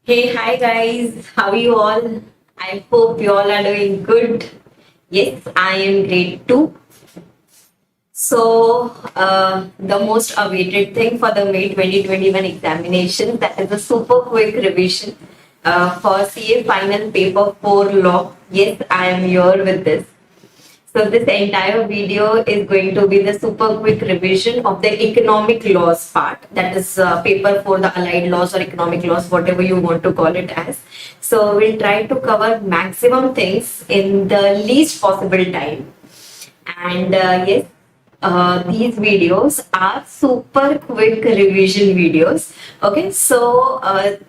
Hey, hi guys, how are you all? I hope you all are doing good. Yes, I am great too. The most awaited thing for the May 2021 examination, that is a super quick revision for CA Final Paper 4 Law. Yes, I am here with this. So this entire video is going to be the super quick revision of the economic laws part. That is paper for the allied laws or economic laws, whatever you want to call it as. So we'll try to cover maximum things in the least possible time. And yes, these videos are super quick revision videos. Okay, so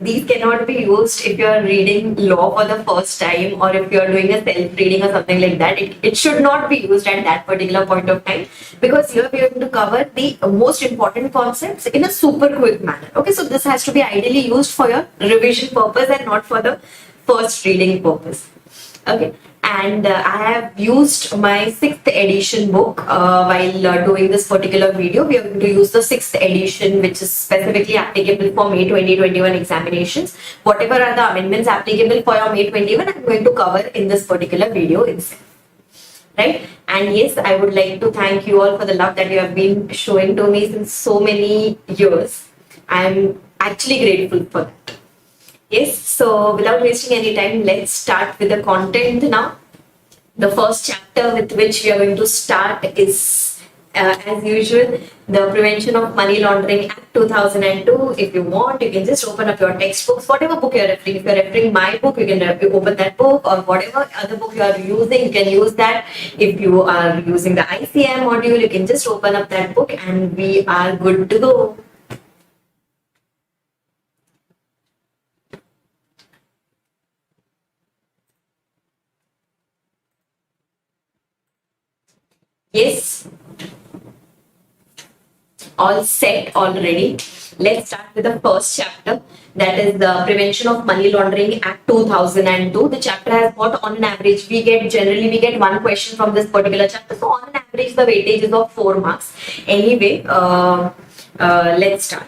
these cannot be used if you are reading law for the first time or if you are doing a self-reading or something like that. It should not be used at that particular point of time, because here we are going to cover the most important concepts in a super quick manner. Okay, so this has to be ideally used for your revision purpose and not for the first reading purpose. Okay, and I have used my 6th edition book while doing this particular video. We are going to use the 6th edition, which is specifically applicable for May 2021 examinations. Whatever are the amendments applicable for your May 21, I'm going to cover in this particular video itself. Right? And yes, I would like to thank you all for the love that you have been showing to me since so many years. I'm actually grateful for that. Yes, so without wasting any time, let's start with the content now. The first chapter with which we are going to start is, as usual, the Prevention of Money Laundering Act 2002. If you want, you can just open up your textbooks, whatever book you're referring. If you're referring my book, you can open that book, or whatever other book you are using, you can use that. If you are using the ICM module, you can just open up that book and we are good to go. Yes, all set already. Let's start with the first chapter, that is the Prevention of Money Laundering Act 2002. The chapter has got, on an average, generally we get one question from this particular chapter. So on an average, the weightage is of 4 marks. Anyway, let's start.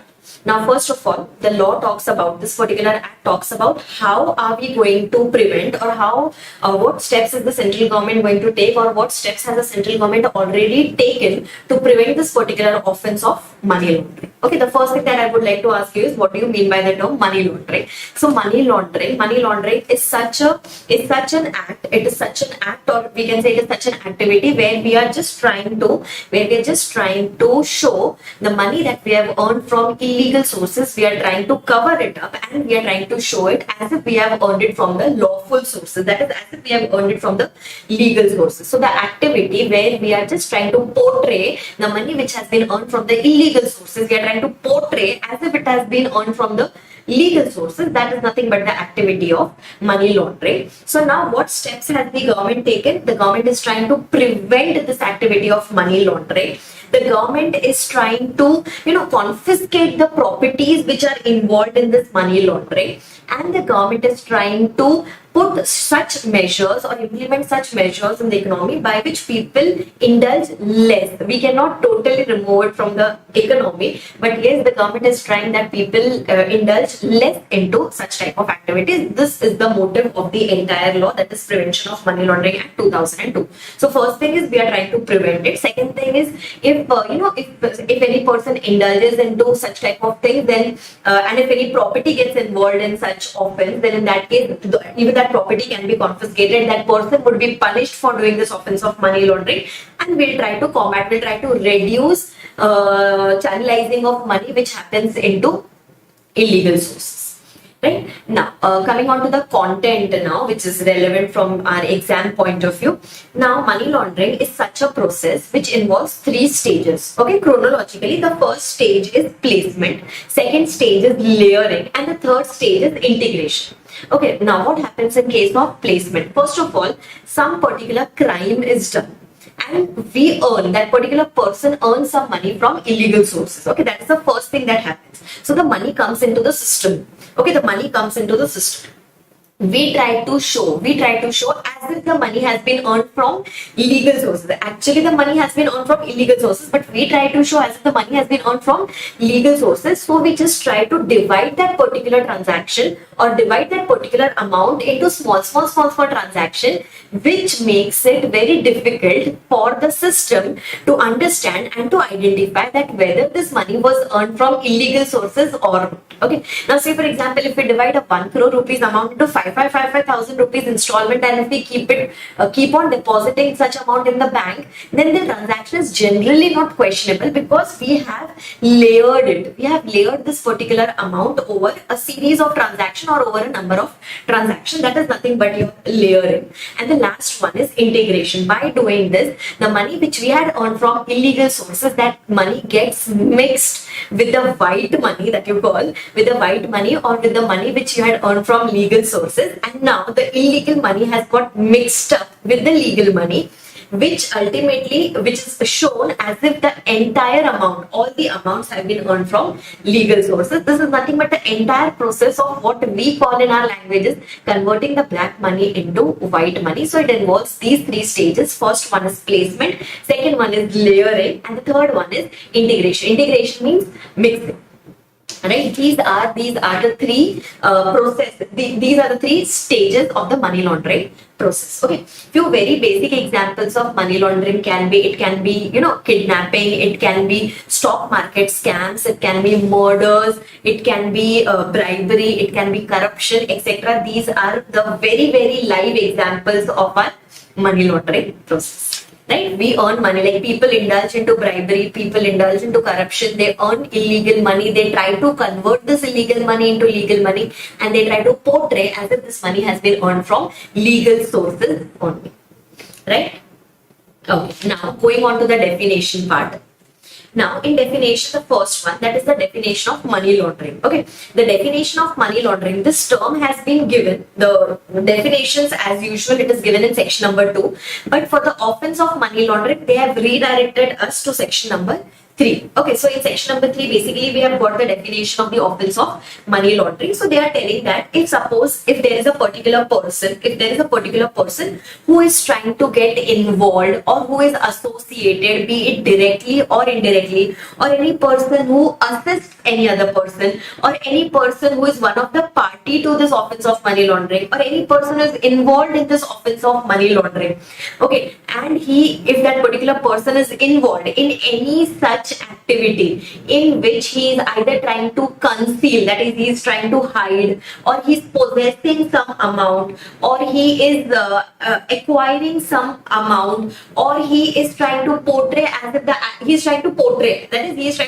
Now, first of all, the law talks about, this particular act talks about how are we going to prevent, or how, what steps is the central government going to take, or what steps has the central government already taken to prevent this particular offense of money laundering. Okay, the first thing that I would like to ask you is, what do you mean by the term money laundering? So money laundering is such an act, it is such an act, or we can say it is such an activity where we are just trying to show the money that we have earned from illegal sources. We are trying to cover it up and we are trying to show it as if we have earned it from the lawful sources, that is, as if we have earned it from the legal sources. So the activity where we are just trying to portray the money which has been earned from the illegal sources, we are trying to portray as if it has been earned from the legal sources, that is nothing but the activity of money laundering. So now what steps has the government taken? The government is trying to prevent this activity of money laundering. The government is trying to, confiscate the properties which are involved in this money laundering, and the government is trying to put such measures or implement such measures in the economy by which people indulge less. We cannot totally remove it from the economy, but yes, the government is trying that people indulge less into such type of activities. This is the motive of the entire law, that is Prevention of Money Laundering Act 2002. So first thing is we are trying to prevent it. Second thing is, if any person indulges into such type of things, then and if any property gets involved in such offense, then in that case, even that property can be confiscated. That person would be punished for doing this offense of money laundering, and we'll try to reduce channelizing of money which happens into illegal sources. Right? Now, coming on to the content now, which is relevant from our exam point of view. Now, money laundering is such a process which involves 3 stages. Okay, chronologically, the first stage is placement, second stage is layering, and the third stage is integration. Okay, now what happens in case of placement? First of all, some particular crime is done, and that particular person earns some money from illegal sources. Okay, that is the first thing that happens. So the money comes into the system. Okay, the money comes into the system. we try to show as if the money has been earned from legal sources. Actually, the money has been earned from illegal sources, but we try to show as if the money has been earned from legal sources. So we just try to divide that particular transaction or divide that particular amount into small transaction, which makes it very difficult for the system to understand and to identify that whether this money was earned from illegal sources or not. Okay. Now, say for example, if we divide a 1 crore rupees amount into 5,000 rupees installment, and if we keep on depositing such amount in the bank, then the transaction is generally not questionable because we have layered it. We have layered this particular amount over a series of transactions or over a number of transactions. That is nothing but your layering. And the last one is integration. By doing this, the money which we had earned from illegal sources, that money gets mixed with the white money that you call, with the white money or with the money which you had earned from legal sources, and now the illegal money has got mixed up with the legal money, which is shown as if the entire amount, all the amounts have been earned from legal sources. This is nothing but the entire process of what we call in our languages converting the black money into white money. So it involves these three stages. First one is placement, second one is layering, and the third one is integration. Integration means mixing. Right? These are the three these are the three stages of the money laundering process. Okay. Few very basic examples of money laundering can be kidnapping, it can be stock market scams, it can be murders, it can be bribery, it can be corruption, etc. These are the very live examples of our money laundering process. Right? We earn money, like people indulge into bribery, people indulge into corruption, they earn illegal money, they try to convert this illegal money into legal money, and they try to portray as if this money has been earned from legal sources only. Right? Okay, now going on to the definition part. Now, in definition, the first one, that is the definition of money laundering. Okay, the definition of money laundering, this term has been given, the definitions as usual, it is given in section number 2. But for the offense of money laundering, they have redirected us to section number 3. Okay, so in section number 3, basically we have got the definition of the offense of money laundering. So they are telling that if there is a particular person who is trying to get involved or who is associated, be it directly or indirectly, or any person who assists any other person, or any person who is one of the party to this offense of money laundering, or any person who is involved in this offense of money laundering. Okay, and if that particular person is involved in any such activity in which he is either trying to conceal, that is, he is trying to hide, or he is possessing some amount, or he is acquiring some amount, or he is trying to portray as if he is trying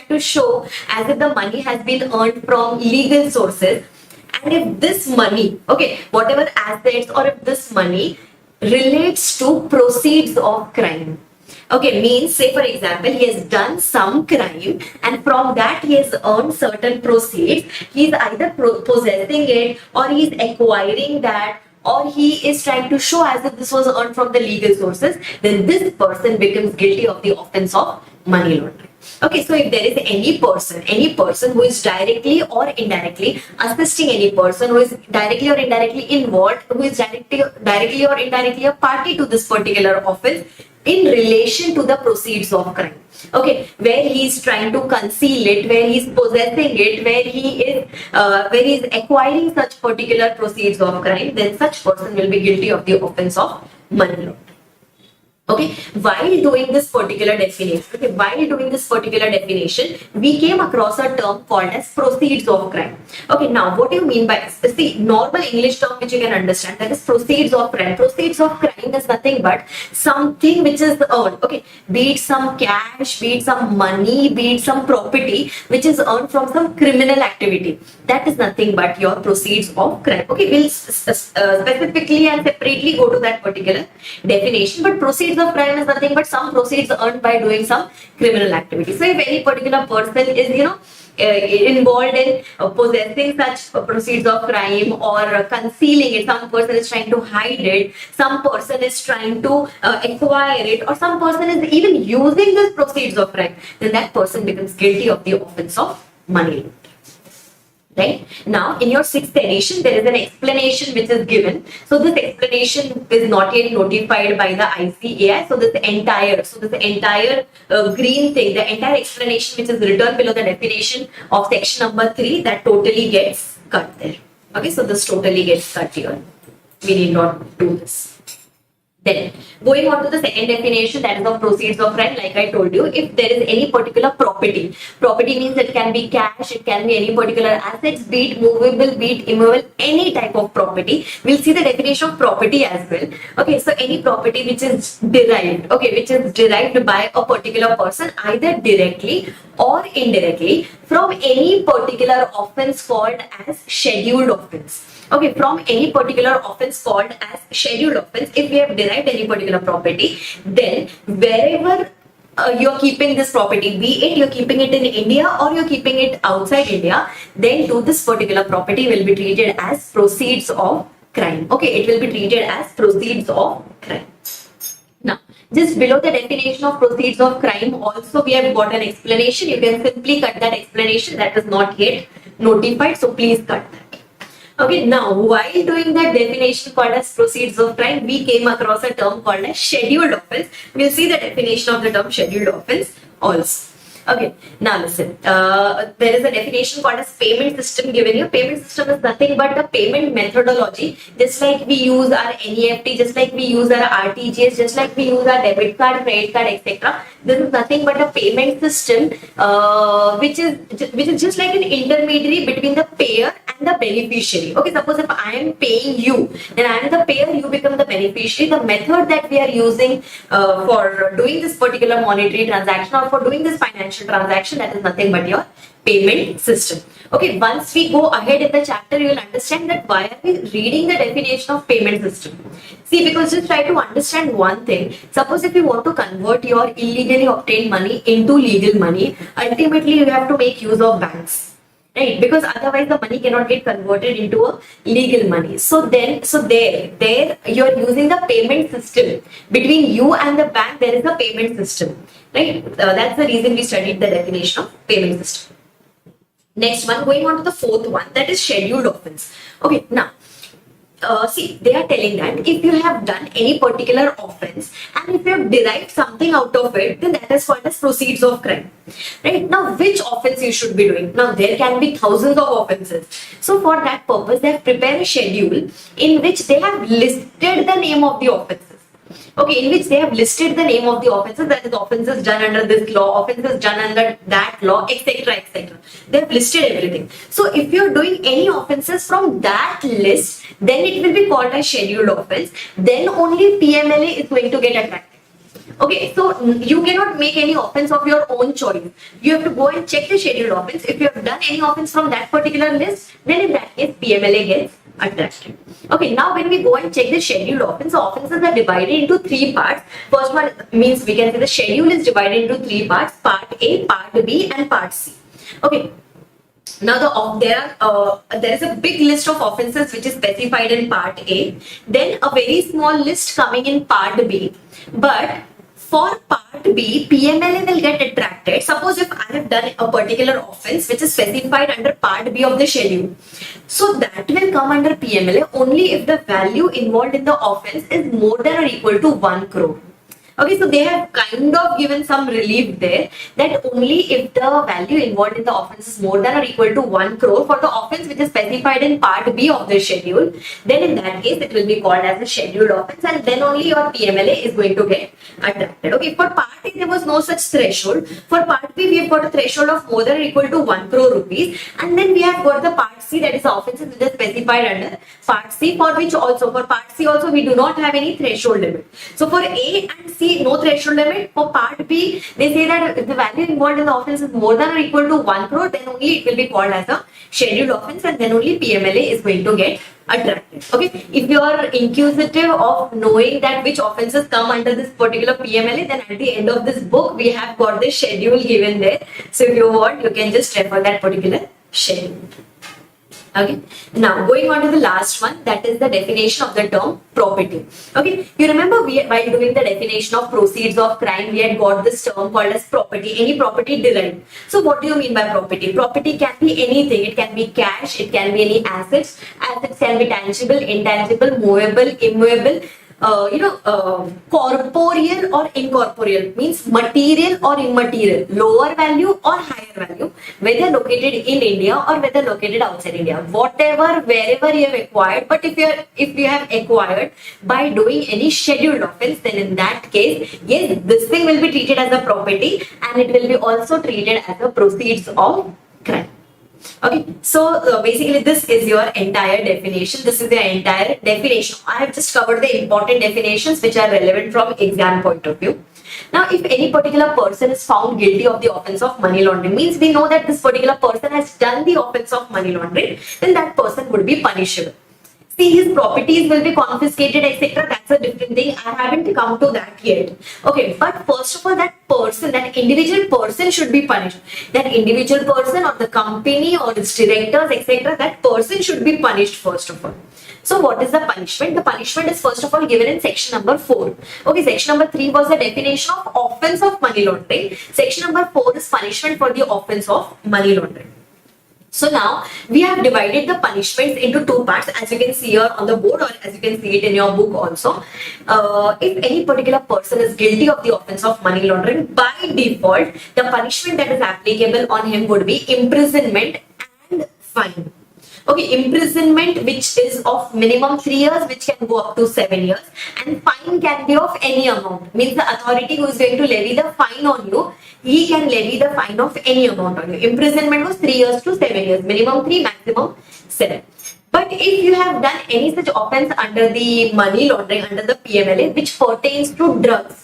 to show as if the money has been earned from legal sources. And if this money, okay, whatever assets, or if this money relates to proceeds of crime. Okay, means, say for example, he has done some crime and from that he has earned certain proceeds. He is either possessing it, or he is acquiring that, or he is trying to show as if this was earned from the legal sources. Then this person becomes guilty of the offense of money laundering. Okay, so if there is any person who is directly or indirectly assisting any person, who is directly or indirectly involved, who is directly or indirectly a party to this particular offense in relation to the proceeds of crime. Okay, where he is trying to conceal it, where he is possessing it, where he is acquiring such particular proceeds of crime, then such person will be guilty of the offense of money laundering. Okay, while doing this particular definition, we came across a term called as proceeds of crime. Okay, now what do you mean by this? See, normal English term which you can understand, that is proceeds of crime. Proceeds of crime is nothing but something which is earned. Okay, be it some cash, be it some money, be it some property which is earned from some criminal activity. That is nothing but your proceeds of crime. Okay, we'll specifically and separately go to that particular definition, but proceeds of crime is nothing but some proceeds earned by doing some criminal activity. So if any particular person is involved in possessing such proceeds of crime or concealing it, some person is trying to hide it, some person is trying to acquire it, or some person is even using this proceeds of crime, then that person becomes guilty of the offense of money laundering. Right now, in your sixth edition, there is an explanation which is given. So this explanation is not yet notified by the ICAI. So this entire green thing, the entire explanation which is written below the definition of section number 3, that totally gets cut there. Okay, so this totally gets cut here. We need not do this. Then, going on to the second definition, that is of proceeds of crime, like I told you, if there is any particular property means it can be cash, it can be any particular assets, be it movable, be it immovable, any type of property. We'll see the definition of property as well. Okay, so any property which is derived, by a particular person, either directly or indirectly, from any particular offense called as scheduled offense. Okay, from any particular offense called as scheduled offense, if we have derived any particular property, then wherever you're keeping this property, be it you're keeping it in India or you're keeping it outside India, then to this particular property will be treated as proceeds of crime. Okay, it will be treated as proceeds of crime. Now, just below the definition of proceeds of crime, also we have got an explanation. You can simply cut that explanation, that is not yet notified, so please cut that. Okay, now while doing that definition called as proceeds of crime, we came across a term called as scheduled offense. We'll see the definition of the term scheduled offense also. Okay, now listen, there is a definition called as payment system given here. Payment system is nothing but a payment methodology, just like we use our NEFT, just like we use our RTGS, just like we use our debit card, credit card, etc. This is nothing but a payment system which is just like an intermediary between the payer and the beneficiary. Okay, suppose if I am paying you, then I am the payer, you become the beneficiary. The method that we are using for doing this particular monetary transaction or for doing this financial transaction, that is nothing but your payment system. Okay, once we go ahead in the chapter, you will understand that why are we reading the definition of payment system. See, because just try to understand one thing. Suppose if you want to convert your illegally obtained money into legal money, ultimately you have to make use of banks. Right, because otherwise the money cannot get converted into a legal money. So there you are using the payment system. Between you and the bank, there is a payment system. Right, that's the reason we studied the definition of payment system. Next one, going on to the fourth one, that is scheduled offense. Okay, now see, they are telling that if you have done any particular offense and if you have derived something out of it, then that is called as proceeds of crime. Right, now which offense you should be doing? Now there can be thousands of offenses. So for that purpose, they have prepared a schedule in which they have listed the name of the offenses. Okay, in which they have listed the name of the offences, that is offences done under this law, offences done under that law, etc., etc. They have listed everything. So if you are doing any offences from that list, then it will be called as scheduled offence. Then only PMLA is going to get attracted. Okay, so you cannot make any offense of your own choice. You have to go and check the scheduled offense. If you have done any offense from that particular list, then in that case PMLA gets attracted. Okay, now when we go and check the scheduled offense, the offenses are divided into three parts. First one means we can say the schedule is divided into three parts: part A, part B, and part C. Okay. Now there is a big list of offences which is specified in part A, then a very small list coming in part B. But for part B, PMLA will get attracted. Suppose if I have done a particular offense which is specified under part B of the schedule, so that will come under PMLA only if the value involved in the offense is more than or equal to 1 crore. Okay, so they have kind of given some relief there that only if the value involved in the offense is more than or equal to 1 crore for the offense which is specified in part B of the schedule, then in that case it will be called as a scheduled offense, and then only your PMLA is going to get attracted. Okay, for part A there was no such threshold. For part B we have got a threshold of more than or equal to 1 crore rupees, and then we have got the part C, that is the offenses which is specified under part C, for which also for part C also we do not have any threshold limit. So for A and C, no threshold limit. For part B, they say that if the value involved in the offense is more than or equal to 1 crore, then only it will be called as a scheduled offense, and then only PMLA is going to get attracted. Okay, if you are inquisitive of knowing that which offenses come under this particular PMLA, then at the end of this book we have got the schedule given there. So if you want, you can just refer that particular schedule. Okay, now going on to the last one, that is the definition of the term property. Okay, you remember while doing the definition of proceeds of crime, we had got this term called as property, any property derived. So what do you mean by property? Property can be anything. It can be cash, it can be any assets. Assets can be tangible, intangible, movable, immovable. Corporeal or incorporeal means material or immaterial, lower value or higher value, whether located in India or whether located outside India, whatever, wherever you have acquired. But if you have acquired by doing any scheduled offense, then in that case, yes, this thing will be treated as a property and it will be also treated as a proceeds of crime. Okay, so basically this is your entire definition. This is the entire definition. I have just covered the important definitions which are relevant from exam point of view. Now, if any particular person is found guilty of the offense of money laundering, means we know that this particular person has done the offense of money laundering, then that person would be punishable. See, his properties will be confiscated, etc. That's a different thing. I haven't come to that yet. Okay, but first of all, that person, that individual person should be punished. That individual person or the company or its directors, etc. That person should be punished first of all. So what is the punishment? The punishment is first of all given in section number 4. Okay, section number 3 was the definition of offense of money laundering. Section number 4 is punishment for the offense of money laundering. So now we have divided the punishments into two parts, as you can see here on the board or as you can see it in your book also. If any particular person is guilty of the offense of money laundering, by default, the punishment that is applicable on him would be imprisonment and fine. Okay, imprisonment which is of minimum 3 years, which can go up to 7 years, and fine can be of any amount. Means the authority who is going to levy the fine on you, he can levy the fine of any amount on you. Imprisonment was 3 years to 7 years, minimum 3, maximum 7. But if you have done any such offense under the money laundering, under the PMLA, which pertains to drugs,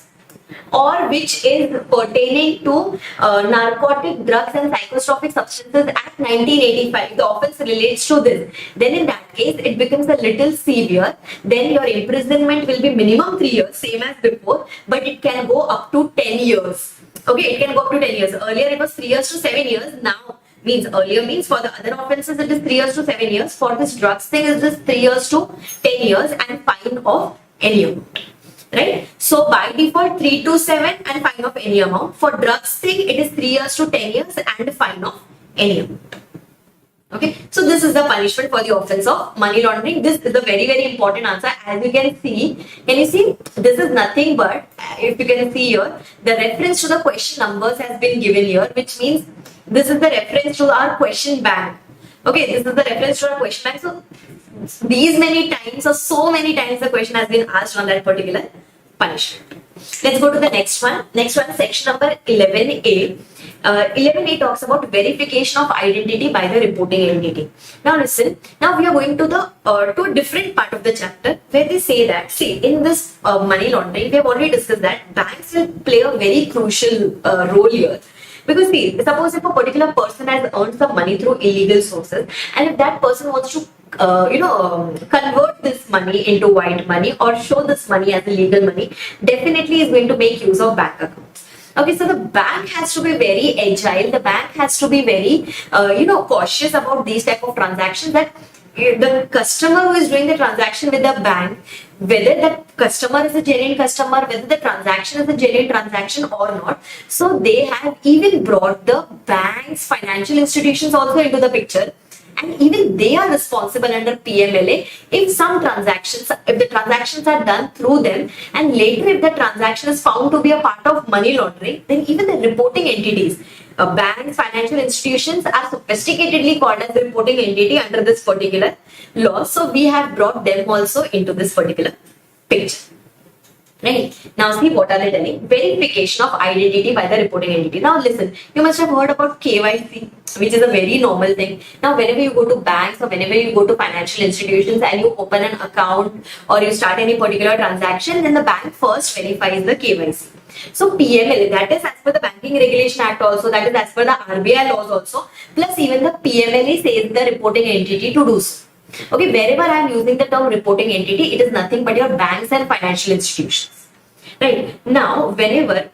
or which is pertaining to Narcotic Drugs and Psychotropic Substances Act 1985, the offense relates to this, then in that case it becomes a little severe. Then your imprisonment will be minimum 3 years, same as before, but it can go up to 10 years. Okay, it can go up to 10 years. Earlier it was 3 years to 7 years. Now means earlier means for the other offenses it is 3 years to 7 years. For this drugs thing it is 3 years to 10 years and fine of any amount. Right? So by default 3 to 7 and fine of any amount. For drugs thing it is 3 years to 10 years and fine of any amount. Okay, so this is the punishment for the offense of money laundering. This is a very, very important answer. As you can you see, this is nothing but, if you can see here, the reference to the question numbers has been given here, which means this is the reference to our question bank. Okay, this is the reference to our question bank. So these many times or so many times the question has been asked on that particular punishment. Let's go to the next one. Next one, section number 11A. 11A talks about verification of identity by the reporting entity. Now listen, now we are going to the to a different part of the chapter where they say that, see, in this money laundering, we have already discussed that banks will play a very crucial role here. Because see, suppose if a particular person has earned some money through illegal sources, and if that person wants to convert this money into white money or show this money as illegal money, definitely is going to make use of bank accounts. Okay, so the bank has to be very agile. The bank has to be very, cautious about these type of transactions, that the customer who is doing the transaction with the bank, whether that customer is a genuine customer, whether the transaction is a genuine transaction or not. So they have even brought the banks, financial institutions also into the picture. And even they are responsible under PMLA if some transactions, if the transactions are done through them, and later if the transaction is found to be a part of money laundering, then even the reporting entities, banks, financial institutions are sophisticatedly called as the reporting entity under this particular law. So we have brought them also into this particular picture. Right. Now see what are they telling? Verification of identity by the reporting entity. Now listen, you must have heard about KYC, which is a very normal thing. Now whenever you go to banks or whenever you go to financial institutions and you open an account or you start any particular transaction, then the bank first verifies the KYC. So PMLA, that is as per the Banking Regulation Act also, that is as per the RBI laws also, plus even the PMLA says the reporting entity to do so. Okay, wherever I am using the term reporting entity, it is nothing but your banks and financial institutions. Right. Now, whenever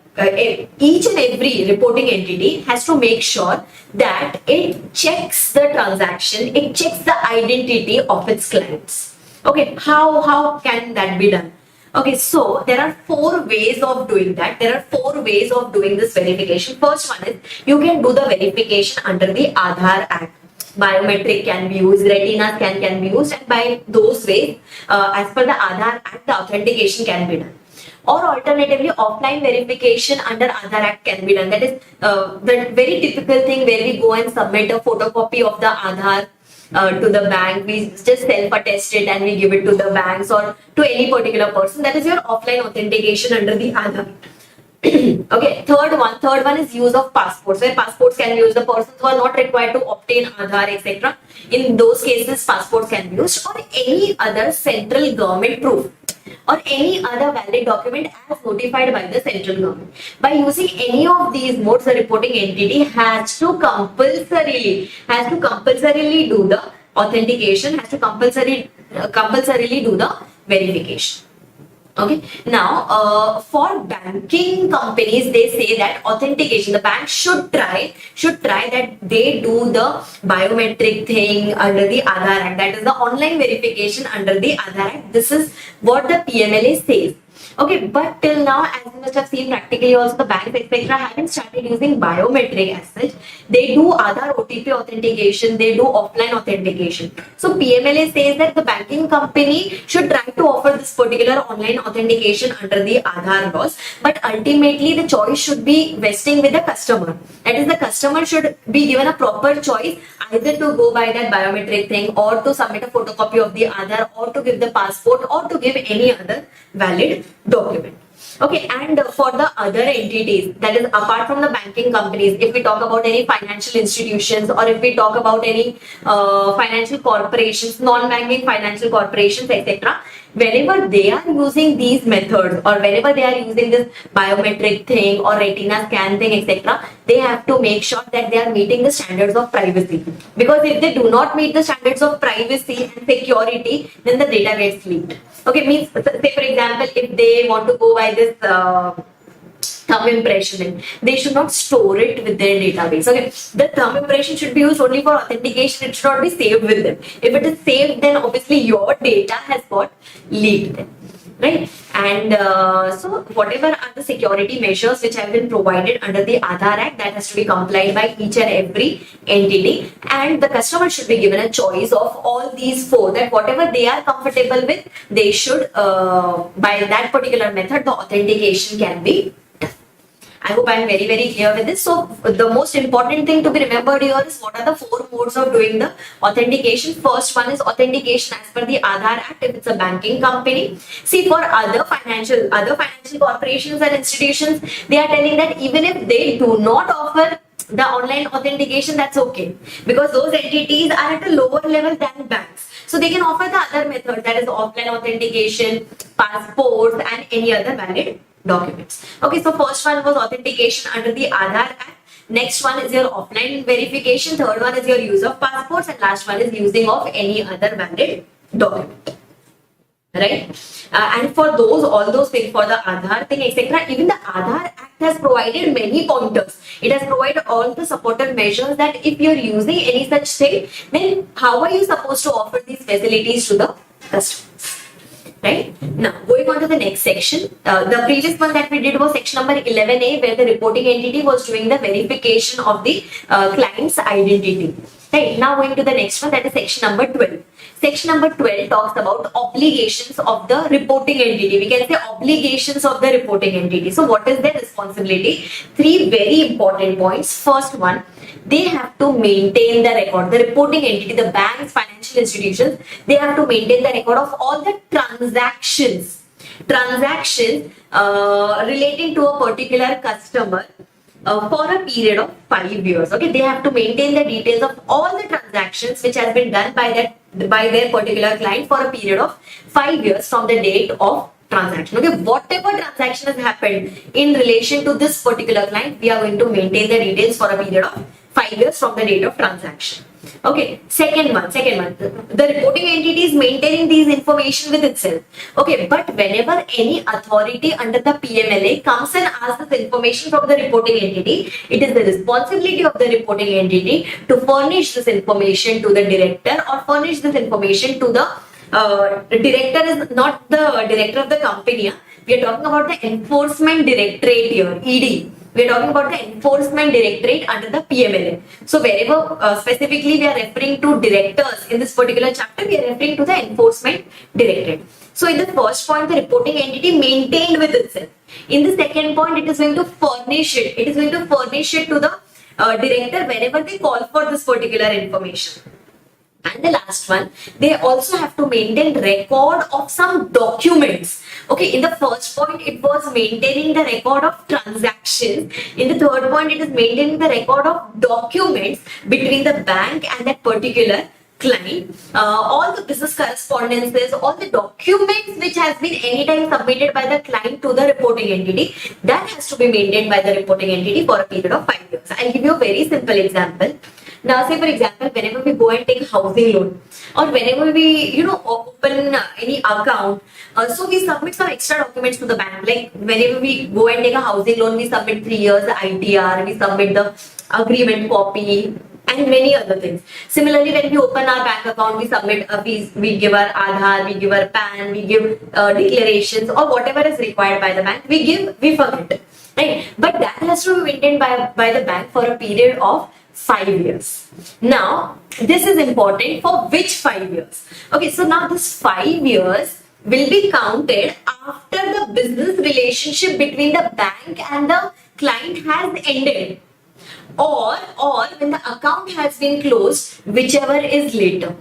each and every reporting entity has to make sure that it checks the transaction, it checks the identity of its clients. Okay, how can that be done? Okay, so there are 4 ways of doing that. There are 4 ways of doing this verification. First one is you can do the verification under the Aadhaar Act. Biometric can be used, retinas can be used, and by those ways, as per the Aadhaar Act, the authentication can be done. Or alternatively, offline verification under Aadhaar Act can be done. That is the very typical thing where we go and submit a photocopy of the Aadhaar to the bank. We just self-attest it and we give it to the banks or to any particular person. That is your offline authentication under the Aadhaar. Okay, third one is use of passports, where passports can be used. The persons who are not required to obtain Aadhaar, etc. In those cases, passports can be used, or any other central government proof or any other valid document as notified by the central government. By using any of these modes, the reporting entity has to compulsorily do the authentication, has to compulsorily do the verification. Okay. Now, for banking companies, they say that authentication, the bank should try that they do the biometric thing under the Aadhaar Act. That is the online verification under the Aadhaar Act. This is what the PMLA says. Okay, but till now, as you must have seen practically also, the banks, etc. haven't started using biometric as such. They do Aadhaar OTP authentication, they do offline authentication. So PMLA says that the banking company should try to offer this particular online authentication under the Aadhaar laws, but ultimately the choice should be vesting with the customer. That is, the customer should be given a proper choice either to go by that biometric thing or to submit a photocopy of the Aadhaar or to give the passport or to give any other valid document. Okay, and for the other entities, that is apart from the banking companies, if we talk about any financial institutions or if we talk about any financial corporations, non-banking financial corporations, etc., whenever they are using these methods or whenever they are using this biometric thing or retina scan thing, etc., they have to make sure that they are meeting the standards of privacy. Because if they do not meet the standards of privacy and security, then the data gets leaked. Okay, means say for example, if they want to go by this thumb impression, they should not store it with their database. Okay, the thumb impression should be used only for authentication. It should not be saved with them. If it is saved, then obviously your data has got leaked, right? And so whatever are the security measures which have been provided under the Aadhaar Act, that has to be complied by each and every entity, and the customer should be given a choice of all these 4, that whatever they are comfortable with, they should by that particular method the authentication can be. I hope I am very, very clear with this. So the most important thing to be remembered here is what are the 4 modes of doing the authentication. First one is authentication as per the Aadhaar Act if it's a banking company. See, for other financial corporations and institutions, they are telling that even if they do not offer the online authentication, that's okay, because those entities are at a lower level than banks. So they can offer the other method, that is offline authentication, passports, and any other valid documents. Okay, so first one was authentication under the Aadhaar Act. Next one is your offline verification. Third one is your use of passports, and last one is using of any other valid document. Right? And for all those things, for the Aadhaar thing, etc., even the Aadhaar Act has provided many pointers. It has provided all the supportive measures that if you're using any such thing, then how are you supposed to offer these facilities to the customers? Right? Now, going on to the next section, the previous one that we did was section number 11A, where the reporting entity was doing the verification of the client's identity. Right? Now, going to the next one, that is section number 12. Section number 12 talks about obligations of the reporting entity. We can say obligations of the reporting entity. So, what is their responsibility? 3 very important points. First one, they have to maintain the record. The reporting entity, the banks, financial institutions, they have to maintain the record of all the transactions relating to a particular customer for a period of 5 years. Okay, they have to maintain the details of all the transactions which has been done by their particular client for a period of 5 years from the date of transaction. Okay, whatever transaction has happened in relation to this particular client, we are going to maintain the details for a period of 5 years from the date of transaction. Okay, second one, the reporting entity is maintaining these information with itself. Okay, but whenever any authority under the PMLA comes and asks this information from the reporting entity, it is the responsibility of the reporting entity to furnish this information to the director or furnish this information to the director is not the director of the company. We are talking about the enforcement directorate here, ED. We are talking about the enforcement directorate under the PMLA. So wherever specifically we are referring to directors in this particular chapter, we are referring to the enforcement directorate. So in the first point, the reporting entity maintained with itself. In the second point, it is going to furnish it. It is going to furnish it to the director whenever they call for this particular information. And the last one, they also have to maintain record of some documents. Okay, in the first point, it was maintaining the record of transactions. In the third point, it is maintaining the record of documents between the bank and that particular client. All the business correspondences, all the documents which has been anytime submitted by the client to the reporting entity, that has to be maintained by the reporting entity for a period of 5 years. I'll give you a very simple example. Now, say for example, whenever we go and take a housing loan or whenever we, open any account, so we submit some extra documents to the bank. Like whenever we go and take a housing loan, we submit 3 years the ITR, we submit the agreement copy and many other things. Similarly, when we open our bank account, we submit we give our Aadhaar, we give our PAN, we give declarations or whatever is required by the bank. We forget, right? But that has to be maintained by the bank for a period of 5 years. Now, this is important for which 5 years? Okay, so now this 5 years will be counted after the business relationship between the bank and the client has ended, or when the account has been closed, whichever is later.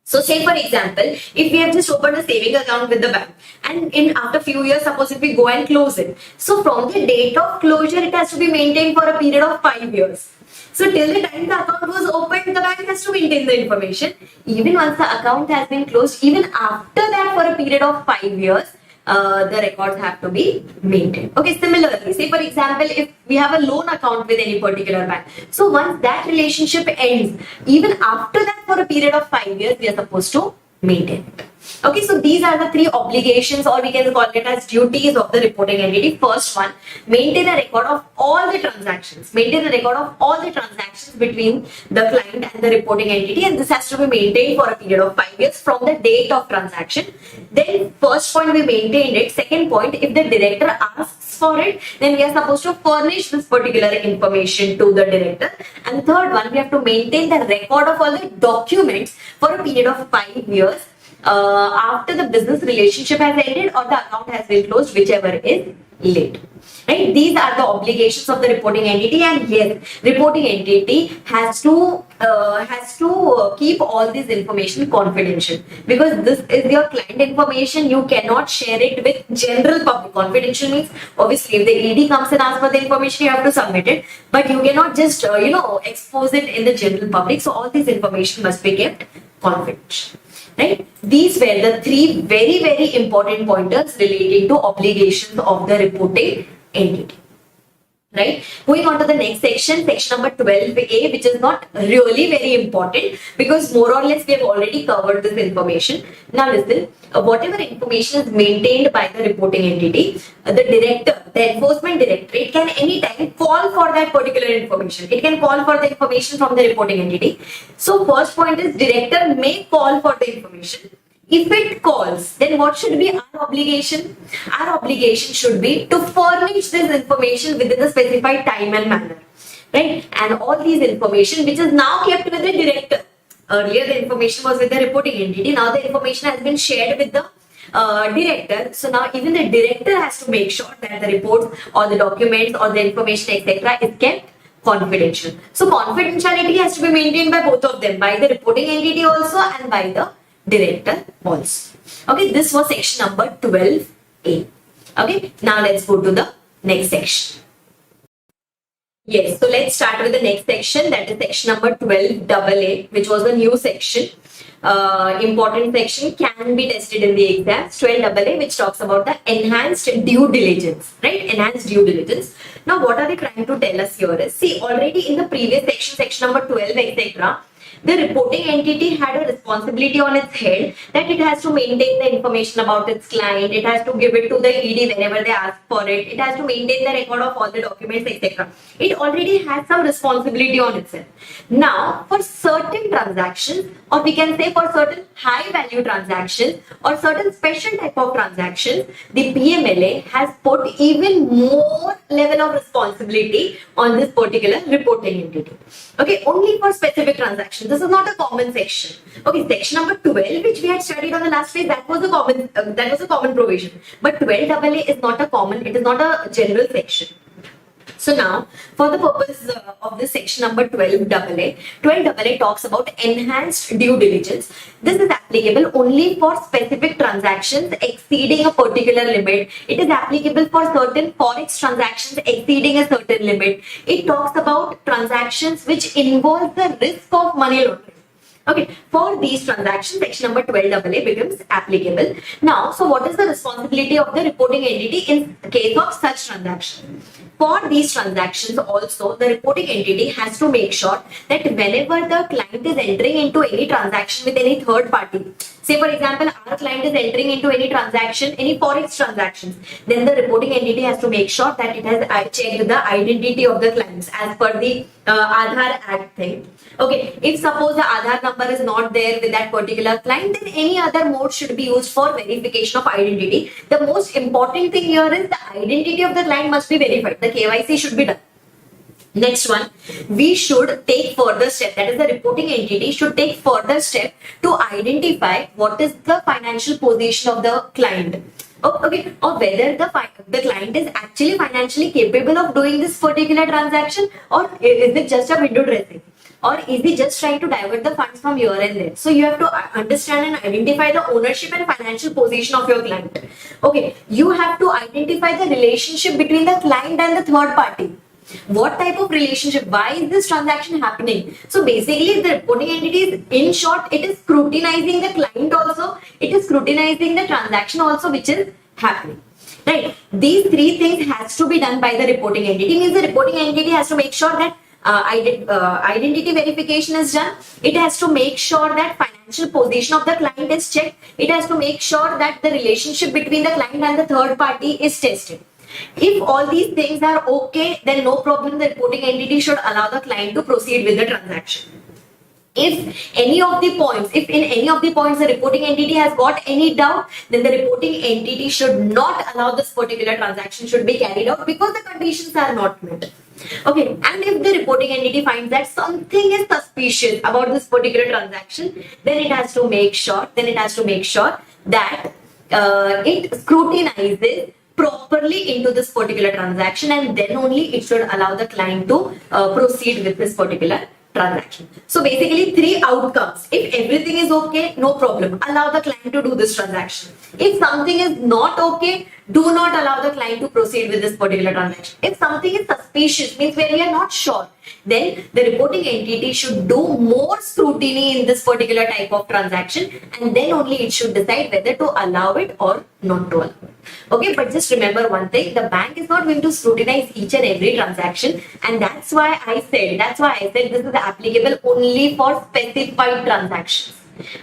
So say for example, if we have just opened a saving account with the bank and after few years, suppose if we go and close it. So from the date of closure, it has to be maintained for a period of 5 years. So till the time the account was opened, the bank has to maintain the information. Even once the account has been closed, even after that for a period of 5 years, the records have to be maintained. Okay, similarly, say for example, if we have a loan account with any particular bank, so once that relationship ends, even after that for a period of 5 years, we are supposed to maintain it. Okay, so these are the 3 obligations, or we can call it as duties of the reporting entity. First one, maintain a record of all the transactions. Maintain a record of all the transactions between the client and the reporting entity, and this has to be maintained for a period of 5 years from the date of transaction. Then first point, we maintained it. Second point, if the director asks for it, then we are supposed to furnish this particular information to the director. And third one, we have to maintain the record of all the documents for a period of 5 years after the business relationship has ended or the account has been closed, whichever is late. Right? These are the obligations of the reporting entity, and yes, reporting entity has to keep all this information confidential, because this is your client information. You cannot share it with general public. Confidential means obviously if the ED comes and asks for the information, you have to submit it, but you cannot just expose it in the general public. So all this information must be kept confidential. Right? These were the 3 very, very important pointers relating to obligations of the reporting entity. Right? Going on to the next section, section number 12A, which is not really very important because more or less we have already covered this information. Now listen, whatever information is maintained by the reporting entity, the director, the enforcement directorate can anytime call for that particular information. It can call for the information from the reporting entity. So first point is director may call for the information. If it calls, then what should be our obligation? Our obligation should be to furnish this information within the specified time and manner. Right? And all these information which is now kept with the director. Earlier the information was with the reporting entity. Now the information has been shared with the director. So now even the director has to make sure that the reports or the documents or the information etc. is kept confidential. So confidentiality has to be maintained by both of them, by the reporting entity also and by the director also. Okay, this was section number 12A. Okay, now let's go to the next section. Yes, so let's start with the next section, that is section number 12AA, which was a new section. Important section, can be tested in the exams. 12AA, which talks about the enhanced due diligence, right? Enhanced due diligence. Now, what are they trying to tell us here is, see, already in the previous section, section number 12, etc., The reporting entity had a responsibility on its head that it has to maintain the information about its client, it has to give it to the ED whenever they ask for it, it has to maintain the record of all the documents, etc. It already has some responsibility on itself. Now, for certain transactions, or we can say for certain high value transactions or certain special type of transactions, the PMLA has put even more level of responsibility on this particular reporting entity. Okay, only for specific transactions. This is not a common section. Okay, section number 12, which we had studied on the last page, that was a common provision. But 12AA is not a common, it is not a general section. So now, for the purpose of this section number 12AA, 12AA talks about enhanced due diligence. This is applicable only for specific transactions exceeding a particular limit. It is applicable for certain forex transactions exceeding a certain limit. It talks about transactions which involve the risk of money laundering. Okay, for these transactions, section number 12AA becomes applicable. Now, so what is the responsibility of the reporting entity in case of such transactions? For these transactions also, the reporting entity has to make sure that whenever the client is entering into any transaction with any third party, say for example, our client is entering into any transaction, any forex transactions, then the reporting entity has to make sure that it has checked the identity of the clients as per the Aadhaar Act thing. Okay, if suppose the Aadhaar number is not there with that particular client, then any other mode should be used for verification of identity. The most important thing here is the identity of the client must be verified. The KYC should be done. Next one, we should take further step, that is the reporting entity should take further step to identify what is the financial position of the client. Okay, or whether the client is actually financially capable of doing this particular transaction, or is it just a window dressing, or is he just trying to divert the funds from here and there. So you have to understand and identify the ownership and financial position of your client. Okay, you have to identify the relationship between the client and the third party. What type of relationship? Why is this transaction happening? So basically, the reporting entity is, in short, it is scrutinizing the client also, it is scrutinizing the transaction also which is happening. Right? These three things has to be done by the reporting entity. Means the reporting entity has to make sure that identity verification is done. It has to make sure that financial position of the client is checked. It has to make sure that the relationship between the client and the third party is tested. If all these things are okay, then no problem, the reporting entity should allow the client to proceed with the transaction. If in any of the points the reporting entity has got any doubt, then the reporting entity should not allow this particular transaction should be carried out because the conditions are not met. Okay, and if the reporting entity finds that something is suspicious about this particular transaction, then it has to make sure that it scrutinizes properly into this particular transaction, and then only it should allow the client to proceed with this particular transaction. So basically, three outcomes. If everything is okay, no problem, allow the client to do this transaction. If something is not okay, do not allow the client to proceed with this particular transaction. If something is suspicious, means where we are not sure, then the reporting entity should do more scrutiny in this particular type of transaction, and then only it should decide whether to allow it or not to allow it. Okay, but just remember one thing, the bank is not going to scrutinize each and every transaction, and that's why I said this is applicable only for specified transactions.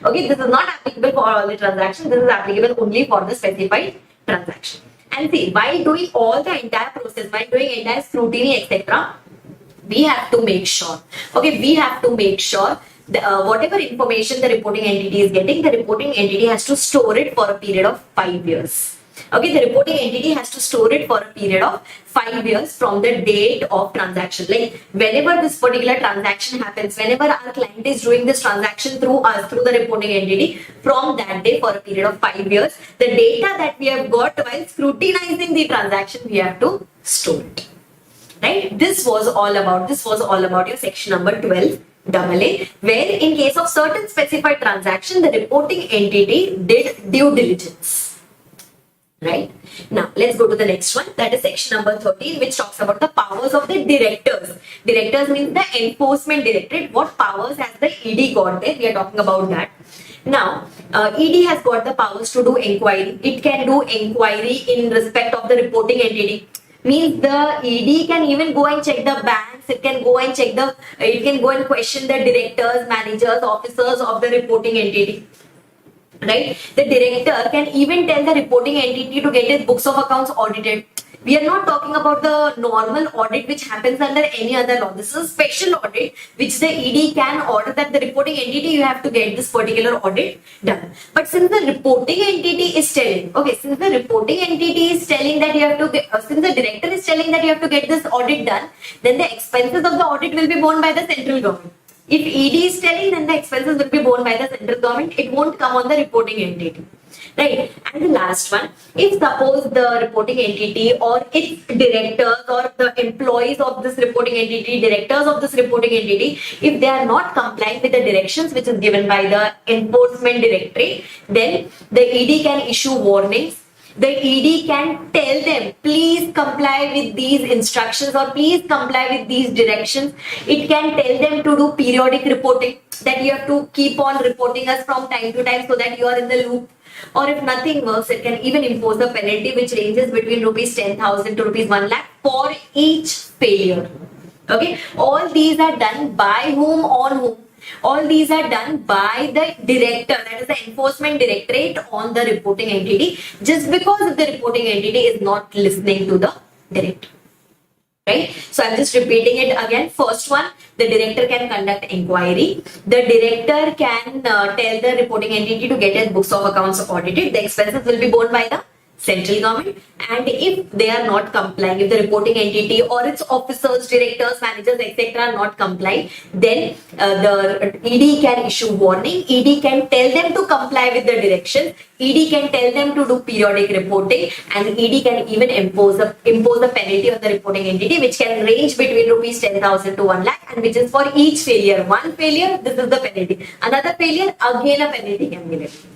Okay, this is not applicable for all the transactions, this is applicable only for the specified transaction. And see, while doing all the entire process, while doing entire scrutiny, etc., we have to make sure, whatever information the reporting entity is getting, the reporting entity has to store it for a period of 5 years. Okay, the reporting entity has to store it for a period of 5 years from the date of transaction. Like whenever this particular transaction happens, whenever our client is doing this transaction through us, through the reporting entity, from that day for a period of 5 years, the data that we have got while scrutinizing the transaction, we have to store it. Right? This was all about your section number 12. AA, where in case of certain specified transaction, the reporting entity did due diligence. Right? Now, let's go to the next one. That is section number 13, which talks about the powers of the directors. Directors means the enforcement directorate. What powers has the ED got there? We are talking about that. Now, ED has got the powers to do inquiry. It can do inquiry in respect of the reporting entity. Means the ED can even go and check the banks, it can go and question the directors, managers, officers of the reporting entity. Right? The director can even tell the reporting entity to get its books of accounts audited. We are not talking about the normal audit which happens under any other law. This is a special audit which the ED can order that the reporting entity, you have to get this particular audit done. But since the reporting entity is telling, since the reporting entity is telling that you have to get, since the director is telling that you have to get this audit done, then the expenses of the audit will be borne by the central government. If ED is telling, then the expenses will be borne by the central government. It won't come on the reporting entity. Right? And the last one, if suppose the reporting entity or its directors or the employees of this reporting entity, directors of this reporting entity, if they are not complying with the directions which is given by the enforcement directorate, then the ED can issue warnings. The ED can tell them, please comply with these instructions or please comply with these directions. It can tell them to do periodic reporting, that you have to keep on reporting us from time to time so that you are in the loop. Or if nothing works, it can even impose a penalty which ranges between rupees 10,000 to rupees 1 lakh for each failure. Okay, all these are done by whom, on whom? All these are done by the director, that is the enforcement directorate on the reporting entity, just because the reporting entity is not listening to the director. Right? So I'm just repeating it again. First one, the director can conduct inquiry. The director can tell the reporting entity to get its books of accounts audited. The expenses will be borne by the central government, and if they are not complying, if the reporting entity or its officers, directors, managers, etc. are not complying, then the ED can issue warning. ED can tell them to comply with the directions. ED can tell them to do periodic reporting, and ED can even impose a penalty on the reporting entity, which can range between rupees 10,000 to 1 lakh, and which is for each failure. One failure, this is the penalty. Another failure, again a penalty can be levied.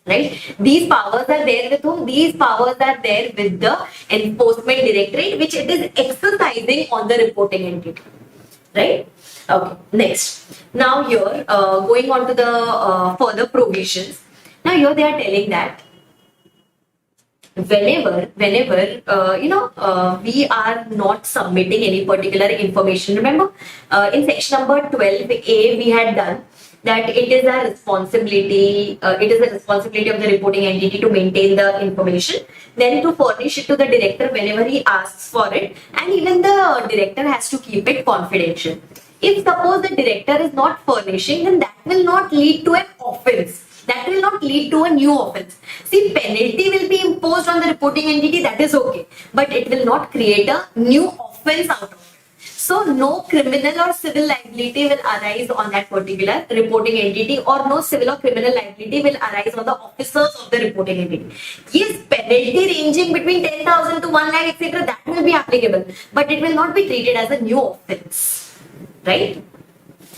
Right? These powers are there with whom? These powers are there with the enforcement directorate, which it is exercising on the reporting entity. Right? Okay. Next. Now here, going on to the further provisions. Now here they are telling that whenever we are not submitting any particular information. Remember, in section number 12A we had done that it is a responsibility of the reporting entity to maintain the information, then to furnish it to the director whenever he asks for it, and even the director has to keep it confidential. If suppose the director is not furnishing, then that will not lead to an offense. That will not lead to a new offense. See, penalty will be imposed on the reporting entity, that is okay, but it will not create a new offense out of it. So no criminal or civil liability will arise on that particular reporting entity, or no civil or criminal liability will arise on the officers of the reporting entity. Yes, penalty ranging between 10,000 to 1 lakh, etc. that will be applicable, but it will not be treated as a new offense. Right?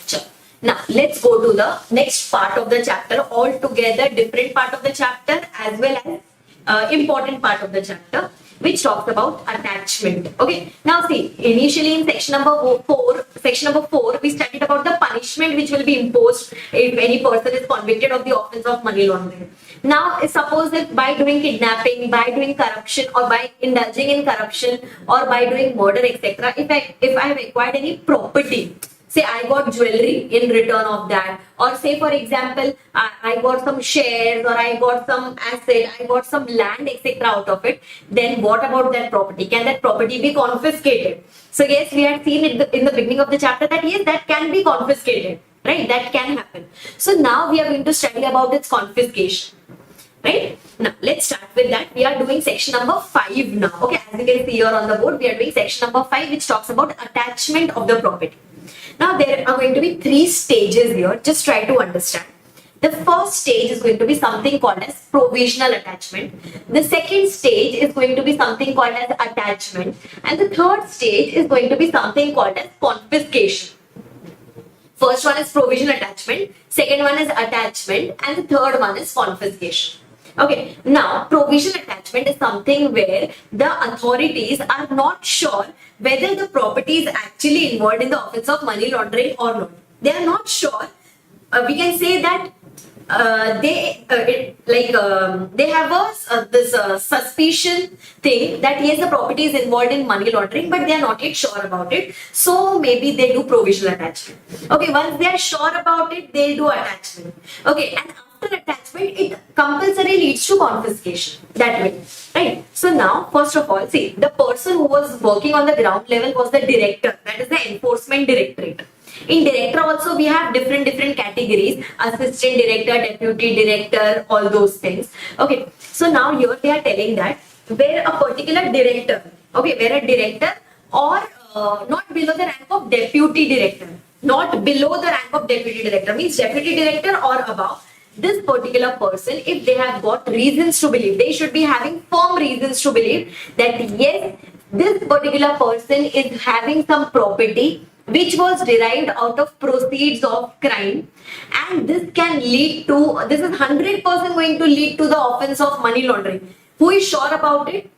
Sure. Now let's go to the next part of the chapter, altogether different part of the chapter as well as important part of the chapter, which talks about attachment. Okay. Now see, initially in section number 4, we studied about the punishment which will be imposed if any person is convicted of the offense of money laundering. Now suppose that by doing kidnapping, by doing corruption, or by indulging in corruption, or by doing murder, etc., if I have acquired any property, say I got jewelry in return of that, or say for example I got some shares, or I got some asset, I got some land, etc. out of it, then what about that property? Can that property be confiscated? So yes, we had seen it in the beginning of the chapter that yes, that can be confiscated, right? That can happen. So now we are going to study about its confiscation. Right? Now let's start with that. We are doing section number 5 now. Okay, as you can see here on the board, we are doing section number 5, which talks about attachment of the property. Now there are going to be 3 stages here. Just try to understand. The first stage is going to be something called as provisional attachment. The second stage is going to be something called as attachment. And the third stage is going to be something called as confiscation. First one is provisional attachment, second one is attachment, and the third one is confiscation. Okay, now provisional attachment is something where the authorities are not sure whether the property is actually involved in the offense of money laundering or not. They are not sure. We can say that they have this suspicion thing that yes, the property is involved in money laundering, but they are not yet sure about it. So maybe they do provisional attachment. Okay, once they are sure about it, they do attachment. Okay, and after attachment, it compulsory leads to confiscation. That way, right? So now, first of all, see, the person who was working on the ground level was the director. That is the enforcement directorate. In director also we have different categories: assistant director, deputy director, all those things. Okay, so now here they are telling that where a particular director, okay, where a director or not below the rank of deputy director, not below the rank of deputy director, means deputy director or above, this particular person, if they have got reasons to believe, they should be having firm reasons to believe that yes, this particular person is having some property which was derived out of proceeds of crime, and this can lead to, this is 100% going to lead to the offense of money laundering. Who is sure about it?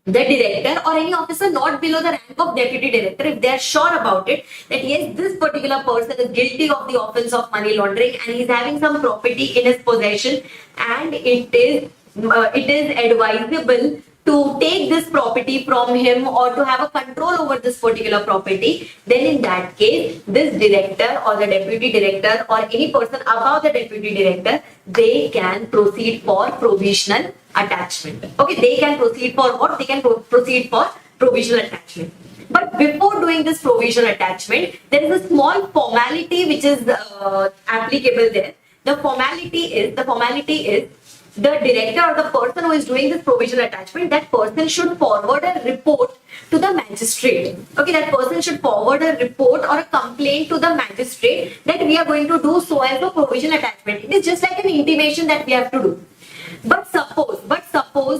The director or any officer not below the rank of deputy director, if they are sure about it, that yes, this particular person is guilty of the offense of money laundering and he is having some property in his possession, and it is advisable to take this property from him or to have a control over this particular property, then in that case, this director or the deputy director or any person above the deputy director, they can proceed for provisional attachment. Okay, they can proceed for what? They can proceed for provisional attachment. But before doing this provisional attachment, there is a small formality which is applicable there. The formality is the director or the person who is doing this provisional attachment, that person should forward a report to the magistrate. Okay, that person should forward a report or a complaint to the magistrate that we are going to do so and so provisional attachment. It is just like an intimation that we have to do. But suppose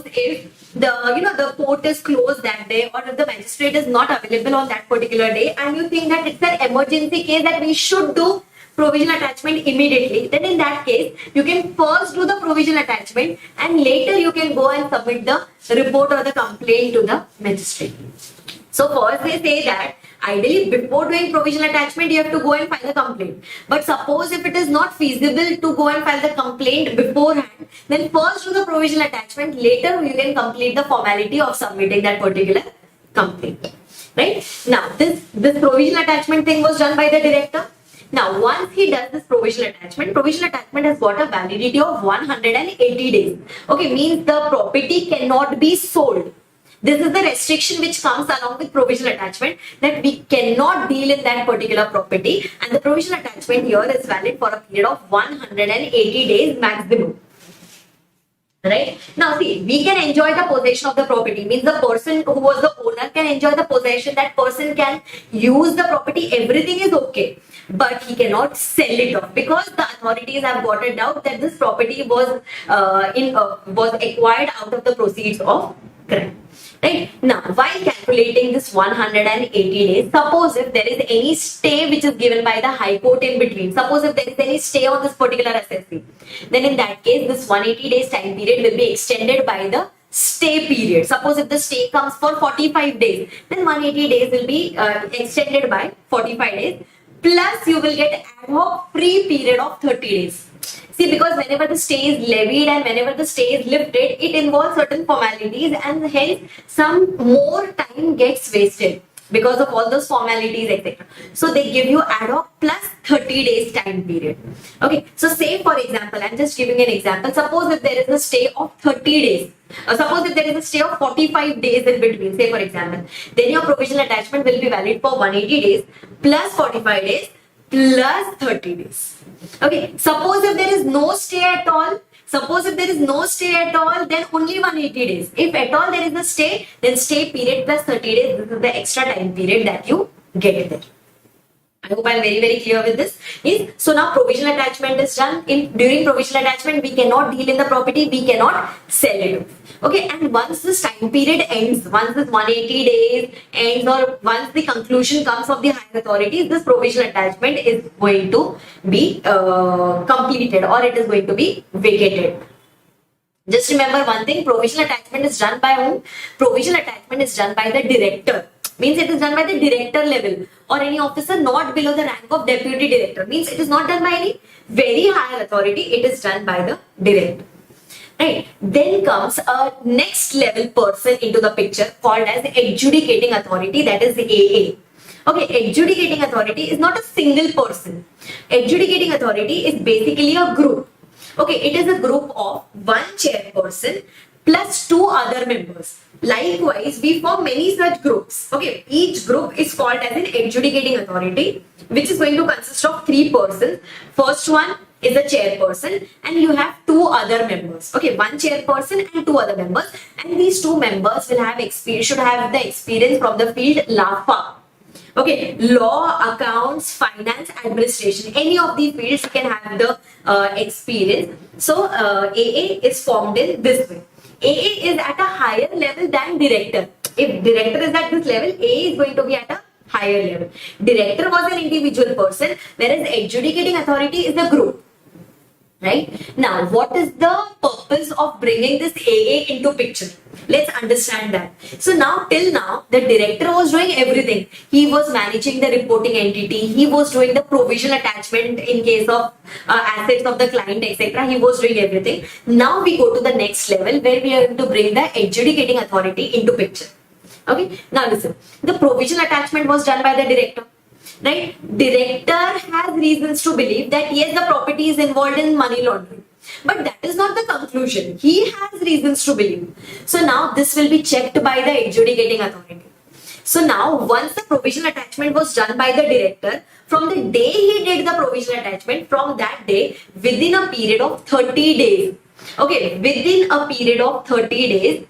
if the court is closed that day, or if the magistrate is not available on that particular day, and you think that it's an emergency case that we should do provisional attachment immediately, then in that case you can first do the provisional attachment and later you can go and submit the report or the complaint to the magistrate. So first they say that ideally before doing provisional attachment you have to go and file the complaint. But suppose if it is not feasible to go and file the complaint beforehand, then first do the provisional attachment, later you can complete the formality of submitting that particular complaint. Right? Now this provisional attachment thing was done by the director. Now, once he does this provisional attachment has got a validity of 180 days. Okay, means the property cannot be sold. This is the restriction which comes along with provisional attachment, that we cannot deal in that particular property, and the provisional attachment here is valid for a period of 180 days maximum. Right? Now see, we can enjoy the possession of the property, means the person who was the owner can enjoy the possession, that person can use the property, everything is okay. But he cannot sell it off because the authorities have got a doubt that this property was acquired out of the proceeds of crime. Right? Now, while calculating this 180 days, suppose if there is any stay which is given by the High Court in between, suppose if there is any stay on this particular SSC, then in that case, this 180 days time period will be extended by the stay period. Suppose if the stay comes for 45 days, then 180 days will be extended by 45 days. Plus, you will get ad hoc free period of 30 days. See, because whenever the stay is levied and whenever the stay is lifted, it involves certain formalities and hence some more time gets wasted because of all those formalities, etc. So they give you ad hoc plus 30 days time period. Okay, so say for example, I'm just giving an example. Suppose if there is a stay of 30 days, suppose if there is a stay of 45 days in between, say for example, then your provisional attachment will be valid for 180 days plus 45 days plus 30 days. Okay, suppose if there is no stay at all, then only 180 days. If at all there is a stay, then stay period plus 30 days. This is the extra time period that you get there. I hope I am very, very clear with this. Yes. So now provisional attachment is done. During provisional attachment, we cannot deal in the property, we cannot sell it. Okay, and once this time period ends, once this 180 days ends, or once the conclusion comes of the higher authorities, this provisional attachment is going to be completed, or it is going to be vacated. Just remember one thing, provisional attachment is done by whom? Provisional attachment is done by the director. means it is done by the director level or any officer not below the rank of deputy director, means it is not done by any very higher authority, it is done by the director. Right. Then comes a next level person into the picture called as adjudicating authority, that is AA. Okay, adjudicating authority is not a single person. Adjudicating authority is basically a group. Okay, it is a group of one chairperson plus two other members. Likewise, we form many such groups. Okay, each group is called as an adjudicating authority, which is going to consist of three persons. First one is a chairperson, and you have two other members. Okay, one chairperson and two other members, and these two members will have experience, should have the experience from the field LAFA. Okay, law, accounts, finance, administration. Any of these fields you can have the experience. So AA is formed in this way. AA is at a higher level than director. If director is at this level, AA is going to be at a higher level. Director was an individual person, whereas adjudicating authority is a group. Right? Now, what is the purpose of bringing this AA into picture? Let's understand that. So now, till now, the director was doing everything. He was managing the reporting entity. He was doing the provisional attachment in case of assets of the client, etc. He was doing everything. Now we go to the next level where we are going to bring the adjudicating authority into picture. Okay. Now listen. The provisional attachment was done by the director. Right? Director has reasons to believe that yes, the property is involved in money laundering. But that is not the conclusion. He has reasons to believe. So now this will be checked by the adjudicating authority. So now once the provisional attachment was done by the director, from the day he did the provisional attachment, from that day, within a period of 30 days. Okay, within a period of 30 days,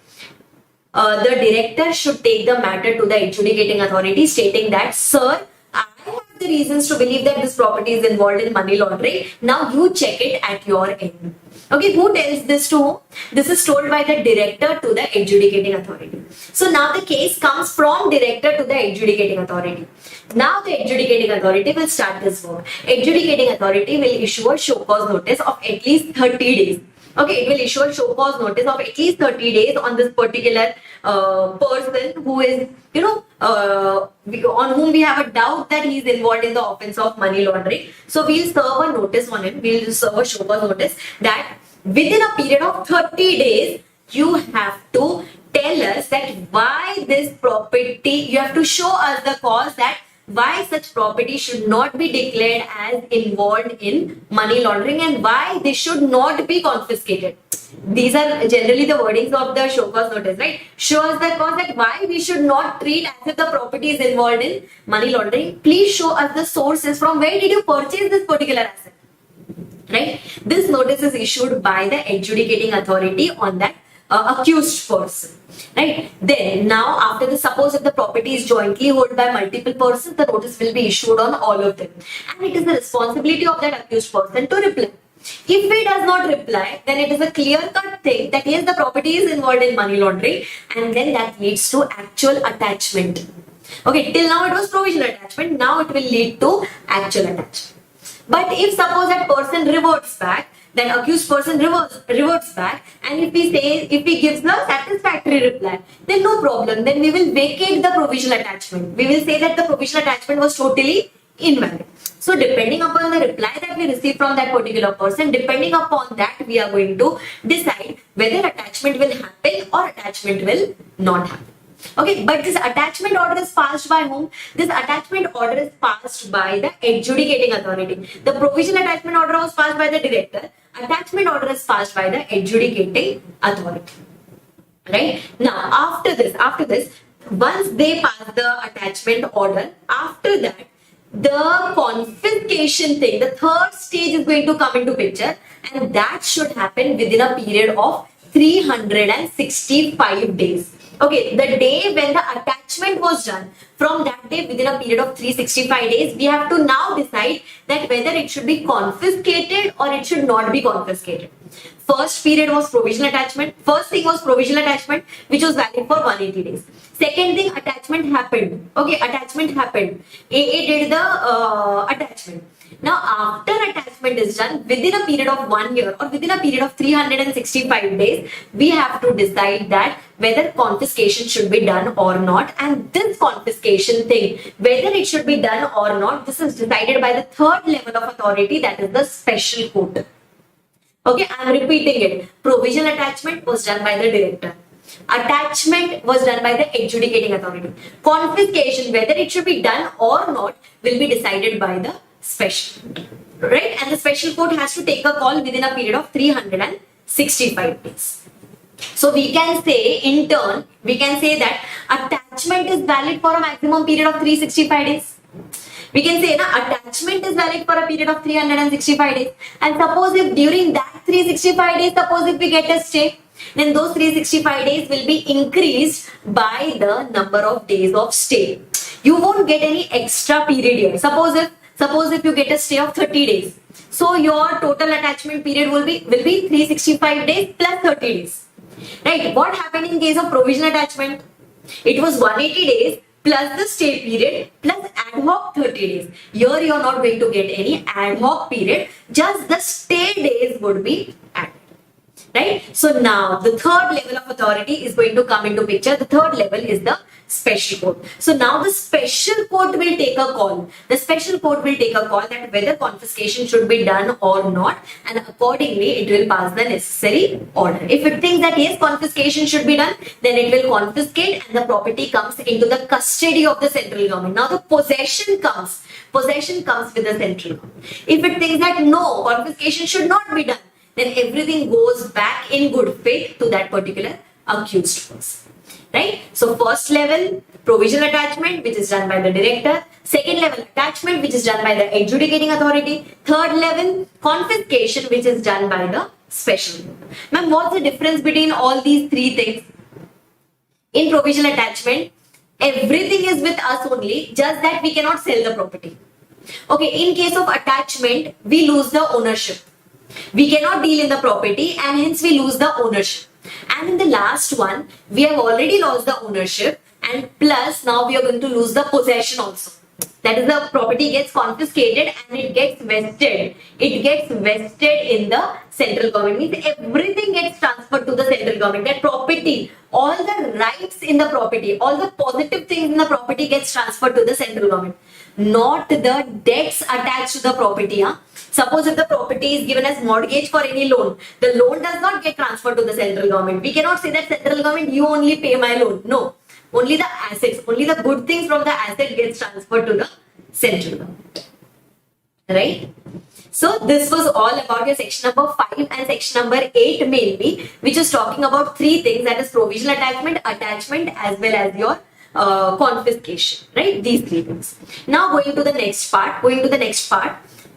the director should take the matter to the adjudicating authority stating that, sir, I have the reasons to believe that this property is involved in money laundering. Now you check it at your end. Okay, who tells this to whom? This is told by the director to the adjudicating authority. So now the case comes from director to the adjudicating authority. Now the adjudicating authority will start this work. Adjudicating authority will issue a show cause notice of at least 30 days. Okay, it will issue a show cause notice of at least 30 days on this particular person who is, on whom we have a doubt that he is involved in the offense of money laundering. So we'll serve a notice on him. We'll serve a show cause notice that within a period of 30 days, you have to tell us that why this property, you have to show us the cause that why such property should not be declared as involved in money laundering and why they should not be confiscated. These are generally the wordings of the show cause notice, right? Show us the cause that why we should not treat as if the property is involved in money laundering. Please show us the sources from where did you purchase this particular asset, right? This notice is issued by the adjudicating authority on that accused person, right? Then now after this, suppose if the property is jointly held by multiple persons, the notice will be issued on all of them, and it is the responsibility of that accused person to reply. If he does not reply, then it is a clear-cut thing that yes, the property is involved in money laundering, and then that leads to actual attachment. Okay, till now it was provisional attachment, now it will lead to actual attachment. But if suppose that person reverts back, then accused person reverts back, and if he gives the satisfactory reply, then no problem, then we will vacate the provisional attachment. We will say that the provisional attachment was totally invalid. So depending upon the reply that we receive from that particular person, depending upon that we are going to decide whether attachment will happen or attachment will not happen. Okay, but this attachment order is passed by whom? This attachment order is passed by the adjudicating authority. The provisional attachment order was passed by the director. Attachment order is passed by the adjudicating authority. Right? Now, after this, once they pass the attachment order, after that, the confiscation thing, the third stage is going to come into picture, and that should happen within a period of 365 days. Okay, the day when the attachment was done, from that day within a period of 365 days, we have to now decide that whether it should be confiscated or it should not be confiscated. First period was provisional attachment. First thing was provisional attachment, which was valid for 180 days. Second thing, attachment happened. Okay, attachment happened. AA did the attachment. Now, after attachment is done, within a period of 1 year or within a period of 365 days, we have to decide that whether confiscation should be done or not. And this confiscation thing, whether it should be done or not, this is decided by the third level of authority, that is the special court. Okay, I am repeating it. Provisional attachment was done by the director. Attachment was done by the adjudicating authority. Confiscation, whether it should be done or not, will be decided by the special court, right? And the special court has to take a call within a period of 365 days. So we can say, in turn, we can say that attachment is valid for a maximum period of 365 days. We can say attachment is valid for a period of 365 days. And suppose if during that 365 days, suppose if we get a stay, then those 365 days will be increased by the number of days of stay. You won't get any extra period here. Suppose if you get a stay of 30 days, so your total attachment period will be 365 days plus 30 days. Right? What happened in case of provisional attachment? It was 180 days plus the stay period plus ad hoc 30 days. Here you are not going to get any ad hoc period, just the stay days would be added. Right? So now the third level of authority is going to come into picture. The third level is the special court. So now the special court will take a call. The special court will take a call that whether confiscation should be done or not, and accordingly it will pass the necessary order. If it thinks that yes, confiscation should be done, then it will confiscate and the property comes into the custody of the central government. Now the possession comes with the central government. If it thinks that no, confiscation should not be done, then everything goes back in good faith to that particular accused person. Right? So first level, provisional attachment, which is done by the director. Second level, attachment, which is done by the adjudicating authority. Third level, confiscation, which is done by the special court. Ma'am, what's the difference between all these three things? In provisional attachment, everything is with us only, just that we cannot sell the property. Okay, in case of attachment, we lose the ownership. We cannot deal in the property and hence we lose the ownership. And in the last one, we have already lost the ownership and plus now we are going to lose the possession also. That is, the property gets confiscated and it gets vested. It gets vested in the central government. Means everything gets transferred to the central government. That property, all the rights in the property, all the positive things in the property gets transferred to the central government. Not the debts attached to the property. Suppose if the property is given as mortgage for any loan, the loan does not get transferred to the central government. We cannot say that central government, you only pay my loan. No. Only the assets, only the good things from the asset gets transferred to the central government. Right? So this was all about your section number 5 and section number 8 mainly, which is talking about three things, that is provisional attachment, as well as your confiscation. Right? These three things. Now going to the next part,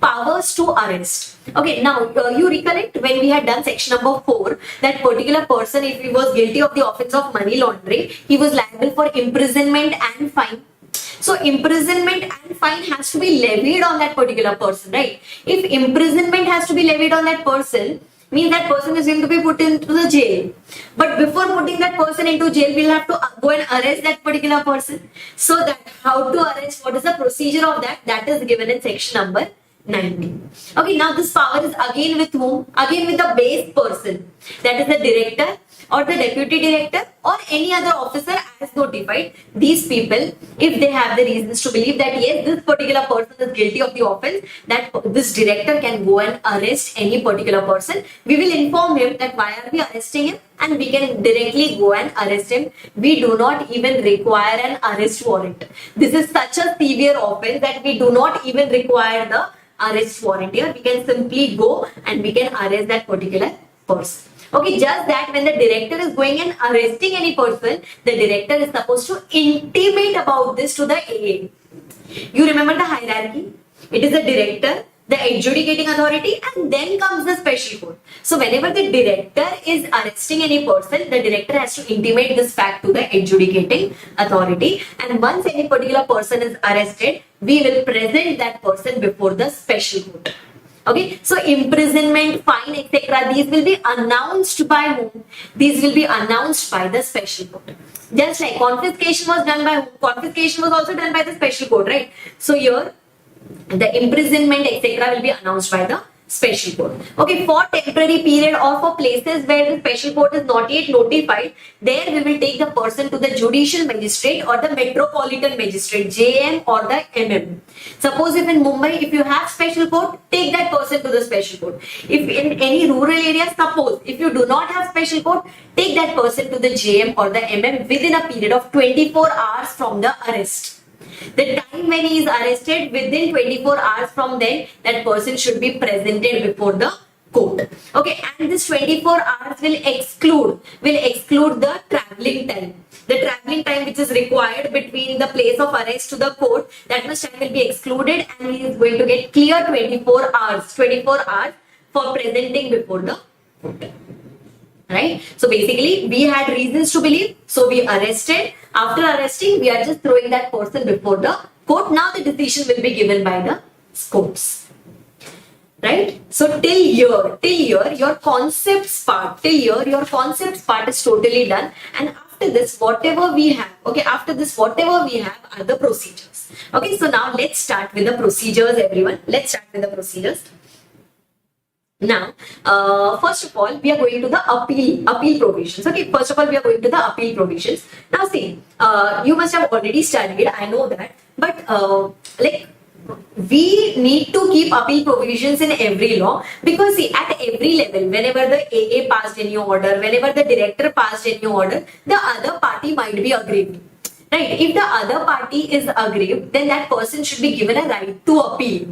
powers to arrest. Okay, now you recollect when we had done section number 4, that particular person, if he was guilty of the offense of money laundering, he was liable for imprisonment and fine. So imprisonment and fine has to be levied on that particular person, right? If imprisonment has to be levied on that person, means that person is going to be put into the jail. But before putting that person into jail, we'll have to go and arrest that particular person. So that how to arrest, what is the procedure of that? That is given in section number 19. Okay, now this power is again with whom? Again with the base person. That is the director or the deputy director or any other officer as notified. These people, if they have the reasons to believe that yes, this particular person is guilty of the offense, that this director can go and arrest any particular person. We will inform him that why are we arresting him, and we can directly go and arrest him. We do not even require an arrest warrant. This is such a severe offense that we do not even require the arrest warrant here. We can simply go and we can arrest that particular person. Okay, just that when the director is going and arresting any person, the director is supposed to intimate about this to the AA. You remember the hierarchy? It is the director, the adjudicating authority, and then comes the special court. So whenever the director is arresting any person, the director has to intimate this fact to the adjudicating authority. And once any particular person is arrested, we will present that person before the special court. Okay, so imprisonment, fine, etc. These will be announced by whom? These will be announced by the special court. Just like confiscation was done by whom? Confiscation was also done by the special court, right? So here, The imprisonment, etc. will be announced by the special court. Okay, for temporary period or for places where the special court is not yet notified, there we will take the person to the judicial magistrate or the metropolitan magistrate, JM or the MM. Suppose if in Mumbai, if you have special court, take that person to the special court. If in any rural area, suppose if you do not have special court, take that person to the JM or the MM within a period of 24 hours from the arrest. The time when he is arrested, within 24 hours from then, that person should be presented before the court. Okay, and this 24 hours will exclude the travelling time. The travelling time which is required between the place of arrest to the court, that much time will be excluded, and he is going to get clear 24 hours for presenting before the court. Right? So basically, we had reasons to believe, so we arrested. After arresting, we are just throwing that person before the court. Now the decision will be given by the courts. Right? So till here, your concepts part is totally done. And after this, whatever we have are the procedures. Okay, so now let's start with the procedures, everyone. Let's start with the procedures. Now, first of all, we are going to the appeal provisions. Okay, first of all, we are going to the appeal provisions. Now, see, you must have already studied, I know that, but we need to keep appeal provisions in every law, because see, at every level, whenever the AA passed any order, whenever the director passed any order, the other party might be aggrieved. Right? If the other party is aggrieved, then that person should be given a right to appeal,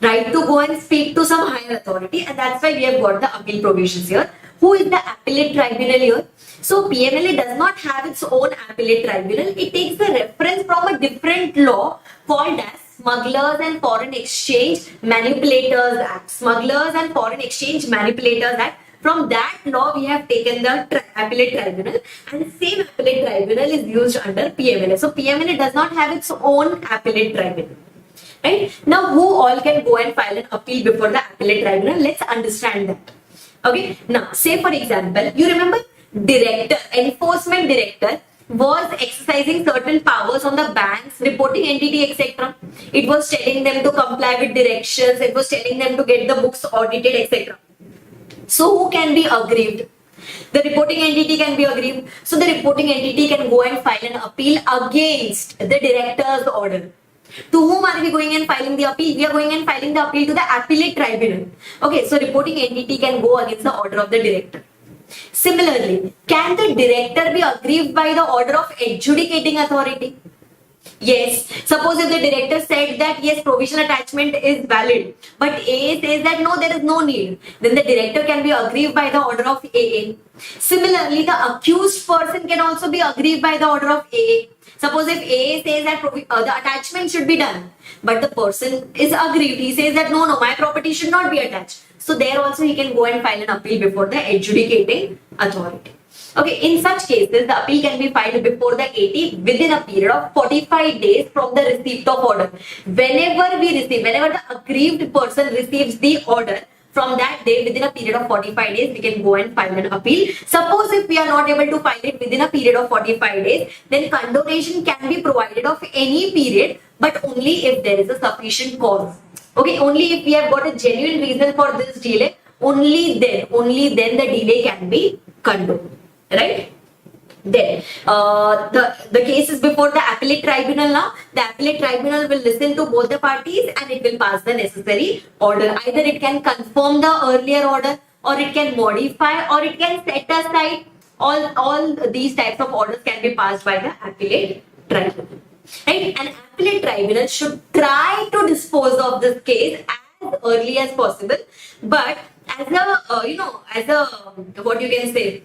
right to go and speak to some higher authority, and that's why we have got the appeal provisions here. Who is the appellate tribunal here? So PMLA does not have its own appellate tribunal. It takes the reference from a different law called as Smugglers and Foreign Exchange Manipulators Act. Smugglers and Foreign Exchange Manipulators Act. From that law, we have taken the appellate tribunal, and same appellate tribunal is used under PMLA. So PMLA does not have its own appellate tribunal. Right? Now, who all can go and file an appeal before the appellate tribunal? Let's understand that. Okay. Now, say for example, you remember enforcement director was exercising certain powers on the banks, reporting entity, etc. It was telling them to comply with directions. It was telling them to get the books audited, etc. So who can be aggrieved? The reporting entity can be aggrieved. So the reporting entity can go and file an appeal against the director's order. To whom are we going and filing the appeal? We are going and filing the appeal to the appellate tribunal. Okay, so reporting entity can go against the order of the director. Similarly, can the director be aggrieved by the order of adjudicating authority? Yes. Suppose if the director said that yes, provisional attachment is valid, but AA says that no, there is no need, then the director can be aggrieved by the order of AA. Similarly, the accused person can also be aggrieved by the order of AA. Suppose if AA says that the attachment should be done, but the person is aggrieved, he says that no, my property should not be attached. So there also he can go and file an appeal before the adjudicating authority. Okay, in such cases, the appeal can be filed before the AT within a period of 45 days from the receipt of order. Whenever the aggrieved person receives the order, from that day, within a period of 45 days, we can go and file an appeal. Suppose if we are not able to file it within a period of 45 days, then condonation can be provided of any period, but only if there is a sufficient cause. Okay, only if we have got a genuine reason for this delay, only then the delay can be condoned. Right? Then the case is before the appellate tribunal now. The appellate tribunal will listen to both the parties and it will pass the necessary order. Either it can confirm the earlier order, or it can modify, or it can set aside. All these types of orders can be passed by the appellate tribunal. Right? An appellate tribunal should try to dispose of this case as early as possible, but as a what you can say,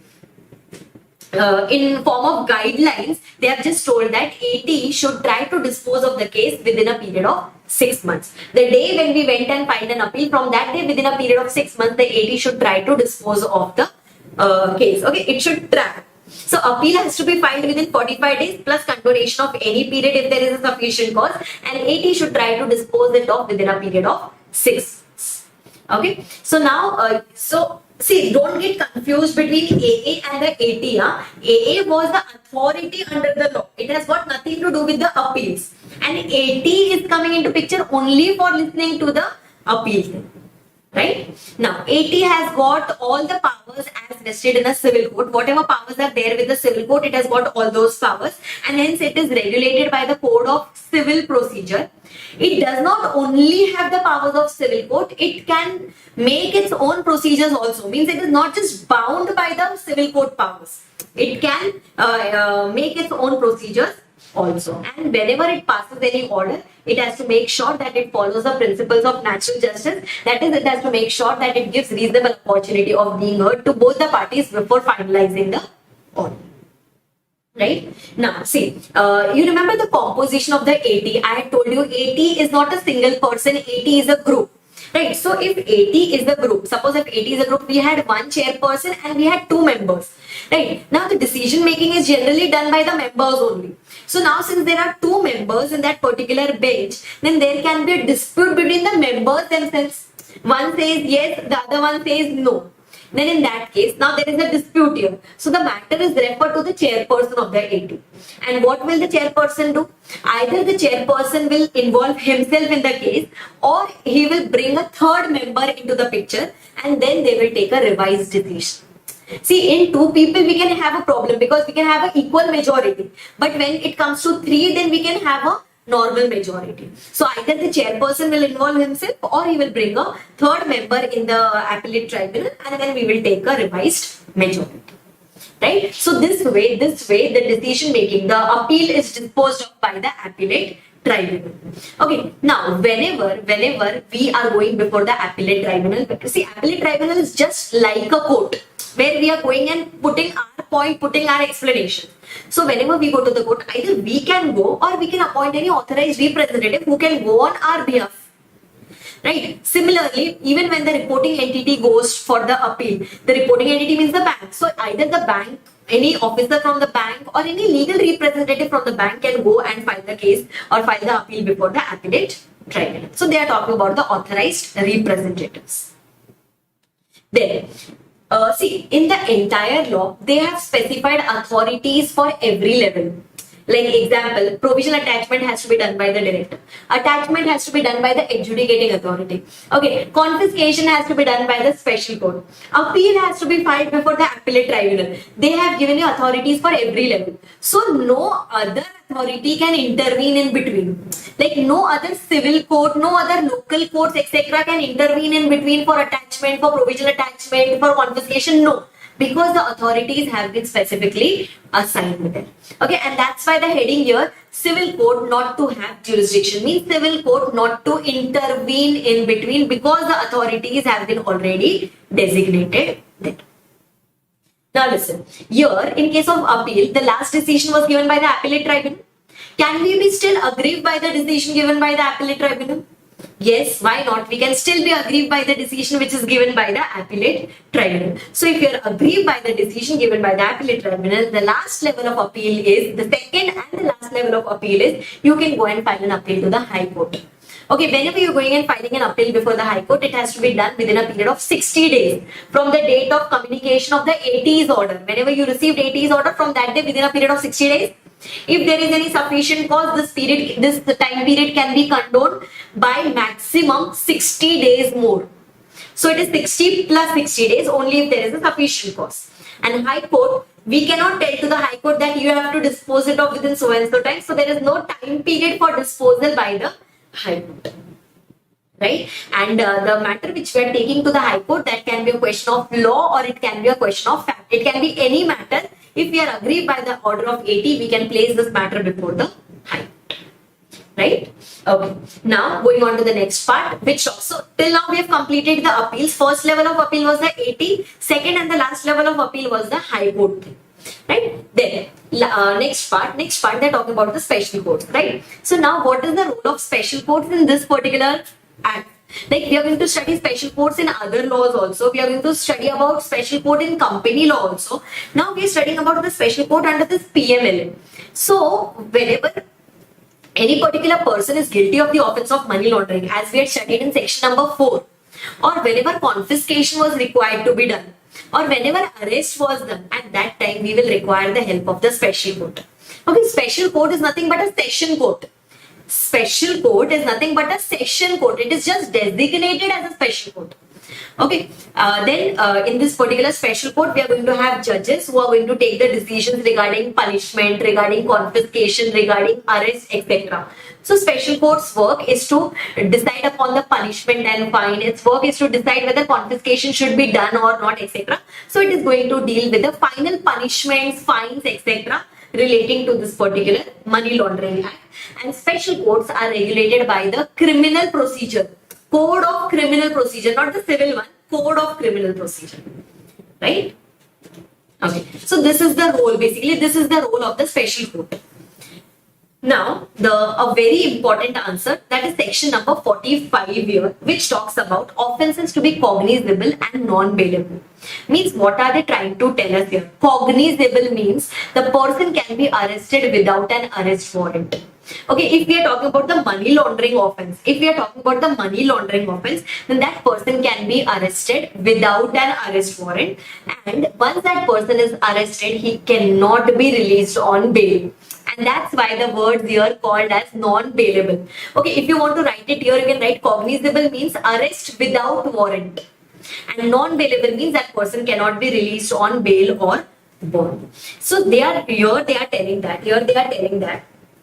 in form of guidelines, they have just told that AT should try to dispose of the case within a period of 6 months. The day when we went and filed an appeal, from that day within a period of 6 months, the AT should try to dispose of the case. Okay, it should try. So appeal has to be filed within 45 days plus condonation of any period if there is a sufficient cause, and AT should try to dispose it of within a period of 6 months. Okay, so now see, don't get confused between AA and the AT. AA was the authority under the law. It has got nothing to do with the appeals. and 80 is coming into picture only for listening to the appeal. Right? Now, 80 has got all the powers as vested in a civil court. Whatever powers are there with the civil court, it has got all those powers, and hence it is regulated by the Code of Civil Procedure. It does not only have the powers of civil court, it can make its own procedures also. Means it is not just bound by the civil court powers. It can make its own procedures also, and whenever it passes any order, it has to make sure that it follows the principles of natural justice. That is, it has to make sure that it gives reasonable opportunity of being heard to both the parties before finalizing the order. Right? Now, see, you remember the composition of the 80. I had told you 80 is not a single person, 80 is a group. Right? So, if 80 is the group, suppose if 80 is a group, we had one chairperson and we had 2 members. Right? Now, the decision making is generally done by the members only. So, now since there are 2 members in that particular bench, then there can be a dispute between the members themselves. One says yes, the other one says no. Then in that case, now there is a dispute here. So the matter is referred to the chairperson of the 80. And what will the chairperson do? Either the chairperson will involve himself in the case, or he will bring a 3rd member into the picture, and then they will take a revised decision. See, in 2 people we can have a problem because we can have an equal majority. But when it comes to 3, then we can have a normal majority. So either the chairperson will involve himself, or he will bring a 3rd member in the appellate tribunal, and then we will take a revised majority. Right? So this way, the decision making, the appeal is disposed of by the appellate tribunal. Okay, now whenever we are going before the appellate tribunal, see, appellate tribunal is just like a court where we are going and putting our point, putting our explanation. So whenever we go to the court, either we can go or we can appoint any authorized representative who can go on our behalf. Right? Similarly, even when the reporting entity goes for the appeal, the reporting entity means the bank. So either the bank, any officer from the bank, or any legal representative from the bank can go and file the case or file the appeal before the appellate tribunal. So they are talking about the authorized representatives. Then, see, in the entire law, they have specified authorities for every level. Like example, provisional attachment has to be done by the director. Attachment has to be done by the adjudicating authority. Okay, confiscation has to be done by the special court. Appeal has to be filed before the appellate tribunal. They have given you authorities for every level. So no other authority can intervene in between. Like no other civil court, no other local courts, etc. can intervene in between for attachment, for provisional attachment, for confiscation. No. Because the authorities have been specifically assigned there. Okay, and that's why the heading here, civil court not to have jurisdiction, means civil court not to intervene in between because the authorities have been already designated there. Now listen, here in case of appeal, the last decision was given by the appellate tribunal. Can we be still aggrieved by the decision given by the appellate tribunal? Yes, why not? We can still be aggrieved by the decision which is given by the appellate tribunal. So if you are aggrieved by the decision given by the appellate tribunal, the last level of appeal is, the second and the last level of appeal is, you can go and file an appeal to the High Court. Okay, whenever you're going and filing an appeal before the High Court, it has to be done within a period of 60 days from the date of communication of the 80s order. Whenever you received 80s order, from that day within a period of 60 days, if there is any sufficient cause, this time period can be condoned by maximum 60 days more. So it is 60 plus 60 days only if there is a sufficient cause. And High Court, we cannot tell to the High Court that you have to dispose it of within so and so time. So there is no time period for disposal by the High Court. Right? And the matter which we are taking to the High Court, that can be a question of law or it can be a question of fact. It can be any matter. If we are aggrieved by the order of 80, we can place this matter before the High Court. Right? Okay. Now going on to the next part, which also till now we have completed the appeals. First level of appeal was the 80. Second and the last level of appeal was the High Court thing. Right? Then next part they're talking about the special courts. Right? So now what is the role of special courts in this particular act? Like we are going to study special courts in other laws also. We are going to study about special court in company law also. Now we are studying about the special court under this PMLA. So whenever any particular person is guilty of the offence of money laundering, as we had studied in section number 4, or whenever confiscation was required to be done, or whenever arrest was done, at that time we will require the help of the special court. Okay, special court is nothing but a session court. special court is nothing but a session court. It is just designated as a special court. Okay, then in this particular special court, we are going to have judges who are going to take the decisions regarding punishment, regarding confiscation, regarding arrest, etc. So special court's work is to decide upon the punishment and fine. Its work is to decide whether confiscation should be done or not, etc. So it is going to deal with the final punishments, fines, etc. relating to this particular money laundering act. And special courts are regulated by the criminal procedure. Code of criminal procedure, not the civil one, code of criminal procedure, right? Okay, so this is the role, basically this is the role of the special court. Now, a very important answer, that is section number 45 here, which talks about offences to be cognizable and non-bailable. Means what are they trying to tell us here? Cognizable means the person can be arrested without an arrest warrant. Okay, if we are talking about the money laundering offense, then that person can be arrested without an arrest warrant, and once that person is arrested, he cannot be released on bail. And that's why the words here called as non-bailable. Okay, if you want to write it here, you can write cognizable means arrest without warrant, and non-bailable means that person cannot be released on bail or bond. So they are telling that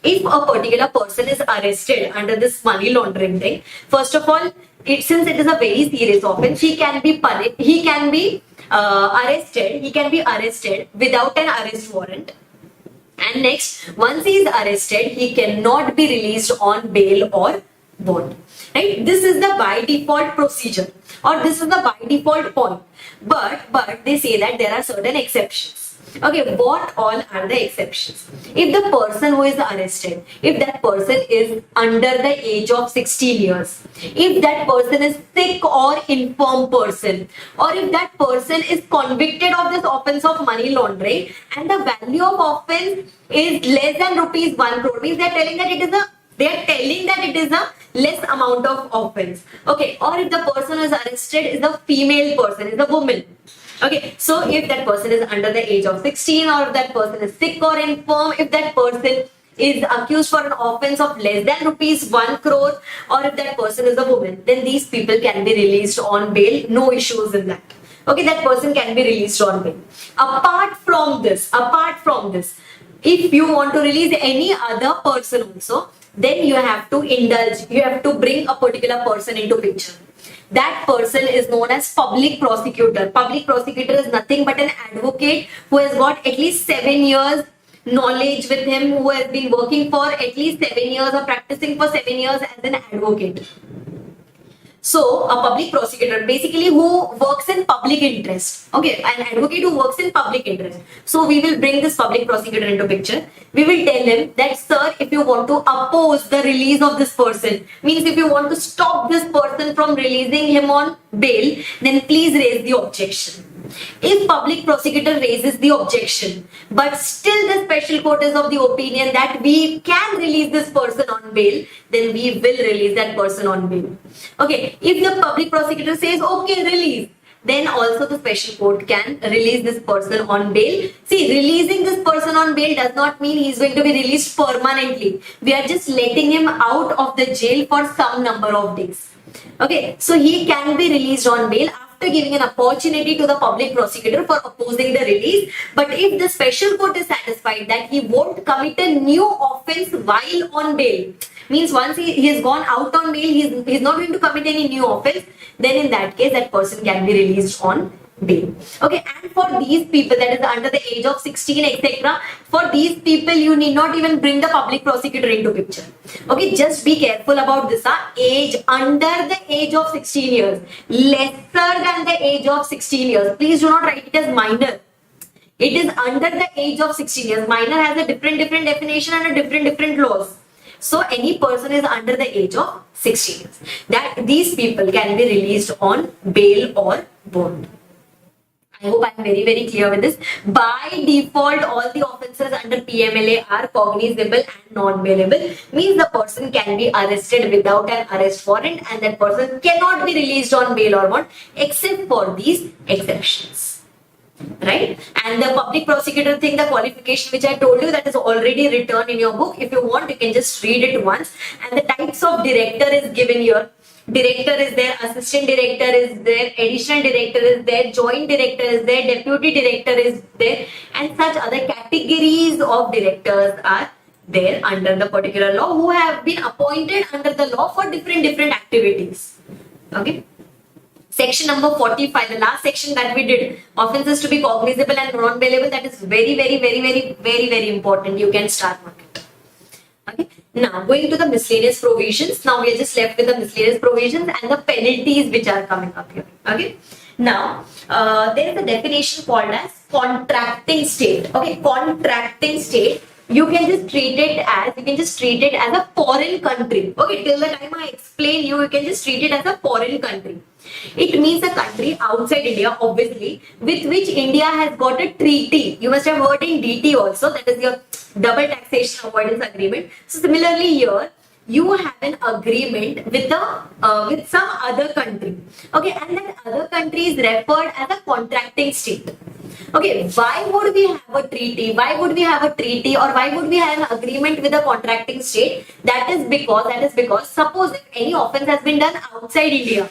if a particular person is arrested under this money laundering thing, first of all, since it is a very serious offense, he can be arrested without an arrest warrant. And next, once he is arrested, he cannot be released on bail or bond. Right? This is the by default procedure, or this is the by default point. But they say that there are certain exceptions. Okay, what all are the exceptions? If the person who is arrested, if that person is under the age of 16 years, if that person is sick or infirm person, or if that person is convicted of this offense of money laundering and the value of offense is less than rupees 1 crore, means they are telling that it is a less amount of offense. Okay, or if the person who is arrested is a female person, is a woman. Okay, so if that person is under the age of 16, or if that person is sick or infirm, if that person is accused for an offense of less than rupees 1 crore, or if that person is a woman, then these people can be released on bail, no issues in that. Okay, that person can be released on bail. Apart from this, if you want to release any other person also, then you have to bring a particular person into picture. That person is known as public prosecutor. Public prosecutor is nothing but an advocate who has got at least 7 years knowledge with him, who has been working for at least 7 years or practicing for 7 years as an advocate. So a public prosecutor, basically who works in public interest. Okay, an advocate who works in public interest. So we will bring this public prosecutor into picture. We will tell him that, sir, if you want to oppose the release of this person, means if you want to stop this person from releasing him on bail, then please raise the objection. If public prosecutor raises the objection, but still the special court is of the opinion that we can release this person on bail, then we will release that person on bail. Okay, if the public prosecutor says, okay, release, then also the special court can release this person on bail. See, releasing this person on bail does not mean he is going to be released permanently. We are just letting him out of the jail for some number of days. Okay, so he can be released on bail after giving an opportunity to the public prosecutor for opposing the release. But if the special court is satisfied that he won't commit a new offense while on bail, means once he has gone out on bail, he is not going to commit any new offense, then in that case that person can be released on bail. Okay, and for these people that is under the age of 16, etc., for these people you need not even bring the public prosecutor into picture. Okay, just be careful about this. Age under the age of 16 years, lesser than the age of 16 years. Please do not write it as minor. It is under the age of 16 years. Minor has a different definition and a different laws. So any person is under the age of 16 years. That these people can be released on bail or bond. I hope I am very clear with this. By default, all the offences under PMLA are cognizable and non-bailable. Means the person can be arrested without an arrest warrant, and that person cannot be released on bail or bond except for these exceptions. right? And the public prosecutor thing, the qualification which I told you, that is already written in your book. If you want, you can just read it once. And the types of director is given here. Director is there, assistant director is there, additional director is there, joint director is there, deputy director is there, and such other categories of directors are there under the particular law, who have been appointed under the law for different activities. Okay. Section number 45, the last section that we did, offences to be cognizable and non-bailable, that is very important. You can start on it. Okay. Now, going to the miscellaneous provisions. Now, we are just left with the miscellaneous provisions and the penalties which are coming up here. Okay. Now, there is a definition called as contracting state. Okay. Contracting state. You can just treat it as a foreign country. Okay. Till the time I explain you can just treat it as a foreign country. It means a country outside India, obviously, with which India has got a treaty. You must have heard in DT also, that is your double taxation avoidance agreement. So similarly here, you have an agreement with some other country. Okay, and that other country is referred as a contracting state. Okay, why would we have a treaty? Why would we have a treaty, or why would we have an agreement with a contracting state? That is because suppose if any offense has been done outside India,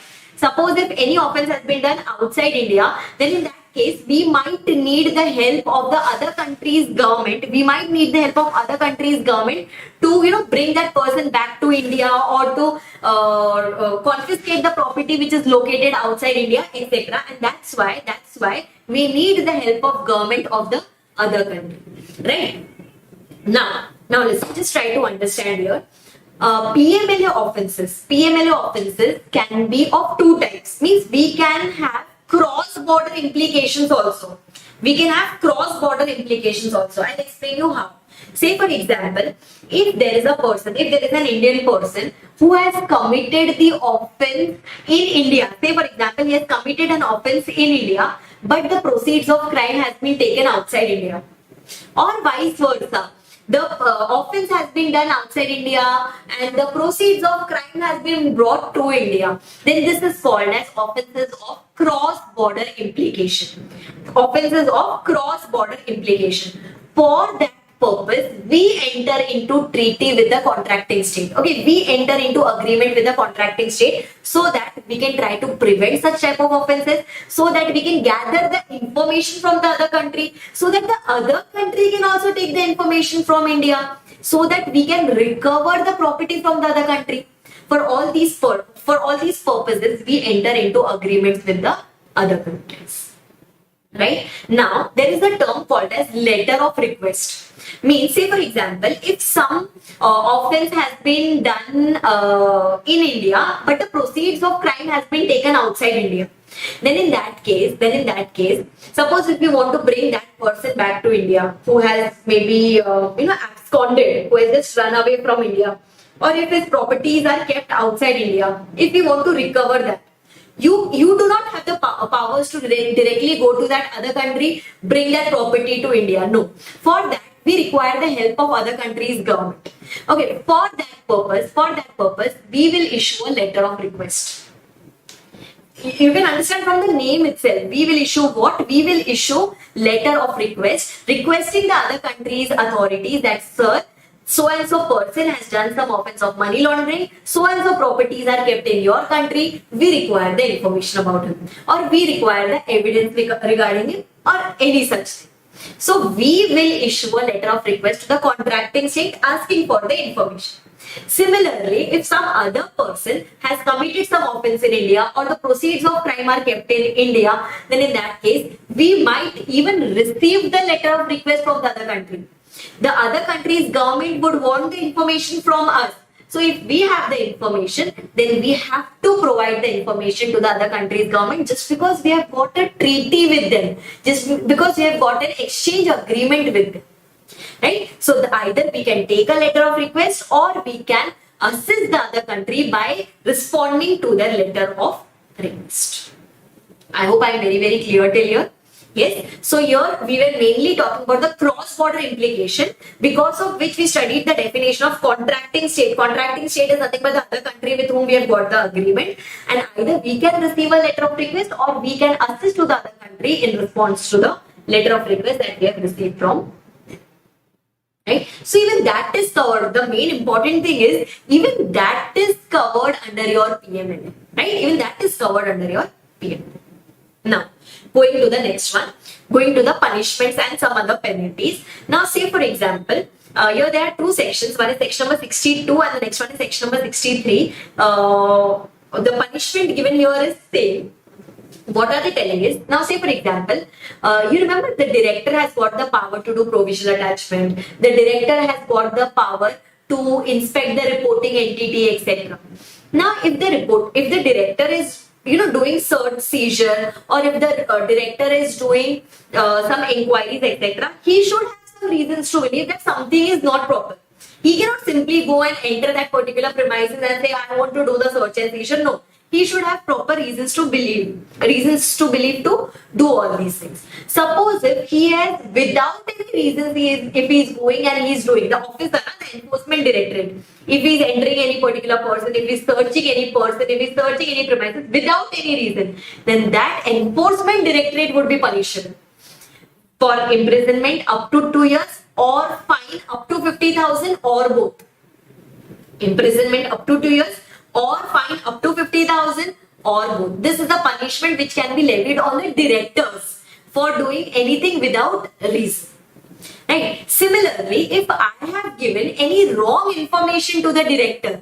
then in that case, we might need the help of the other country's government. To, bring that person back to India, or to confiscate the property which is located outside India, etc. And that's why we need the help of government of the other country, right? Now let's just try to understand here. PMLA offences can be of two types. Means we can have cross-border implications also. I'll explain you how. Say for example, if there is an Indian person who has committed the offence in India. Say for example, he has committed an offence in India, but the proceeds of crime has been taken outside India. Or vice versa. The offence has been done outside India and the proceeds of crime has been brought to India. Then this is called as offences of cross-border implication. For that purpose, we enter into treaty with the contracting state. Okay, we enter into agreement with the contracting state so that we can try to prevent such type of offences, so that we can gather the information from the other country, so that the other country can also take the information from India, so that we can recover the property from the other country. For all these purposes, we enter into agreements with the other countries. Right? Now, there is a term called as letter of request. Means, say for example, if some offence has been done in India, but the proceeds of crime has been taken outside India, then in that case, suppose if we want to bring that person back to India who has maybe absconded, who has just run away from India, or if his properties are kept outside India, if we want to recover that, you do not have the powers to directly go to that other country, bring that property to India. No. For that, we require the help of other countries' government. Okay, for that purpose, we will issue a letter of request. You can understand from the name itself. We will issue what? We will issue letter of request, requesting the other countries' authorities that, sir, so and so person has done some offense of money laundering, so and so properties are kept in your country, we require the information about him, or we require the evidence regarding him, or any such thing. So we will issue a letter of request to the contracting state asking for the information. Similarly, if some other person has committed some offense in India, or the proceeds of crime are kept in India, then in that case, we might even receive the letter of request from the other country. The other country's government would want the information from us. So if we have the information, then we have to provide the information to the other country's government, just because we have got a treaty with them, just because we have got an exchange agreement with them. Right? So either we can take a letter of request, or we can assist the other country by responding to their letter of request. I hope I am very clear till here. Yes, so here we were mainly talking about the cross-border implication, because of which we studied the definition of contracting state. Contracting state is nothing but the other country with whom we have got the agreement, and either we can receive a letter of request or we can assist to the other country in response to the letter of request that we have received from. Right? So even that is covered. The main important thing is even that is covered under your PMLA. Right? Even that is covered under your PMLA. Now, going to the next one, going to the punishments and some other penalties. Now, say for example, here there are two sections. One is section number 62 and the next one is section number 63. The punishment given here is same. What are they telling is, now say for example, you remember the director has got the power to do provisional attachment. The director has got the power to inspect the reporting entity, etc. Now, if the director is doing search seizure, or if the director is doing some inquiries, etc., he should have some reasons to believe that something is not proper. He cannot simply go and enter that particular premises and say, I want to do the search and seizure. No. He should have proper reasons to believe to do all these things. Suppose if he has, without any reasons, if he is going and he is doing, the officer, the enforcement directorate, if he is entering any particular person, if he is searching any person, if he is searching any premises without any reason, then that enforcement directorate would be punishable for imprisonment up to 2 years or fine up to 50,000 or both. Imprisonment up to 2 years or fine up to 50,000 or both. This is the punishment which can be levied on the directors for doing anything without reason. Right? Similarly, if I have given any wrong information to the director,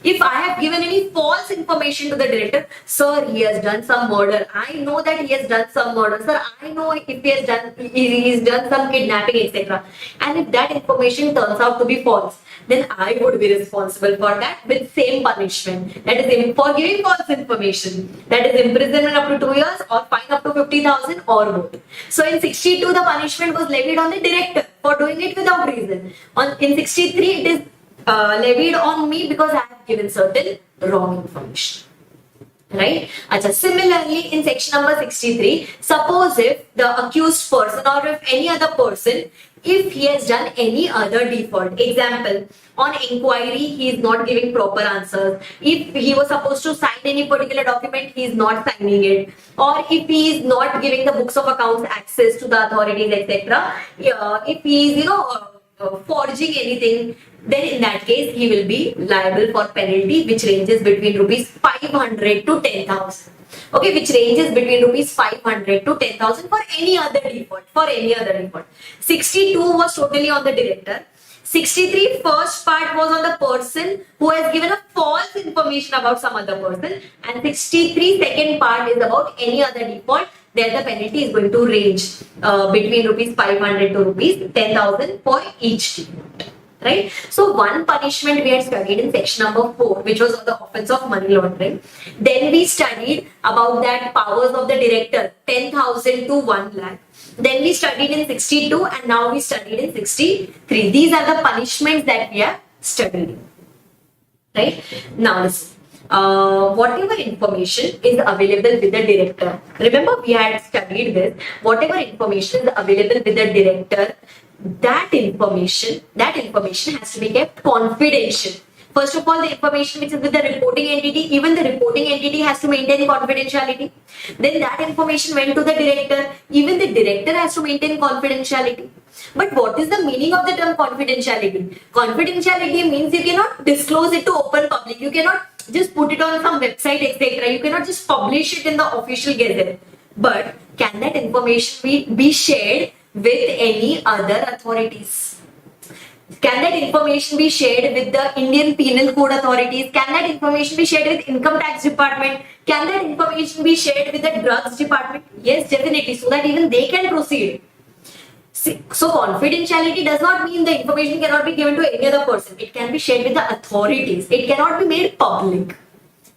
if I have given any false information to the director, sir, he has done some murder. I know that he has done some murder. Sir, I know if he has done some kidnapping, etc. And if that information turns out to be false, then I would be responsible for that with same punishment. That is for giving false information. That is imprisonment up to 2 years or fine up to 50,000 or both. So in 62, the punishment was levied on the director for doing it without reason. In 63, it is levied on me because I have given certain wrong information. Right? Achha, similarly, in section number 63, suppose if the accused person or if any other person, if he has done any other default, example, on inquiry, he is not giving proper answers. If he was supposed to sign any particular document, he is not signing it. Or if he is not giving the books of accounts access to the authorities, etc. If he is, forging anything, then in that case, he will be liable for penalty which ranges between rupees 500 to 10,000. Okay, which ranges between rupees 500 to 10,000 for any other default. 62 was totally on the director. 63 first part was on the person who has given a false information about some other person, and 63 second part is about any other default. There the penalty is going to range between rupees 500 to rupees 10,000 for each default. Right? So one punishment we had studied in section number 4, which was on the offense of money laundering. Then we studied about that powers of the director, 10,000 to 1 lakh. Then we studied in 62 and now we studied in 63. These are the punishments that we have studied. Right? Now listen. Whatever information is available with the director. Remember we had studied this. Whatever information is available with the director, that information has to be kept confidential. First of all, the information which is with the reporting entity, even the reporting entity has to maintain confidentiality. Then that information went to the director, even the director has to maintain confidentiality. But what is the meaning of the term confidentiality? Confidentiality means you cannot disclose it to open public. You cannot just put it on some website, etc. You cannot just publish it in the official gazette. But can that information be shared with any other authorities? Can that information be shared with the Indian Penal Code authorities? Can that information be shared with Income Tax Department? Can that information be shared with the Drugs Department? Yes, definitely, so that even they can proceed. See, so confidentiality does not mean the information cannot be given to any other person. It can be shared with the authorities. It cannot be made public.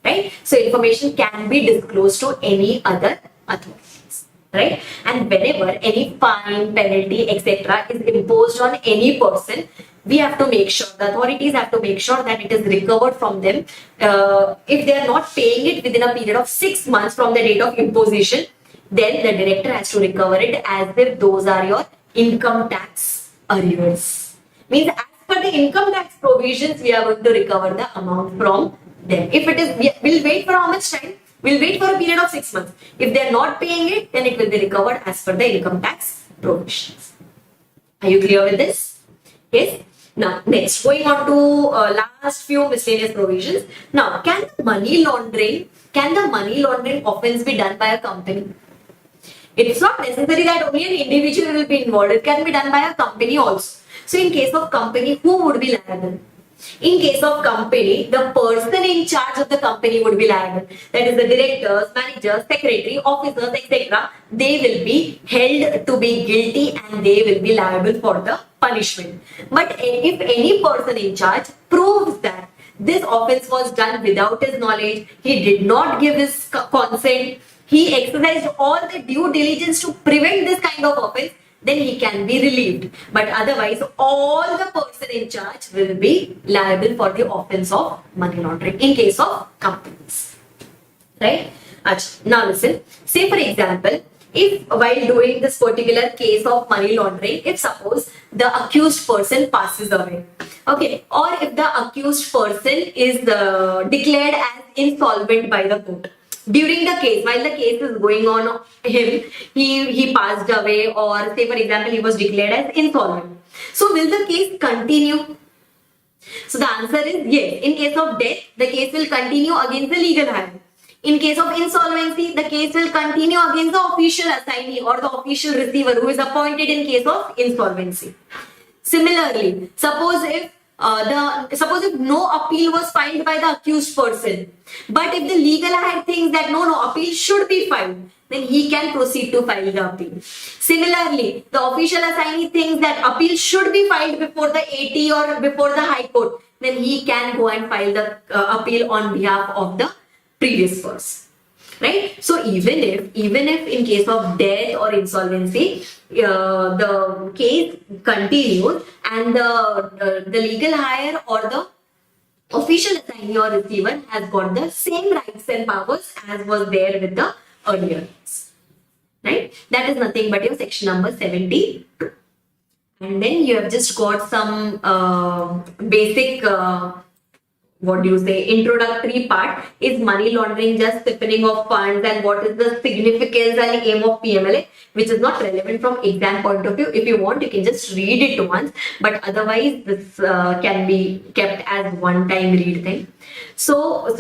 Right? So information can be disclosed to any other authorities. Right? And whenever any fine, penalty, etc. is imposed on any person, we have to make sure, the authorities have to make sure that it is recovered from them. If they are not paying it within a period of 6 months from the date of imposition, then the director has to recover it as if those are your income tax arrears. Means as per the income tax provisions, we are going to recover the amount from them. If it is, we'll wait for how much time? We'll wait for a period of 6 months. If they are not paying it, then it will be recovered as per the income tax provisions. Are you clear with this? Yes. Now, next, going on to last few miscellaneous provisions. Now, can the money laundering offense be done by a company? It's not necessary that only an individual will be involved. It can be done by a company also. So, in case of company, who would be liable? In case of company, the person in charge of the company would be liable. That is the directors, managers, secretary, officers, etc. They will be held to be guilty and they will be liable for the punishment. But if any person in charge proves that this offense was done without his knowledge, he did not give his consent, he exercised all the due diligence to prevent this kind of offense, then he can be relieved. But otherwise, all the person in charge will be liable for the offense of money laundering in case of companies. Right? Now listen, say for example, if while doing this particular case of money laundering, if suppose the accused person passes away, okay, or if the accused person is declared as insolvent by the court. During the case, while the case is going on him, he passed away, or say for example, he was declared as insolvent. So will the case continue? So the answer is yes. In case of death, the case will continue against the legal hire. In case of insolvency, the case will continue against the official assignee or the official receiver who is appointed in case of insolvency. Similarly, suppose if no appeal was filed by the accused person, but if the legal hire thinks that no appeal should be filed, then he can proceed to file the appeal. Similarly, the official assignee thinks that appeal should be filed before the AT or before the High Court, then he can go and file the appeal on behalf of the previous person. Right? So even if in case of death or insolvency, the case continues and the legal hire or the official assignee or receiver has got the same rights and powers as was there with the earlier case. Right? That is nothing but your section number 72. And then you have just got some basic introductory part. Is money laundering just siphoning of funds, and what is the significance and aim of PMLA, which is not relevant from exam point of view. If you want, you can just read it once, but otherwise this can be kept as one time read thing. So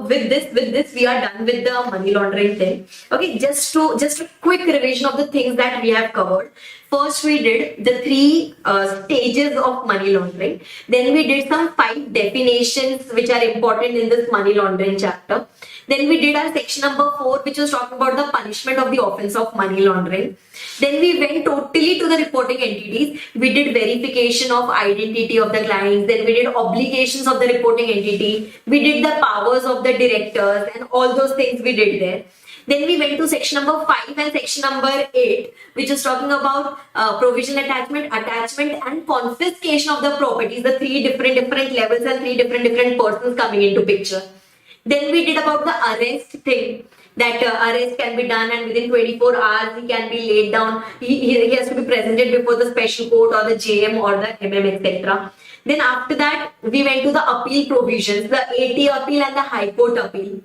with this we are done with the money laundering thing. Okay, just a quick revision of the things that we have covered. First, we did the 3 stages of money laundering. Then we did some 5 definitions which are important in this money laundering chapter. Then we did our section number 4, which was talking about the punishment of the offense of money laundering. Then we went totally to the reporting entities. We did verification of identity of the clients. Then we did obligations of the reporting entity. We did the powers of the directors and all those things we did there. Then we went to section number 5 and section number 8, which is talking about provisional attachment and confiscation of the properties, the 3 different levels and 3 different persons coming into picture. Then we did about the arrest thing, that arrest can be done and within 24 hours he can be laid down. He has to be presented before the special court or the JM or the MM, etc. Then after that, we went to the appeal provisions, the AT appeal and the High Court appeal.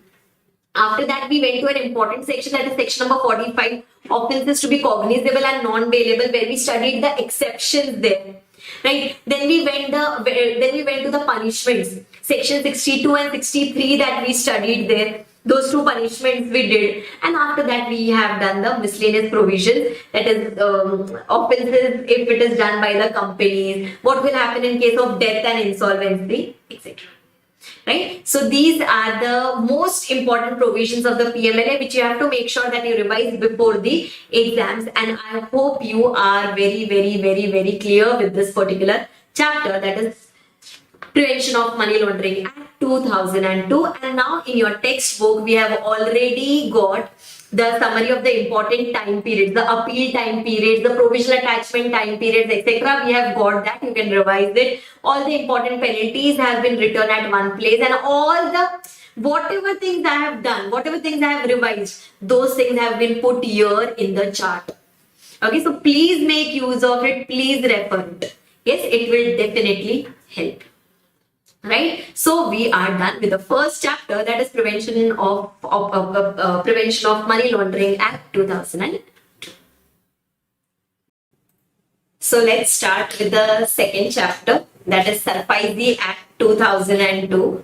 After that, we went to an important section, that is section number 45, offences to be cognizable and non-bailable, where we studied the exceptions there. Right? Then we went to the punishments, section 62 and 63 that we studied there. Those 2 punishments we did, and after that we have done the miscellaneous provisions, that is offences if it is done by the companies, what will happen in case of death and insolvency, etc. Right? So these are the most important provisions of the PMLA, which you have to make sure that you revise before the exams, and I hope you are very clear with this particular chapter, that is Prevention of Money Laundering Act 2002. And now in your textbook we have already got the summary of the important time periods, the appeal time periods, the provisional attachment time periods, etc. We have got that. You can revise it. All the important penalties have been written at one place, and all the whatever things I have done, whatever things I have revised, those things have been put here in the chart. Okay, so please make use of it. Please refer it. Yes, it will definitely help. Right, so we are done with the first chapter, that is Prevention of Money Laundering Act 2000. So let's start with the second chapter, that is SARFAESI Act 2002.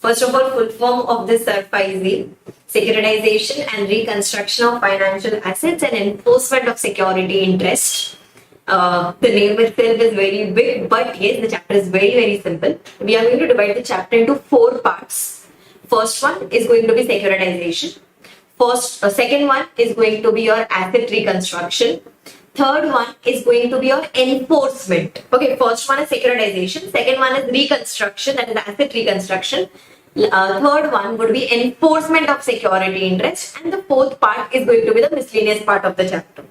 First of all, full form of the SARFAESI: Securitization and Reconstruction of Financial Assets and Enforcement of Security Interest. The name itself is very big, but yes, the chapter is very simple. We are going to divide the chapter into 4 parts. First one is going to be securitization. Second one is going to be your asset reconstruction. Third one is going to be your enforcement. Okay, first one is securitization. Second one is reconstruction, that is asset reconstruction. Third one would be enforcement of security interest, and the fourth part is going to be the miscellaneous part of the chapter.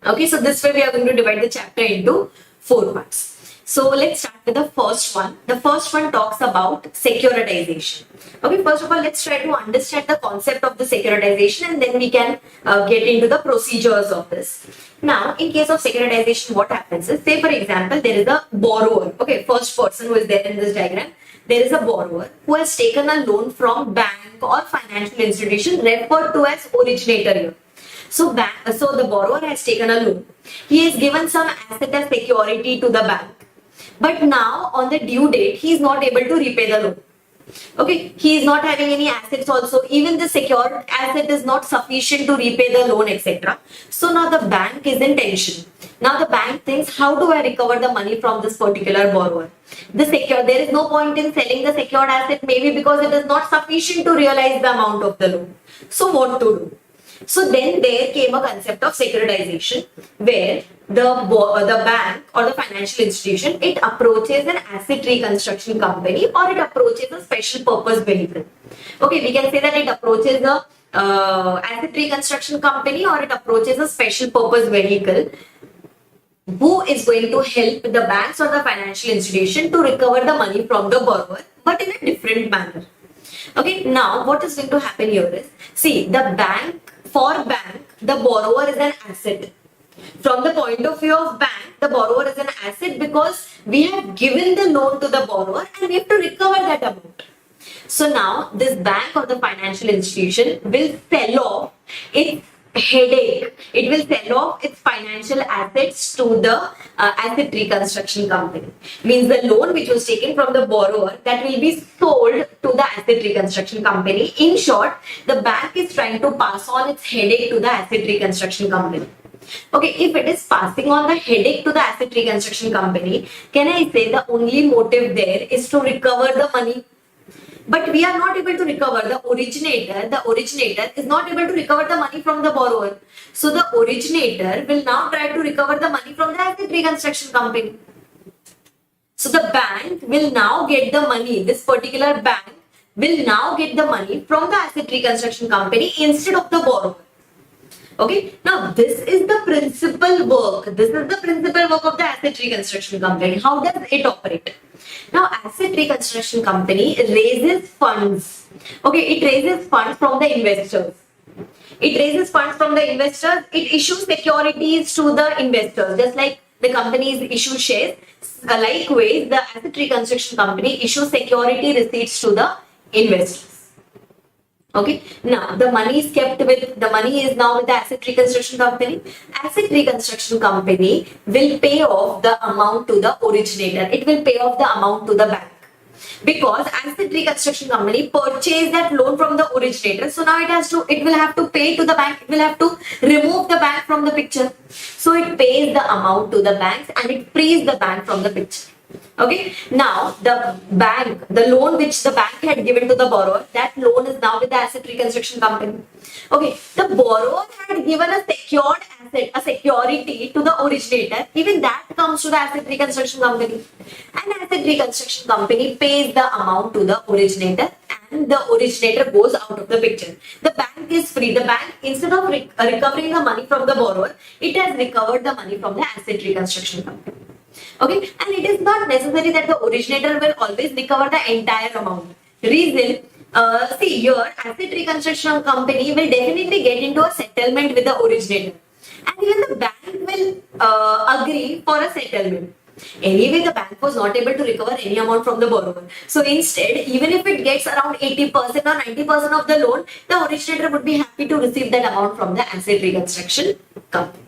Okay, so this way we are going to divide the chapter into 4 parts. So let's start with the first one. The first one talks about securitization. Okay, first of all, let's try to understand the concept of the securitization, and then we can get into the procedures of this. Now, in case of securitization, what happens is, say for example, there is a borrower. Okay, first person who is there in this diagram. There is a borrower who has taken a loan from bank or financial institution referred to as originator here. So the borrower has taken a loan. He has given some asset as security to the bank. But now on the due date, he is not able to repay the loan. Okay, he is not having any assets also. Even the secured asset is not sufficient to repay the loan, etc. So now the bank is in tension. Now the bank thinks, how do I recover the money from this particular borrower? There is no point in selling the secured asset, maybe because it is not sufficient to realize the amount of the loan. So what to do? So then there came a concept of securitization, where the bank or the financial institution, it approaches an asset reconstruction company, or it approaches a special purpose vehicle. Okay, we can say that it approaches the asset reconstruction company, or it approaches a special purpose vehicle who is going to help the banks or the financial institution to recover the money from the borrower, but in a different manner. Okay, now what is going to happen here is, see, for bank, the borrower is an asset. From the point of view of bank, the borrower is an asset because we have given the loan to the borrower and we have to recover that amount. So now this bank or the financial institution will sell off its headache. It will sell off its financial assets to the asset reconstruction company. Means the loan which was taken from the borrower, that will be sold to the asset reconstruction company. In short, the bank is trying to pass on its headache to the asset reconstruction company. Okay, if it is passing on the headache to the asset reconstruction company, can I say the only motive there is to recover the money? But we are not able to recover. The originator is not able to recover the money from the borrower. So the originator will now try to recover the money from the asset reconstruction company. So the bank will now get the money. This particular bank will now get the money from the asset reconstruction company instead of the borrower. Okay, now this is the principal work. This is the principal work of the asset reconstruction company. How does it operate? Now, asset reconstruction company raises funds. Okay, it raises funds from the investors. It raises funds from the investors. It issues securities to the investors, just like the companies issue shares. Likewise, the asset reconstruction company issues security receipts to the investors. Okay, now the money is now with the asset reconstruction company. Asset reconstruction company will pay off the amount to the originator. It will pay off the amount to the bank, because asset reconstruction company purchased that loan from the originator. So now it will have to pay to the bank. It will have to remove the bank from the picture. So it pays the amount to the banks and it frees the bank from the picture. Okay, now the loan which the bank had given to the borrower, that loan is now with the asset reconstruction company. Okay, the borrower had given a secured asset, a security to the originator. Even that comes to the asset reconstruction company. And asset reconstruction company pays the amount to the originator, and and the originator goes out of the picture. The bank is free. The bank, instead of recovering the money from the borrower, it has recovered the money from the asset reconstruction company. Okay, and it is not necessary that the originator will always recover the entire amount. Reason, see here, asset reconstruction company will definitely get into a settlement with the originator, and even the bank will agree for a settlement. Anyway, the bank was not able to recover any amount from the borrower. So instead, even if it gets around 80% or 90% of the loan, the originator would be happy to receive that amount from the asset reconstruction company.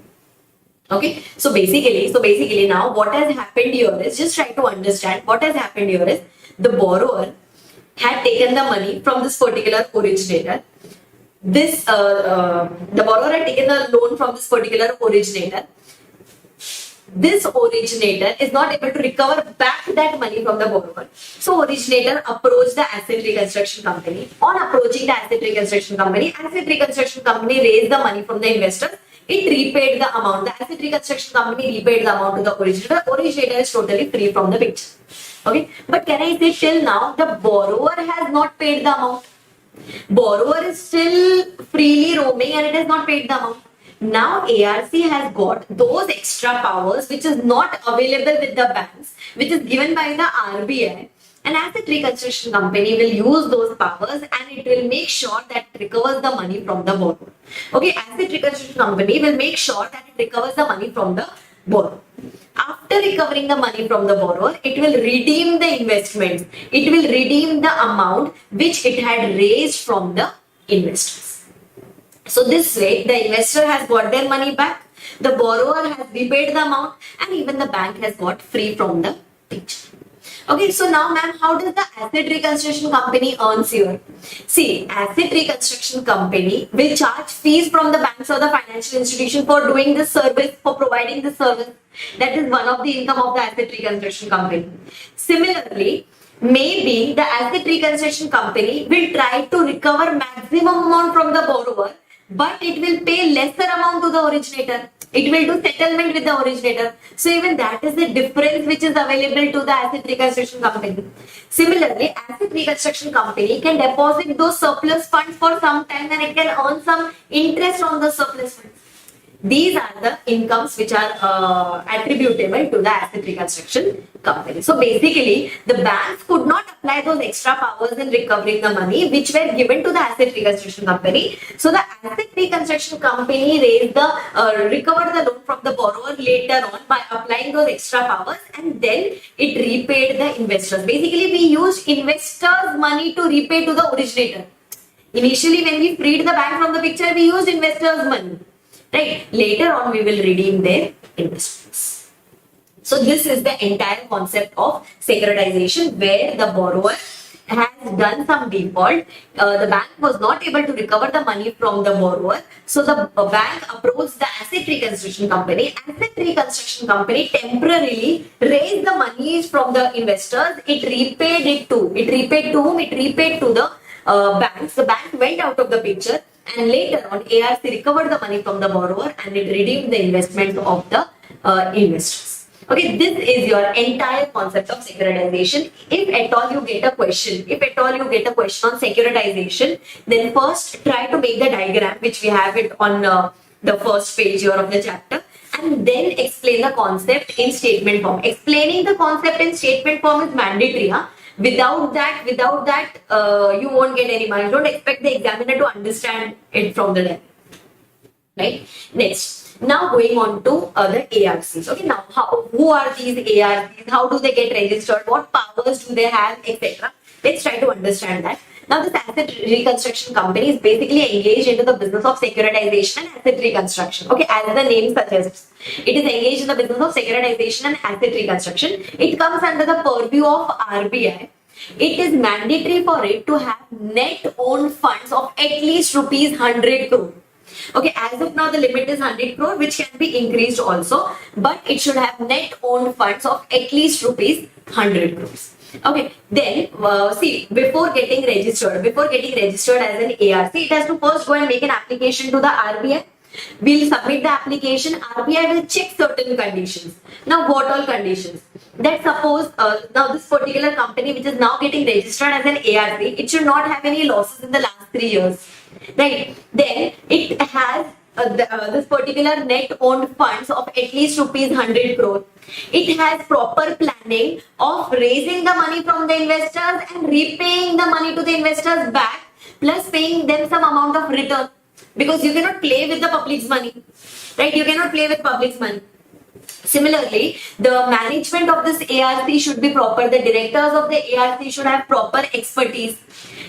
Okay, so basically now what has happened here is, just try to understand what has happened here is, the borrower had taken the money from this particular originator. This the borrower had taken the loan from this particular originator. This originator is not able to recover back that money from the borrower. So originator approached the asset reconstruction company. On approaching the asset reconstruction company raised the money from the investors. It repaid the amount. The asset reconstruction company repaid the amount to the originator. The originator is totally free from the picture. Okay, but can I say till now the borrower has not paid the amount? Borrower is still freely roaming and it has not paid the amount. Now ARC has got those extra powers which is not available with the banks, which is given by the RBI. An asset reconstruction company will use those powers and it will make sure that it recovers the money from the borrower. Okay, asset reconstruction company will make sure that it recovers the money from the borrower. After recovering the money from the borrower, it will redeem the investments. It will redeem the amount which it had raised from the investors. So this way, the investor has got their money back, the borrower has repaid the amount, and even the bank has got free from the picture. Okay, so now ma'am, how does the asset reconstruction company earns here? See, asset reconstruction company will charge fees from the banks or the financial institution for doing this service, for providing this service. That is one of the income of the asset reconstruction company. Similarly, maybe the asset reconstruction company will try to recover maximum amount from the borrower, but it will pay lesser amount to the originator. It will do settlement with the originator. So even that is the difference which is available to the asset reconstruction company. Similarly, asset reconstruction company can deposit those surplus funds for some time and it can earn some interest on the surplus funds. These are the incomes which are attributable to the asset reconstruction company. So basically, the banks could not apply those extra powers in recovering the money which were given to the asset reconstruction company. So the asset reconstruction company recovered the loan from the borrower later on by applying those extra powers, and then it repaid the investors. Basically, we used investors' money to repay to the originator. Initially, when we freed the bank from the picture, we used investors' money. Right. Later on, we will redeem their investments. So this is the entire concept of securitization, where the borrower has done some default. The bank was not able to recover the money from the borrower. So the bank approached the asset reconstruction company. Asset reconstruction company temporarily raised the monies from the investors. It repaid it to. It repaid to whom? It repaid to the banks. The bank went out of the picture. And later on, ARC recovered the money from the borrower and it redeemed the investment of the investors. Okay, this is your entire concept of securitization. If at all you get a question, on securitization, then first try to make the diagram which we have it on the first page here of the chapter, and then explain the concept in statement form. Explaining the concept in statement form is mandatory, huh? Without that, you won't get any marks. Don't expect the examiner to understand it from the diagram. Right? Next, now going on to the ARCs. Okay, now who are these ARCs? How do they get registered? What powers do they have, etc. Let's try to understand that. Now, this asset reconstruction company is basically engaged into the business of securitization and asset reconstruction. Okay, as the name suggests, it is engaged in the business of securitization and asset reconstruction. It comes under the purview of RBI. It is mandatory for it to have net owned funds of at least rupees 100 crore. Okay, as of now the limit is 100 crore, which can be increased also, but it should have net owned funds of at least rupees 100 crores. Okay, then see, before getting registered as an ARC, it has to first go and make an application to the RBI. We'll submit the application. RBI will check certain conditions. Now, what all conditions? That suppose now this particular company which is now getting registered as an ARC, it should not have any losses in the last 3 years, right? Then it has this particular net owned funds of at least rupees 100 crore. It has proper planning of raising the money from the investors and repaying the money to the investors back, plus paying them some amount of return, because you cannot play with the public's money, right? You cannot play with public's money. Similarly, the management of this ARC should be proper. The directors of the ARC should have proper expertise,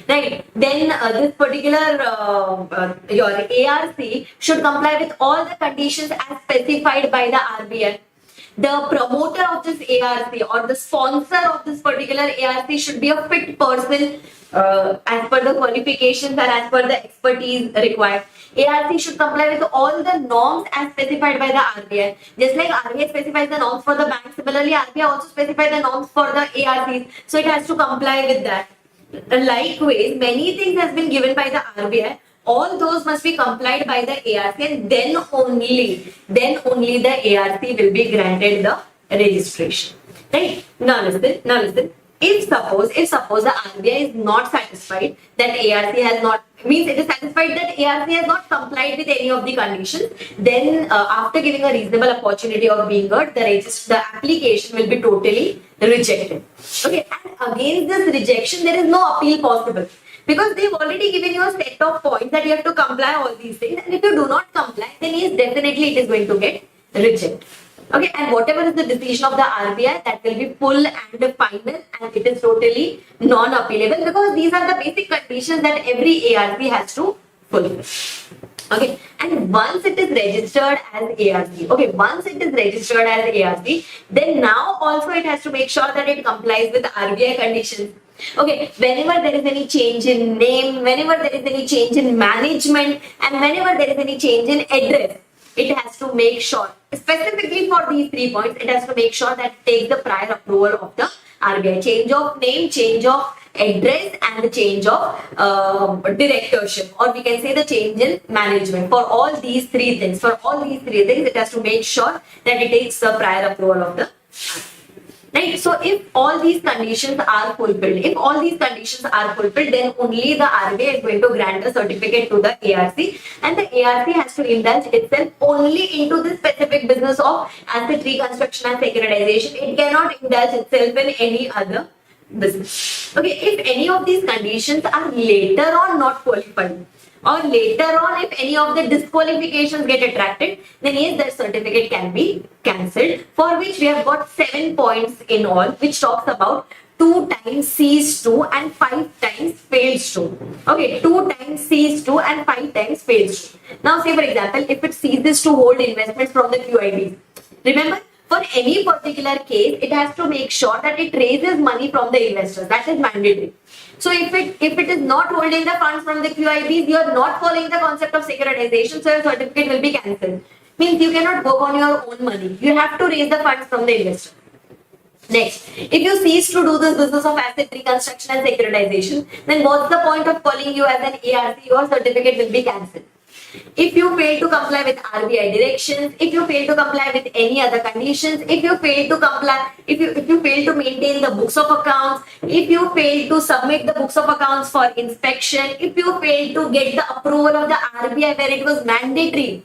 right? Then this particular your ARC should comply with all the conditions as specified by the RBI. The promoter of this ARC or the sponsor of this particular ARC should be a fit person as per the qualifications and as per the expertise required. ARC should comply with all the norms as specified by the RBI. Just like RBI specifies the norms for the bank, similarly RBI also specifies the norms for the ARCs. So it has to comply with that. Likewise, many things has been given by the RBI. All those must be complied by the ARC, and then only the ARC will be granted the registration. Right? Now listen. If suppose the RBI is not satisfied that ARC has not, means it is satisfied that ARC has not complied with any of the conditions, then after giving a reasonable opportunity of being heard, the application will be totally rejected. Okay, and against this rejection, there is no appeal possible, because they've already given you a set of points that you have to comply all these things, and if you do not comply, then yes, definitely it is going to get rejected. Okay, and whatever is the decision of the RBI, that will be full and final, and it is totally non-appealable, because these are the basic conditions that every ARC has to fulfill. Okay, and once it is registered as ARC, then now also it has to make sure that it complies with RBI conditions. Okay, whenever there is any change in name, whenever there is any change in management, and whenever there is any change in address, it has to make sure, specifically for these 3 points, it has to make sure that it takes the prior approval of the RBI. Change of name, change of address, and the change of directorship, or we can say the change in management. For all these 3 things, it has to make sure that it takes the prior approval of the RBI. Right? So if all these conditions are fulfilled, then only the RBI is going to grant a certificate to the ARC, and the ARC has to indulge itself only into the specific business of asset reconstruction and securitization. It cannot indulge itself in any other business. Okay, if any of these conditions are later on not qualified, or later on if any of the disqualifications get attracted, then yes, that certificate can be cancelled, for which we have got 7 points in all, which talks about 2 times seized to and 5 times failed to. Okay, 2 times seized to and 5 times failed to. Now say for example, if it ceases to hold investments from the QIBs, remember, for any particular case, it has to make sure that it raises money from the investors. That is mandatory. So if it is not holding the funds from the QIBs, you are not following the concept of securitization, so your certificate will be cancelled. Means you cannot work on your own money. You have to raise the funds from the investor. Next, if you cease to do this business of asset reconstruction and securitization, then what's the point of calling you as an ARC? Your certificate will be cancelled. If you fail to comply with RBI directions, if you fail to comply with any other conditions, if you fail to comply, if you fail to maintain the books of accounts, if you fail to submit the books of accounts for inspection, if you fail to get the approval of the RBI where it was mandatory,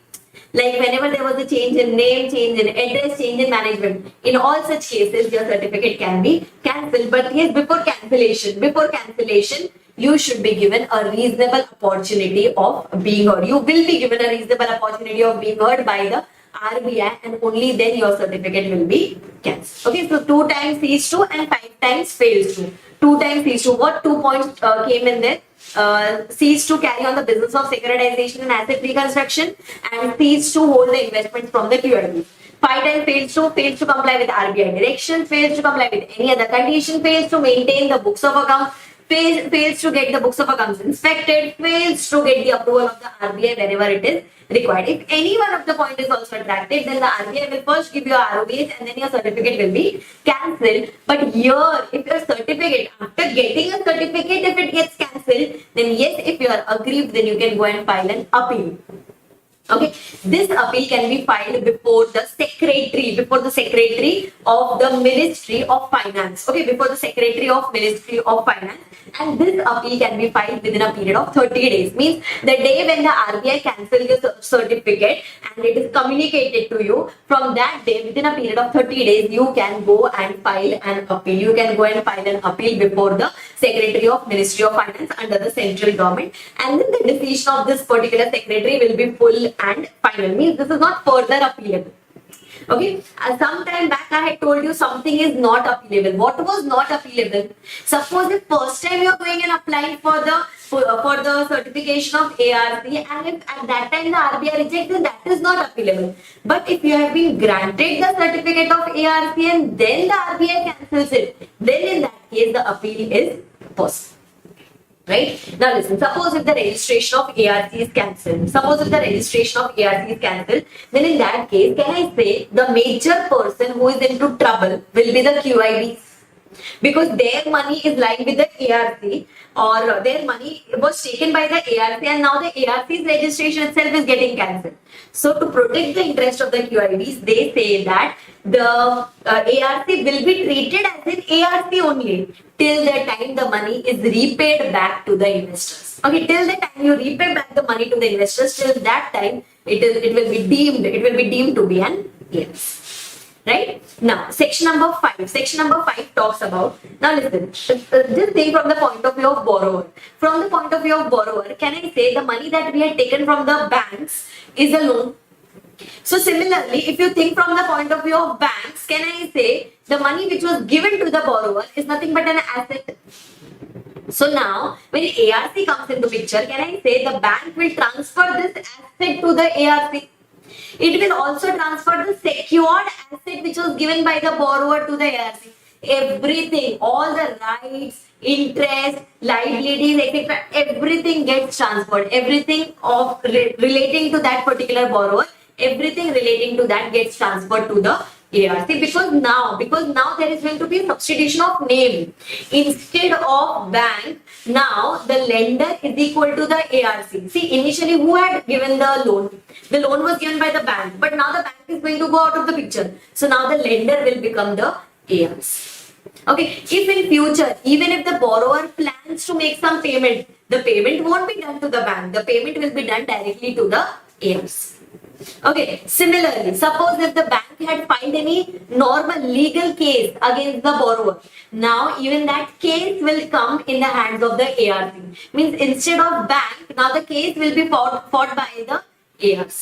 like whenever there was a change in name, change in address, change in management, in all such cases your certificate can be cancelled. But yes, before cancellation, you should be given a reasonable opportunity of being heard. You will be given a reasonable opportunity of being heard by the RBI, and only then your certificate will be cancelled. Okay, so 2 times seized to and 5 times fails to. 2 times seized to. What 2 points came in there? Cease to carry on the business of securitization and asset reconstruction, and cease to hold the investments from the QIB. 5 times fails to comply with RBI directions, fails to comply with any other condition, fails to maintain the books of accounts, fails to get the books of accounts inspected, fails to get the approval of the RBI whenever it is required. If any one of the point is also attracted, then the RBI will first give you a ROBS and then your certificate will be cancelled. But here, if your certificate, after getting a certificate, if it gets cancelled, then yes, if you are aggrieved, then you can go and file an appeal. Okay, this appeal can be filed before the secretary of the Ministry of Finance. Okay, before the Secretary of Ministry of Finance, and this appeal can be filed within a period of 30 days. Means the day when the RBI cancels your certificate and it is communicated to you, from that day within a period of 30 days you can go and file an appeal. You can go and file an appeal before the Secretary of Ministry of Finance under the central government, and then the decision of this particular secretary will be full and final. Means this is not further appealable. Okay, some time back I had told you something is not appealable. What was not appealable? Suppose if first time you are going and applying for the certification of ARC, and if at that time the RBI rejects it, that is not appealable. But if you have been granted the certificate of ARC and then the RBI cancels it, then in that case the appeal is possible. Right? Now listen, suppose if the registration of ARC is cancelled, then in that case, can I say the major person who is into trouble will be the QIBs? Because their money is lying with the ARC, or their money was taken by the ARC, and now the ARC's registration itself is getting cancelled. So to protect the interest of the QIBs, they say that the ARC will be treated as an ARC only till the time the money is repaid back to the investors. Okay, till the time you repay back the money to the investors, till that time it will be deemed to be an ARC. Right? Now, section number 5. Section number 5 talks about, now listen, just think from the point of view of borrower. From the point of view of borrower, can I say the money that we had taken from the banks is a loan? So similarly, if you think from the point of view of banks, can I say the money which was given to the borrower is nothing but an asset? So now, when ARC comes into picture, can I say the bank will transfer this asset to the ARC? It will also transfer the secured asset which was given by the borrower to the ARC. Everything, all the rights, interest, liabilities, etc., everything gets transferred. Everything of relating to that particular borrower, everything relating to that gets transferred to the ARC, because now there is going to be a substitution of name. Instead of bank, now the lender is equal to the ARC. See, initially who had given the loan? The loan was given by the bank, but now the bank is going to go out of the picture. So now the lender will become the ARC. Okay, if in future, even if the borrower plans to make some payment, the payment won't be done to the bank. The payment will be done directly to the ARC. Okay, similarly, suppose if the bank had filed any normal legal case against the borrower, now even that case will come in the hands of the ARC. Means instead of bank, now the case will be fought by the ARC.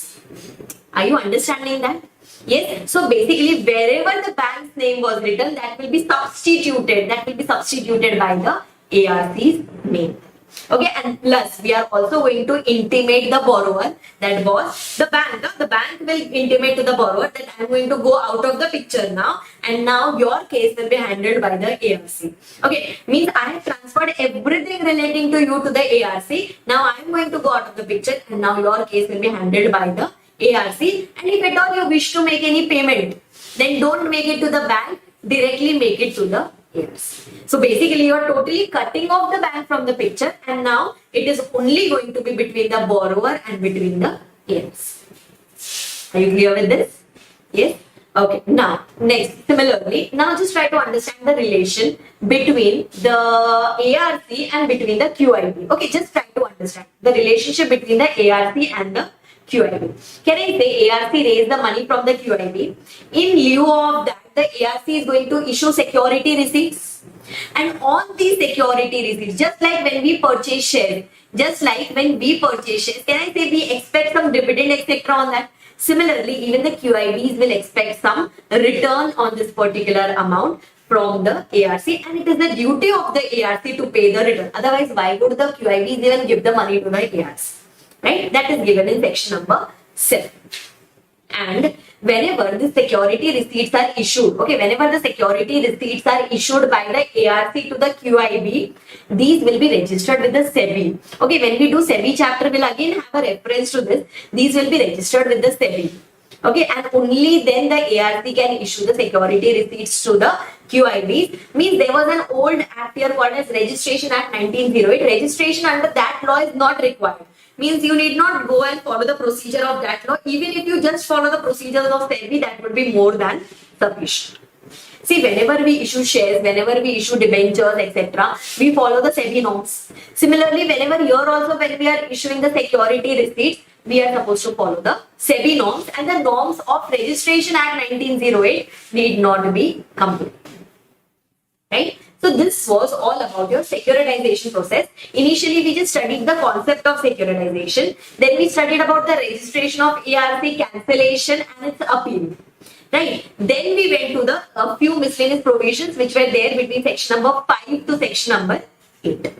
Are you understanding that? Yes. So basically, wherever the bank's name was written, that will be substituted. By the ARC's name. Okay, and plus we are also going to intimate the borrower, that was the bank. The bank will intimate to the borrower that I am going to go out of the picture now, and now your case will be handled by the ARC. Okay, means I have transferred everything relating to you to the ARC. Now I am going to go out of the picture, and now your case will be handled by the ARC. And if at all you wish to make any payment, then don't make it to the bank, directly make it to the ARC. So basically you are totally cutting off the bank from the picture, and now it is only going to be between the borrower and between the ARC. Are you clear with this? Yes? Okay. Now, next, similarly, now just try to understand the relation between the ARC and between the QIB. Okay, just try to understand the relationship between the ARC and the QIB. Can I say ARC raised the money from the QIB? In lieu of that, the ARC is going to issue security receipts. And on these security receipts, just like when we purchase shares, can I say we expect some dividend, etc. on that? Similarly, even the QIBs will expect some return on this particular amount from the ARC, and it is the duty of the ARC to pay the return. Otherwise, why would the QIBs even give the money to the ARC? Right? That is given in section number 7. And whenever the security receipts are issued, by the ARC to the QIB, these will be registered with the SEBI. Okay, when we do SEBI chapter, we'll again have a reference to this. These will be registered with the SEBI. Okay, and only then the ARC can issue the security receipts to the QIBs. Means there was an old act here called as Registration Act 1908. Registration under that law is not required. means you need not go and follow the procedure of that law. Even if you just follow the procedures of SEBI, that would be more than sufficient. See, whenever we issue shares, whenever we issue debentures, etc., we follow the SEBI norms. Similarly, whenever here also, when we are issuing the security receipts, we are supposed to follow the SEBI norms, and the norms of Registration Act 1908 need not be complete. Right? So this was all about your securitization process. Initially, we just studied the concept of securitization. Then we studied about the registration of ARC, cancellation, and its appeal. Right. Then we went to the few miscellaneous provisions which were there between section number 5 to section number 8.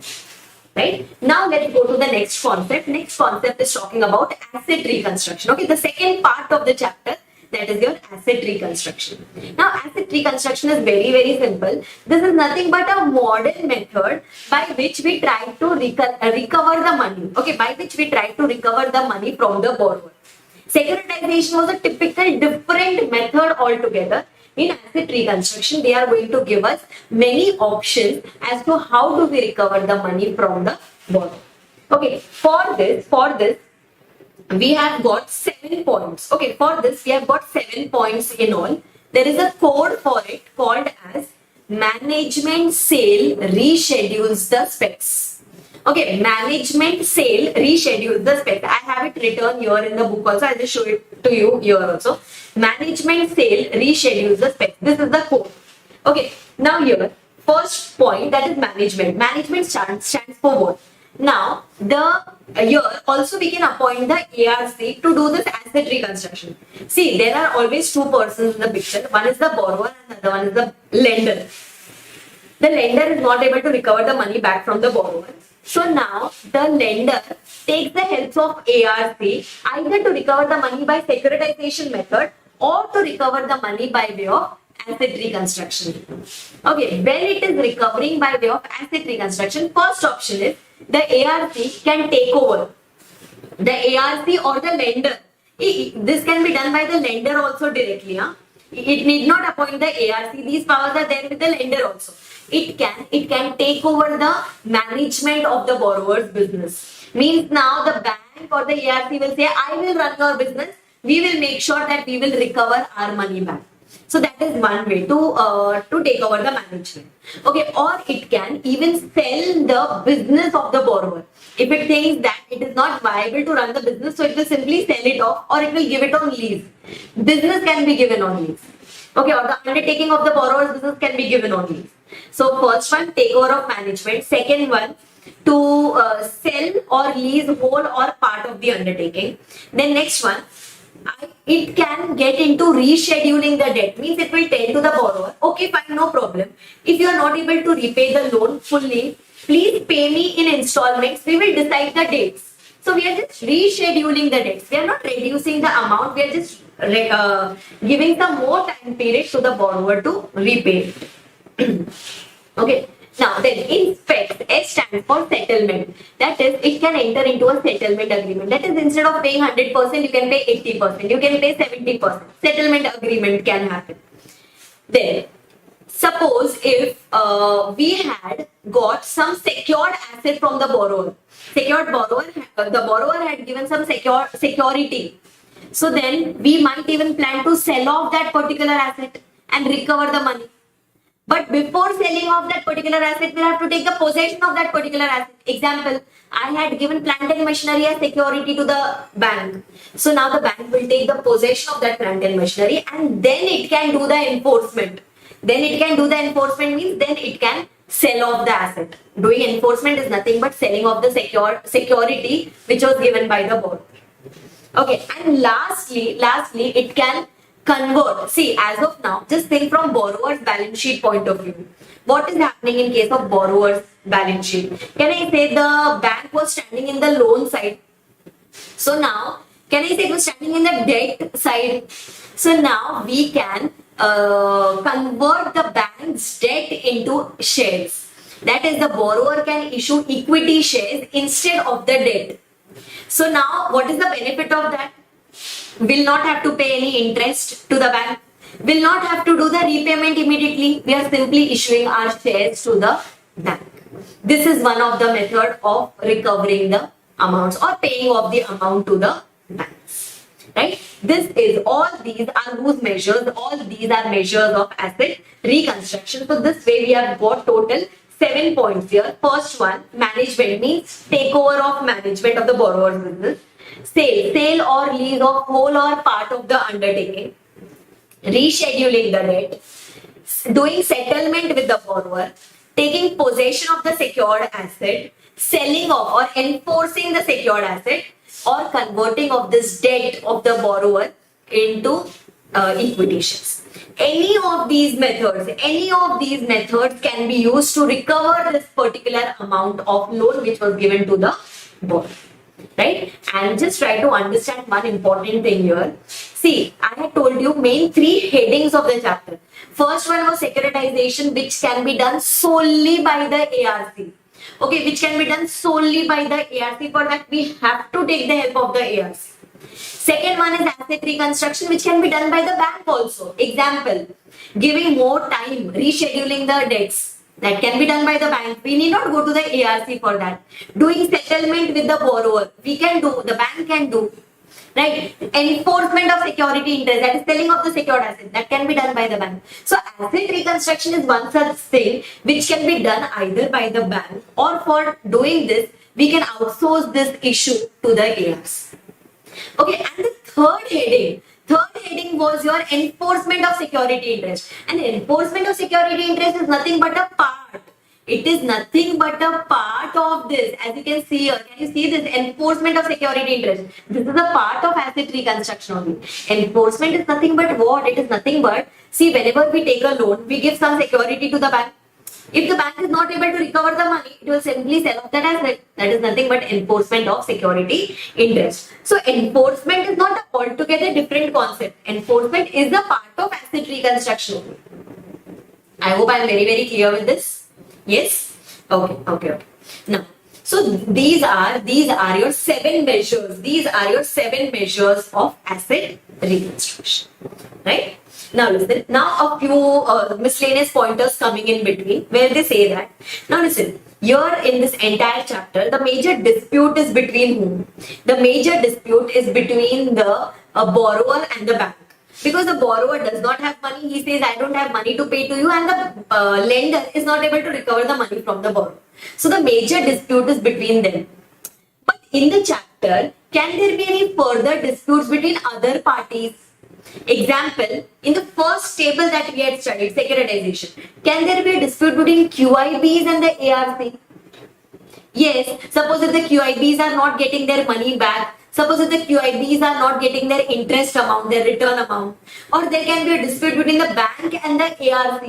Right. Now let's go to the next concept. Next concept is talking about asset reconstruction. Okay, the second part of the chapter, that is your asset reconstruction. Now asset reconstruction is very, very simple. This is nothing but a modern method by which we try to recover the money. Okay, by which we try to recover the money from the borrower. Securitization was a typical different method altogether. In asset reconstruction, they are going to give us many options as to how do we recover the money from the borrower. Okay, for this, we have got 7 points. Okay, for this, we have got 7 points in all. There is a code for it called as management sale reschedules the specs. Okay, management sale reschedules the specs. I have it written here in the book also. I'll just show it to you here also. Management sale reschedules the specs. This is the code. Okay, now here, first point, that is management. Management stands for what? Now, here also we can appoint the ARC to do this asset reconstruction. See, there are always 2 persons in the picture. One is the borrower and the other one is the lender. The lender is not able to recover the money back from the borrower. So now the lender takes the help of ARC either to recover the money by securitization method or to recover the money by way of asset reconstruction. Okay, when it is recovering by way of asset reconstruction, first option is the ARC can take over. The ARC or the lender. This can be done by the lender also directly. Huh? It need not appoint the ARC. These powers are there with the lender also. It can take over the management of the borrower's business. Means now the bank or the ARC will say, I will run your business. We will make sure that we will recover our money back. So that is one way to take over the management. Okay, or it can even sell the business of the borrower. If it thinks that it is not viable to run the business, so it will simply sell it off or it will give it on lease. Business can be given on lease. Okay, or the undertaking of the borrower's business can be given on lease. So first one, takeover of management. Second one, to sell or lease whole or part of the undertaking. Then next one, it can get into rescheduling the debt. Means it will tell to the borrower, okay fine, no problem. If you are not able to repay the loan fully, please pay me in installments. We will decide the dates. So we are just rescheduling the dates. We are not reducing the amount. We are just giving some more time period to the borrower to repay it. Okay. Now then, in SPECS, S stands for settlement. That is, it can enter into a settlement agreement. That is, instead of paying 100%, you can pay 80%. You can pay 70%. Settlement agreement can happen. Then, suppose if we had got some secured asset from the borrower. Secured borrower, the borrower had given some security. So then, we might even plan to sell off that particular asset and recover the money. But before selling off that particular asset, we have to take the possession of that particular asset. Example, I had given plant and machinery as security to the bank. So now the bank will take the possession of that plant and machinery and then it can do the enforcement. Then it can do the enforcement means then it can sell off the asset. Doing enforcement is nothing but selling off the security which was given by the borrower. Okay, and lastly, it can convert. See, as of now, just think from borrower's balance sheet point of view. What is happening in case of borrower's balance sheet? Can I say the bank was standing in the loan side? So now, can I say it was standing in the debt side? So now we can convert the bank's debt into shares. That is, the borrower can issue equity shares instead of the debt. So now, what is the benefit of that? Will not have to pay any interest to the bank, will not have to do the repayment immediately. We are simply issuing our shares to the bank. This is one of the method of recovering the amounts or paying off the amount to the banks. Right? All these are whose measures? All these are measures of asset reconstruction. So this way we have got total 7 points here. First one, management means takeover of management of the borrower's business. Sale or lease of whole or part of the undertaking. Rescheduling the debt. Doing settlement with the borrower. Taking possession of the secured asset. Selling of or enforcing the secured asset, or converting of this debt of the borrower into equity shares. Any of these methods can be used to recover this particular amount of loan which was given to the borrower. Right? And just try to understand one important thing here. See, I had told you main 3 headings of the chapter. First one was securitization, which can be done solely by the ARC. Okay, which can be done solely by the ARC. For that, we have to take the help of the ARC. Second one is asset reconstruction, which can be done by the bank also. Example, giving more time, rescheduling the debts. That can be done by the bank. We need not go to the ARC for that. Doing settlement with the borrower, we can do, the bank can do. Right? Enforcement of security interest, that is selling of the secured asset, that can be done by the bank. So asset reconstruction is one such thing which can be done either by the bank, or for doing this, we can outsource this issue to the ARs. Okay, and the third heading was your enforcement of security interest. And enforcement of security interest is nothing but a part. It is nothing but a part of this. As you can see here, can you see this? Enforcement of security interest. This is a part of asset reconstruction only. Enforcement is nothing but what? It is nothing but, see, whenever we take a loan, we give some security to the bank. If the bank is not able to recover the money, it will simply sell off that asset. That is nothing but enforcement of security interest. So enforcement is not an altogether different concept. Enforcement is a part of asset reconstruction. I hope I am very, very clear with this. Yes? Okay. Now, so these are your 7 measures. These are your 7 measures of asset reconstruction. Right? Now listen, now a few miscellaneous pointers coming in between where they say that. Now listen, here in this entire chapter, the major dispute is between whom? The major dispute is between the borrower and the bank. Because the borrower does not have money, he says, I don't have money to pay to you, and the lender is not able to recover the money from the borrower. So the major dispute is between them. But in the chapter, can there be any further disputes between other parties? Example, in the first table that we had studied, securitization, can there be a dispute between QIBs and the ARC? Yes, suppose if the QIBs are not getting their money back, suppose if the QIBs are not getting their interest amount, their return amount, or there can be a dispute between the bank and the ARC.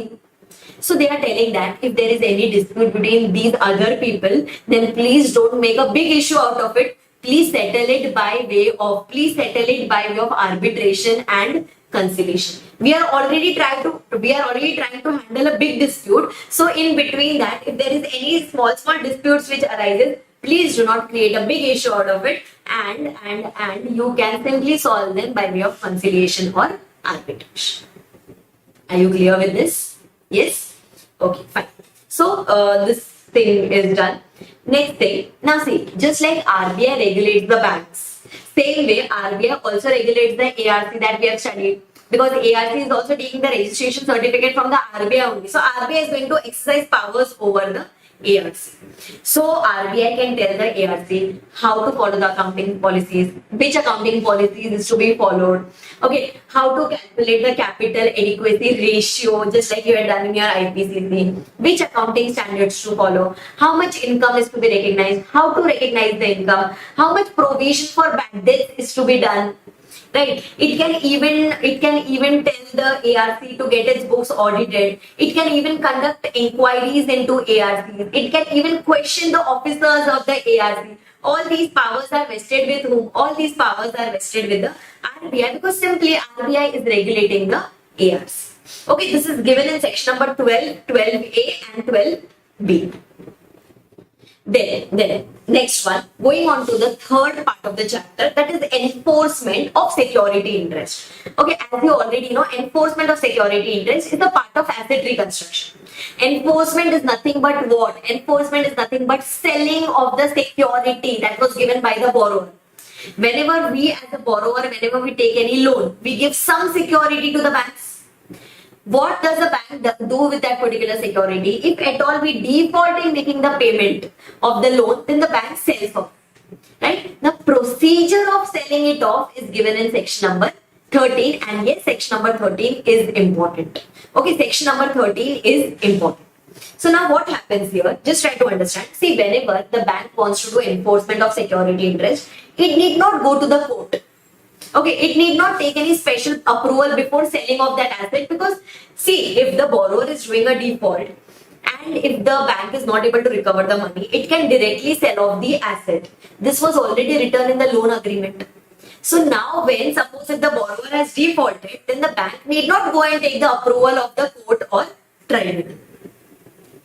So they are telling that if there is any dispute between these other people, then please don't make a big issue out of it. Please settle it by way of arbitration and conciliation. We are already trying to handle a big dispute. So in between that, if there is any small disputes which arises, please do not create a big issue out of it, and you can simply solve them by way of conciliation or arbitration. Are you clear with this? Yes? Okay, fine. So this thing is done. Next thing, now see, just like RBI regulates the banks, same way RBI also regulates the ARC that we have studied, because ARC is also taking the registration certificate from the RBI only. So RBI is going to exercise powers over the ARC. So RBI can tell the ARC how to follow the accounting policies, which accounting policies is to be followed, okay, how to calculate the capital adequacy ratio, just like you had done in your IPCC, which accounting standards to follow, how much income is to be recognized, how to recognize the income, how much provision for bad debts is to be done. Right? It can even tell the ARC to get its books audited. It can even conduct inquiries into ARC. It can even question the officers of the ARC. All these powers are vested with whom? All these powers are vested with the RBI, because simply RBI is regulating the ARC. Okay, this is given in section number 12, 12A and 12B. Then next one, going on to the third part of the chapter, that is enforcement of security interest. Okay, as you already know, enforcement of security interest is a part of asset reconstruction. Enforcement is nothing but what? Enforcement is nothing but selling of the security that was given by the borrower. Whenever we as a borrower, whenever we take any loan, we give some security to the banks. What does the bank do with that particular security? If at all we default in making the payment of the loan, then the bank sells off. Right? The procedure of selling it off is given in section number 13, and yes, section number 13 is important. Okay, section number 13 is important. So now what happens here? Just try to understand. See, whenever the bank wants to do enforcement of security interest, it need not go to the court. Okay, it need not take any special approval before selling off that asset, because see, if the borrower is doing a default and if the bank is not able to recover the money, it can directly sell off the asset. This was already written in the loan agreement. So now when suppose if the borrower has defaulted, then the bank need not go and take the approval of the court or tribunal.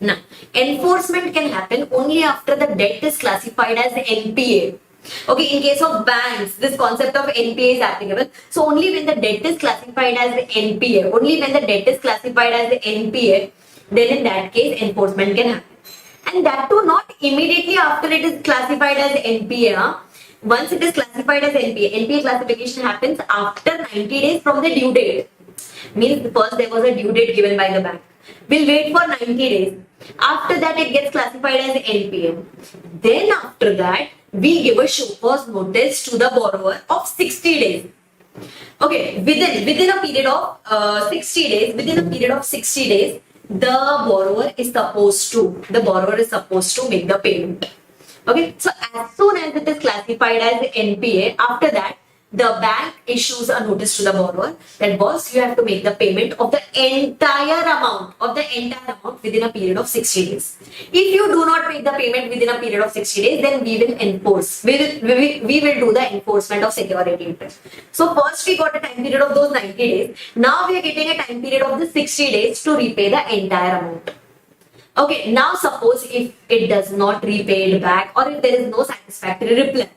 Now, enforcement can happen only after the debt is classified as NPA. Okay, in case of banks, this concept of NPA is applicable. So only when the debt is classified as NPA, then in that case enforcement can happen. And that too not immediately after it is classified as NPA. Once it is classified as NPA classification happens after 90 days from the due date. Means first there was a due date given by the bank. We'll wait for 90 days. After that it gets classified as NPA. Then after that, we give a show cause notice to the borrower of 60 days. Okay, within a period of 60 days, the borrower is supposed to make the payment. Okay, so as soon as it is classified as NPA, after that the bank issues a notice to the borrower that boss, you have to make the payment of the entire amount within a period of 60 days. If you do not make the payment within a period of 60 days, then we will enforce. We will do the enforcement of security interest. So first we got a time period of those 90 days. Now we are getting a time period of the 60 days to repay the entire amount. Okay, now suppose if it does not repay it back, or if there is no satisfactory reply,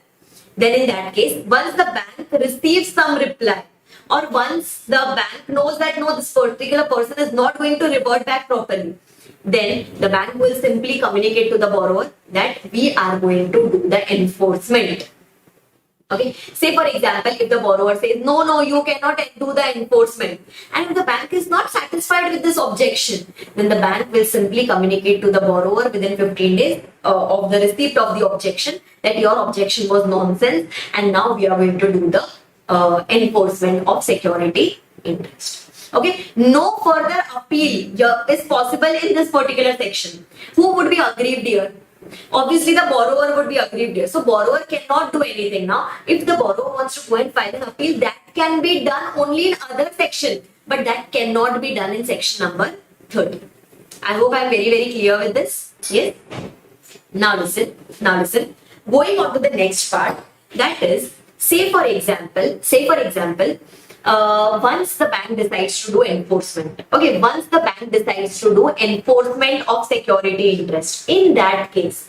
then in that case, once the bank receives some reply, or once the bank knows that no, this particular person is not going to revert back properly, then the bank will simply communicate to the borrower that we are going to do the enforcement. Okay, say for example, if the borrower says, no, you cannot do the enforcement, and if the bank is not satisfied with this objection, then the bank will simply communicate to the borrower within 15 days of the receipt of the objection that your objection was nonsense, and now we are going to do the enforcement of security interest. Okay, no further appeal is possible in this particular section. Who would be aggrieved here? Obviously the borrower would be aggrieved here. So borrower cannot do anything now. If the borrower wants to go and file an appeal, that can be done only in other section, but that cannot be done in section number 30. I hope I am very clear with this. Yes. Now listen. Going on to the next part, that is, say for example, once the bank decides to do enforcement. Okay, once the bank decides to do enforcement of security interest, in that case,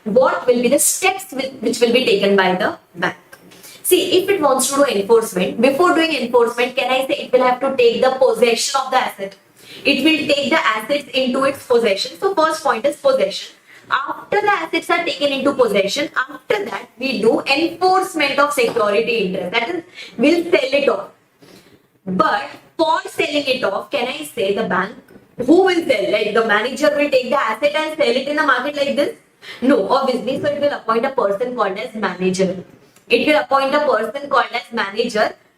what will be the steps which will be taken by the bank? See, if it wants to do enforcement, before doing enforcement, can I say it will have to take the possession of the asset? It will take the assets into its possession. So first point is possession. After the assets are taken into possession, after that we do enforcement of security interest. That is, we'll sell it off. But for selling it off, can I say the bank, who will sell? Like the manager will take the asset and sell it in the market like this? No, obviously. So it will appoint a person called as manager.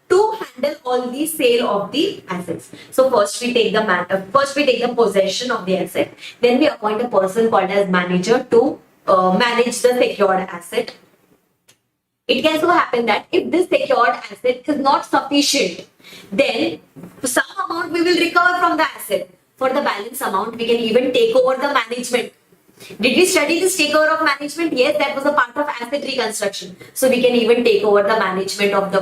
To handle all the sale of the assets. So first we take the possession of the asset, then we appoint a person called as manager to manage the secured asset. It can so happen that if this secured asset is not sufficient, then some amount we will recover from the asset. For the balance amount, we can even take over the management. Did we study this takeover of management? Yes, that was a part of asset reconstruction. So we can even take over the management of the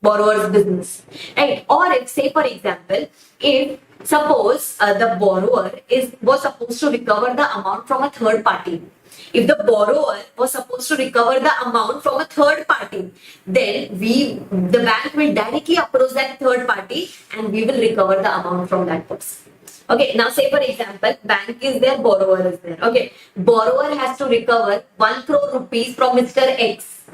borrower's business, right? Or if, say for example, if suppose the borrower was supposed to recover the amount from a third party. If the borrower was supposed to recover the amount from a third party, then the bank will directly approach that third party and we will recover the amount from that person. Okay, now say for example, bank is there, borrower is there. Okay, borrower has to recover 1 crore rupees from Mr. X.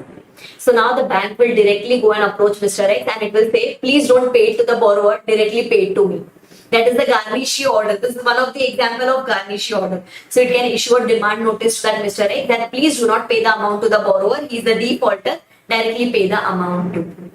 So now the bank will directly go and approach Mr. X and it will say, please don't pay it to the borrower, directly pay it to me. That is the garnishee order. This is one of the example of garnishee order. So it can issue a demand notice to that Mr. X that please do not pay the amount to the borrower. He is the defaulter. Directly pay the amount to him.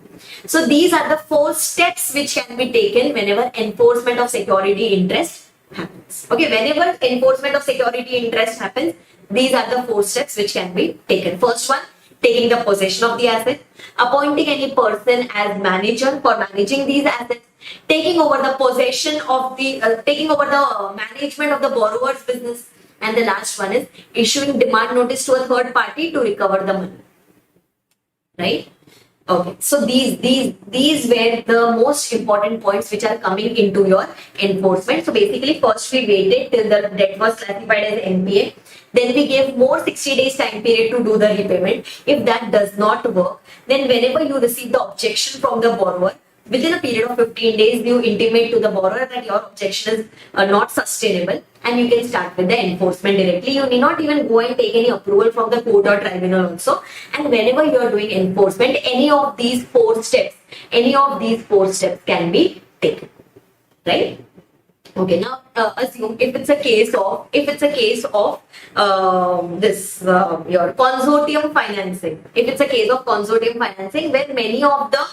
So these are the 4 steps which can be taken whenever enforcement of security interest happens. Okay, whenever enforcement of security interest happens, these are the 4 steps which can be taken. First one, taking the possession of the asset, appointing any person as manager for managing these assets, taking over the possession of the, management of the borrower's business, and the last one is issuing demand notice to a third party to recover the money. Right? Okay, so these were the most important points which are coming into your enforcement. So basically, first we waited till the debt was classified as NPA. Then we gave more 60 days time period to do the repayment. If that does not work, then whenever you receive the objection from the borrower, within a period of 15 days, you intimate to the borrower that your objection is not sustainable and you can start with the enforcement directly. You need not even go and take any approval from the court or tribunal also. And whenever you are doing enforcement, any of these 4 steps can be taken. Right? Okay, now assume if it's a case of your consortium financing. If it's a case of consortium financing where many of the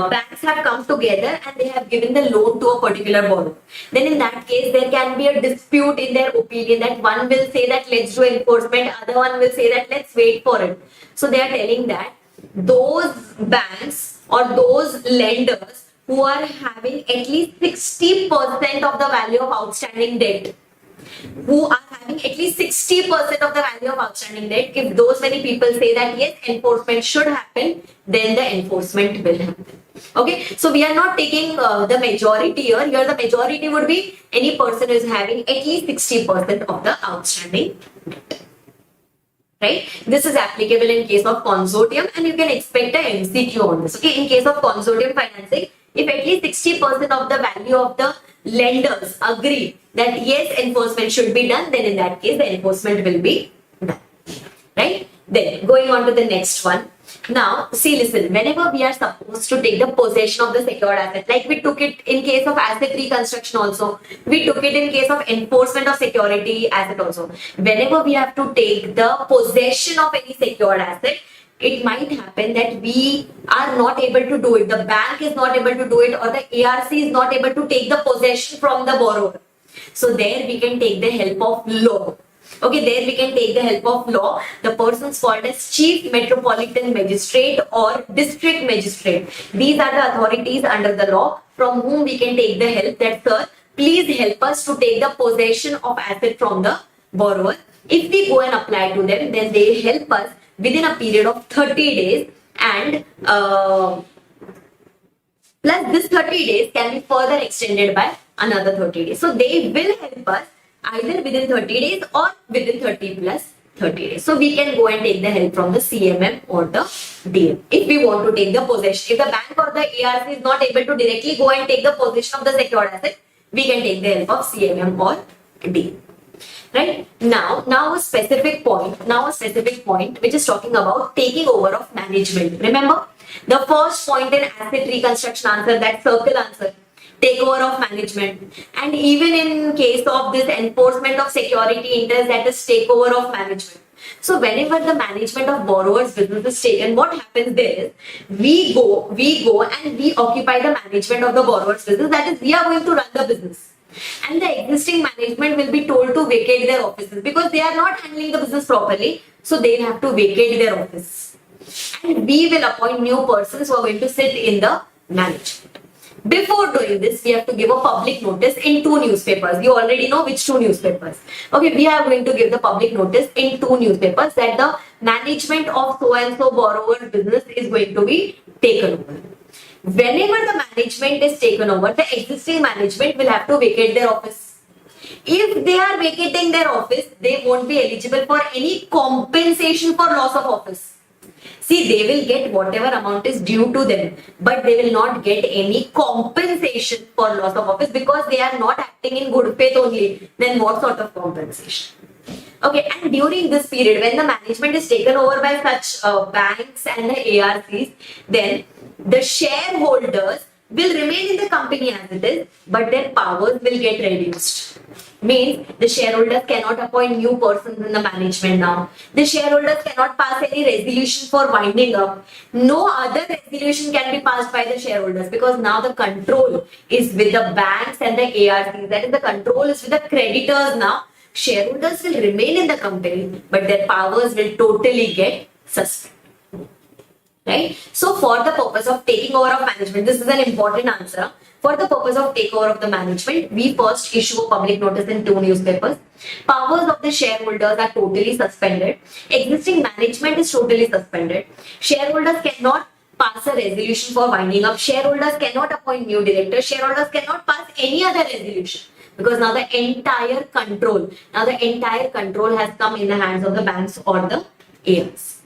banks have come together and they have given the loan to a particular borrower, then in that case there can be a dispute in their opinion that one will say that let's do enforcement, other one will say that let's wait for it. So they are telling that those banks or those lenders who are having at least 60% of the value of outstanding debt, if those many people say that yes, enforcement should happen, then the enforcement will happen. Okay, so we are not taking the majority here. Here the majority would be any person who is having at least 60% of the outstanding debt. Right? This is applicable in case of consortium and you can expect a MCQ on this. Okay, in case of consortium financing, if at least 60% of the value of the lenders agree that yes, enforcement should be done, then in that case the enforcement will be done. Right? Then going on to the next one. Now, see, listen, whenever we are supposed to take the possession of the secured asset, like we took it in case of asset reconstruction also, we took it in case of enforcement of security asset also. Whenever we have to take the possession of any secured asset, it might happen that we are not able to do it. The bank is not able to do it or the ARC is not able to take the possession from the borrower. So there we can take the help of law. Okay, there we can take the help of law. The persons called as Chief Metropolitan Magistrate or District Magistrate. These are the authorities under the law from whom we can take the help that, sir, please help us to take the possession of asset from the borrower. If we go and apply to them, then they help us within a period of 30 days and plus this 30 days can be further extended by another 30 days. So they will help us either within 30 days or within 30 plus 30 days. So we can go and take the help from the CMM or the DM if we want to take the possession. If the bank or the ARC is not able to directly go and take the possession of the secured asset, we can take the help of CMM or DM. Right? Now a specific point which is talking about taking over of management. Remember the first point in asset reconstruction answer, that circle answer, takeover of management, and even in case of this enforcement of security interest, that is takeover of management. So whenever the management of borrower's business is taken, what happens there is we go and we occupy the management of the borrower's business. That is, we are going to run the business. And the existing management will be told to vacate their offices because they are not handling the business properly. So they have to vacate their office. And we will appoint new persons who are going to sit in the management. Before doing this, we have to give a public notice in 2 newspapers. You already know which 2 newspapers. Okay, we are going to give the public notice in 2 newspapers that the management of so and so borrower's business is going to be taken over. whenever the management is taken over, the existing management will have to vacate their office. If they are vacating their office, they won't be eligible for any compensation for loss of office. See, they will get whatever amount is due to them, but they will not get any compensation for loss of office because they are not acting in good faith only. Then what sort of compensation? Okay, and during this period, when the management is taken over by such banks and the ARCs, then the shareholders will remain in the company as it is, but their powers will get reduced. Means the shareholders cannot appoint new persons in the management now. The shareholders cannot pass any resolution for winding up. No other resolution can be passed by the shareholders because now the control is with the banks and the ARCs. That is, the control is with the creditors now. Shareholders will remain in the company, but their powers will totally get suspended. Right? So for the purpose of taking over of management, this is an important answer. For the purpose of takeover of the management, we first issue a public notice in 2 newspapers. Powers of the shareholders are totally suspended. Existing management is totally suspended. Shareholders cannot pass a resolution for winding up. Shareholders cannot appoint new directors. Shareholders cannot pass any other resolution because now the entire control has come in the hands of the banks or the ARCs.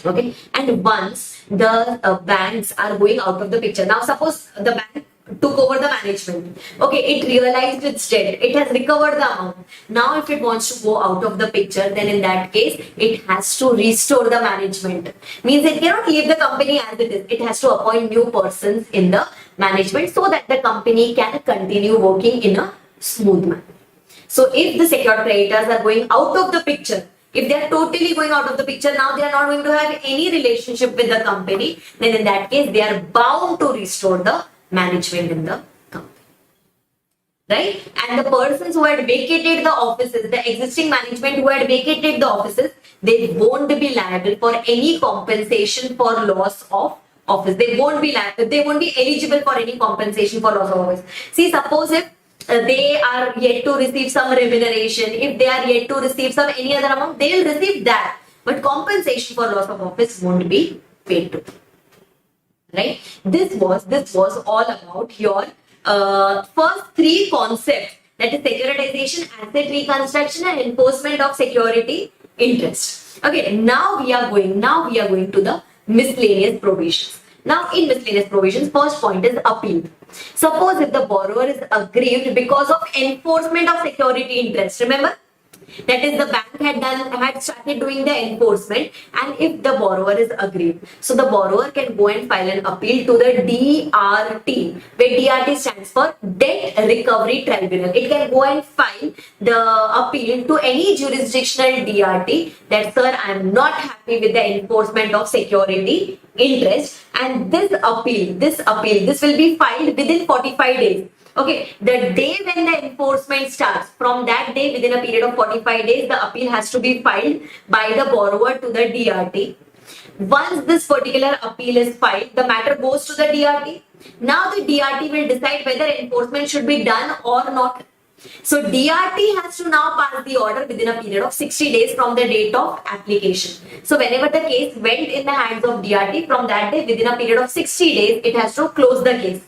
Okay, and once the banks are going out of the picture, now suppose the bank took over the management. Okay, it realized its debt, it has recovered the amount. Now if it wants to go out of the picture, then in that case it has to restore the management. Means it cannot leave the company as it is. It has to appoint new persons in the management so that the company can continue working in a smooth manner. So if the secured creditors are going out of the picture, if they are totally going out of the picture, now they are not going to have any relationship with the company, then in that case, they are bound to restore the management in the company. Right? And the persons who had vacated the offices, the existing management who had vacated the offices, they won't be liable for any compensation for loss of office. They won't be liable, they won't be eligible for any compensation for loss of office. See, suppose if they are yet to receive some remuneration, if they are yet to receive some any other amount, they will receive that. But compensation for loss of office won't be paid to them. Right? This was all about your first 3 concepts, that is securitization, asset reconstruction, and enforcement of security interest. Okay, now we are going to the miscellaneous provisions. Now in miscellaneous provisions, first point is appeal. Suppose if the borrower is aggrieved because of enforcement of security interest, remember? That is, the bank had started doing the enforcement, and if the borrower is aggrieved, so the borrower can go and file an appeal to the DRT, where DRT stands for Debt Recovery Tribunal. It can go and file the appeal to any jurisdictional DRT that, sir, I am not happy with the enforcement of security interest, and this appeal will be filed within 45 days. Okay, the day when the enforcement starts, from that day within a period of 45 days, the appeal has to be filed by the borrower to the DRT. Once this particular appeal is filed, the matter goes to the DRT. Now the DRT will decide whether enforcement should be done or not. So DRT has to now pass the order within a period of 60 days from the date of application. So whenever the case went in the hands of DRT, from that day within a period of 60 days, it has to close the case.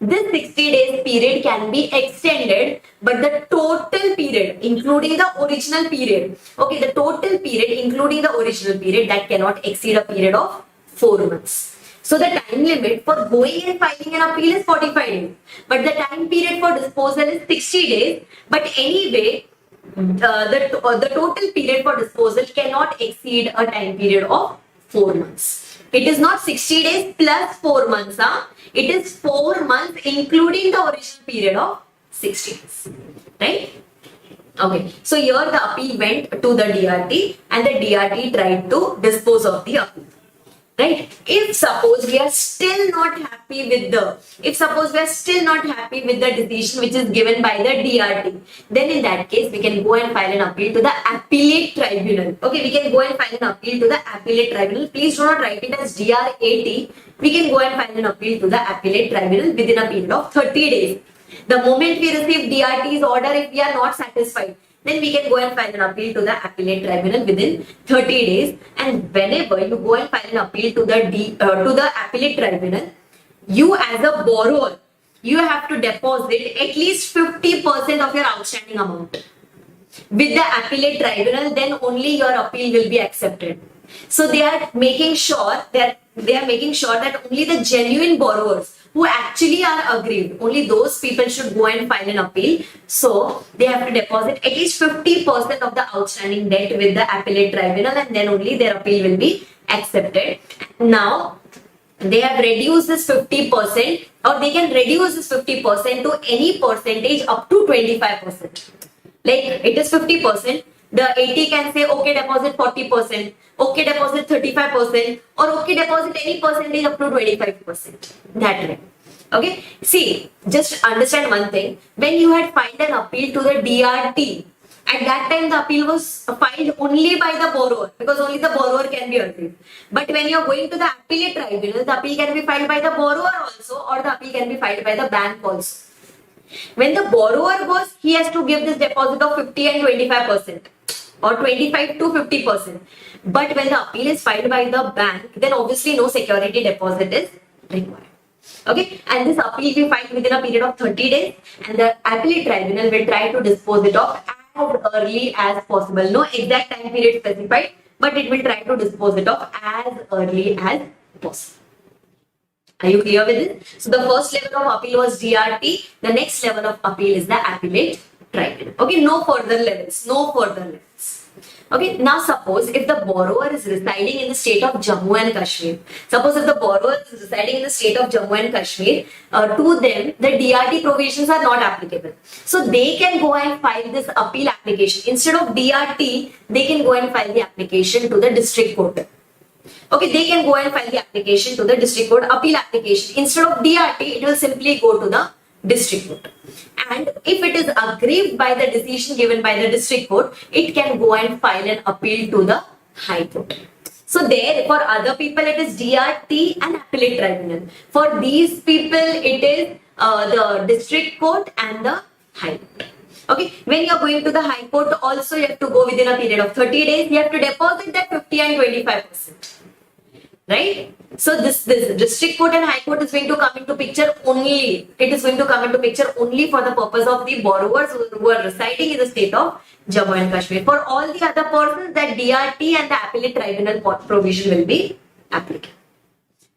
This 60 days period can be extended, but the total period, including the original period, okay, the total period, including the original period, that cannot exceed a period of 4 months. So the time limit for going and filing an appeal is 45 days, but the time period for disposal is 60 days. But anyway, the total period for disposal cannot exceed a time period of 4 months. It is not 60 days plus 4 months. It is 4 months including the original period of 60 days. Right? Okay. So here the appeal went to the DRT and the DRT tried to dispose of the appeal. Right? If suppose we are still not happy with the decision which is given by the DRT, then in that case we can go and file an appeal to the Appellate Tribunal. Okay, we can go and file an appeal to the Appellate Tribunal. Please do not write it as DRAT. We can go and file an appeal to the Appellate Tribunal within a period of 30 days. The moment we receive DRT's order, if we are not satisfied, then we can go and file an appeal to the appellate tribunal within 30 days. And whenever you go and file an appeal to the appellate tribunal, you as a borrower, you have to deposit at least 50% of your outstanding amount with the appellate tribunal. Then only your appeal will be accepted. So they are making sure that only the genuine borrowers who actually are aggrieved, only those people should go and file an appeal. So they have to deposit at least 50% of the outstanding debt with the appellate tribunal, and then only their appeal will be accepted. Now they have reduced this 50%, or they can reduce this 50% to any percentage up to 25%. Like it is 50%. The AT can say, okay, deposit 40%, okay, deposit 35%, or okay, deposit any percentage up to 25%. That way. Okay. See, just understand one thing. When you had filed an appeal to the DRT, at that time the appeal was filed only by the borrower, because only the borrower can be aggrieved. But when you are going to the appellate tribunal, the appeal can be filed by the borrower also, or the appeal can be filed by the bank also. When the borrower goes, he has to give this deposit of 50 and 25%. Or 25 to 50%. But when the appeal is filed by the bank, then obviously no security deposit is required. Okay, and this appeal will be filed within a period of 30 days, and the appellate tribunal will try to dispose it off as early as possible. No exact time period specified, but it will try to dispose it off as early as possible. Are you clear with this? So the first level of appeal was DRT. The next level of appeal is the appellate tribunal. Okay, no further levels. Okay, now suppose if the borrower is residing in the state of Jammu and Kashmir. Suppose if the borrower is residing in the state of Jammu and Kashmir, to them the DRT provisions are not applicable. So they can go and file this appeal application. Instead of DRT, they can go and file the application to the district court. Okay, they can go and file the application to the district court, appeal application. Instead of DRT, it will simply go to the district court. And if it is aggrieved by the decision given by the district court, it can go and file an appeal to the high court. So there, for other people, it is DRT and appellate tribunal. For these people, it is the district court and the high court. Okay, when you are going to the high court, also you have to go within a period of 30 days. You have to deposit that 50 and 25%. Right? So this district court and high court is going to come into picture only. It is going to come into picture only for the purpose of the borrowers who are residing in the state of Jammu and Kashmir. For all the other persons, that DRT and the appellate tribunal provision will be applicable.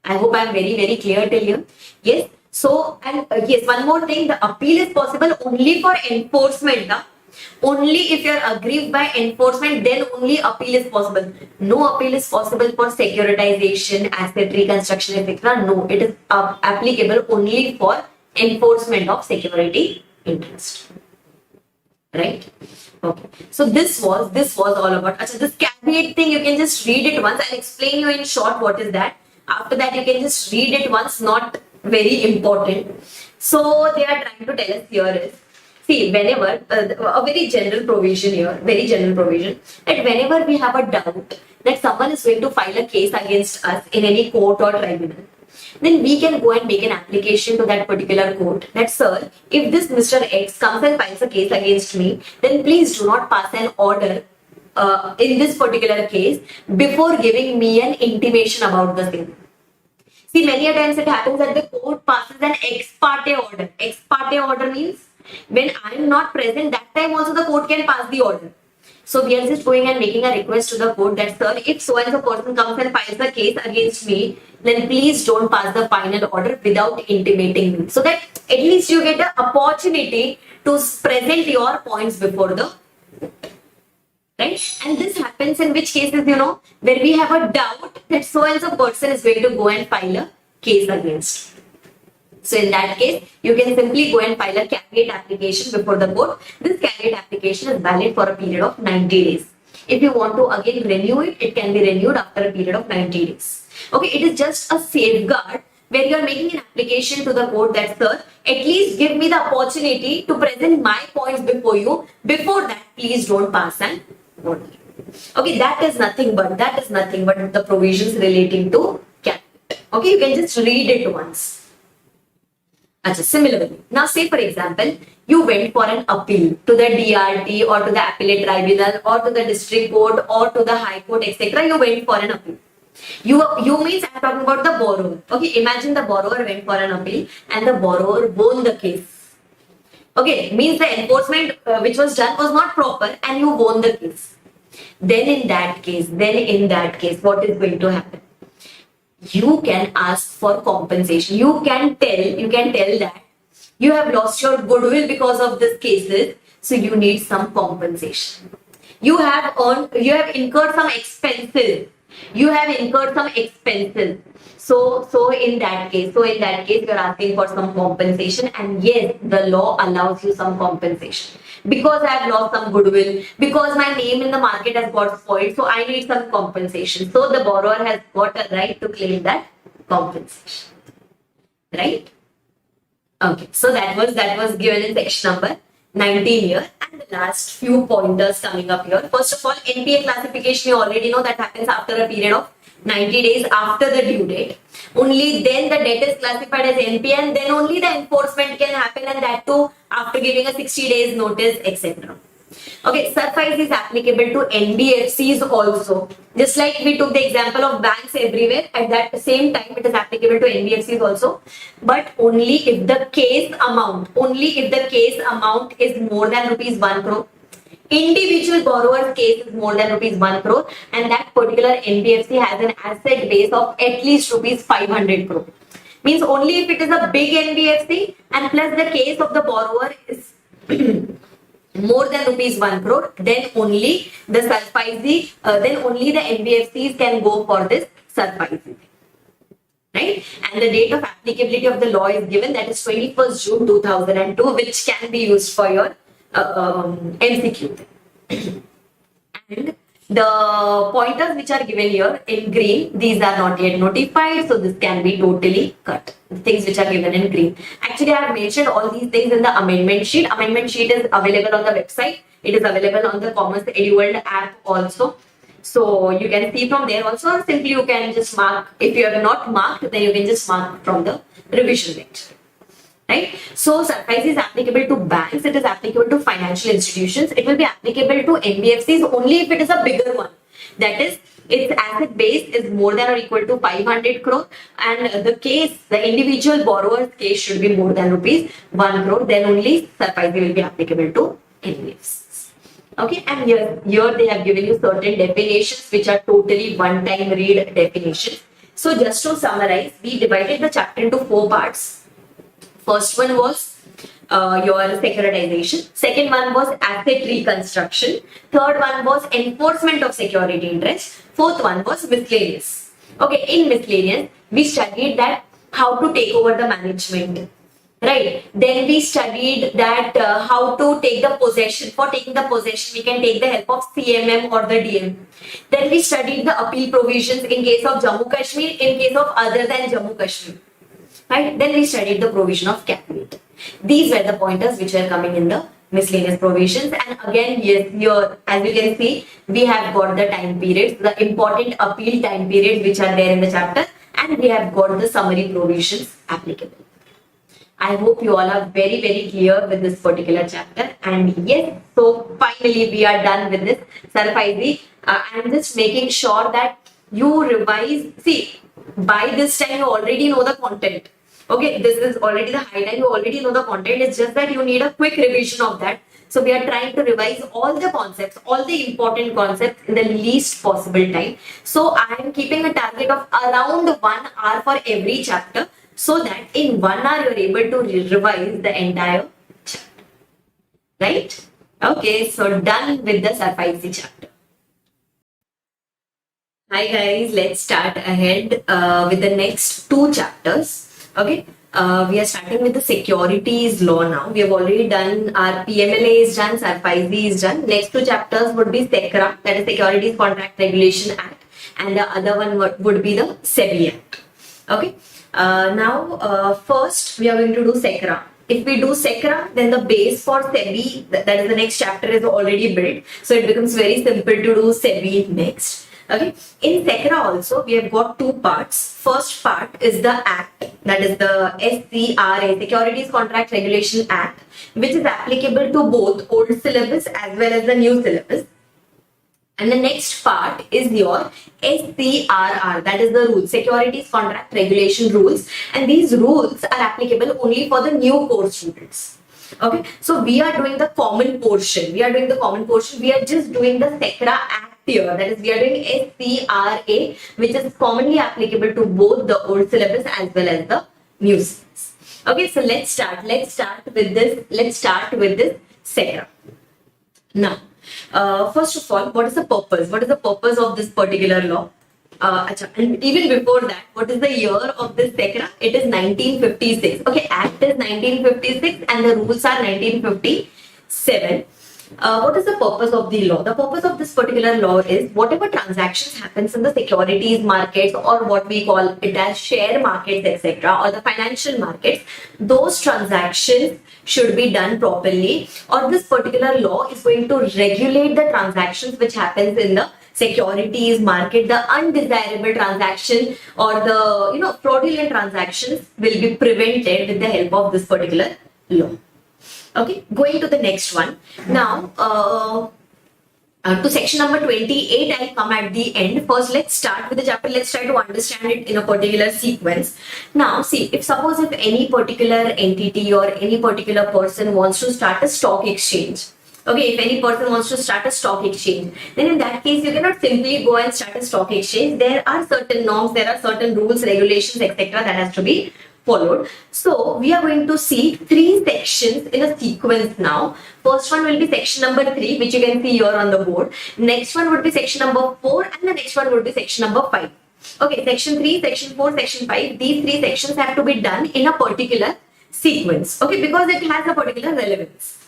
I hope I am very, very clear till here. Yes. So, and yes, one more thing, the appeal is possible only for enforcement. Only if you are aggrieved by enforcement, then only appeal is possible. No appeal is possible for securitization, asset reconstruction, etc. No, it is applicable only for enforcement of security interest. Right? Okay. So this was all about. This caveat thing, you can just read it once. I'll explain you in short what is that. After that, you can just read it once. Not very important. So they are trying to tell us here is, see, whenever, a very general provision here, that whenever we have a doubt that someone is going to file a case against us in any court or tribunal, then we can go and make an application to that particular court that, sir, if this Mr. X comes and files a case against me, then please do not pass an order in this particular case before giving me an intimation about the same. See, many a times it happens that the court passes an ex parte order. Ex parte order means when I am not present, that time also the court can pass the order. So we are just going and making a request to the court that, sir, if so and so person comes and files a case against me, then please don't pass the final order without intimating me. So that at least you get the opportunity to present your points before the court. Right? And this happens in which cases, where we have a doubt that so and so person is going to go and file a case against. So in that case, you can simply go and file a caveat application before the court. This caveat application is valid for a period of 90 days. If you want to again renew it, it can be renewed after a period of 90 days. Okay, it is just a safeguard where you are making an application to the court that, sir, at least give me the opportunity to present my points before you. Before that, please don't pass an order. Okay, that is nothing but the provisions relating to caveat. Okay, you can just read it once. Achha, similarly, now say for example, you went for an appeal to the DRT or to the Appellate Tribunal or to the District Court or to the High Court, etc. You went for an appeal. You means I'm talking about the borrower. Okay, imagine the borrower went for an appeal and the borrower won the case. Okay, means the enforcement which was done was not proper and you won the case. Then in that case, what is going to happen? You can ask for compensation. You can tell that you have lost your goodwill because of this cases, so you need some compensation. You have incurred some expenses. So in that case, you're asking for some compensation, and yes, the law allows you some compensation. Because I have lost some goodwill, because my name in the market has got spoiled, so I need some compensation. So the borrower has got a right to claim that compensation. Right? Okay, so that was given in section number 19 here, and the last few pointers coming up here. First of all, NPA classification, you already know that happens after a period of 90 days after the due date. Only then the debt is classified as NPA, and then only the enforcement can happen, and that too after giving a 60 days notice, etc. Okay, SARFAESI is applicable to NBFCs also. Just like we took the example of banks everywhere, at that same time it is applicable to NBFCs also, but only if the case amount is more than rupees 1 crore. Individual borrower's case is more than rupees 1 crore, and that particular NBFC has an asset base of at least rupees 500 crore. Means only if it is a big NBFC and plus the case of the borrower is more than rupees 1 crore, then only the SARFAESI, then only the NBFCs can go for this SARFAESI. Right? And the date of applicability of the law is given, that is 21st June 2002, which can be used for your MCQ. And the pointers which are given here in green, these are not yet notified, so this can be totally cut. The things which are given in green. Actually, I have mentioned all these things in the amendment sheet. Amendment sheet is available on the website. It is available on the Commerce EduWorld app also. So you can see from there also, or simply you can just mark. If you have not marked, then you can just mark from the revision lecture. Right? So SARFAESI is applicable to banks, it is applicable to financial institutions, it will be applicable to NBFCs only if it is a bigger one. That is, its asset base is more than or equal to 500 crore, and the individual borrower's case should be more than rupees 1 crore, then only SARFAESI will be applicable to NBFCs. Okay, and here they have given you certain definitions which are totally one-time read definitions. So just to summarize, we divided the chapter into 4 parts. First one was your securitization. Second one was asset reconstruction. Third one was enforcement of security interest. Fourth one was miscellaneous. Okay, in miscellaneous, we studied that how to take over the management. Right. Then we studied that how to take the possession. For taking the possession, we can take the help of CMM or the DM. Then we studied the appeal provisions in case of Jammu Kashmir, in case of other than Jammu Kashmir. Right? Then we studied the provision of capital. These were the pointers which were coming in the miscellaneous provisions. And again, yes, here, as you can see, we have got the time periods, the important appeal time periods which are there in the chapter, and we have got the summary provisions applicable. I hope you all are very, very clear with this particular chapter. And yes, so finally we are done with this SARFAESI. I'm just making sure that you revise. See, by this time you already know the content. Okay, this is already the high time, you already know the content. It's just that you need a quick revision of that. So we are trying to revise all the concepts, all the important concepts in the least possible time. So I am keeping a target of around 1 hour for every chapter, so that in 1 hour you are able to revise the entire chapter. Right? Okay, so done with the SARFAESI chapter. Hi guys, let's start ahead with the next 2 chapters. Okay, we are starting with the securities law now. We have already done our PMLA is done, SARFAESI is done. Next 2 chapters would be SCRA, that is Securities Contract Regulation Act, and the other one would be the SEBI Act. Okay, now first we are going to do SCRA. If we do SCRA, then the base for SEBI, that is the next chapter, is already built. So it becomes very simple to do SEBI next. Okay, in SCRA also we have got 2 parts. First part is the act. that is the SCRA, Securities Contract Regulation Act, which is applicable to both old syllabus as well as the new syllabus. And the next part is your SCRR, that is the rules, Securities Contract Regulation Rules. And these rules are applicable only for the new course students. Okay, so we are doing the common portion. We are just doing the SECRA Act here. That is, we are doing SCRA, which is commonly applicable to both the old syllabus as well as the new syllabus. Okay, so let's start with this SECRA. Now, first of all, what is the purpose? What is the purpose of this particular law? And even before that, what is the year of this SECRA? It is 1956. Okay, Act is 1956 and the rules are 1957. What is the purpose of the law? The purpose of this particular law is whatever transactions happens in the securities markets, or what we call it as share markets, etc., or the financial markets, those transactions should be done properly, or this particular law is going to regulate the transactions which happens in the securities market. The undesirable transaction or the fraudulent transactions will be prevented with the help of this particular law. Okay, going to the next one. Now, to section number 28, I'll come at the end. First, let's start with the chapter. Let's try to understand it in a particular sequence. Now, see, if any particular entity or any particular person wants to start a stock exchange, okay, if any person wants to start a stock exchange, then in that case, you cannot simply go and start a stock exchange. There are certain norms, there are certain rules, regulations, etc. that has to be followed. So we are going to see 3 sections in a sequence now. First one will be section number 3, which you can see here on the board. Next one would be section number 4, and the next one would be section number 5. Okay, section 3, section 4, section 5. These 3 sections have to be done in a particular sequence. Okay, because it has a particular relevance.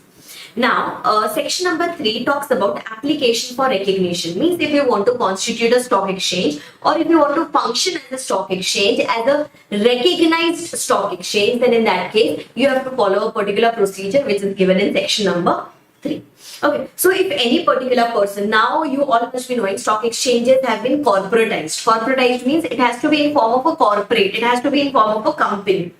Now, section number 3 talks about application for recognition. Means if you want to constitute a stock exchange, or if you want to function as a stock exchange, as a recognized stock exchange, then in that case, you have to follow a particular procedure which is given in section number 3. Okay, so if any particular person, now you all must be knowing stock exchanges have been corporatized. Corporatized means it has to be in form of a corporate, it has to be in form of a company.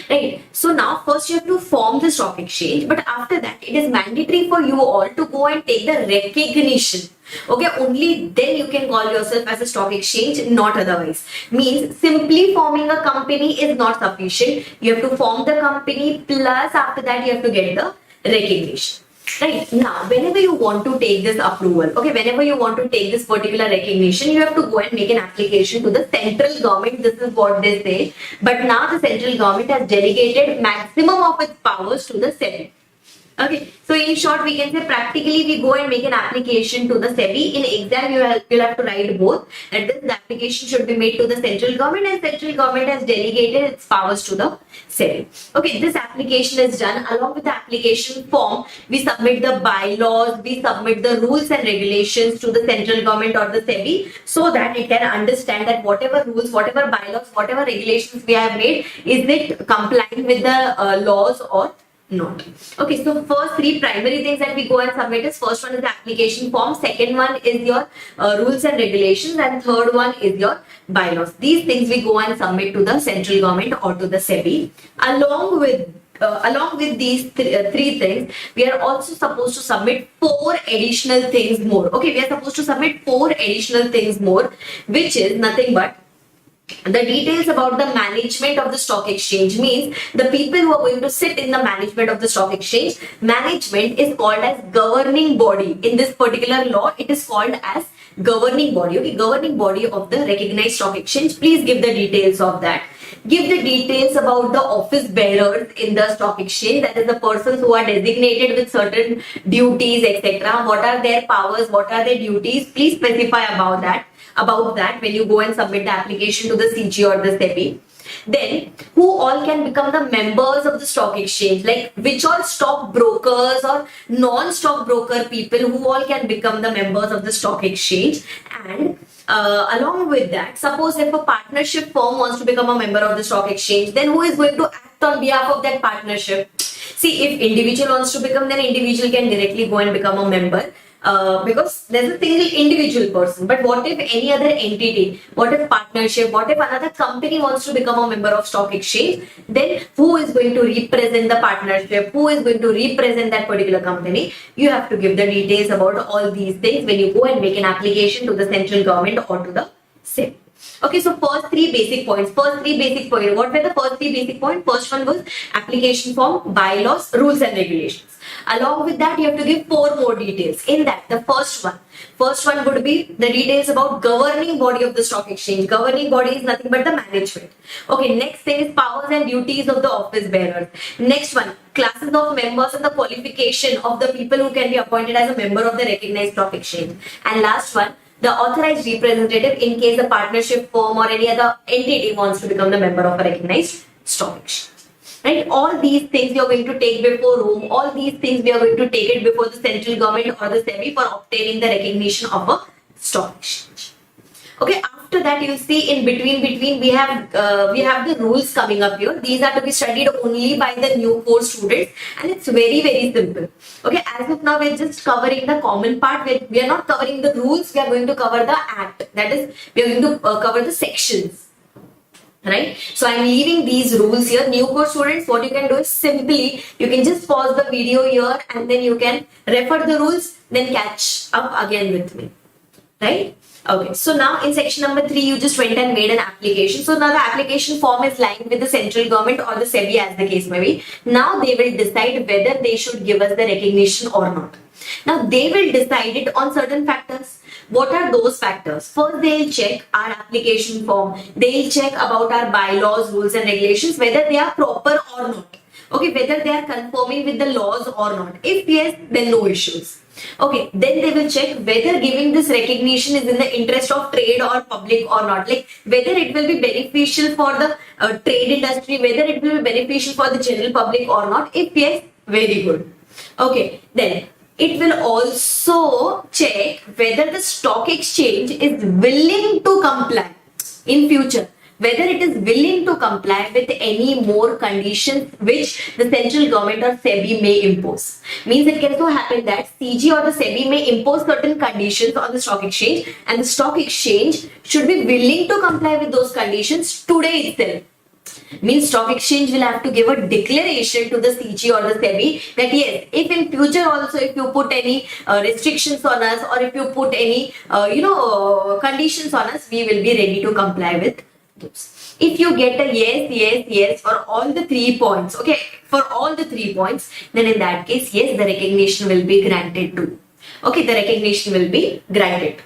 Right. So now first you have to form the stock exchange, but after that it is mandatory for you all to go and take the recognition. Okay, only then you can call yourself as a stock exchange, not otherwise. Means simply forming a company is not sufficient. You have to form the company, plus after that you have to get the recognition. Right. Now, whenever you want to take this approval, okay, whenever you want to take this particular recognition, you have to go and make an application to the central government. This is what they say. But now the central government has delegated maximum of its powers to the SEBI. Okay, so in short, we can say practically we go and make an application to the SEBI. In exam, you'll have to write both. And this application should be made to the central government, and central government has delegated its powers to the SEBI. Okay, this application is done. Along with the application form, we submit the bylaws, we submit the rules and regulations to the central government or the SEBI, so that it can understand that whatever rules, whatever bylaws, whatever regulations we have made, is it compliant with the laws or not. Okay, so first 3 primary things that we go and submit is, first one is the application form, second one is your rules and regulations, and third one is your bylaws. These things we go and submit to the central government or to the SEBI. Along with these 3 things, we are also supposed to submit 4 additional things more. Okay, we are supposed to submit 4 additional things more, which is nothing but the details about the management of the stock exchange. Means the people who are going to sit in the management of the stock exchange. Management is called as governing body. In this particular law, it is called as governing body. Okay, governing body of the recognized stock exchange. Please give the details of that. Give the details about the office bearers in the stock exchange, that is the persons who are designated with certain duties, etc. What are their powers, what are their duties? Please specify about that when you go and submit the application to the CG or the SEBI. Then, who all can become the members of the stock exchange? Like, which all stock brokers or non-stock broker people, who all can become the members of the stock exchange? And along with that, suppose if a partnership firm wants to become a member of the stock exchange, then who is going to act on behalf of that partnership? See, if individual wants to become, then individual can directly go and become a member. because there's a single individual person. But what if any other entity, what if partnership, what if another company wants to become a member of stock exchange? Then who is going to represent the partnership? Who is going to represent that particular company? You have to give the details about all these things when you go and make an application to the central government or to the SEBI. Okay, so first three basic points. What were the first three basic points? First one was application form, bylaws, rules and regulations. Along with that, you have to give 4 more details. In that, the first one would be the details about governing body of the stock exchange. Governing body is nothing but the management. Okay, next thing is powers and duties of the office bearers. Next one, classes of members and the qualification of the people who can be appointed as a member of the recognized stock exchange. And last one, the authorized representative in case a partnership firm or any other entity wants to become the member of a recognized stock exchange. Right? All these things we are going to take before whom? All these things we are going to take it before the central government or the SEBI for obtaining the recognition of a stock exchange. Okay, after that you'll see in between we have the rules coming up here. These are to be studied only by the new course students, and it's very simple. Okay, as of now we're just covering the common part. We are not covering the rules, we are going to cover the act. That is, we are going to cover the sections. Right? So I'm leaving these rules here. New course students, what you can do is simply, you can just pause the video here and then you can refer the rules, then catch up again with me. Right? Okay, so now in section number 3, you just went and made an application. So now the application form is lying with the central government or the SEBI as the case may be. Now they will decide whether they should give us the recognition or not. Now they will decide it on certain factors. What are those factors? First, they'll check our application form. They'll check about our bylaws, rules and regulations, whether they are proper or not. Okay, whether they are conforming with the laws or not. If yes, then no issues. Okay, then they will check whether giving this recognition is in the interest of trade or public or not. Like whether it will be beneficial for the trade industry, whether it will be beneficial for the general public or not. If yes, very good. Okay, then it will also check whether the stock exchange is willing to comply in future, whether it is willing to comply with any more conditions which the central government or SEBI may impose. Means it can so happen that CG or the SEBI may impose certain conditions on the stock exchange, and the stock exchange should be willing to comply with those conditions today itself. Means stock exchange will have to give a declaration to the CG or the SEBI that yes, if in future also if you put any restrictions on us or if you put any conditions on us, we will be ready to comply with those. If you get a yes for all the 3 points, okay, for all the 3 points, then in that case, yes, the recognition will be granted too. Okay, the recognition will be granted.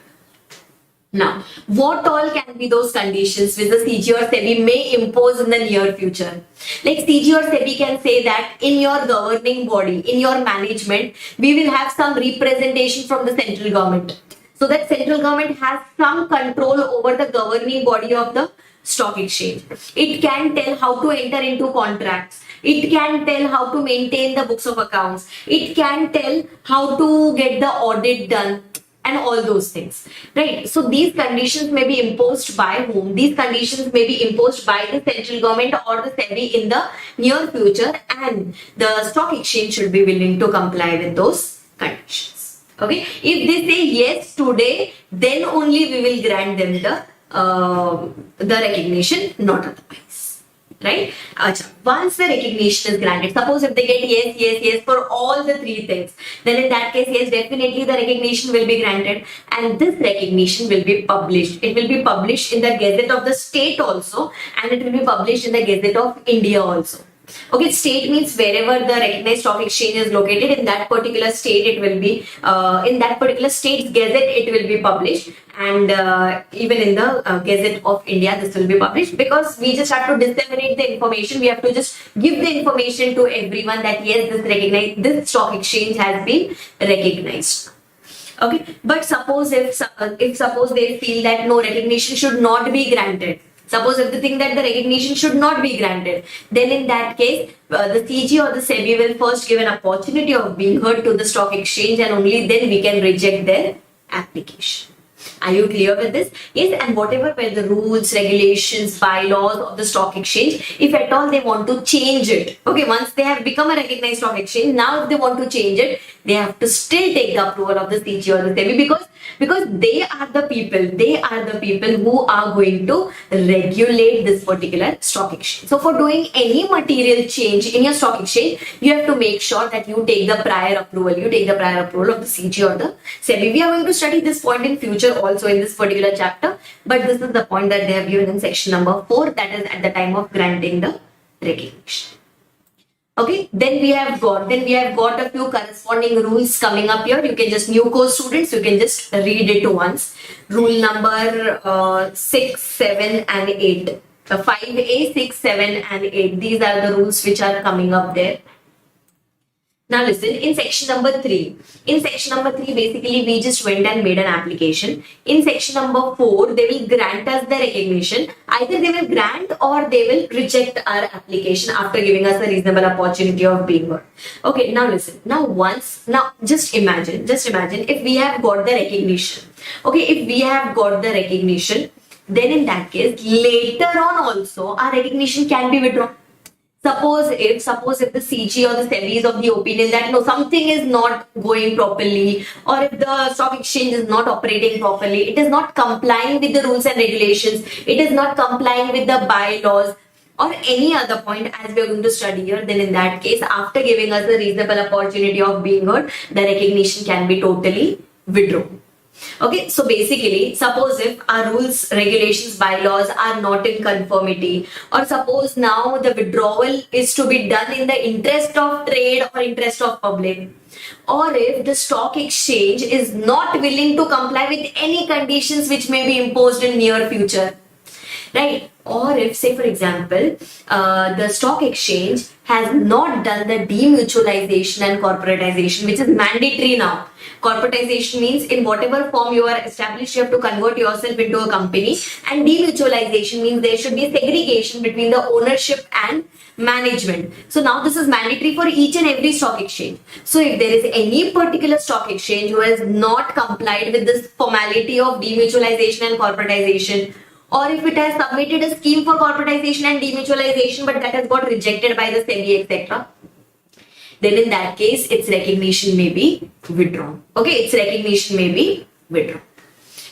Now, what all can be those conditions which the CG or SEBI may impose in the near future? Like CG or SEBI can say that in your governing body, in your management, we will have some representation from the central government. So that central government has some control over the governing body of the stock exchange. It can tell how to enter into contracts. It can tell how to maintain the books of accounts. It can tell how to get the audit done. And all those things, right? So these conditions may be imposed by whom? These conditions may be imposed by the central government or the SEBI in the near future, and the stock exchange should be willing to comply with those conditions. Okay, if they say yes today, then only we will grant them the recognition, not otherwise. Right? Once the recognition is granted, suppose if they get yes for all the 3 things, then in that case, yes, definitely the recognition will be granted, and this recognition will be published. It will be published in the Gazette of the state also, and it will be published in the Gazette of India also. Okay, state means wherever the recognized stock exchange is located, in that particular state it will be, in that particular state's gazette it will be published, and even in the Gazette of India this will be published, because we just have to disseminate the information. We have to just give the information to everyone that yes, this stock exchange has been recognized. Okay, but suppose if suppose they feel that no, recognition should not be granted. Suppose if they think that the recognition should not be granted, then in that case, the CG or the SEBI will first give an opportunity of being heard to the stock exchange, and only then we can reject their application. Are you clear with this? Yes, and whatever were the rules, regulations, bylaws of the stock exchange, if at all they want to change it, okay, once they have become a recognized stock exchange, now if they want to change it, they have to still take the approval of the CG or the SEBI, because they are the people who are going to regulate this particular stock exchange. So for doing any material change in your stock exchange, you have to make sure that you take the prior approval of the CG or the SEBI. We are going to study this point in future also in this particular chapter, but this is the point that they have given in section number 4, that is at the time of granting the recognition. Okay, then we have got a few corresponding rules coming up here. You can just, new course students, you can just read it once. Rule number 6, 7 and 8. 5A, 6, 7 and 8. These are the rules which are coming up there. Now listen, in section number 3, basically we just went and made an application. In section number 4, they will grant us the recognition. Either they will grant or they will reject our application after giving us a reasonable opportunity of being heard. Okay, now listen, now just imagine if we have got the recognition. Okay, if we have got the recognition, then in that case, later on also our recognition can be withdrawn. Suppose if the CG or the SEBI is of the opinion that no, something is not going properly, or if the stock exchange is not operating properly, it is not complying with the rules and regulations, it is not complying with the bylaws, or any other point as we are going to study here, then in that case, after giving us the reasonable opportunity of being heard, the recognition can be totally withdrawn. Okay, so basically, suppose if our rules, regulations, bylaws are not in conformity, or suppose now the withdrawal is to be done in the interest of trade or interest of public, or if the stock exchange is not willing to comply with any conditions which may be imposed in near future, right? Or if, say for example, the stock exchange has not done the demutualization and corporatization, which is mandatory now. Corporatization means in whatever form you are established, you have to convert yourself into a company, and demutualization means there should be segregation between the ownership and management. So now this is mandatory for each and every stock exchange. So if there is any particular stock exchange who has not complied with this formality of demutualization and corporatization, or if it has submitted a scheme for corporatization and demutualization but that has got rejected by the SEBI, etc., then in that case, its recognition may be withdrawn. Okay, its recognition may be withdrawn.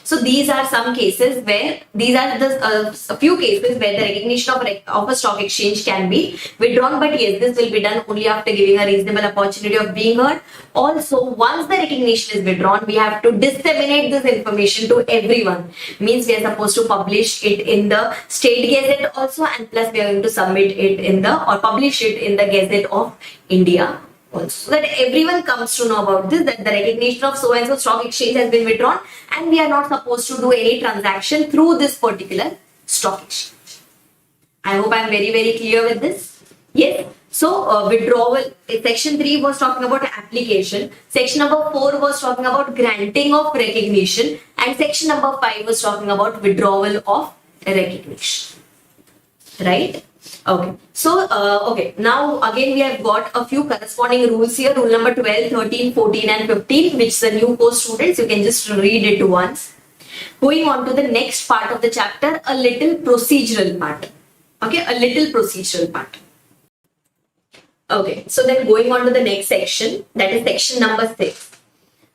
So these are some cases where, these are the a few cases where the recognition of a stock exchange can be withdrawn. But yes, this will be done only after giving a reasonable opportunity of being heard. Also, once the recognition is withdrawn, we have to disseminate this information to everyone. Means we are supposed to publish it in the state gazette also, and plus we are going to submit it in the, or publish it in the Gazette of India also, so that everyone comes to know about this, that the recognition of so and so stock exchange has been withdrawn and we are not supposed to do any transaction through this particular stock exchange. I hope I am very, very clear with this. Yes. So withdrawal, section 3 was talking about application, section number 4 was talking about granting of recognition, and section number 5 was talking about withdrawal of recognition. Right? Okay, so okay, now again we have got a few corresponding rules here. Rule number 12, 13, 14 and 15, which the new course students, you can just read it once. Going on to the next part of the chapter, a little procedural part. Okay, a little procedural part. Okay, so then going on to the next section, that is section number 6.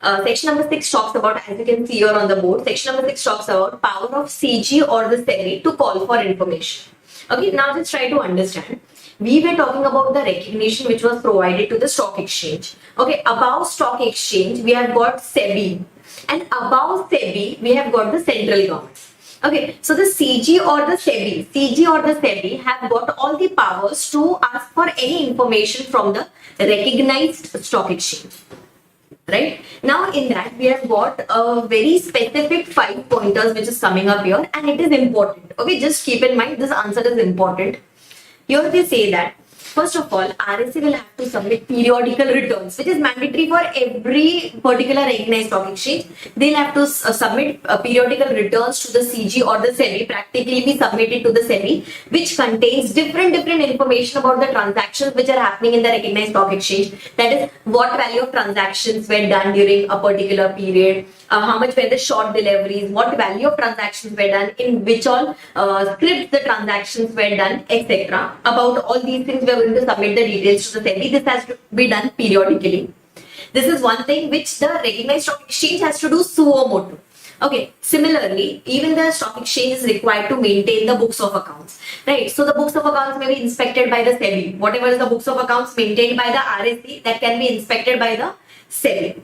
Section number 6 talks about, as you can see here on the board, section number 6 talks about power of CG or the SEBI to call for information. Okay, now let's try to understand. We were talking about the recognition which was provided to the stock exchange. Okay, above stock exchange, we have got SEBI, and above SEBI, we have got the central government. Okay, so the CG or the SEBI have got all the powers to ask for any information from the recognized stock exchange. Right, now in that we have got a very specific 5 pointers which is coming up here, and it is important. Okay, just keep in mind this answer is important. Here they say that first of all, RSA will have to submit periodical returns, which is mandatory for every particular recognized stock exchange. They'll have to submit periodical returns to the CG or the SEBI. Practically we submit it to the SEBI, which contains different information about the transactions which are happening in the recognized stock exchange. That is, what value of transactions were done during a particular period, how much were the short deliveries, what value of transactions were done, in which all scripts the transactions were done, etc. About all these things we are going to submit the details to the SEBI. This has to be done periodically. This is one thing which the recognized stock exchange has to do suo motu. Okay, similarly, even the stock exchange is required to maintain the books of accounts, right? So the books of accounts may be inspected by the SEBI. Whatever is the books of accounts maintained by the RSC, that can be inspected by the SEBI.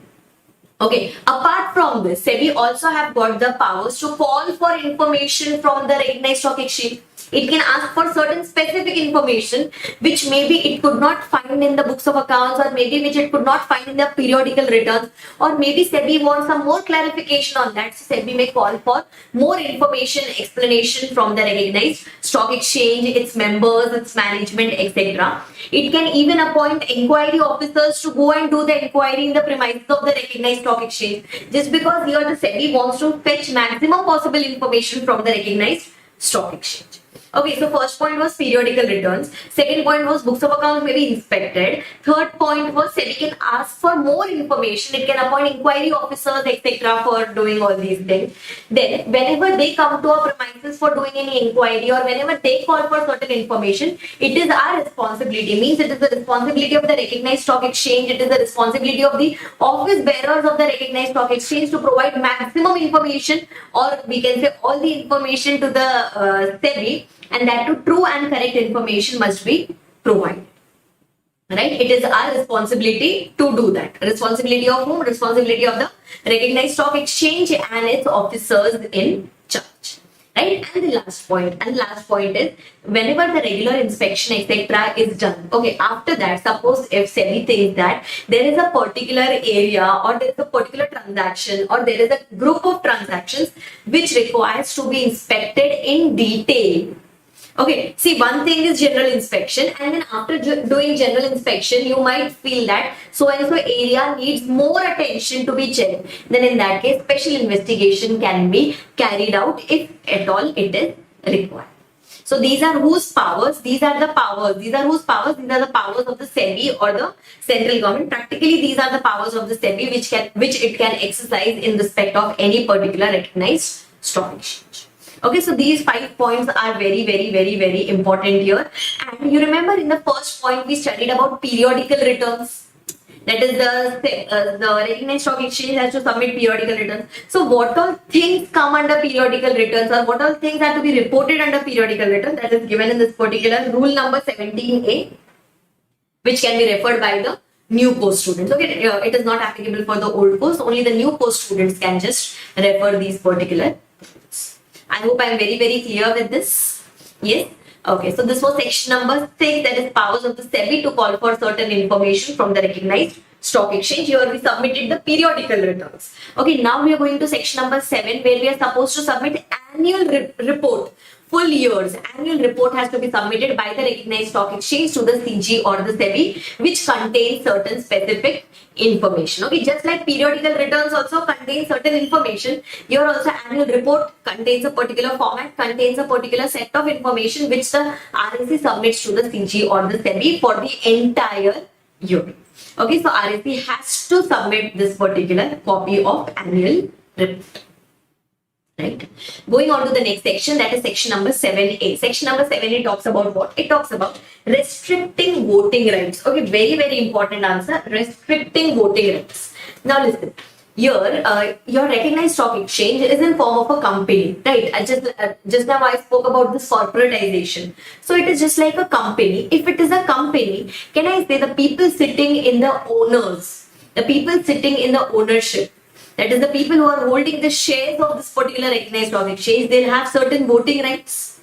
Okay, apart from this, SEBI also have got the powers to call for information from the recognized stock exchange. It can ask for certain specific information which maybe it could not find in the books of accounts, or maybe which it could not find in the periodical returns, or maybe SEBI wants some more clarification on that. So SEBI may call for more information, explanation from the recognized stock exchange, its members, its management, etc. It can even appoint inquiry officers to go and do the inquiry in the premises of the recognized stock exchange, just because here the SEBI wants to fetch maximum possible information from the recognized stock exchange. Okay, so first point was periodical returns. Second point was books of accounts may be inspected. Third point was SEBI can ask for more information. It can appoint inquiry officers, etc. for doing all these things. Then, whenever they come to our premises for doing any inquiry, or whenever they call for certain information, it is our responsibility. Means it is the responsibility of the recognized stock exchange. It is the responsibility of the office bearers of the recognized stock exchange to provide maximum information, or we can say all the information to the SEBI. And that to true and correct information must be provided. Right? It is our responsibility to do that. Responsibility of whom? Responsibility of the recognized stock exchange and its officers in charge. Right? And the last point is whenever the regular inspection, etc. is done. Okay, after that, suppose if SEBI thinks that there is a particular area, or there is a particular transaction, or there is a group of transactions which requires to be inspected in detail. Okay, see, one thing is general inspection, and then after doing general inspection, you might feel that so and so area needs more attention to be checked. Then in that case, special investigation can be carried out if at all it is required. So these are whose powers? These are the powers. These are whose powers? These are the powers of the SEBI or the central government. Practically, these are the powers of the SEBI which it can exercise in respect of any particular recognized stock exchange. Okay, so these 5 points are very, very, very, very important here. And you remember in the first point we studied about periodical returns. That is the recognized stock exchange has to submit periodical returns. So what all things come under periodical returns, or what all things have to be reported under periodical returns, that is given in this particular rule number 17A, which can be referred by the new course students. Okay, it is not applicable for the old course. Only the new course students can just refer these particular points. I hope I am very, very clear with this. Yes. Okay, so this was section number 6, that is powers of the SEBI to call for certain information from the recognized stock exchange. Here we submitted the periodical returns. Okay, now we are going to section number 7, where we are supposed to submit annual report. Full year's annual report has to be submitted by the recognized stock exchange to the CG or the SEBI, which contains certain specific information. Okay, just like periodical returns also contain certain information, here also annual report contains a particular format, contains a particular set of information which the RSC submits to the CG or the SEBI for the entire year. Okay, so RSC has to submit this particular copy of annual report. Right. Going on to the next section, that is section number 7A. Section number 7A talks about what? It talks about restricting voting rights. Okay, very, very important answer. Restricting voting rights. Now listen. Here, your recognized stock exchange is in form of a company, right? Just now I spoke about this corporatization. So it is just like a company. If it is a company, can I say the people sitting in the owners, the people sitting in the ownership, that is the people who are holding the shares of this particular recognized stock exchange, they'll have certain voting rights.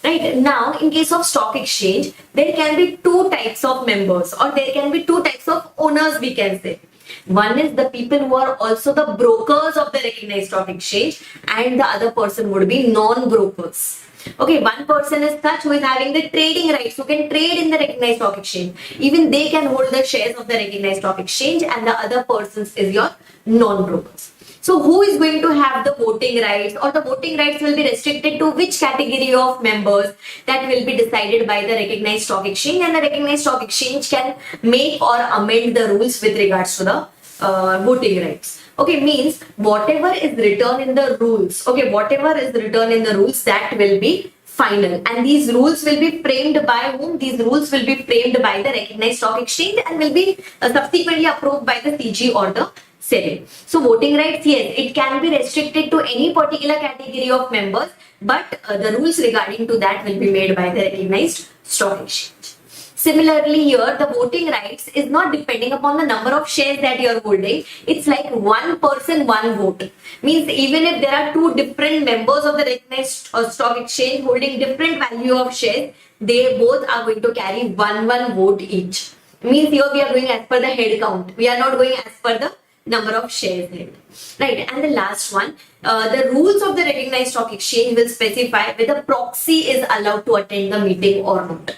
Right? Now, in case of stock exchange, there can be 2 types of members, or there can be 2 types of owners, we can say. One is the people who are also the brokers of the recognized stock exchange, and the other person would be non-brokers. Okay, one person is such who is having the trading rights, who can trade in the recognized stock exchange. Even they can hold the shares of the recognized stock exchange, and the other persons is your non-brokers. So who is going to have the voting rights, or the voting rights will be restricted to which category of members? That will be decided by the recognized stock exchange, and the recognized stock exchange can make or amend the rules with regards to the voting rights. Okay, means whatever is written in the rules, okay, whatever is written in the rules, that will be final, and these rules will be framed by whom? These rules will be framed by the recognized stock exchange and will be subsequently approved by the CG or the SEBI. So voting rights, yes, it can be restricted to any particular category of members, but the rules regarding to that will be made by the recognized stock exchange. Similarly, here the voting rights is not depending upon the number of shares that you are holding. It's like one person, one vote. Means even if there are two different members of the recognized stock exchange holding different value of shares, they both are going to carry one vote each. Means here we are going as per the head count. We are not going as per the number of shares held. Right. And the last one, the rules of the recognized stock exchange will specify whether proxy is allowed to attend the meeting or not.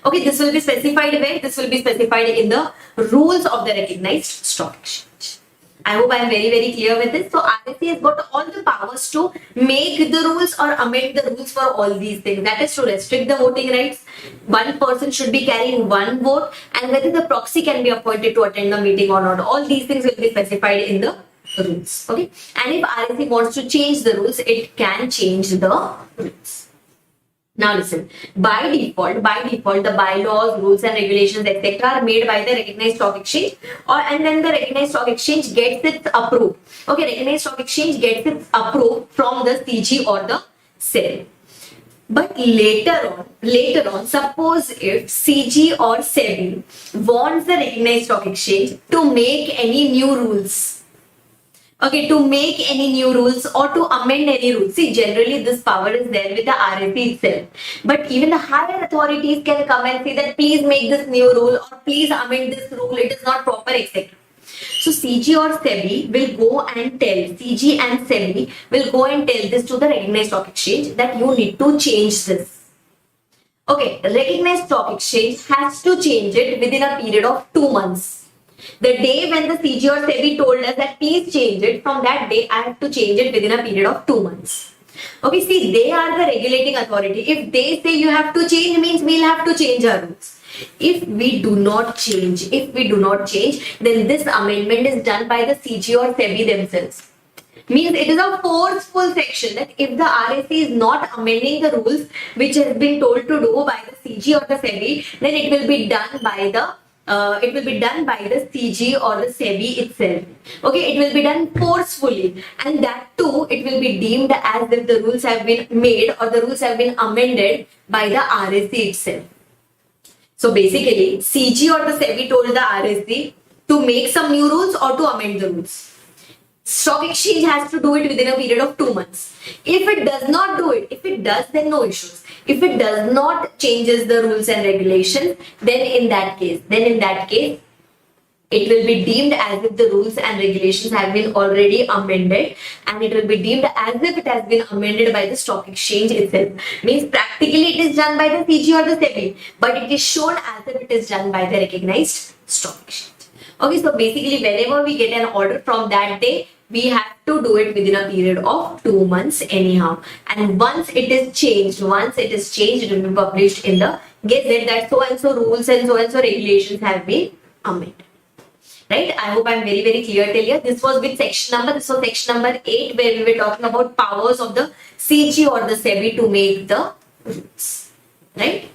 Okay, this will be specified where? This will be specified in the rules of the recognized stock exchange. I hope I am very clear with this. So RSE has got all the powers to make the rules or amend the rules for all these things. That is to restrict the voting rights. One person should be carrying one vote, and whether the proxy can be appointed to attend the meeting or not. All these things will be specified in the rules. Okay, and if RSE wants to change the rules, it can change the rules. Now listen, by default, the bylaws, rules and regulations, etc. are made by the recognized stock exchange, and then the recognized stock exchange gets it approved. Okay, recognized stock exchange gets it approved from the CG or the SEBI. But later on, suppose if CG or SEBI wants the recognized stock exchange to make any new rules. Okay, to make any new rules or to amend any rules. See, generally this power is there with the RSE itself. But even the higher authorities can come and say that please make this new rule or please amend this rule, it is not proper, etc. So CG or SEBI will go and tell, CG and SEBI will go and tell this to the recognized stock exchange that you need to change this. Okay, recognized stock exchange has to change it within a period of 2 months. The day when the CG or SEBI told us that please change it, from that day I have to change it within a period of 2 months. Okay, see, they are the regulating authority. If they say you have to change, means we'll have to change our rules. If we do not change, then this amendment is done by the CG or SEBI themselves. Means it is a forceful section that if the RSE is not amending the rules which has been told to do by the CG or the SEBI, then it will be done by the CG or the SEBI itself. Okay, it will be done forcefully, and that too it will be deemed as if the rules have been made or the rules have been amended by the RSE itself. So basically, CG or the SEBI told the RSE to make some new rules or to amend the rules. Stock exchange has to do it within a period of 2 months. If it does not do it, if it does, then no issues. If it does not changes the rules and regulations, then in that case, it will be deemed as if the rules and regulations have been already amended, and it will be deemed as if it has been amended by the stock exchange itself. Means practically it is done by the CG or the SEBI, but it is shown as if it is done by the recognized stock exchange. Okay, so basically whenever we get an order from that day, we have to do it within a period of 2 months anyhow. And once it is changed, it will be published in the Gazette that so and so rules and so regulations have been amended. Right? I hope I am very clear till here. This was with section number 8, where we were talking about powers of the CG or the SEBI to make the rules. Right?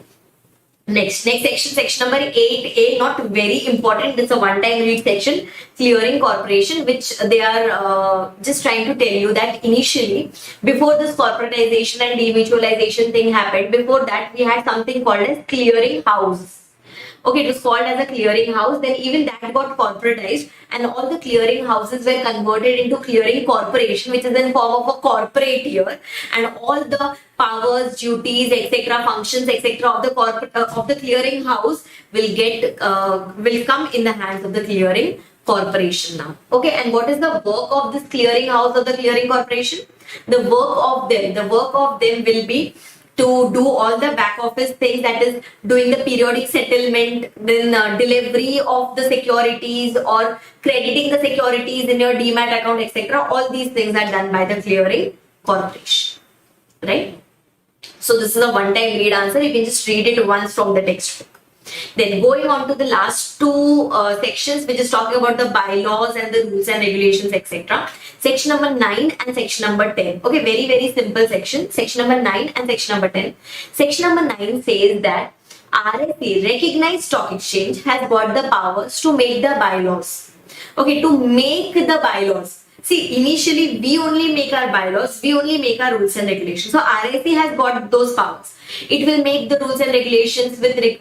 Next section number 8A, not very important. It's a one-time read section, clearing corporation, which they are just trying to tell you that initially, before this corporatization and demutualization thing happened, before that we had something called as clearing house. Okay, it was called as a clearing house. Then even that got corporatized, and all the clearing houses were converted into clearing corporation, which is in form of a corporate here, and all the powers, duties, etc., functions, etc. of the clearing house will come in the hands of the clearing corporation now. Okay, and what is the work of this clearing house or the clearing corporation? The work of them will be to do all the back office things, that is doing the periodic settlement, then delivery of the securities or crediting the securities in your demat account, etc. All these things are done by the clearing corporation, right? So this is a one-time read answer. You can just read it once from the textbook. Then going on to the last two sections, which is talking about the bylaws and the rules and regulations, etc. Section number 9 and section number 10. Okay, very simple section. Section number 9 and section number 10. Section number 9 says that RSE, Recognized Stock Exchange, has got the powers to make the bylaws. Okay, to make the bylaws. See, initially we only make our bylaws, we only make our rules and regulations. So RSE has got those powers. It will make the rules and regulations with it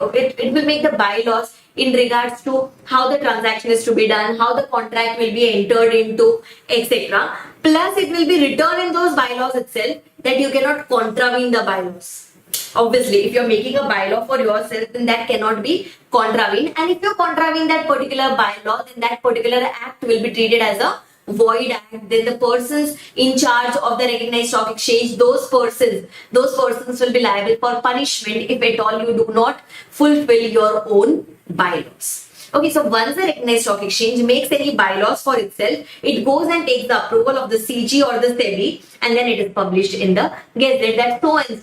will make the bylaws in regards to how the transaction is to be done, how the contract will be entered into, etc. Plus, it will be written in those bylaws itself that you cannot contravene the bylaws. Obviously, if you're making a bylaw for yourself, then that cannot be contravened. And if you contravene that particular bylaw, then that particular act will be treated as a void act. Then the persons in charge of the recognized stock exchange, those persons will be liable for punishment if at all you do not fulfill your own bylaws. Okay, so once the recognized stock exchange makes any bylaws for itself, it goes and takes the approval of the CG or the SEBI, and then it is published in the Gazette that so and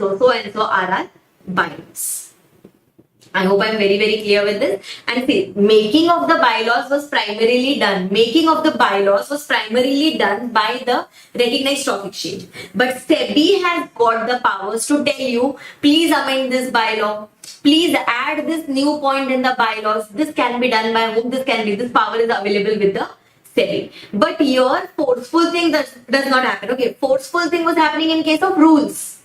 so are our bylaws. I hope I'm very clear with this. And see, making of the bylaws was primarily done by the recognized stock exchange. But SEBI has got the powers to tell you, please amend this bylaw. Please add this new point in the bylaws. This can be done by whom? This power is available with the SEBI. But your forceful thing does not happen. Okay, forceful thing was happening in case of rules.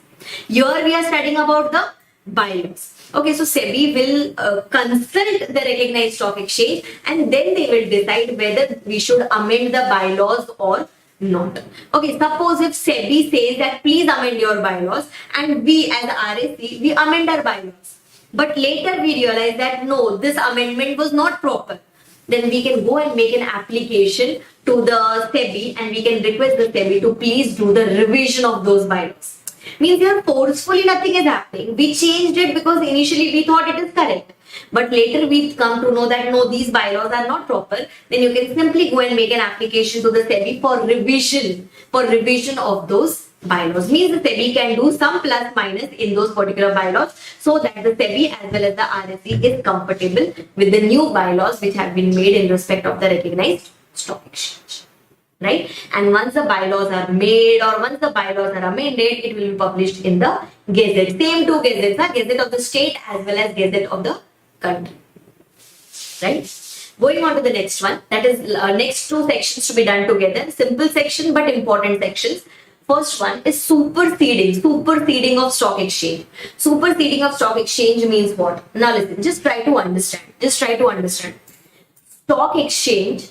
Here we are studying about the bylaws. Okay, so SEBI will consult the recognized stock exchange, and then they will decide whether we should amend the bylaws or not. Okay, suppose if SEBI says that please amend your bylaws, and we as RSE, we amend our bylaws. But later we realize that no, this amendment was not proper. Then we can go and make an application to the SEBI, and we can request the SEBI to please do the revision of those bylaws. Means here forcefully nothing is happening. We changed it because initially we thought it is correct. But later we come to know that no, these bylaws are not proper. Then you can simply go and make an application to the SEBI for revision of those bylaws. Means the SEBI can do some plus minus in those particular bylaws so that the SEBI as well as the RSE is compatible with the new bylaws which have been made in respect of the recognized stock exchange. Right? And once the bylaws are made or once the bylaws are amended, it will be published in the Gazette. Same two gazettes, Gazette of the state as well as Gazette of the country. Right? Going on to the next one, that is next two sections to be done together. Simple section but important sections. First one is superseding of stock exchange. Superseding of stock exchange means what? Now listen, just try to understand. Stock exchange,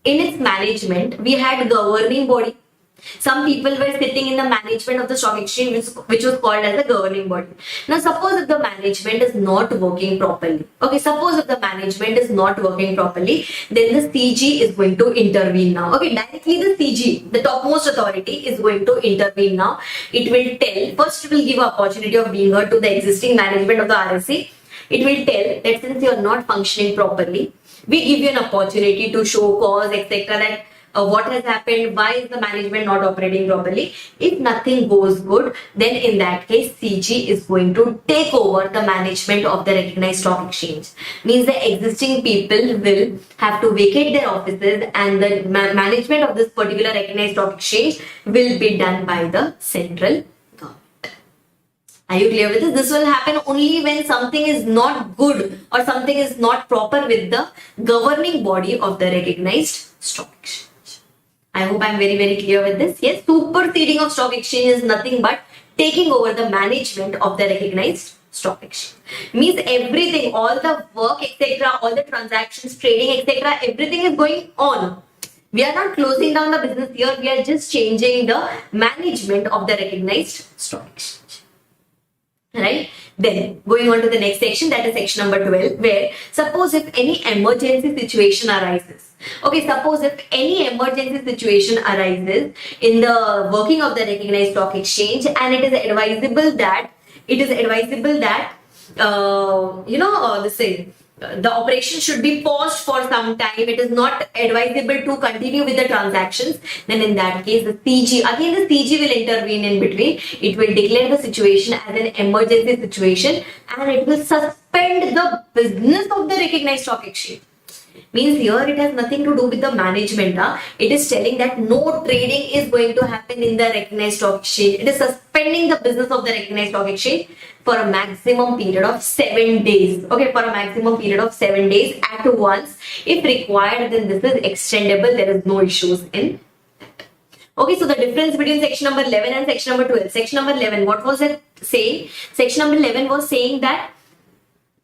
in its management, we had governing body. Some people were sitting in the management of the stock exchange, which was called as a governing body. Now, suppose if the management is not working properly. Okay, suppose if the management is not working properly, then the CG is going to intervene now. Okay, directly the CG, the topmost authority, is going to intervene now. It will tell, first it will give opportunity of being heard to the existing management of the RSE. It will tell that since you are not functioning properly, we give you an opportunity to show cause, etc. That what has happened, why is the management not operating properly. If nothing goes good, then in that case, CG is going to take over the management of the recognized stock exchange. Means the existing people will have to vacate their offices and the management of this particular recognized stock exchange will be done by the central. Are you clear with this? This will happen only when something is not good or something is not proper with the governing body of the recognized stock exchange. I hope I'm very clear with this. Yes, superseding of stock exchange is nothing but taking over the management of the recognized stock exchange. Means everything, all the work, etc., all the transactions, trading, etc., everything is going on. We are not closing down the business here. We are just changing the management of the recognized stock exchange. Right? Then going on to the next section, that is section number 12, where suppose if any emergency situation arises. Okay, suppose if any emergency situation arises in the working of the recognized stock exchange, and it is advisable that the operation should be paused for some time, it is not advisable to continue with the transactions, then in that case the CG, again the CG will intervene in between. It will declare the situation as an emergency situation and it will suspend the business of the recognized stock exchange. Means here it has nothing to do with the management. It is telling that no trading is going to happen in the recognized stock exchange. It is suspending the business of the recognized stock exchange for a maximum period of 7 days. Okay, for a maximum period of 7 days at once. If required, then this is extendable. There is no issues in. Okay, so the difference between section number 11 and section number 12. Section number 11, what was it saying? Section number 11 was saying that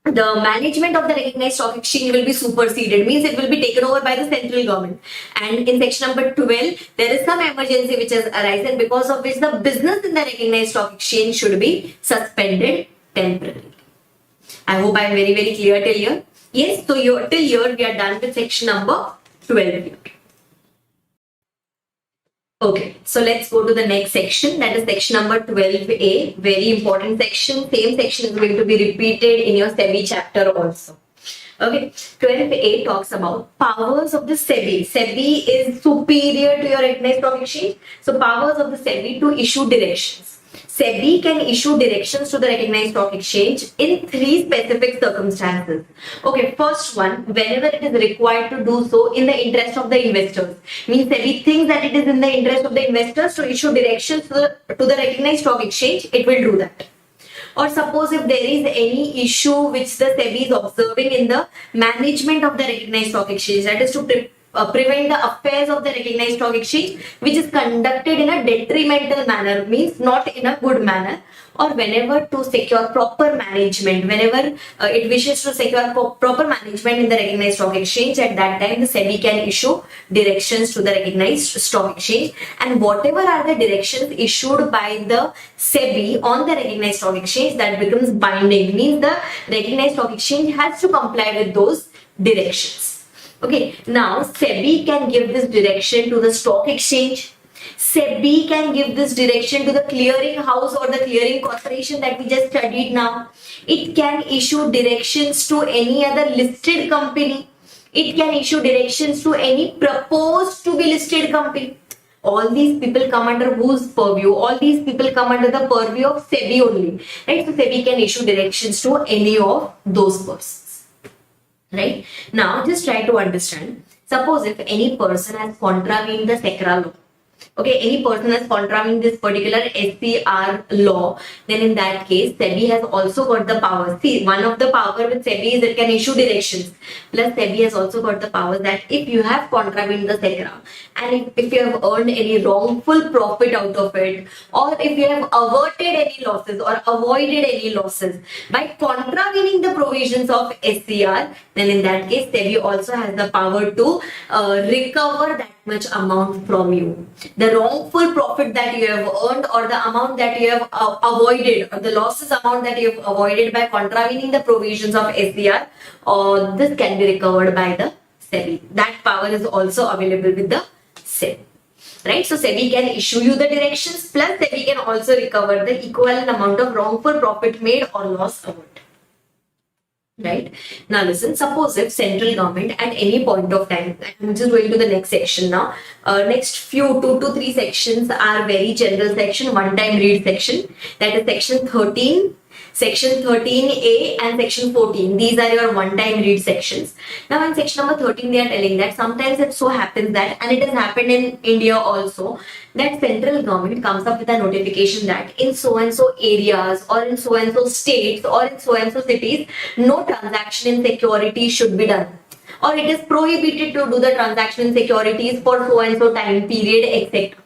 the management of the recognized stock exchange will be superseded, means it will be taken over by the central government. And in section number 12, there is some emergency which has arisen, because of which the business in the recognized stock exchange should be suspended temporarily. I hope I am very, very clear till here. Yes, so till here we are done with section number 12. Okay, so let's go to the next section, that is section number 12A, very important section. Same section is going to be repeated in your SEBI chapter also. Okay, 12A talks about powers of the SEBI. SEBI is superior to your recognized stock exchange. So powers of the SEBI to issue directions. SEBI can issue directions to the recognized stock exchange in 3 specific circumstances. Okay, first one, whenever it is required to do so in the interest of the investors. Means SEBI thinks that it is in the interest of the investors to issue directions to the recognized stock exchange, it will do that. Or suppose if there is any issue which the SEBI is observing in the management of the recognized stock exchange, that is to prevent the affairs of the recognized stock exchange which is conducted in a detrimental manner, means not in a good manner, or whenever to secure proper management, whenever it wishes to secure proper management in the recognized stock exchange, at that time the SEBI can issue directions to the recognized stock exchange, and whatever are the directions issued by the SEBI on the recognized stock exchange, that becomes binding, means the recognized stock exchange has to comply with those directions. Okay, now SEBI can give this direction to the stock exchange. SEBI can give this direction to the clearing house or the clearing corporation that we just studied now. It can issue directions to any other listed company. It can issue directions to any proposed to be listed company. All these people come under whose purview? All these people come under the purview of SEBI only. Right? So SEBI can issue directions to any of those persons. Right? Now just try to understand. Suppose if any person has contravened the SCRA law. Okay, any person has contravened this particular SCR law, then in that case SEBI has also got the power. See, one of the power with SEBI is it can issue directions. Plus SEBI has also got the power that if you have contravened the SCRA and if you have earned any wrongful profit out of it, or if you have averted any losses or avoided any losses by contravening the provisions of SCR, then in that case SEBI also has the power to recover that much amount from you. The wrongful profit that you have earned, or the amount that you have avoided, or the losses amount that you have avoided by contravening the provisions of SCR, or this can be recovered by the SEBI. That power is also available with the SEBI. Right? So SEBI can issue you the directions, plus SEBI can also recover the equivalent amount of wrongful profit made or loss avoided. Right? Now listen, suppose if central government at any point of time, I'm just going to the next section now. Next few 2 to 3 sections are very general section, one time read section. That is section 13, section 13A and section 14. These are your one time read sections. Now in section number 13 they are telling that sometimes it so happens that, and it has happened in India also, that central government comes up with a notification that in so and so areas or in so and so states or in so and so cities, no transaction in securities should be done, or it is prohibited to do the transaction in securities for so and so time period, etc.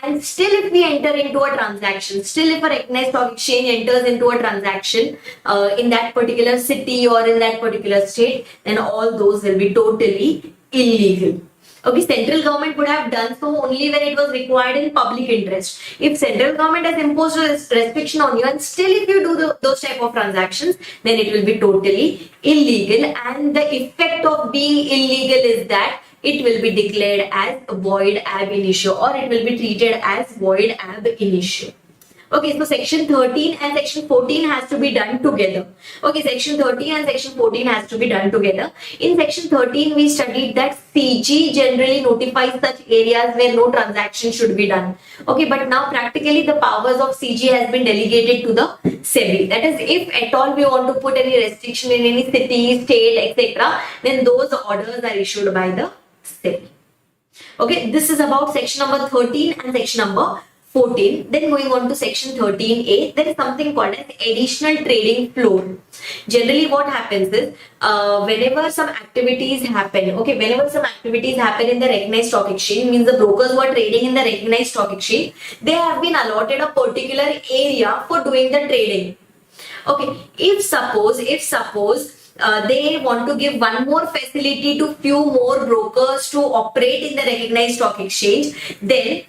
And still if we enter into a transaction, still if a recognized stock exchange enters into a transaction in that particular city or in that particular state, then all those will be totally illegal. Okay, central government would have done so only when it was required in public interest. If central government has imposed a restriction on you and still if you do those type of transactions, then it will be totally illegal, and the effect of being illegal is that it will be declared as void ab initio, or it will be treated as void ab initio. Okay, so section 13 and section 14 has to be done together. Okay, section 13 and section 14 has to be done together. In section 13, we studied that CG generally notifies such areas where no transaction should be done. Okay, but now practically the powers of CG has been delegated to the SEBI. That is, if at all we want to put any restriction in any city, state, etc., then those orders are issued by the SEBI. Okay, this is about section number 13 and section number 14. Then going on to section 13A, there is something called as additional trading floor. Generally what happens is, whenever some activities happen in the recognized stock exchange, means the brokers who are trading in the recognized stock exchange, they have been allotted a particular area for doing the trading. Okay, if suppose they want to give one more facility to few more brokers to operate in the recognized stock exchange, then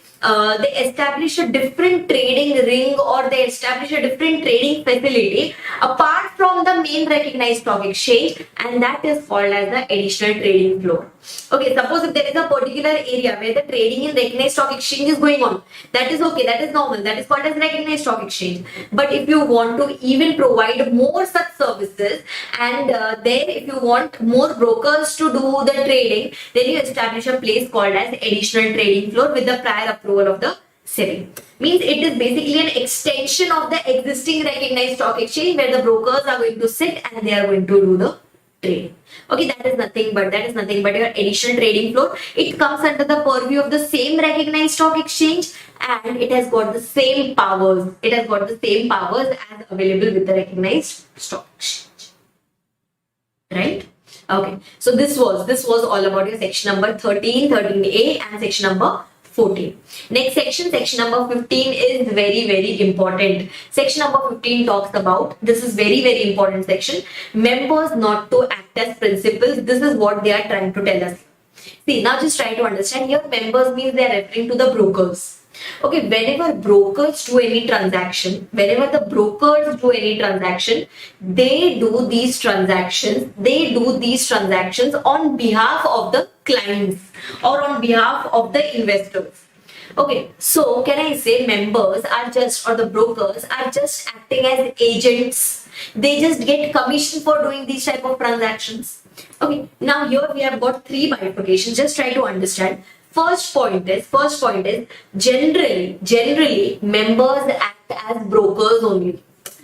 they establish a different trading ring, or they establish a different trading facility apart from the main recognized stock exchange, and that is called as the additional trading floor. Okay, suppose if there is a particular area where the trading in recognized stock exchange is going on, that is okay, that is normal, that is called as recognized stock exchange. But if you want to even provide more such services, and there if you want more brokers to do the trading, then you establish a place called as additional trading floor with the prior approval of the SEBI. Means it is basically an extension of the existing recognized stock exchange where the brokers are going to sit and they are going to do the trade. Okay, that is nothing but your additional trading floor. It comes under the purview of the same recognized stock exchange, and it has got the same powers. It has got the same powers as available with the recognized stock exchange. Right? Okay, so this was all about your section number 13, 13A and section number 14. Next section, section number 15 is very, very important. Section number 15 talks about, this is very, very important section, members not to act as principals. This is what they are trying to tell us. See, now just try to understand here, members means they are referring to the brokers. Okay, whenever brokers do any transaction, they do these transactions on behalf of the clients or on behalf of the investors. Okay, so can I say members are just, or the brokers are just acting as agents. They just get commission for doing these type of transactions. Okay, now here we have got three bifurcations. Just try to understand. First point is generally members act as brokers only.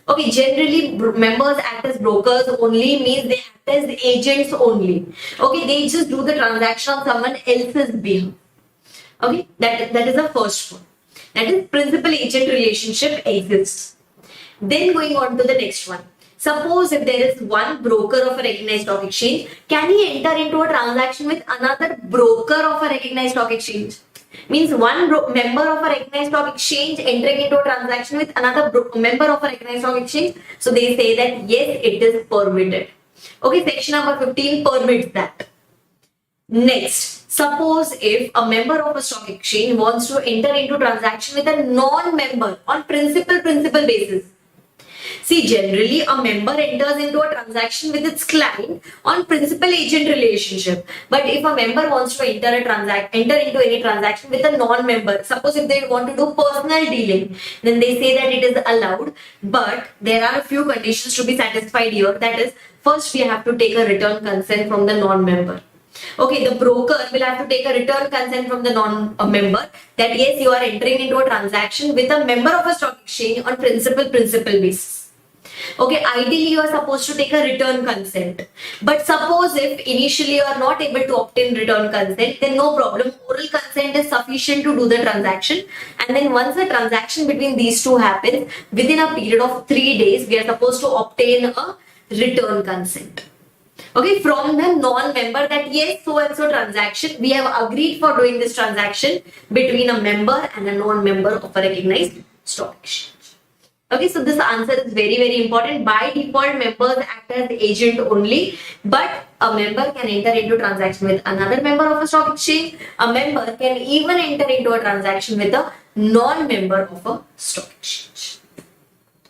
Okay, generally members act as brokers only means they act as agents only. Okay, they just do the transaction on someone else's behalf. Okay, that is the first one. That is principal agent relationship exists. Then going on to the next one. Suppose if there is one broker of a recognized stock exchange, can he enter into a transaction with another broker of a recognized stock exchange? Means one member of a recognized stock exchange entering into a transaction with another member of a recognized stock exchange. So they say that yes, it is permitted. Okay, section number 15 permits that. Next, suppose if a member of a stock exchange wants to enter into transaction with a non-member on principal basis. See, generally a member enters into a transaction with its client on principal agent relationship. But if a member wants to enter into any transaction with a non-member, suppose if they want to do personal dealing, then they say that it is allowed. But there are a few conditions to be satisfied here. That is, first we have to take a written consent from the non-member. Okay, the broker will have to take a return consent from the non-member that yes, you are entering into a transaction with a member of a stock exchange on principal basis. Okay, ideally you are supposed to take a return consent. But suppose if initially you are not able to obtain return consent, then no problem. Oral consent is sufficient to do the transaction. And then once the transaction between these two happens, within a period of 3 days, we are supposed to obtain a return consent. Okay, from the non-member that yes, so and so transaction, we have agreed for doing this transaction between a member and a non-member of a recognized stock exchange. Okay, so this answer is very, very important. By default, members act as agent only, but a member can enter into transaction with another member of a stock exchange. A member can even enter into a transaction with a non-member of a stock exchange.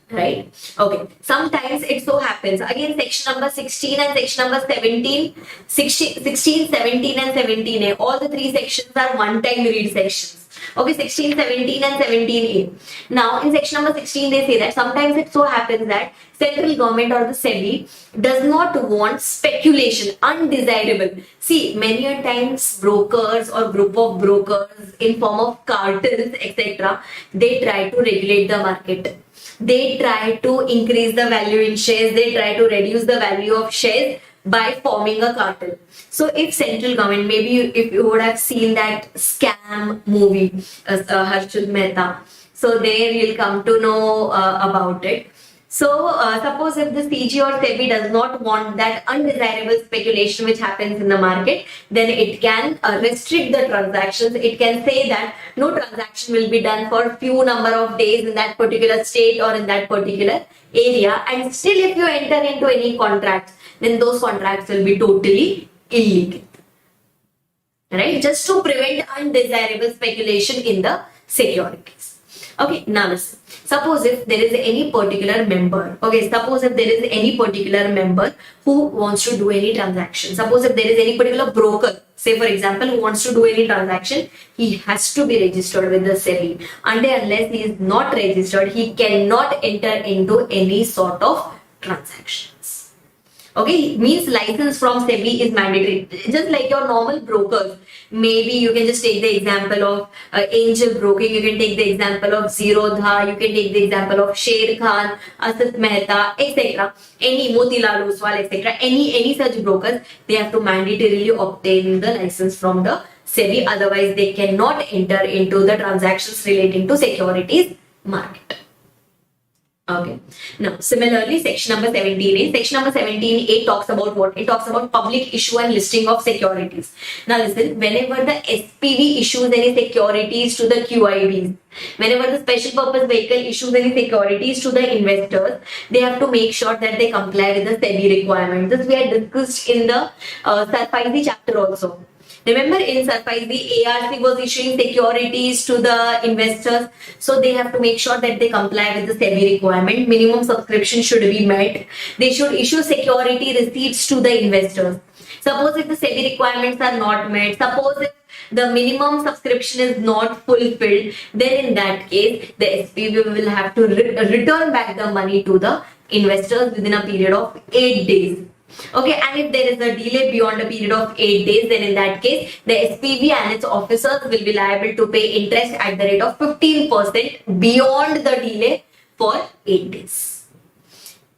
Right? Okay. Sometimes it so happens. Again, section number 16 and section number 17, 16, 17 and 17A. All the three sections are one-time read sections. Okay, 16, 17 and 17A. Now in section number 16 they say that sometimes it so happens that central government or the SEBI does not want speculation, undesirable. See, many a times brokers or group of brokers in form of cartels, etc., they try to regulate the market. They try to increase the value in shares, they try to reduce the value of shares by forming a cartel. So if central government, maybe if you would have seen that scam movie, Harshul Mehta, so there you'll come to know about it. So suppose if the CG or SEBI does not want that undesirable speculation which happens in the market, then it can restrict the transactions. It can say that no transaction will be done for few number of days in that particular state or in that particular area, and still if you enter into any contracts, then those contracts will be totally illegal, right? Just to prevent undesirable speculation in the securities. Okay, now listen. Suppose if there is any particular member, okay, suppose if there is any particular member who wants to do any transaction, suppose if there is any particular broker, say for example, who wants to do any transaction, he has to be registered with the SEBI. Unless he is not registered, he cannot enter into any sort of transactions. Okay, means license from SEBI is mandatory. Just like your normal brokers, maybe you can just take the example of angel broking, you can take the example of Zerodha, you can take the example of Sher Khan, Asad Mehta, etc. Any Motilal Oswal, etc. Any such brokers, they have to mandatorily obtain the license from the SEBI. Otherwise, they cannot enter into the transactions relating to securities market. Okay. Now, similarly, section number 17A. Section number 17A talks about what? It talks about public issue and listing of securities. Now, listen, whenever the SPV issues any securities to the QIBs, whenever the special purpose vehicle issues any securities to the investors, they have to make sure that they comply with the SEBI requirements. This we had discussed in the SARFAESI chapter also. Remember in SARFAESI, ARC was issuing securities to the investors. So they have to make sure that they comply with the SEBI requirement. Minimum subscription should be met. They should issue security receipts to the investors. Suppose if the SEBI requirements are not met, suppose if the minimum subscription is not fulfilled, then in that case, the SPV will have to return back the money to the investors within a period of 8 days. Okay, and if there is a delay beyond a period of 8 days, then in that case, the SPV and its officers will be liable to pay interest at the rate of 15% beyond the delay for 8 days.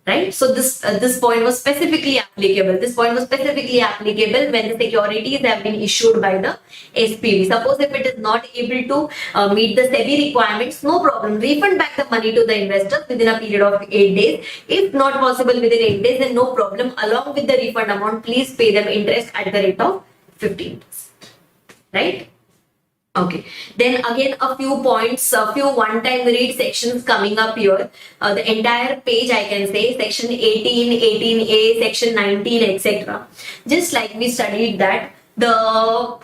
Right? So this point was specifically applicable. This point was specifically applicable when the securities have been issued by the SPV. Suppose if it is not able to meet the SEBI requirements, no problem. Refund back the money to the investors within a period of 8 days. If not possible within 8 days, then no problem. Along with the refund amount, please pay them interest at the rate of 15%. Right? Okay, then again a few points, a few one-time read sections coming up here. The entire page I can say, section 18, 18A, section 19, etc. Just like we studied that the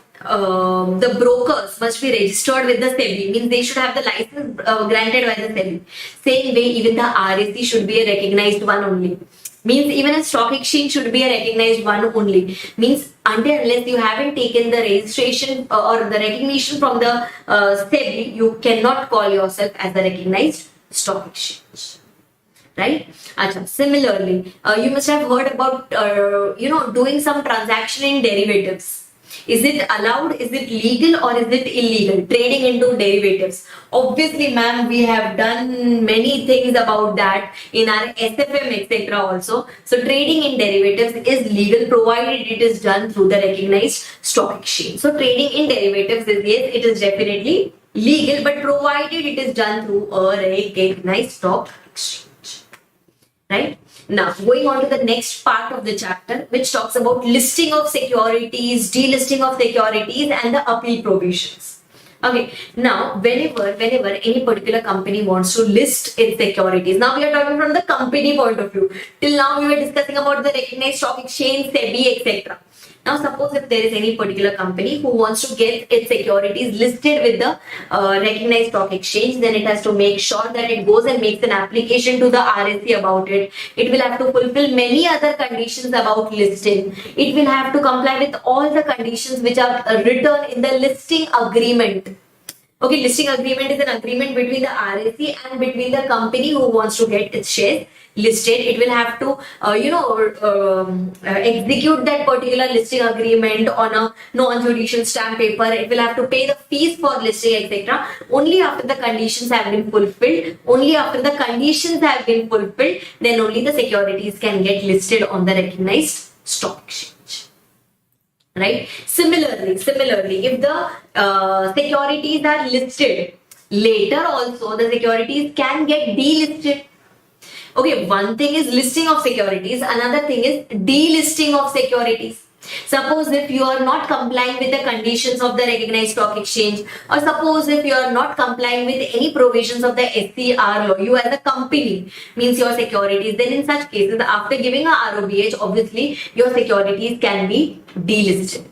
brokers must be registered with the SEBI, means they should have the license granted by the SEBI. Same way, even the RAC should be a recognized one only. Means even a stock exchange should be a recognized one only. Means unless you haven't taken the registration or the recognition from the SEBI, you cannot call yourself as a recognized stock exchange. Right? Achha, similarly, you must have heard about doing some transaction in derivatives. Is it allowed? Is it legal or is it illegal? Trading into derivatives. Obviously, ma'am, we have done many things about that in our SFM, etc. also. So, trading in derivatives is legal provided it is done through the recognized stock exchange. So, trading in derivatives is, yes, it is definitely legal, but provided it is done through a recognized stock exchange. Right? Now, going on to the next part of the chapter, which talks about listing of securities, delisting of securities, and the appeal provisions. Okay, now whenever any particular company wants to list its securities, now we are talking from the company point of view. Till now we were discussing about the recognized stock exchange, SEBI, etc. Now, suppose if there is any particular company who wants to get its securities listed with the recognized stock exchange, then it has to make sure that it goes and makes an application to the RSC about it. It will have to fulfill many other conditions about listing. It will have to comply with all the conditions which are written in the listing agreement. Okay, listing agreement is an agreement between the RAC and between the company who wants to get its shares listed. It will have to, execute that particular listing agreement on a non-judicial stamp paper. It will have to pay the fees for listing, etc. Only after the conditions have been fulfilled, then only the securities can get listed on the recognized stock exchange. Right? Similarly, if the securities are listed later, also the securities can get delisted. Okay, one thing is listing of securities, another thing is delisting of securities. Suppose if you are not complying with the conditions of the recognized stock exchange, or suppose if you are not complying with any provisions of the SCR law, you as a company, means your securities, then in such cases, after giving a ROBH, obviously your securities can be delisted.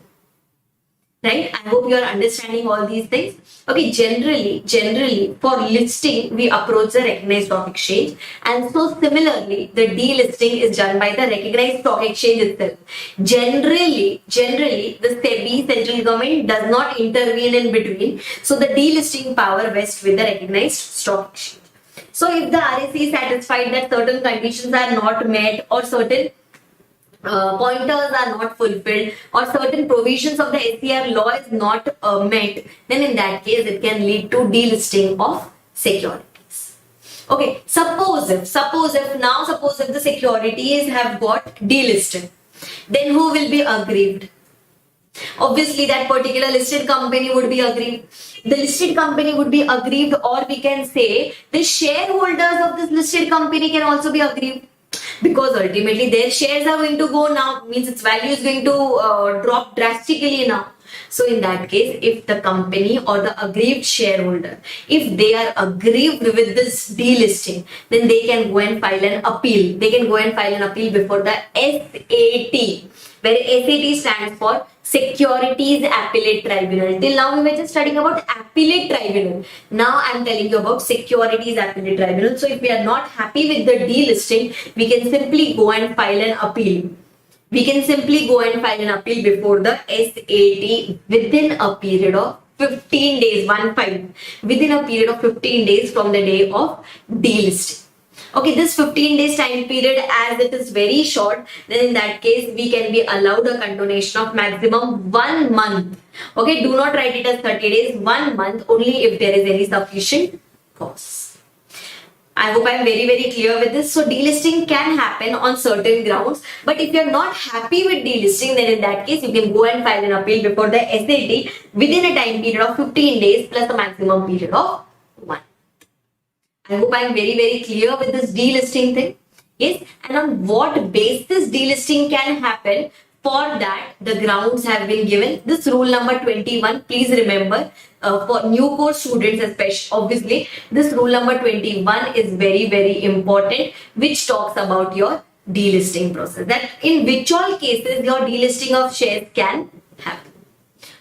Right? I hope you are understanding all these things. Okay, generally for listing, we approach the recognized stock exchange, and so similarly, the delisting is done by the recognized stock exchange itself. Generally, the SEBI, central government, does not intervene in between, so the delisting power vests with the recognized stock exchange. So if the RAC is satisfied that certain conditions are not met, or certain pointers are not fulfilled, or certain provisions of the SCR law is not met, then in that case it can lead to delisting of securities. Okay, suppose if the securities have got delisted, then who will be aggrieved? Obviously that particular listed company would be aggrieved. The listed company would be aggrieved, or we can say the shareholders of this listed company can also be aggrieved, because ultimately their shares are going to go now, means its value is going to drop drastically now. So in that case, if the company or the aggrieved shareholder, if they are aggrieved with this delisting, then they can go and file an appeal. Before the SAT, where SAT stands for Securities Appellate Tribunal. Till now we were just studying about Appellate Tribunal. Now I am telling you about Securities Appellate Tribunal. So if we are not happy with the delisting, we can simply go and file an appeal. Before the SAT within a period of 15 days, within a period of 15 days from the day of delisting. Okay, this 15 days time period, as it is very short, then in that case we can be allowed a continuation of maximum 1 month. Okay, do not write it as 30 days, 1 month only if there is any sufficient cause. I hope I am very clear with this. So delisting can happen on certain grounds, but if you are not happy with delisting, then in that case you can go and file an appeal before the SAT within a time period of 15 days plus the maximum period of 1. I hope I am very clear with this delisting thing. Yes, and on what basis delisting can happen, for that the grounds have been given. This rule number 21, please remember, for new course students especially, obviously this rule number 21 is very important, which talks about your delisting process, that in which all cases your delisting of shares can happen.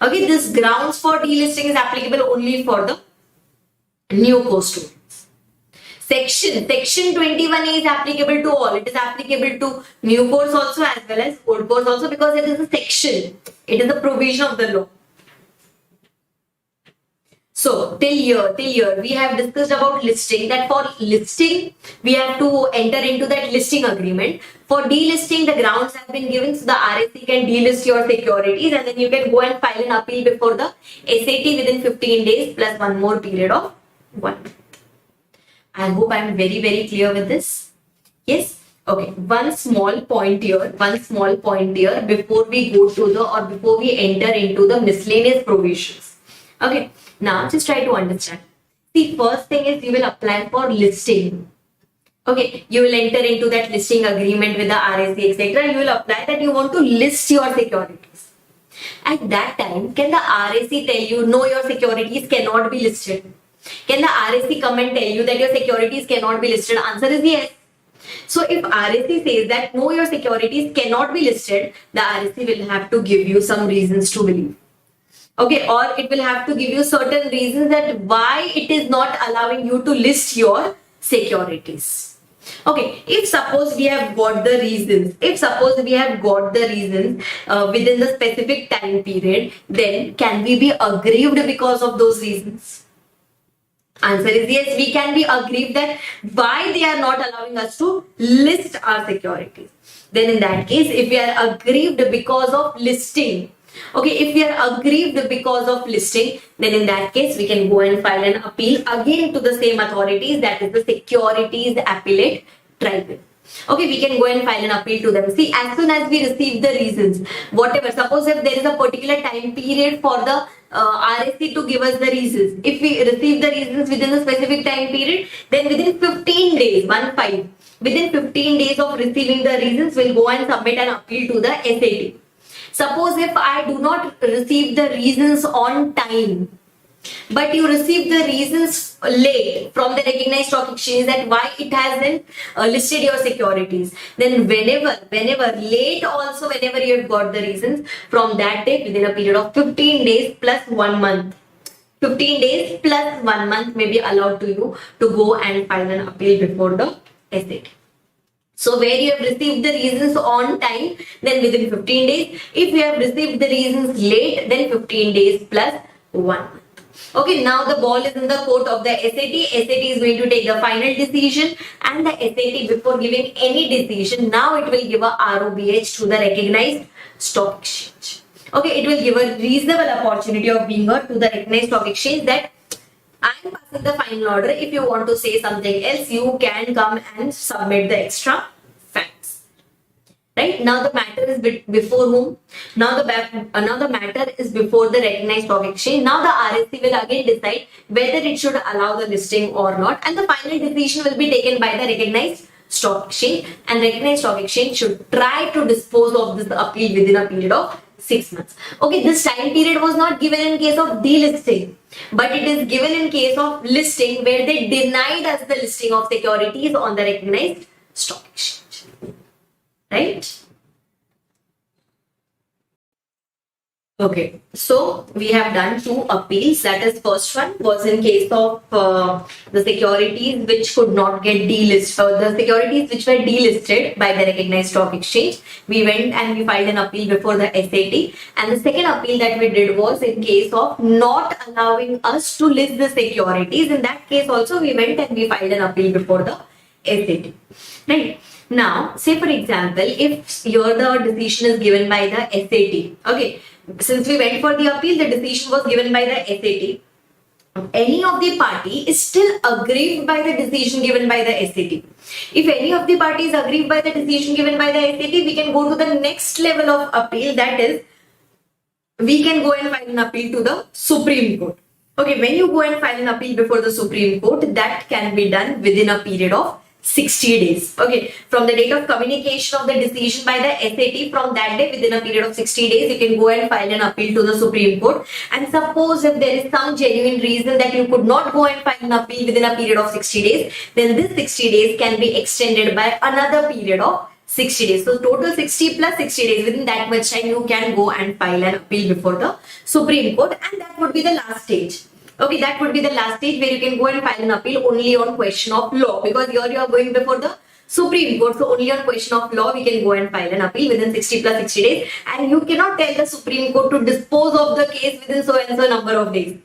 Okay, this grounds for delisting is applicable only for the new course students. Section 21A is applicable to all. It is applicable to new course also as well as old course also, because it is a section. It is a provision of the law. So till here we have discussed about listing, that for listing we have to enter into that listing agreement. For delisting the grounds have been given, so the RAC can delist your securities and then you can go and file an appeal before the SAT within 15 days plus one more period of 1 month. I hope I am very clear with this. Yes. Okay. One small point here before we go to the, or before we enter into the miscellaneous provisions. Okay. Now just try to understand. The first thing is you will apply for listing. Okay. You will enter into that listing agreement with the RAC, etc. You will apply that you want to list your securities. At that time, can the RAC tell you no, your securities cannot be listed? Can the RAC come and tell you that your securities cannot be listed? Answer is yes. So if RAC says that no, your securities cannot be listed, the RAC will have to give you some reasons to believe. Okay, or it will have to give you certain reasons that why it is not allowing you to list your securities. Okay, if suppose we have got the reasons, within the specific time period, then can we be aggrieved because of those reasons? Answer is yes. We can be aggrieved that why they are not allowing us to list our securities. Then in that case, if we are aggrieved because of listing, okay, if we are aggrieved because of listing, then in that case, we can go and file an appeal again to the same authorities, that is the Securities Appellate Tribunal. Okay, we can go and file an appeal to them. See, as soon as we receive the reasons, whatever, suppose if there is a particular time period for the RSC to give us the reasons. If we receive the reasons within a specific time period, then within 15 days, within 15 days of receiving the reasons, we'll go and submit an appeal to the SAT. Suppose if I do not receive the reasons on time, but you receive the reasons late from the recognized stock exchange that why it hasn't listed your securities, then whenever late also, whenever you have got the reasons, from that date within a period of 15 days plus 1 month, 15 days plus 1 month may be allowed to you to go and file an appeal before the SAT. So where you have received the reasons on time, then within 15 days. If you have received the reasons late, then 15 days plus 1 month. Okay, now the ball is in the court of the SAT. SAT is going to take the final decision, and the SAT, before giving any decision, now it will give a ROBH to the recognized stock exchange. Okay, it will give a reasonable opportunity of being heard to the recognized stock exchange that I am passing the final order. If you want to say something else, you can come and submit the extra facts. Right, now the matter is before whom? Now the matter is before the recognized stock exchange. Now the RSC will again decide whether it should allow the listing or not, and the final decision will be taken by the recognized stock exchange, and recognized stock exchange should try to dispose of this appeal within a period of 6 months. Okay, this time period was not given in case of delisting, but it is given in case of listing, where they denied us the listing of securities on the recognized stock exchange. Right? Okay, so we have done 2 appeals. That is, first one was in case of the securities which could not get delisted, the securities which were delisted by the recognized stock exchange. We went and we filed an appeal before the SAT, and the second appeal that we did was in case of not allowing us to list the securities. In that case also, we went and we filed an appeal before the SAT. Right? Now, say for example, if here the decision is given by the SAT, okay, since we went for the appeal, the decision was given by the SAT. Any of the party is still aggrieved by the decision given by the SAT. If any of the parties is aggrieved by the decision given by the SAT, we can go to the next level of appeal, that is, we can go and file an appeal to the Supreme Court. Okay, when you go and file an appeal before the Supreme Court, that can be done within a period of 60 days. Okay, from the date of communication of the decision by the SAT, from that day within a period of 60 days, you can go and file an appeal to the Supreme Court. And suppose if there is some genuine reason that you could not go and file an appeal within a period of 60 days, then this 60 days can be extended by another period of 60 days. So total 60 plus 60 days, within that much time you can go and file an appeal before the Supreme Court, and that would be the last stage. Okay, that would be the last stage where you can go and file an appeal only on question of law, because here you are going before the Supreme Court. So only on question of law we can go and file an appeal within 60 plus 60 days, and you cannot tell the Supreme Court to dispose of the case within so and so number of days.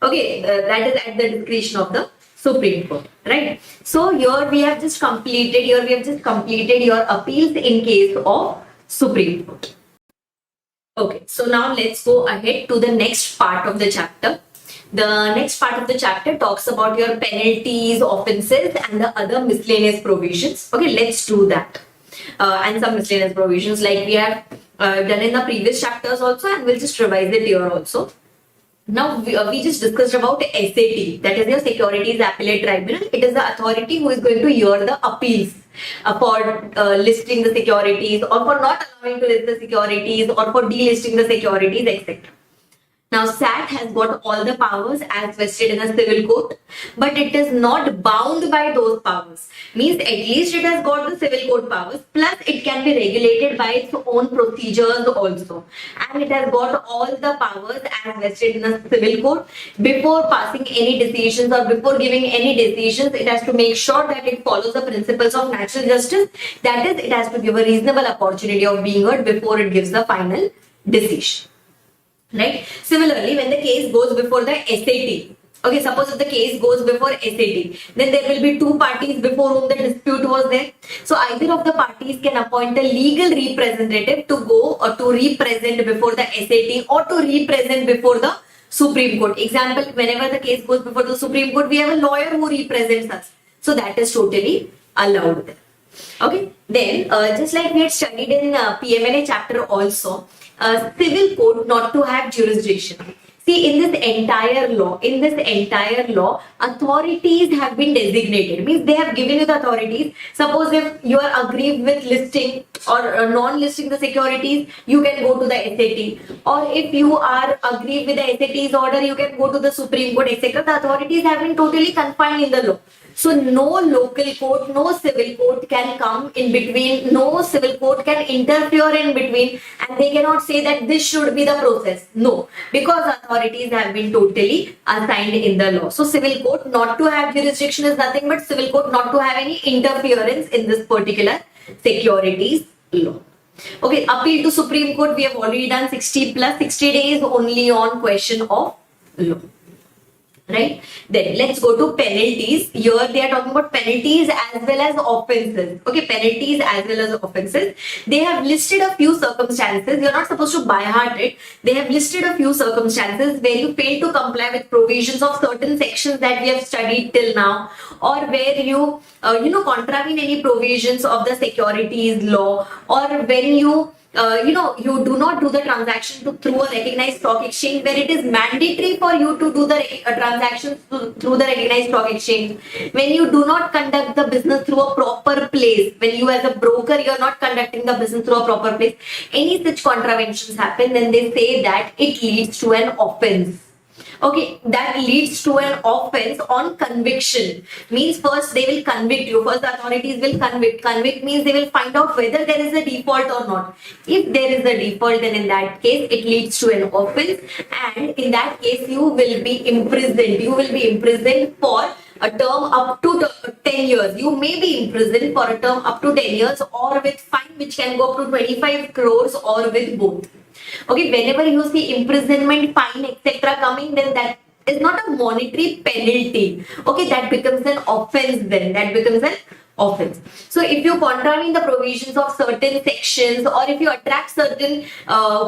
Okay, that is at the discretion of the Supreme Court, right? So here we have just completed your appeals in case of Supreme Court. Okay, so now let's go ahead to the next part of the chapter. The next part of the chapter talks about your penalties, offences, and the other miscellaneous provisions. Okay, let's do that. And some miscellaneous provisions like we have done in the previous chapters also, and we'll just revise it here also. Now, we just discussed about SAT, that is your Securities Appellate Tribunal. It is the authority who is going to hear the appeals for listing the securities, or for not allowing to list the securities, or for delisting the securities, etc. Now, SAT has got all the powers as vested in a civil court, but it is not bound by those powers. Means at least it has got the civil court powers, plus it can be regulated by its own procedures also. And it has got all the powers as vested in a civil court. Before passing any decisions or before giving any decisions, it has to make sure that it follows the principles of natural justice. That is, it has to give a reasonable opportunity of being heard before it gives the final decision. Right? Similarly, when the case goes before the SAT, Okay, suppose if the case goes before SAT, then there will be two parties before whom the dispute was there. So either of the parties can appoint a legal representative to go or to represent before the SAT or to represent before the Supreme Court. Example, whenever the case goes before the Supreme Court, we have a lawyer who represents us. So that is totally allowed there. Okay, then just like we had studied in PMLA chapter also, civil court not to have jurisdiction. See, in this entire law, authorities have been designated. Means they have given you the authorities. Suppose if you are aggrieved with listing or non-listing the securities, you can go to the SAT. Or if you are aggrieved with the SAT's order, you can go to the Supreme Court, etc. The authorities have been totally confined in the law. So no local court, no civil court can come in between, no civil court can interfere in between, and they cannot say that this should be the process. No, because authorities have been totally assigned in the law. So civil court not to have jurisdiction is nothing but civil court not to have any interference in this particular securities law. Okay, appeal to Supreme Court, we have already done 60 days only on question of law. Right, then let's go to penalties. Here they are talking about penalties as well as offenses. Okay, penalties as well as offenses. They have listed a few circumstances. You're not supposed to by heart it. They have listed a few circumstances where you fail to comply with provisions of certain sections that we have studied till now, or where you contravene any provisions of the securities law, or when you you do not do the transaction through a recognized stock exchange where it is mandatory for you to do the transactions through the recognized stock exchange. When you do not conduct the business through a proper place, when you as a broker, you are not conducting the business through a proper place, any such contraventions happen, then they say that it leads to an offense. Okay, that leads to an offense on conviction. Means first they will convict you. First the authorities will convict. Convict means they will find out whether there is a default or not. If there is a default, then in that case it leads to an offense, and in that case you will be imprisoned. You will be imprisoned for a term up to 10 years. You may be imprisoned for a term up to 10 years or with fine which can go up to 25 crores or with both. Okay, whenever you see imprisonment, fine, etc. coming, then that is not a monetary penalty. Okay, that becomes an offense then. That becomes an offense. So if you contravene the provisions of certain sections, or if you attract certain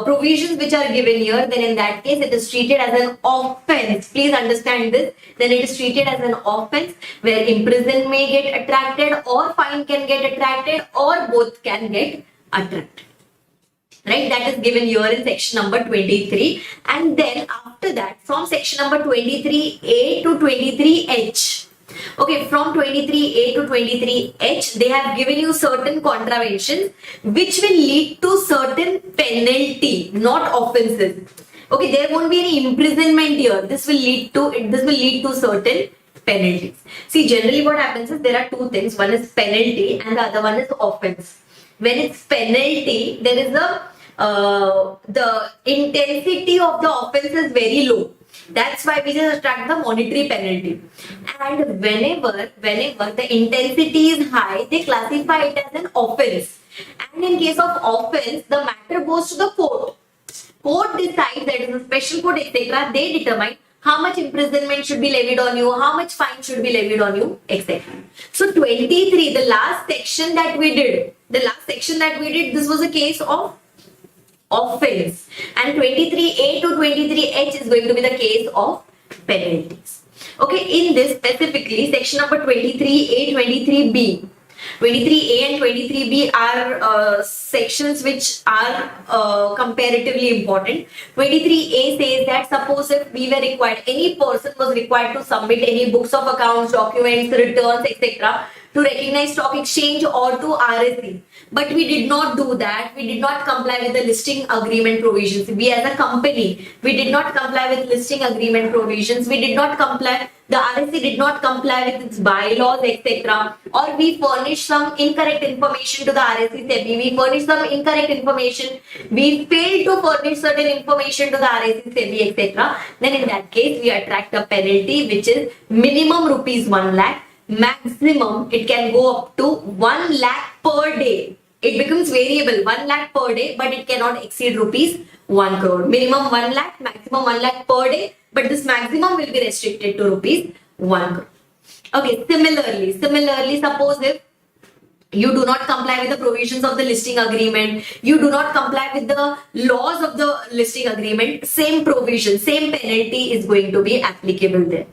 provisions which are given here, then in that case it is treated as an offense. Please understand this. Then it is treated as an offense where imprisonment may get attracted, or fine can get attracted, or both can get attracted. Right, that is given here in section number 23, and then after that from section number 23A to 23H. Okay, from 23A to 23H, they have given you certain contraventions which will lead to certain penalty, not offenses. Okay, there won't be any imprisonment here. This will lead to certain penalties. See, generally what happens is there are two things. One is penalty and the other one is offense. When it's penalty, there is the intensity of the offense is very low. That's why we just attract the monetary penalty. And whenever the intensity is high, they classify it as an offense. And in case of offense, the matter goes to the court. Court decides, that is a special court, etc. They determine how much imprisonment should be levied on you, how much fine should be levied on you, etc. So 23, the last section that we did, this was a case of offense, and 23A to 23H is going to be the case of penalties. Okay, in this specifically, section number 23A, 23B. 23A and 23B are sections which are comparatively important. 23A says that suppose if we were required, any person was required to submit any books of accounts, documents, returns, etc. to recognized stock exchange or to RSE. But we did not do that. We did not comply with the listing agreement provisions. We as a company, we did not comply with listing agreement provisions. We did not comply, the RSE did not comply with its bylaws, etc. Or we furnished some incorrect information to the RSE SEBI. We furnished some incorrect information. We failed to furnish certain information to the RSE SEBI, etc. Then in that case, we attract a penalty which is minimum rupees 1 lakh. Maximum, it can go up to 1 lakh per day. It becomes variable, 1 lakh per day, but it cannot exceed rupees 1 crore. Minimum 1 lakh, maximum 1 lakh per day, but this maximum will be restricted to rupees 1 crore. Okay, similarly, suppose if you do not comply with the provisions of the listing agreement, you do not comply with the laws of the listing agreement, same provision, same penalty is going to be applicable there.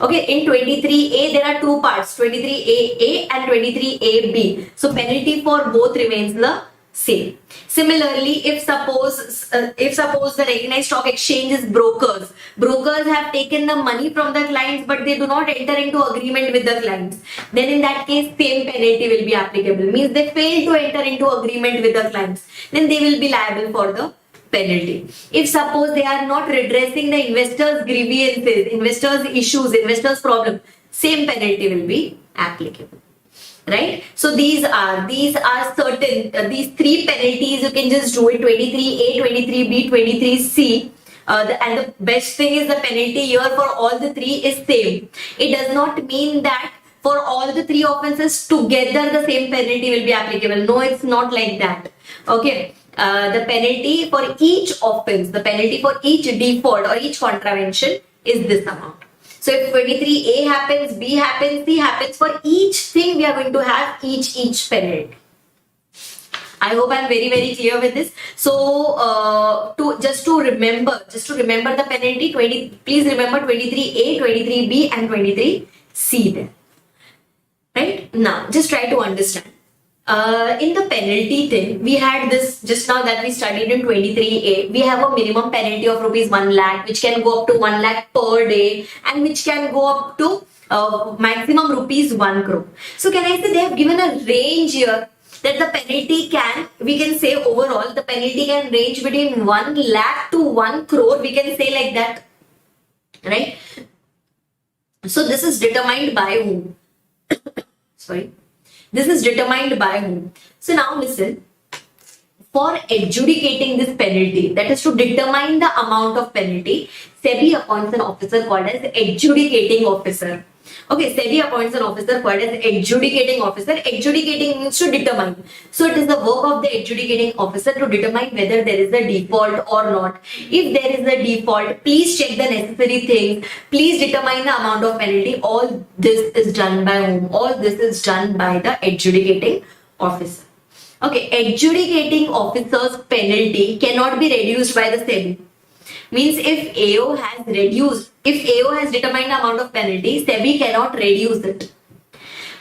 Okay, in 23A there are two parts, 23AA and 23AB. So penalty for both remains the same. Similarly, if suppose the recognized stock exchange is brokers have taken the money from the clients but they do not enter into agreement with the clients, then in that case same penalty will be applicable. Means they fail to enter into agreement with the clients, then they will be liable for the penalty. If suppose they are not redressing the investors' grievances, investors' issues, investors' problem, same penalty will be applicable. Right? So these are certain, these three penalties you can just do it, 23A, 23B, 23C. And the best thing is the penalty here for all the three is same. It does not mean that for all the three offences together the same penalty will be applicable. No, it's not like that. Okay. The penalty for each offence, the penalty for each default or each contravention is this amount. So if 23A happens, B happens, C happens, for each thing we are going to have each penalty. I hope I am very clear with this. So just to remember the penalty, please remember 23A, 23B and 23C there. Right? Now just try to understand. In the penalty thing, we had this just now that we studied in 23A. We have a minimum penalty of rupees 1 lakh, which can go up to 1 lakh per day, and which can go up to maximum rupees 1 crore. So can I say they have given a range here that the penalty we can say overall, the penalty can range between 1 lakh to 1 crore. We can say like that, right? So this is determined by whom? Sorry. This is determined by whom? So now listen, for adjudicating this penalty, that is to determine the amount of penalty, SEBI appoints an officer called as adjudicating officer. Okay, SEBI appoints an officer called as adjudicating officer. Adjudicating means to determine. So it is the work of the adjudicating officer to determine whether there is a default or not. If there is a default, please check the necessary things. Please determine the amount of penalty. All this is done by whom? All this is done by the adjudicating officer. Okay, adjudicating officer's penalty cannot be reduced by the SEBI. Means if AO has determined the amount of penalty, SEBI cannot reduce it.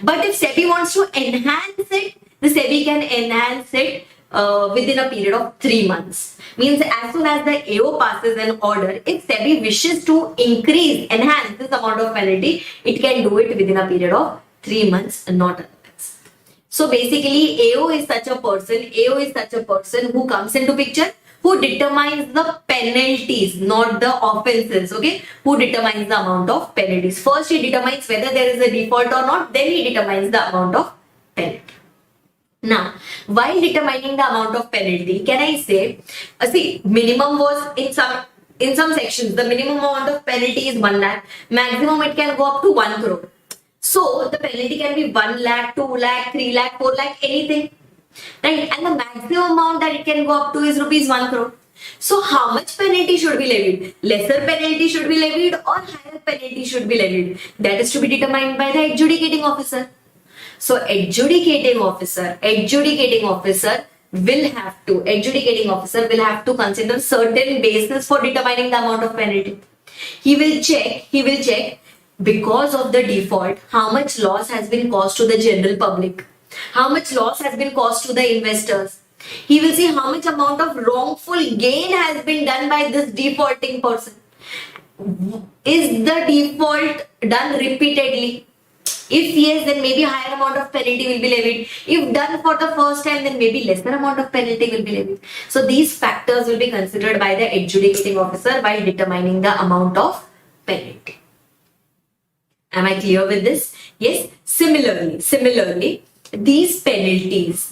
But if SEBI wants to enhance it, the SEBI can enhance it within a period of 3 months. Means as soon as the AO passes an order, if SEBI wishes to enhance this amount of penalty, it can do it within a period of 3 months, not otherwise. So basically, AO is such a person who comes into picture, who determines the penalties, not the offences, okay? Who determines the amount of penalties. First, he determines whether there is a default or not, then he determines the amount of penalty. Now, while determining the amount of penalty, can I say, see, minimum was in some sections, the minimum amount of penalty is 1 lakh, maximum it can go up to 1 crore. So, the penalty can be 1 lakh, 2 lakh, 3 lakh, 4 lakh, anything. Right, and the maximum amount that it can go up to is rupees 1 crore. So how much penalty should be levied? Lesser penalty should be levied or higher penalty should be levied? That is to be determined by the adjudicating officer. So adjudicating officer will have to consider certain basis for determining the amount of penalty. He will check because of the default, how much loss has been caused to the general public. How much loss has been caused to the investors. He will see how much amount of wrongful gain has been done by this defaulting person. Is the default done repeatedly? If yes, then maybe higher amount of penalty will be levied. If done for the first time, then maybe lesser amount of penalty will be levied. So these factors will be considered by the adjudicating officer while determining the amount of penalty. Am I clear with this? Yes. Similarly, these penalties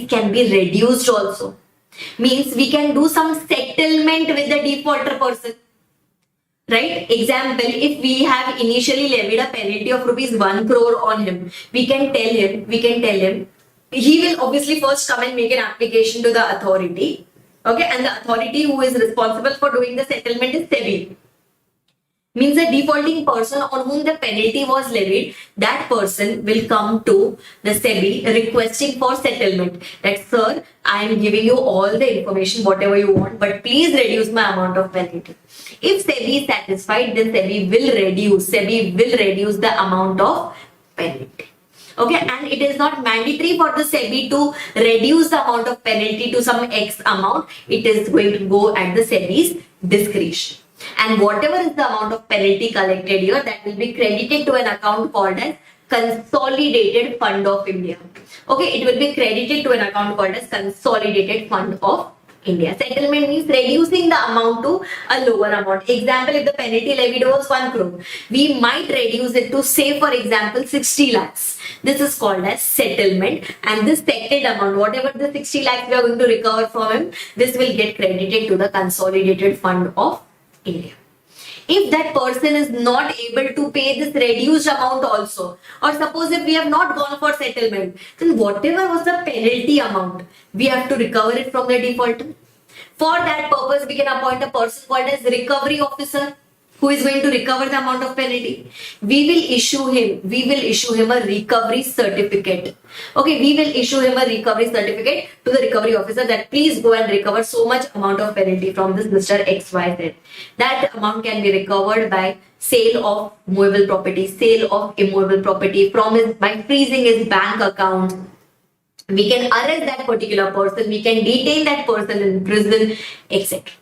can be reduced also. Means we can do some settlement with the defaulter person. Right? Example, if we have initially levied a penalty of rupees 1 crore on him, we can tell him, he will obviously first come and make an application to the authority. Okay, and the authority who is responsible for doing the settlement is SEBI. Means the defaulting person on whom the penalty was levied, that person will come to the SEBI requesting for settlement. That, sir, I am giving you all the information, whatever you want, but please reduce my amount of penalty. If SEBI is satisfied, then SEBI will reduce the amount of penalty. Okay, and it is not mandatory for the SEBI to reduce the amount of penalty to some X amount. It is going to go at the SEBI's discretion. And whatever is the amount of penalty collected here, that will be credited to an account called as Consolidated Fund of India. Okay, it will be credited to an account called as Consolidated Fund of India. Settlement means reducing the amount to a lower amount. Example, if the penalty levied was 1 crore, we might reduce it to, say for example, 60 lakhs. This is called as settlement, and this settled amount, whatever the 60 lakhs we are going to recover from him, this will get credited to the Consolidated Fund of India. If that person is not able to pay this reduced amount also, or suppose if we have not gone for settlement, then whatever was the penalty amount, we have to recover it from the defaulter. For that purpose, we can appoint a person called as recovery officer, who is going to recover the amount of penalty. We will issue him a recovery certificate. Okay, we will issue him a recovery certificate to the recovery officer that please go and recover so much amount of penalty from this Mr. XYZ. That amount can be recovered by sale of movable property, sale of immovable property, by freezing his bank account. We can arrest that particular person, we can detain that person in prison, etc.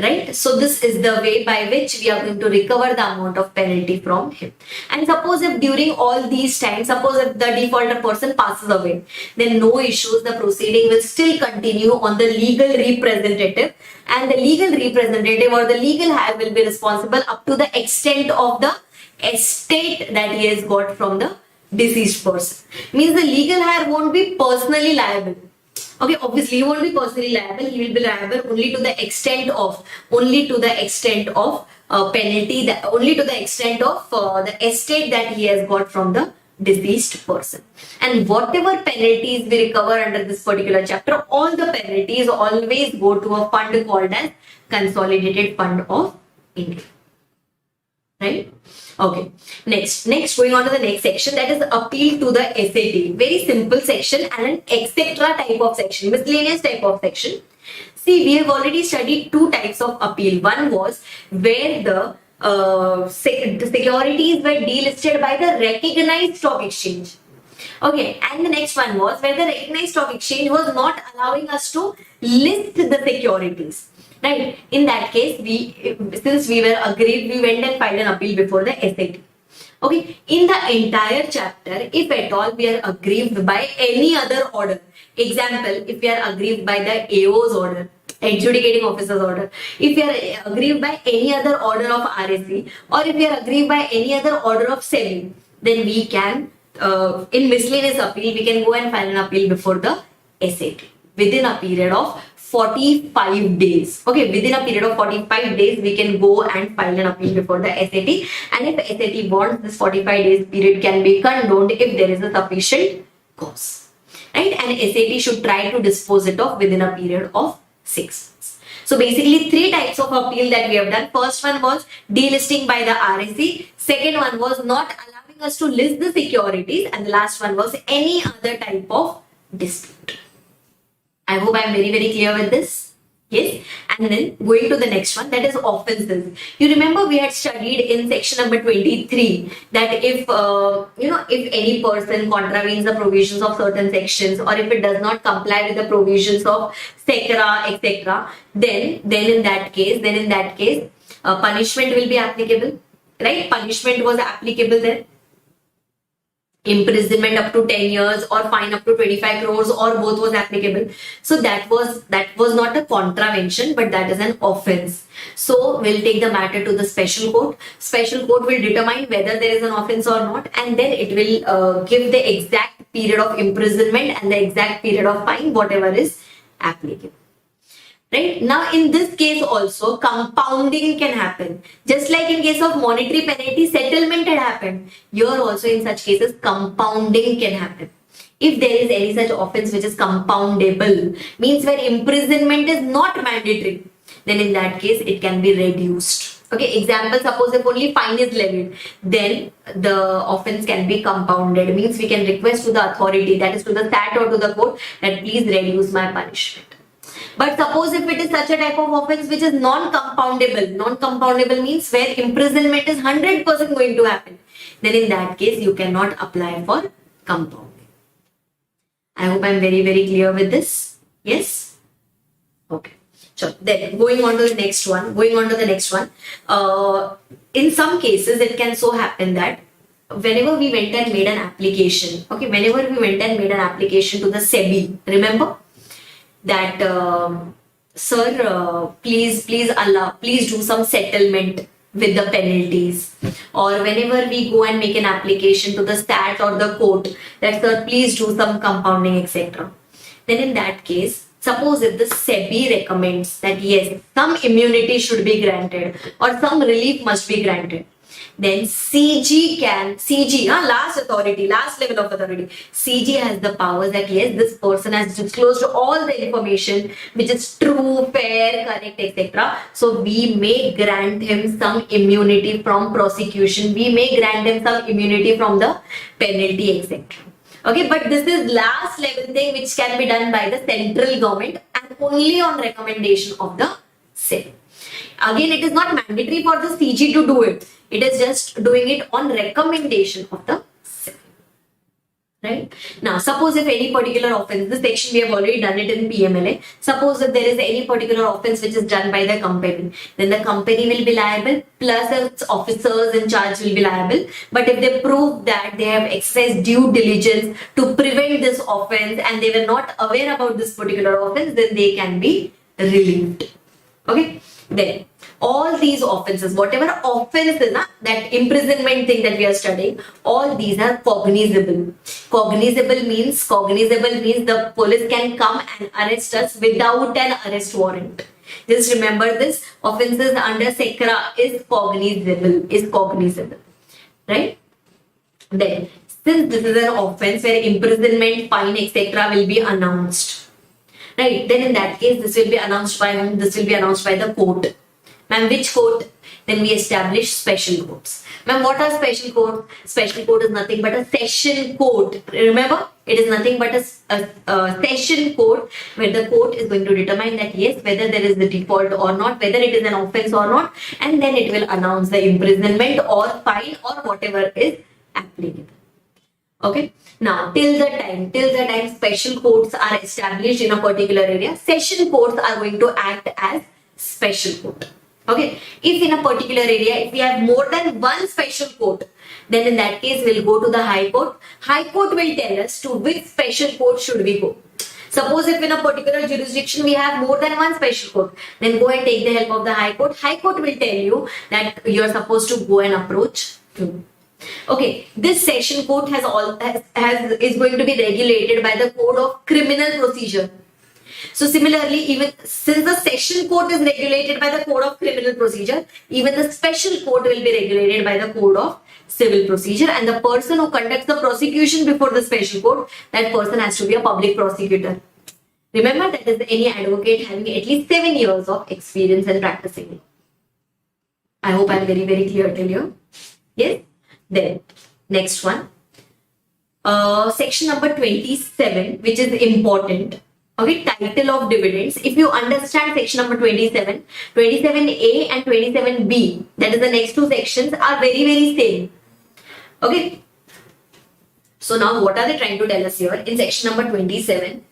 Right? So this is the way by which we are going to recover the amount of penalty from him. And suppose if during all these times, suppose if the defaulter person passes away, then no issues, the proceeding will still continue on the legal representative, and the legal representative or the legal heir will be responsible up to the extent of the estate that he has got from the deceased person. Means the legal heir won't be personally liable. Okay, obviously he won't be personally liable. He will be liable only to the extent of penalty, only to the extent of the estate that he has got from the deceased person. And whatever penalties we recover under this particular chapter, all the penalties always go to a fund called as Consolidated Fund of India. Right? Okay, next going on to the next section, that is appeal to the SAT. Very simple section and an etc. type of section, miscellaneous type of section. See, we have already studied two types of appeal. One was where the securities were delisted by the recognized stock exchange. Okay, and the next one was where the recognized stock exchange was not allowing us to list the securities. Right, in that case, since we were aggrieved, we went and filed an appeal before the SAT. Okay, in the entire chapter, if at all we are aggrieved by any other order, example, if we are aggrieved by the AO's order, Adjudicating Officer's order, if we are aggrieved by any other order of RAC, or if we are aggrieved by any other order of SEBI, then we can, in miscellaneous appeal, we can go and file an appeal before the SAT within a period of 45 days. Okay, within a period of 45 days, we can go and file an appeal before the SAT. And if SAT wants, this 45 days period can be condoned if there is a sufficient cause. Right? And SAT should try to dispose it off within a period of 6 months. So basically, three types of appeal that we have done. First one was delisting by the RAC. Second one was not allowing us to list the securities. And the last one was any other type of dispute. I hope I am very very clear with this. Yes, and then going to the next one, that is offences. You remember we had studied in section number 23 that if if any person contravenes the provisions of certain sections, or if it does not comply with the provisions of SCRA, etc., then in that case punishment will be applicable. Right? Punishment was applicable there. Imprisonment up to 10 years or fine up to 25 crores or both was applicable. So that was not a contravention, but that is an offense. So we'll take the matter to the special court. Special court will determine whether there is an offense or not, and then it will give the exact period of imprisonment and the exact period of fine, whatever is applicable. Right? Now, in this case also, compounding can happen. Just like in case of monetary penalty, settlement had happened. Here also in such cases, compounding can happen. If there is any such offense which is compoundable, means where imprisonment is not mandatory, then in that case it can be reduced. Okay, example, suppose if only fine is levied, then the offense can be compounded, means we can request to the authority, that is to the SAT or to the court, that please reduce my punishment. But suppose if it is such a type of offense which is non-compoundable means where imprisonment is 100% going to happen, then in that case you cannot apply for compounding. I hope I am very clear with this. Yes? Okay. So then going on to the next one. In some cases it can so happen that whenever we went and made an application, to the SEBI, remember that sir, please do some settlement with the penalties, or whenever we go and make an application to the SAT or the court that sir, please do some compounding, etc. Then in that case, suppose if the SEBI recommends that yes, some immunity should be granted or some relief must be granted, then last level of authority, CG has the powers that yes, this person has disclosed all the information which is true, fair, correct, etc. So we may grant him some immunity from prosecution, we may grant him some immunity from the penalty, etc. Okay, but this is last level thing which can be done by the central government and only on recommendation of the SEBI. Again, it is not mandatory for the CG to do it. It is just doing it on recommendation of the SEBI. Right? Now, suppose if any particular offense, this section we have already done it in PMLA. Suppose if there is any particular offense which is done by the company, then the company will be liable, plus its officers in charge will be liable. But if they prove that they have exercised due diligence to prevent this offense and they were not aware about this particular offense, then they can be relieved. Okay? Then all these offenses, whatever offense is that imprisonment thing that we are studying, all these are cognizable. Cognizable means the police can come and arrest us without an arrest warrant. Just remember this, offenses under SCRA is cognizable, right? Then since this is an offense where imprisonment, fine, etc. will be announced, right? Then in that case, this will be announced by whom? This will be announced by the court. Ma'am, which court? Then we establish special courts. Ma'am, what are special courts? Special court is nothing but a session court. Remember, it is nothing but a session court where the court is going to determine that yes, whether there is the default or not, whether it is an offense or not, and then it will announce the imprisonment or fine or whatever is applicable. Okay. Now, till the time special courts are established in a particular area, session courts are going to act as special court. Okay. If in a particular area, if we have more than one special court, then in that case, we'll go to the High Court. High Court will tell us to which special court should we go. Suppose if in a particular jurisdiction we have more than one special court, then go and take the help of the High Court. High Court will tell you that you are supposed to go and approach to. Okay, this session court is going to be regulated by the Code of Criminal Procedure. So similarly, even since the session court is regulated by the Code of Criminal Procedure, even the special court will be regulated by the Code of Civil Procedure, and the person who conducts the prosecution before the special court, that person has to be a public prosecutor. Remember, that is any advocate having at least 7 years of experience in practicing. I hope I am very clear till you. Yes? Then, next one. Section number 27, which is important. Okay, title of dividends. If you understand section number 27, 27A and 27B, that is the next two sections, are very same. Okay. So now what are they trying to tell us here? In section number 27,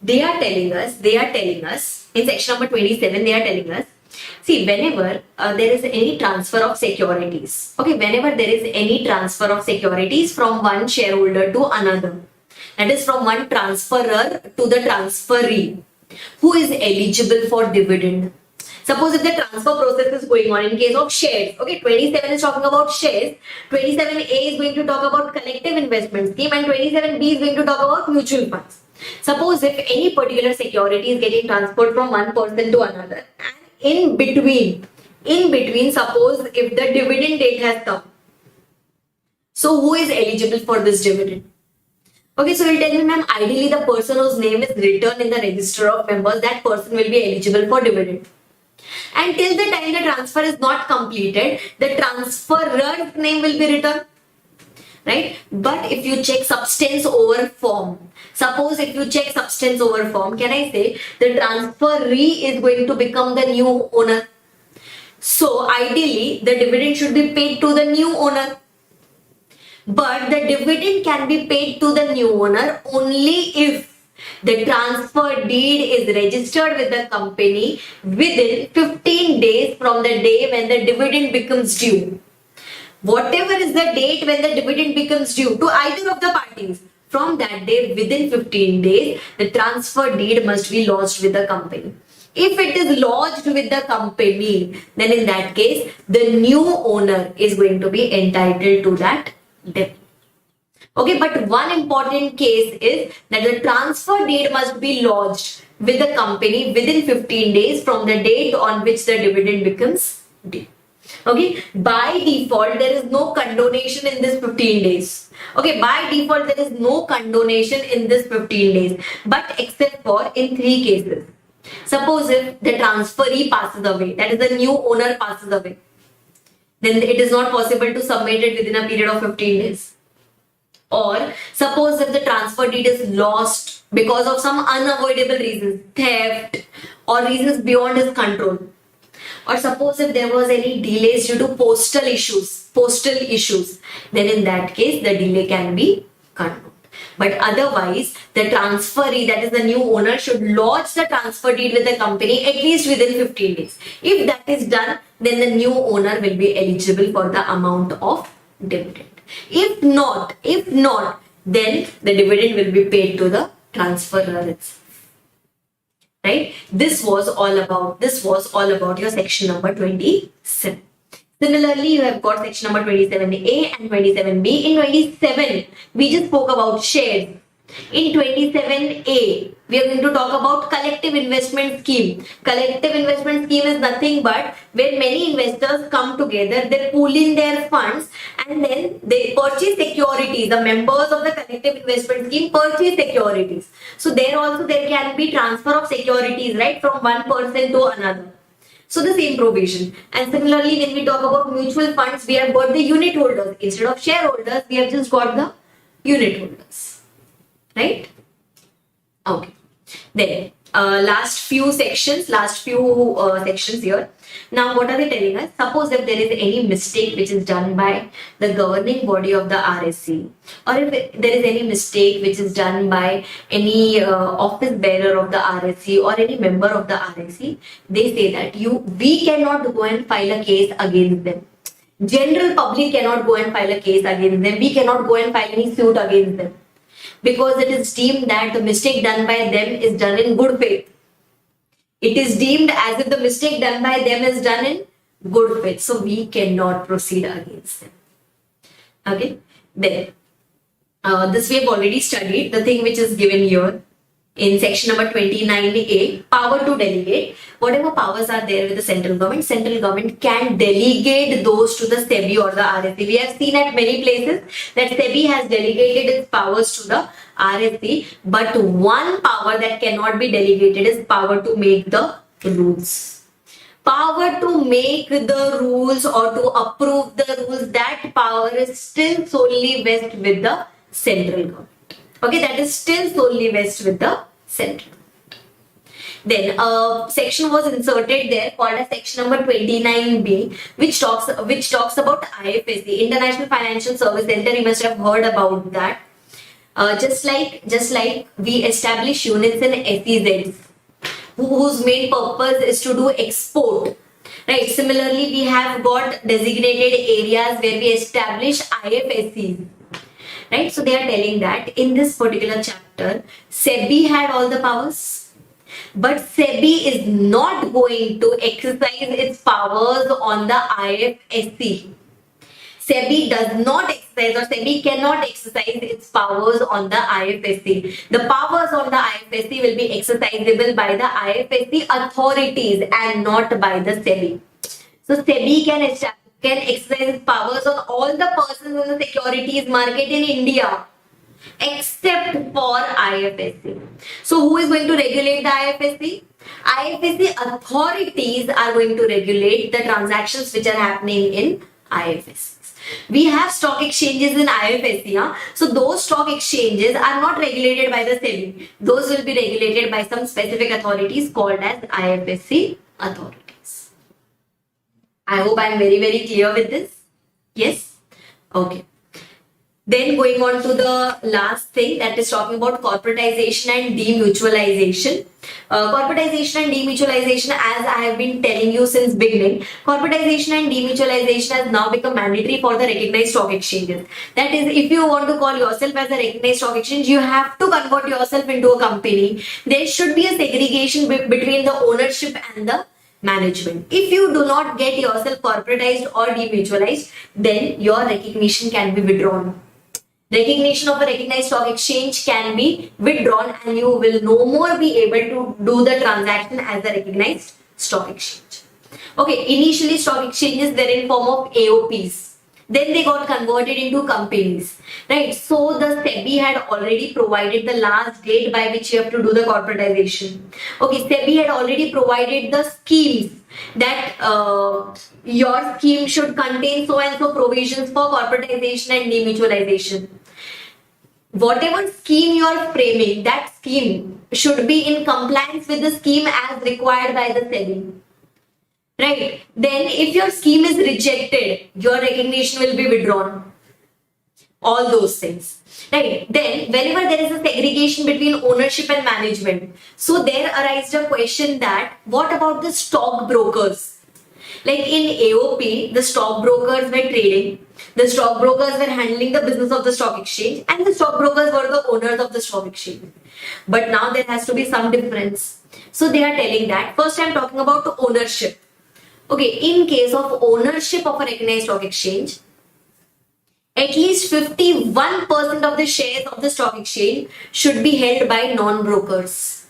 they are telling us, in section number 27, they are telling us, see, whenever there is any transfer of securities, okay, whenever there is any transfer of securities from one shareholder to another, that is from one transferor to the transferee, who is eligible for dividend. Suppose if the transfer process is going on in case of shares, okay, 27 is talking about shares, 27A is going to talk about collective investment scheme, and 27B is going to talk about mutual funds. Suppose if any particular security is getting transferred from one person to another, and in between, suppose if the dividend date has come, so who is eligible for this dividend? Okay, so you'll tell me, ma'am, ideally the person whose name is written in the register of members, that person will be eligible for dividend. And till the time the transfer is not completed, the transferor's name will be written. Right? But if you check substance over form, suppose if you check substance over form, can I say the transferee is going to become the new owner? So ideally, the dividend should be paid to the new owner. But the dividend can be paid to the new owner only if the transfer deed is registered with the company within 15 days from the day when the dividend becomes due. Whatever is the date when the dividend becomes due to either of the parties, from that day within 15 days, the transfer deed must be lodged with the company. If it is lodged with the company, then in that case, the new owner is going to be entitled to that dividend. Okay, but one important case is that the transfer deed must be lodged with the company within 15 days from the date on which the dividend becomes due. Okay, by default, there is no condonation in this 15 days. Okay, by default, there is no condonation in this 15 days, but except for in 3 cases. Suppose if the transferee passes away, that is the new owner passes away, then it is not possible to submit it within a period of 15 days. Or suppose if the transfer deed is lost because of some unavoidable reasons, theft or reasons beyond his control. Or suppose if there was any delays due to postal issues, then in that case the delay can be condoned. But otherwise, the transferee, that is the new owner, should lodge the transfer deed with the company at least within 15 days. If that is done, then the new owner will be eligible for the amount of dividend. If not, then the dividend will be paid to the transferor itself. Right? This was all about your section number 27. Similarly, you have got section number 27A and 27B. In 27, we just spoke about shares. In 27A, we are going to talk about collective investment scheme. Collective investment scheme is nothing but where many investors come together, they pool in their funds and then they purchase securities. The members of the collective investment scheme purchase securities. So there also there can be transfer of securities, right, from one person to another. So the same provision. And similarly, when we talk about mutual funds, we have got the unit holders. Instead of shareholders, we have just got the unit holders. Right? Okay. Then last few sections here. Now what are they telling us? Suppose if there is any mistake which is done by the governing body of the RSC, or if there is any mistake which is done by any office bearer of the RSC or any member of the RSC, they say that we cannot go and file a case against them. General public cannot go and file a case against them. We cannot go and file any suit against them, because it is deemed that the mistake done by them is done in good faith. It is deemed as if the mistake done by them is done in good faith. So we cannot proceed against them. Okay. Then this we have already studied. The thing which is given here in section number 29A, power to delegate. Whatever powers are there with the central government can delegate those to the SEBI or the RSC. We have seen at many places that SEBI has delegated its powers to the RSC, but one power that cannot be delegated is power to make the rules. Power to make the rules or to approve the rules, that power is still solely vested with the central government. Okay, that is still solely vested with the central. Then section was inserted there called as section number 29B, which talks about IFSC, International Financial Service Center. You must have heard about that. Just like we establish units in SEZs, whose main purpose is to do export. Right. Similarly, we have got designated areas where we establish IFSCs. Right. So they are telling that in this particular chapter, SEBI had all the powers, but SEBI is not going to exercise its powers on the IFSC. SEBI does not exercise, or SEBI cannot exercise its powers on the IFSC. The powers on the IFSC will be exercisable by the IFSC authorities and not by the SEBI. So SEBI can exercise its powers on all the persons in the securities market in India. except for IFSC. So who is going to regulate the IFSC? IFSC authorities are going to regulate the transactions which are happening in IFSC. We have stock exchanges in IFSC, so those stock exchanges are not regulated by the SEBI. Those will be regulated by some specific authorities called as IFSC authorities. I hope I am very, very clear with this. Yes? Okay. Then going on to the last thing, that is talking about corporatization and demutualization. Corporatization and demutualization, as I have been telling you since beginning, corporatization and demutualization has now become mandatory for the recognized stock exchanges. That is, if you want to call yourself as a recognized stock exchange, you have to convert yourself into a company. There should be a segregation between the ownership and the management. If you do not get yourself corporatized or demutualized, then your recognition can be withdrawn. Recognition of a recognized stock exchange can be withdrawn and you will no more be able to do the transaction as a recognized stock exchange. Okay, initially stock exchanges were in form of AOPs. Then they got converted into companies, right? So the SEBI had already provided the last date by which you have to do the corporatization. Okay, SEBI had already provided the schemes that your scheme should contain so and so provisions for corporatization and demutualization. Whatever scheme you are framing, that scheme should be in compliance with the scheme as required by the SEBI. Right? Then if your scheme is rejected, your recognition will be withdrawn. All those things. Right? Then whenever there is a segregation between ownership and management, so there arises a question that what about the stockbrokers? Like in AOP, the stockbrokers were trading, the stockbrokers were handling the business of the stock exchange, and the stockbrokers were the owners of the stock exchange. But now there has to be some difference. So they are telling that, first I am talking about ownership. Okay, in case of ownership of a recognized stock exchange, at least 51% of the shares of the stock exchange should be held by non-brokers.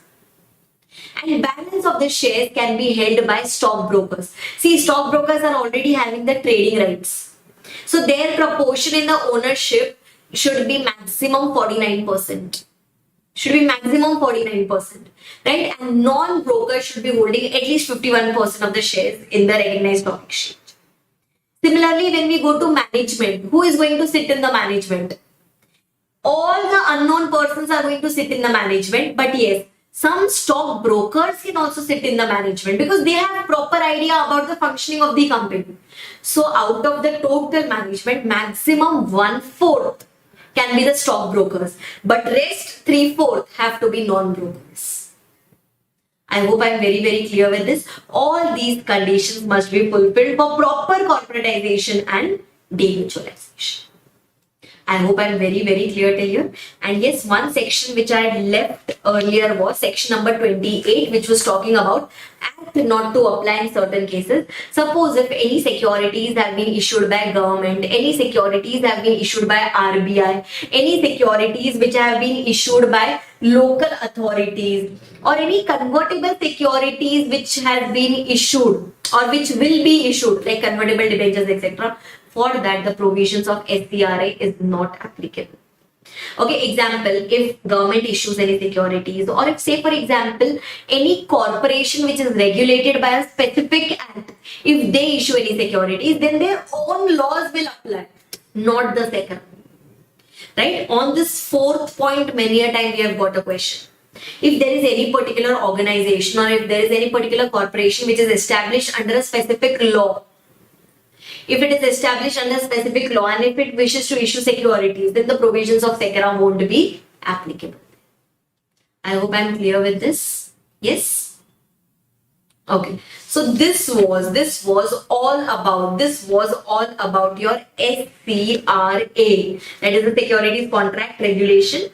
And balance of the shares can be held by stockbrokers. See, stockbrokers are already having the trading rights. So their proportion in the ownership should be maximum 49%. Should be maximum 49%. Right? And non-brokers should be holding at least 51% of the shares in the recognized stock exchange. Similarly, when we go to management, who is going to sit in the management? All the unknown persons are going to sit in the management, but yes, some stockbrokers can also sit in the management because they have proper idea about the functioning of the company. So out of the total management, maximum 1/4 can be the stockbrokers, but rest 3/4 have to be non-brokers. I hope I am very, very clear with this. All these conditions must be fulfilled for proper corporatization and demutualization. I hope I am very, very clear till here. And yes, one section which I had left earlier was section number 28, which was talking about act not to apply in certain cases. Suppose if any securities have been issued by government, any securities have been issued by RBI, any securities which have been issued by local authorities, or any convertible securities which has been issued or which will be issued, like convertible debentures, etc. For that, the provisions of SCRA is not applicable. Okay, example, if government issues any securities, or if, say for example, any corporation which is regulated by a specific act, if they issue any securities, then their own laws will apply, not the second. Right? On this fourth point, many a time we have got a question. If there is any particular organization or if there is any particular corporation which is established under a specific law, if it is established under a specific law and if it wishes to issue securities, then the provisions of SCRA won't be applicable. I hope I am clear with this. Yes? Okay. So this was all about your SCRA, that is the Securities Contract Regulation.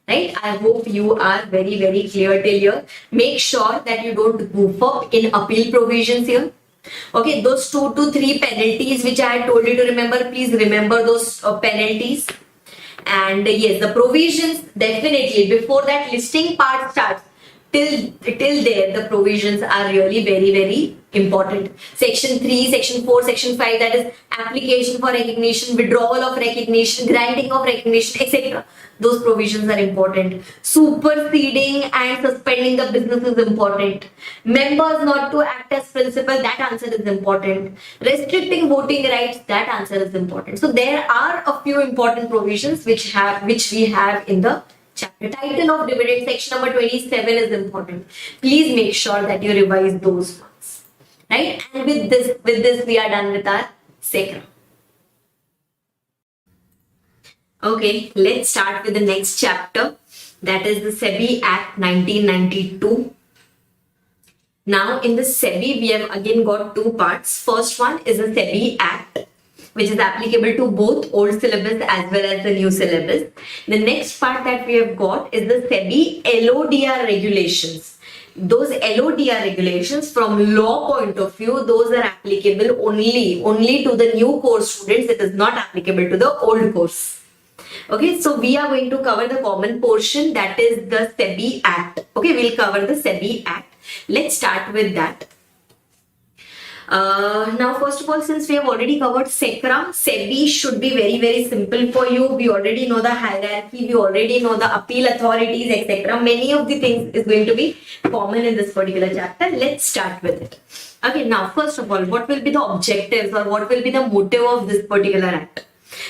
Right? I hope you are very, very clear till here. Make sure that you don't goof up in appeal provisions here. Okay, those 2 to 3 penalties which I had told you to remember, please remember those penalties. And yes, the provisions, definitely before that listing part starts, till there the provisions are really very, very important. Section 3, Section 4, Section 5, that is application for recognition, withdrawal of recognition, granting of recognition, etc. Those provisions are important. Superseding and suspending the business is important. Members not to act as principal, that answer is important. Restricting voting rights, that answer is important. So there are a few important provisions which we have in the chapter. Title of dividend, section number 27 is important. Please make sure that you revise those ones. Right? And with this we are done with our SCRA. Okay, let's start with the next chapter, that is the SEBI Act 1992. Now in the SEBI we have again got two parts. First one is the SEBI Act, which is applicable to both old syllabus as well as the new syllabus. The next part that we have got is the SEBI LODR regulations. Those LODR regulations, from law point of view, those are applicable only to the new course students. It is not applicable to the old course. Okay, so we are going to cover the common portion, that is the SEBI Act. Okay, we'll cover the SEBI Act. Let's start with that. Now, first of all, since we have already covered SCRA, SEBI should be very simple for you. We already know the hierarchy, we already know the appeal authorities, etc. Many of the things is going to be common in this particular chapter. Let's start with it. Okay, now first of all, what will be the objectives or what will be the motive of this particular act?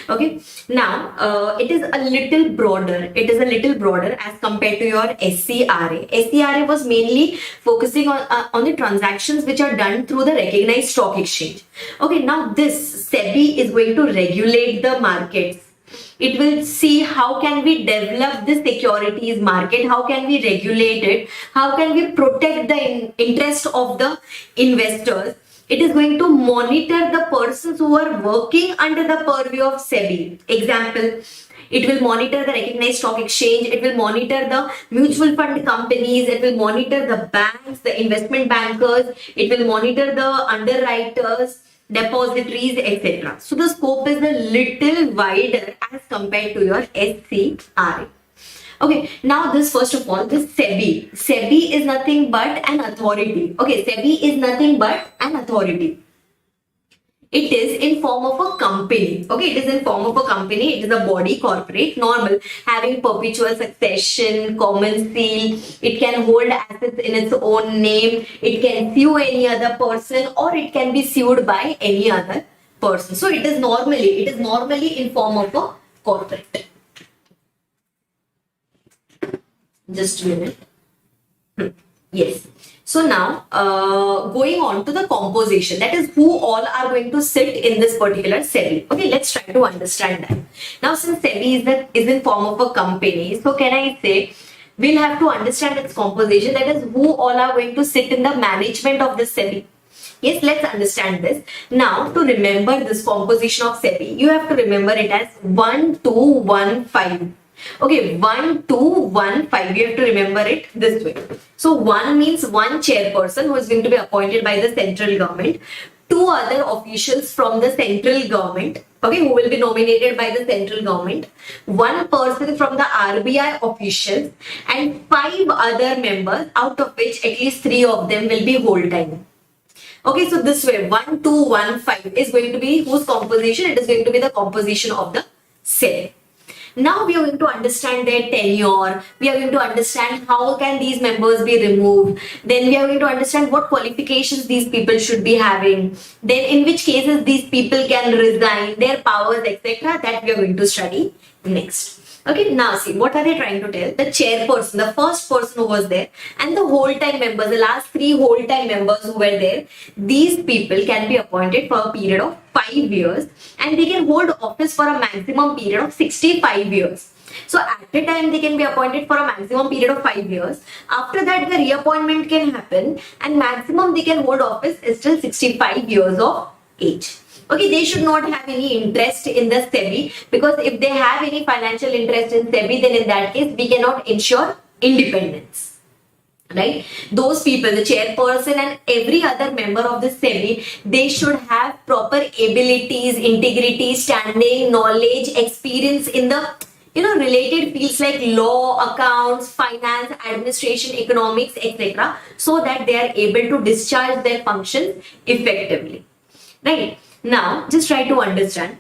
Okay, now it is a little broader. It is a little broader as compared to your SCRA. SCRA was mainly focusing on the transactions which are done through the recognized stock exchange. Okay, now this SEBI is going to regulate the markets. It will see how can we develop the securities market, how can we regulate it, how can we protect the interest of the investors. It is going to monitor the persons who are working under the purview of SEBI. Example, it will monitor the recognized stock exchange, it will monitor the mutual fund companies, it will monitor the banks, the investment bankers, it will monitor the underwriters, depositories, etc. So the scope is a little wider as compared to your SCRA. Okay, now this first of all, this SEBI. SEBI is nothing but an authority. Okay, SEBI is nothing but an authority. It is in form of a company. Okay, it is in form of a company. It is a body corporate, normal, having perpetual succession, common seal. It can hold assets in its own name. It can sue any other person or it can be sued by any other person. So it is normally in form of a corporate. Just a minute. Yes. So now, going on to the composition, that is who all are going to sit in this particular SEBI. Okay, let's try to understand that. Now, since SEBI is in form of a company, so can I say we'll have to understand its composition, that is who all are going to sit in the management of the SEBI. Yes, let's understand this. Now, to remember this composition of SEBI, you have to remember it as 1, 2, 1, 5. Okay, 1, 2, 1, 5. You have to remember it this way. So 1 means one chairperson who is going to be appointed by the central government. 2 other officials from the central government, okay, who will be nominated by the central government. 1 person from the RBI officials and 5 other members, out of which at least 3 of them will be whole time. Okay, so this way 1, 2, 1, 5 is going to be whose composition? It is going to be the composition of the SEBI. Now we are going to understand their tenure, we are going to understand how can these members be removed, then we are going to understand what qualifications these people should be having, then in which cases these people can resign, their powers, etc. That we are going to study next. Okay, now see, what are they trying to tell? The chairperson, the first person who was there, and the whole time members, the last 3 whole time members who were there, these people can be appointed for a period of 5 years and they can hold office for a maximum period of 65 years. So at a time they can be appointed for a maximum period of 5 years. After that the reappointment can happen and maximum they can hold office is till 65 years of age. Okay, they should not have any interest in the SEBI, because if they have any financial interest in SEBI, then in that case we cannot ensure independence. Right? Those people, the chairperson and every other member of the SEBI, they should have proper abilities, integrity, standing, knowledge, experience in the related fields like law, accounts, finance, administration, economics, etc., so that they are able to discharge their functions effectively. Right? Now, just try to understand.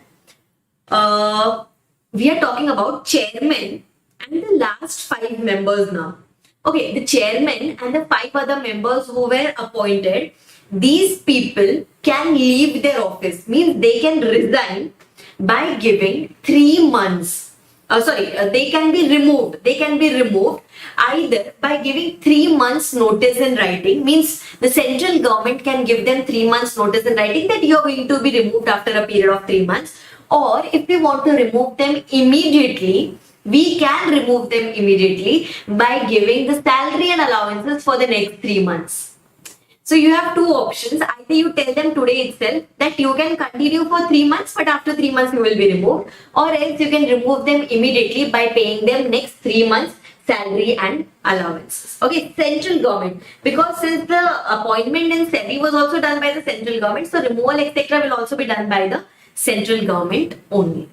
We are talking about chairman and the last 5 members now. Okay, the chairman and the 5 other members who were appointed, these people can leave their office, means they can resign by giving 3 months. They can be removed. They can be removed either by giving 3 months notice in writing, means the central government can give them 3 months notice in writing that you are going to be removed after a period of 3 months. Or if we want to remove them immediately, we can remove them immediately by giving the salary and allowances for the next 3 months. So you have 2 options. Either you tell them today itself that you can continue for 3 months, but after 3 months you will be removed, or else you can remove them immediately by paying them next 3 months salary and allowances. Okay, central government, because since the appointment in SEBI was also done by the central government, so removal etc. will also be done by the central government only.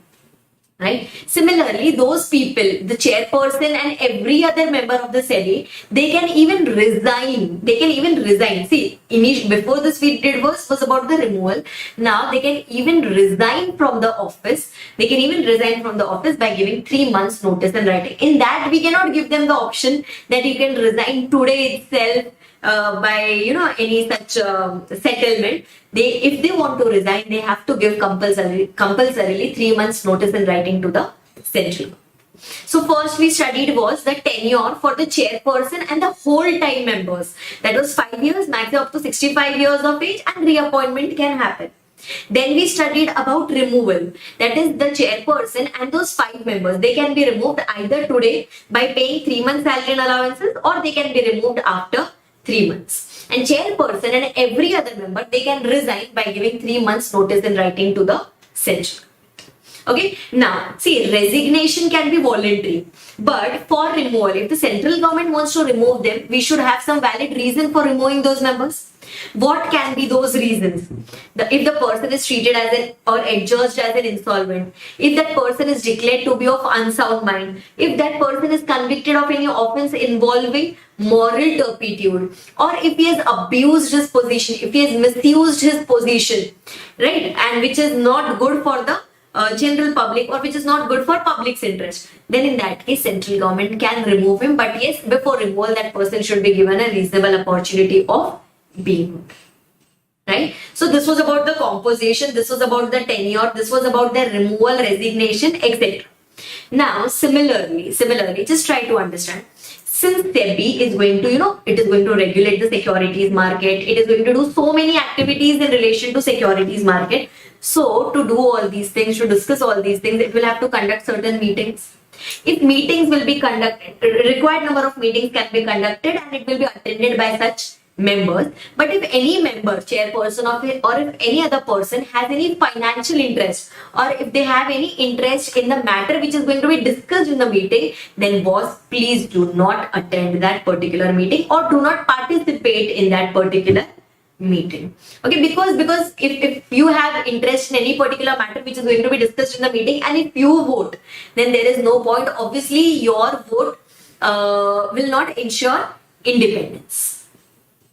Right? Similarly, those people, the chairperson and every other member of the SEBI, they can even resign. They can even resign. See, before this we did was about the removal. Now they can even resign from the office. They can even resign from the office by giving 3 months notice in writing. In that, we cannot give them the option that you can resign today itself by any such settlement. If they want to resign, they have to give compulsorily 3 months notice in writing to the central. So first we studied was the tenure for the chairperson and the whole time members. That was 5 years, maximum up to 65 years of age, and reappointment can happen. Then we studied about removal. That is the chairperson and those 5 members. They can be removed either today by paying 3 months salary and allowances, or they can be removed after 3 months. And chairperson and every other member, they can resign by giving 3 months notice in writing to the central. Okay, now see, resignation can be voluntary, but for removal, if the central government wants to remove them, we should have some valid reason for removing those members. What can be those reasons? If the person is treated as or adjudged as an insolvent, if that person is declared to be of unsound mind, if that person is convicted of any offense involving moral turpitude, or if he has abused his position, if he has misused his position, right, and which is not good for the general public, or which is not good for public's interest, then in that case central government can remove him. But yes, before removal, that person should be given a reasonable opportunity of being moved. Right? So this was about the composition, this was about the tenure, this was about the removal, resignation, etc. Now similarly, just try to understand. Since SEBI is going to, it is going to regulate the securities market, it is going to do so many activities in relation to securities market. So to do all these things, to discuss all these things, it will have to conduct certain meetings. If meetings will be conducted, required number of meetings can be conducted, and it will be attended by such members. But if any member, chairperson of it, or if any other person has any financial interest, or if they have any interest in the matter which is going to be discussed in the meeting, then boss, please do not attend that particular meeting, or do not participate in that particular meeting. Okay, because if you have interest in any particular matter which is going to be discussed in the meeting, and if you vote, then there is no point. Obviously your vote will not ensure independence.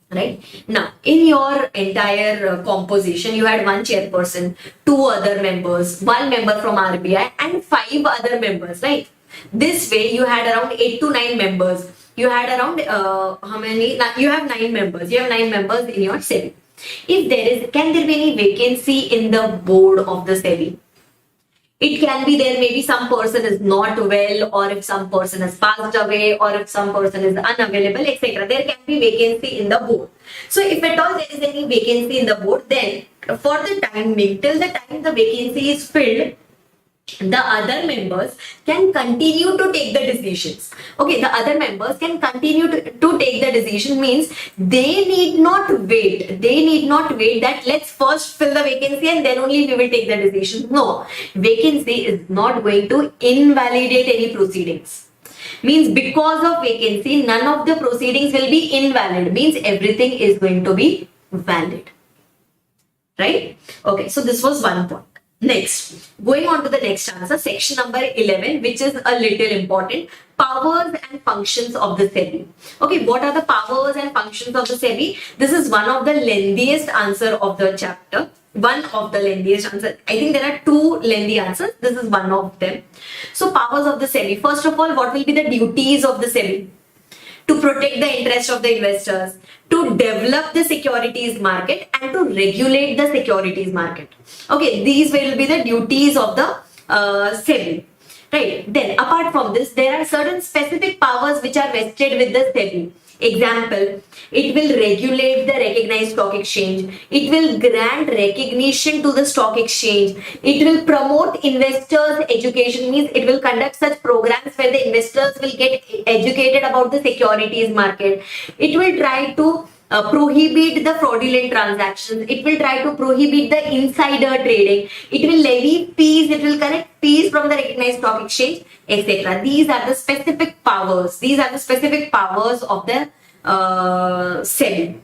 Right? Now, in your entire composition, you had 1 chairperson, 2 other members, 1 member from RBI, and 5 other members, right? This way, you had around 8 to 9 members. You had around, how many? You have 9 members. You have 9 members in your SEBI. If there is, can there be any vacancy in the board of the SEBI? It can be there, maybe some person is not well, or if some person has passed away, or if some person is unavailable, etc. There can be vacancy in the board. So if at all there is any vacancy in the board, then for the time being, till the time the vacancy is filled, the other members can continue to take the decisions. Okay, the other members can continue to take the decision, means they need not wait. They need not wait that let's first fill the vacancy and then only we will take the decision. No, vacancy is not going to invalidate any proceedings. Means because of vacancy, none of the proceedings will be invalid. Means everything is going to be valid. Right? Okay, so this was one point. Next, going on to the next answer, section number 11, which is a little important. Powers and functions of the SEBI. Okay, what are the powers and functions of the SEBI? This is one of the lengthiest answer of the chapter. One of the lengthiest answers. I think there are two lengthy answers. This is one of them. So, powers of the SEBI. First of all, what will be the duties of the SEBI? To protect the interest of the investors, to develop the securities market, and to regulate the securities market. Okay, these will be the duties of the SEBI. Right. Then, apart from this, there are certain specific powers which are vested with the SEBI. Example, it will regulate the recognized stock exchange. It will grant recognition to the stock exchange. It will promote investors' education, means it will conduct such programs where the investors will get educated about the securities market. It will try to prohibit the fraudulent transactions. It will try to prohibit the insider trading. It will levy fees. It will collect fees from the recognized stock exchange, etc. These are the specific powers. These are the specific powers of the SEBI.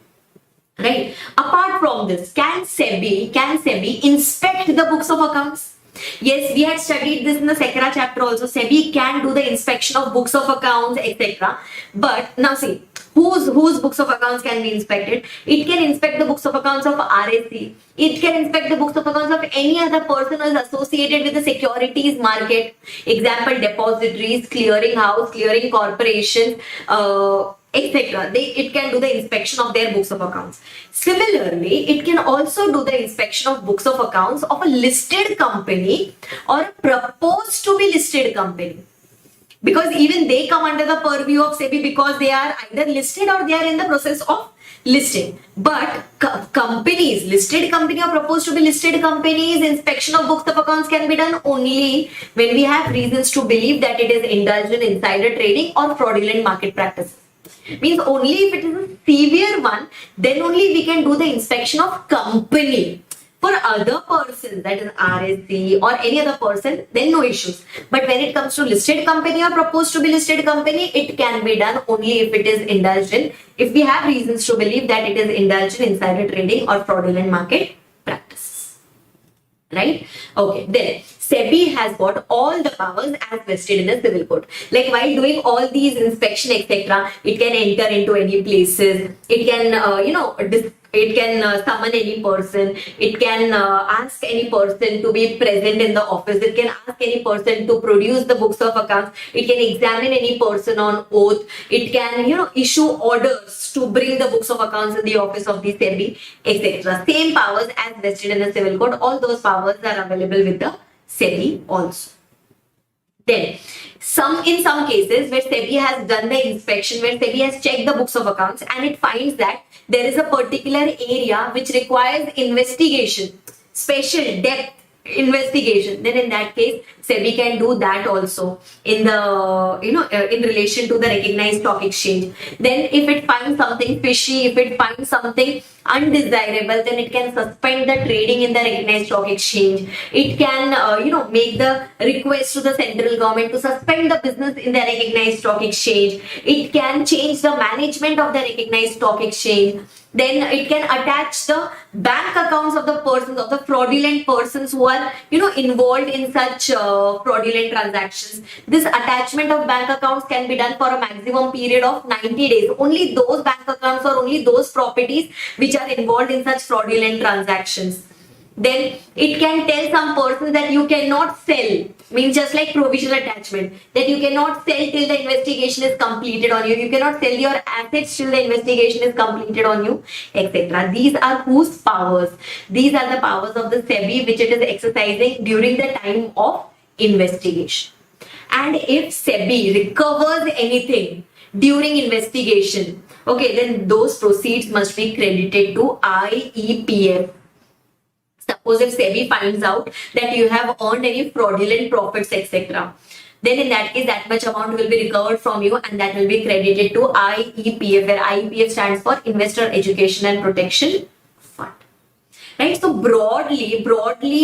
Right. Apart from this, can SEBI inspect the books of accounts? Yes, we had studied this in the SCRA chapter also. SEBI can do the inspection of books of accounts, etc. But now see, whose books of accounts can be inspected? It can inspect the books of accounts of RSC. It can inspect the books of accounts of any other person who is associated with the securities market. Example, depositories, clearing house, clearing corporations, etc. It can do the inspection of their books of accounts. Similarly, it can also do the inspection of books of accounts of a listed company or a proposed to be listed company. Because even they come under the purview of SEBI because they are either listed or they are in the process of listing. But companies, listed company or proposed to be listed companies, inspection of books of accounts can be done only when we have reasons to believe that it is indulged in insider trading or fraudulent market practices. Means only if it is a severe one, then only we can do the inspection of company. For other persons, that is RSC or any other person, then no issues. But when it comes to listed company or proposed to be listed company, it can be done only if it is indulged in, if we have reasons to believe that it is indulged in insider trading or fraudulent market practices. Right? Okay, then SEBI has got all the powers as vested in the civil code. Like while doing all these inspection, etc., it can enter into any places. It can, it can summon any person. It can ask any person to be present in the office. It can ask any person to produce the books of accounts. It can examine any person on oath. It can, issue orders to bring the books of accounts in the office of the SEBI, etc. Same powers as vested in the civil code. All those powers are available with the SEBI also. Then, in some cases where SEBI has done the inspection, where SEBI has checked the books of accounts and it finds that there is a particular area which requires investigation, special depth investigation, then in that case SEBI can do that also in the in relation to the recognized stock exchange. Then if it finds something fishy, if it finds something undesirable, then it can suspend the trading in the recognized stock exchange. It can make the request to the central government to suspend the business in the recognized stock exchange. It can change the management of the recognized stock exchange. Then it can attach the bank accounts of the persons, of the fraudulent persons who are involved in such fraudulent transactions. This attachment of bank accounts can be done for a maximum period of 90 days. Only those bank accounts or only those properties which are involved in such fraudulent transactions. Then it can tell some persons that you cannot sell, means just like provisional attachment, that you cannot sell till the investigation is completed on you. You cannot sell your assets till the investigation is completed on you, etc. These are whose powers? These are the powers of the SEBI which it is exercising during the time of investigation. And if SEBI recovers anything during investigation, okay, then those proceeds must be credited to IEPF. Suppose if SEBI finds out that you have earned any fraudulent profits, etc., then in that case, that much amount will be recovered from you and that will be credited to IEPF, where IEPF stands for Investor Education and Protection Fund. Right, so broadly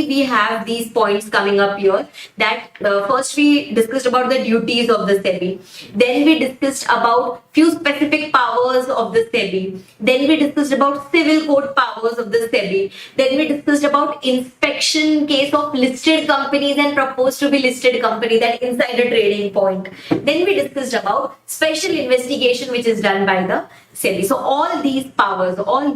we have these points coming up here, that first we discussed about the duties of the SEBI, then we discussed about few specific powers of the SEBI, then we discussed about civil code powers of the SEBI, then we discussed about inspection case of listed companies and proposed to be listed company, that insider trading point, then we discussed about special investigation which is done by the SEBI. So all these powers are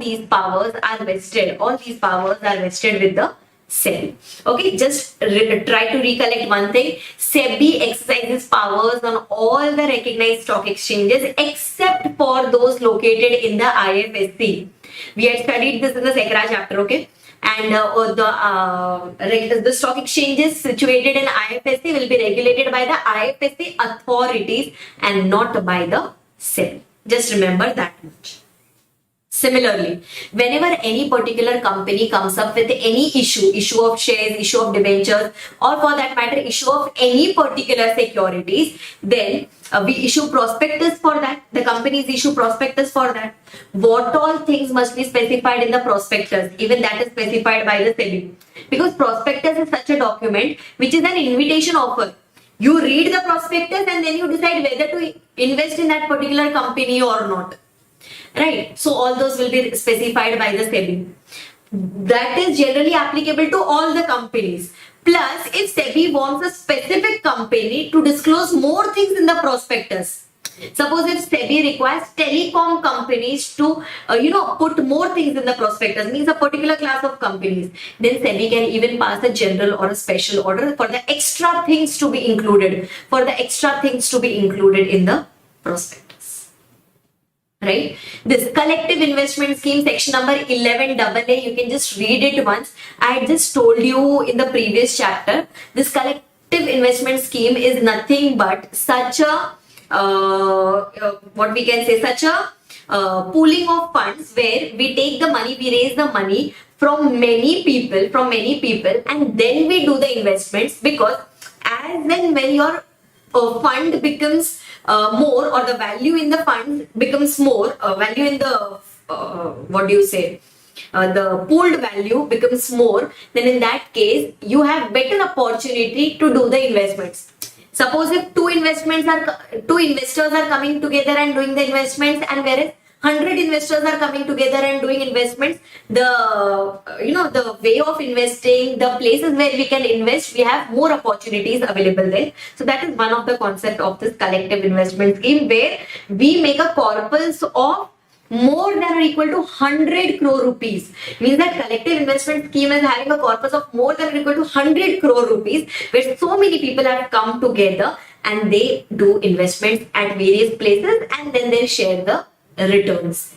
vested. All these powers are vested with the SEBI. Okay, just try to recollect one thing. SEBI exercises powers on all the recognized stock exchanges except for those located in the IFSC. We had studied this in the SCRA chapter. Okay. And the stock exchanges situated in IFSC will be regulated by the IFSC authorities and not by the SEBI. Just remember that much. Similarly, whenever any particular company comes up with any issue of shares, issue of debentures, or for that matter, issue of any particular securities, then we issue prospectus for that. The companies issue prospectus for that. What all things must be specified in the prospectus? Even that is specified by the SEBI. Because prospectus is such a document which is an invitation offer. You read the prospectus and then you decide whether to invest in that particular company or not. Right? So all those will be specified by the SEBI. That is generally applicable to all the companies. Plus, if SEBI wants a specific company to disclose more things in the prospectus, suppose if SEBI requires telecom companies to, put more things in the prospectus, means a particular class of companies, then SEBI can even pass a general or a special order for the extra things to be included, in the prospectus. Right? This collective investment scheme, section number 11AA, you can just read it once. I had just told you in the previous chapter, this collective investment scheme is nothing but such a pooling of funds where we take the money, we raise the money from many people, and then we do the investments, because as and when your fund becomes more, or the value in the fund becomes more, value in the the pooled value becomes more, then in that case you have better opportunity to do the investments. Suppose if two investors are coming together and doing the investments, and whereas 100 investors are coming together and doing investments, the way of investing, the places where we can invest, we have more opportunities available there. So that is one of the concept of this collective investment scheme, where we make a corpus of more than or equal to 100 crore rupees. Means that collective investment scheme is having a corpus of more than or equal to 100 crore rupees, where so many people have come together and they do investments at various places, and then they share the returns.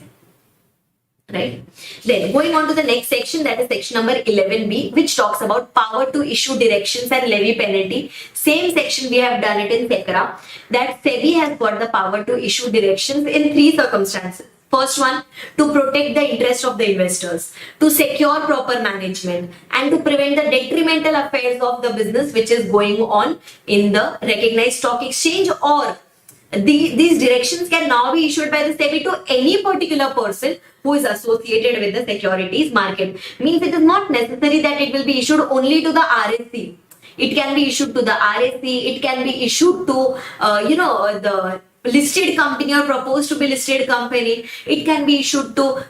Right? Then going on to the next section, that is section number 11B, which talks about power to issue directions and levy penalty. Same section we have done it in SECRA, that SEBI has got the power to issue directions in 3 circumstances. First one, to protect the interest of the investors, to secure proper management, and to prevent the detrimental affairs of the business which is going on in the recognized stock exchange, or these directions can now be issued by the SEBI to any particular person who is associated with the securities market. Means it is not necessary that it will be issued only to the RSC. It can be issued to the RSC, it can be issued to, the listed company or proposed to be listed company. It can be issued to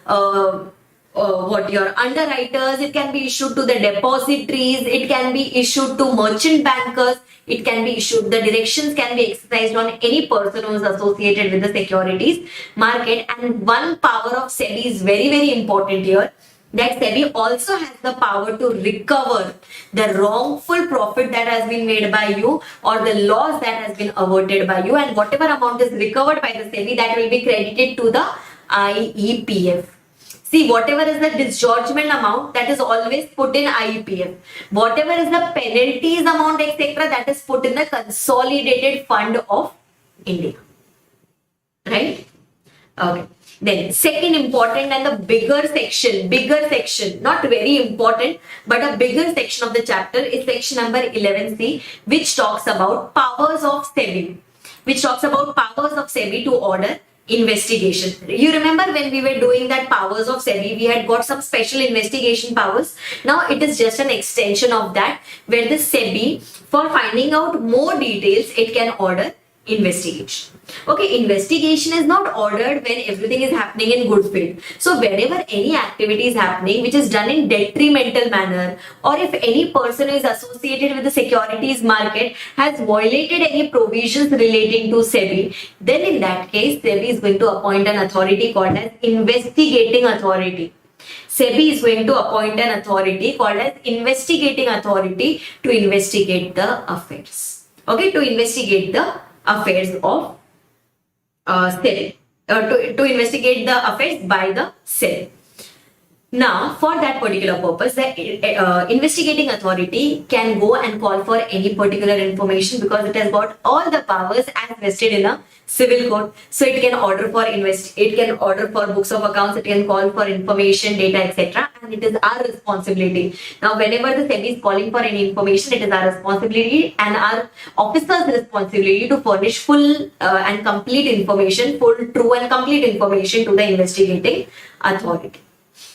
your underwriters, it can be issued to the depositories, it can be issued to merchant bankers, it can be issued, the directions can be exercised on any person who is associated with the securities market. And one power of SEBI is very, very important here, that SEBI also has the power to recover the wrongful profit that has been made by you, or the loss that has been averted by you, and whatever amount is recovered by the SEBI, that will be credited to the IEPF. See, whatever is the disgorgement amount, that is always put in IEPF. Whatever is the penalties amount, etc., that is put in the Consolidated Fund of India. Right? Okay. Then second important and the bigger section, not very important, but a bigger section of the chapter is section number 11C, which talks about powers of SEBI, to order investigation. You remember when we were doing that powers of SEBI, we had got some special investigation powers. Now it is just an extension of that, where the SEBI, for finding out more details, it can order investigation. Okay, investigation is not ordered when everything is happening in good faith. So whenever any activity is happening which is done in detrimental manner, or if any person is associated with the securities market has violated any provisions relating to SEBI, then in that case SEBI is going to appoint an authority called as investigating authority. SEBI is going to appoint an authority called as investigating authority to investigate the affairs. Okay, to investigate the affairs of SEBI, to investigate the affairs by the SEBI. Now, for that particular purpose, the investigating authority can go and call for any particular information because it has got all the powers as vested in a civil code. So it can order for books of accounts, it can call for information, data, etc. And it is our responsibility. Now, whenever the SEBI is calling for any information, it is our responsibility and our officer's responsibility to furnish full and complete information, full, true and complete information to the investigating authority.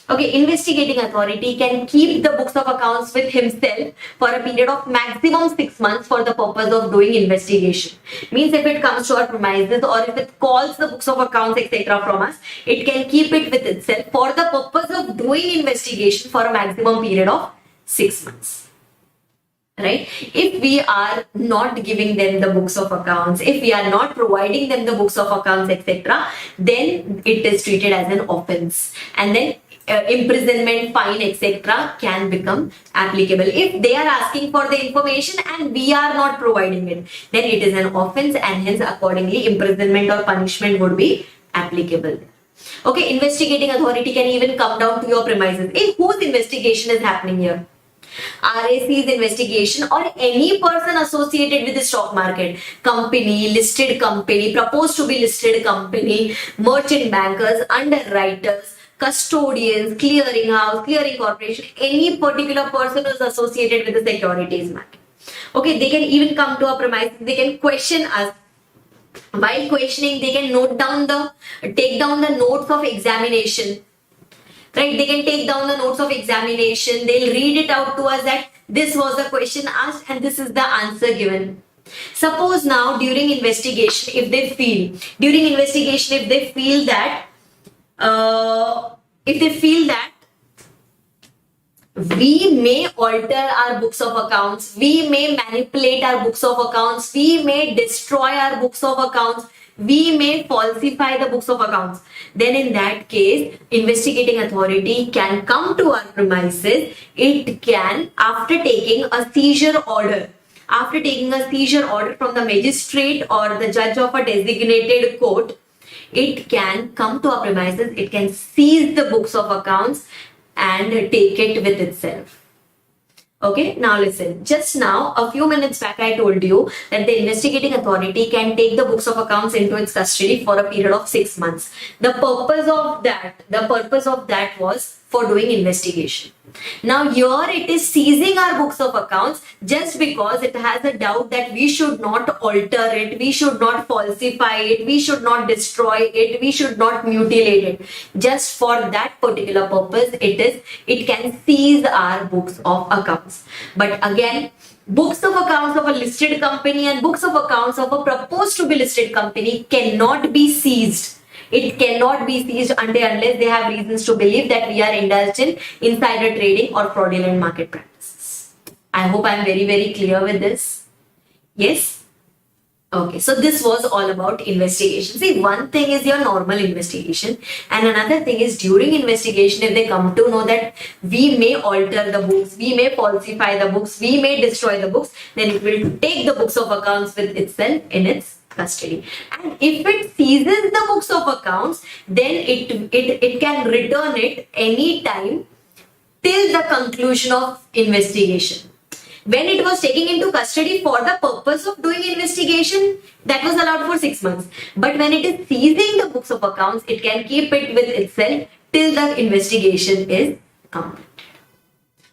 Okay, investigating authority can keep the books of accounts with himself for a period of maximum 6 months for the purpose of doing investigation. Means if it comes to our premises or if it calls the books of accounts etc. from us, it can keep it with itself for the purpose of doing investigation for a maximum period of 6 months. Right? If we are not giving them the books of accounts, if we are not providing them the books of accounts etc., then it is treated as an offense, and then imprisonment, fine etc. can become applicable. If they are asking for the information and we are not providing it, then it is an offense and hence accordingly imprisonment or punishment would be applicable. Okay, investigating authority can even come down to your premises. Whose investigation is happening here? RAC's investigation or any person associated with the stock market, company, listed company, proposed to be listed company, merchant bankers, underwriters, custodians, clearinghouse, clearing corporation, any particular person who is associated with the securities market. Okay, they can even come to our premises, they can question us. While questioning, they can take down the notes of examination. Right, they can take down the notes of examination, they'll read it out to us that this was the question asked and this is the answer given. Suppose now during investigation, if they feel that we may alter our books of accounts, we may manipulate our books of accounts, we may destroy our books of accounts, we may falsify the books of accounts, then in that case, investigating authority can come to our premises. It can, after taking a seizure order from the magistrate or the judge of a designated court, it can come to our premises, it can seize the books of accounts and take it with itself. Okay, now listen, just now a few minutes back I told you that the investigating authority can take the books of accounts into its custody for a period of 6 months. The purpose of that was for doing investigation. Now here it is seizing our books of accounts just because it has a doubt that we should not alter it, we should not falsify it, we should not destroy it, we should not mutilate it. Just for that particular purpose, it can seize our books of accounts. But again, books of accounts of a listed company and books of accounts of a proposed to be listed company cannot be seized. It cannot be seized unless they have reasons to believe that we are indulged in insider trading or fraudulent market practices. I hope I am very, very clear with this. Yes? Okay, so this was all about investigation. See, one thing is your normal investigation and another thing is during investigation, if they come to know that we may alter the books, we may falsify the books, we may destroy the books, then it will take the books of accounts with itself in its custody. And if it seizes the books of accounts, then it can return it any time till the conclusion of investigation. When it was taken into custody for the purpose of doing investigation, that was allowed for 6 months. But when it is seizing the books of accounts, it can keep it with itself till the investigation is completed.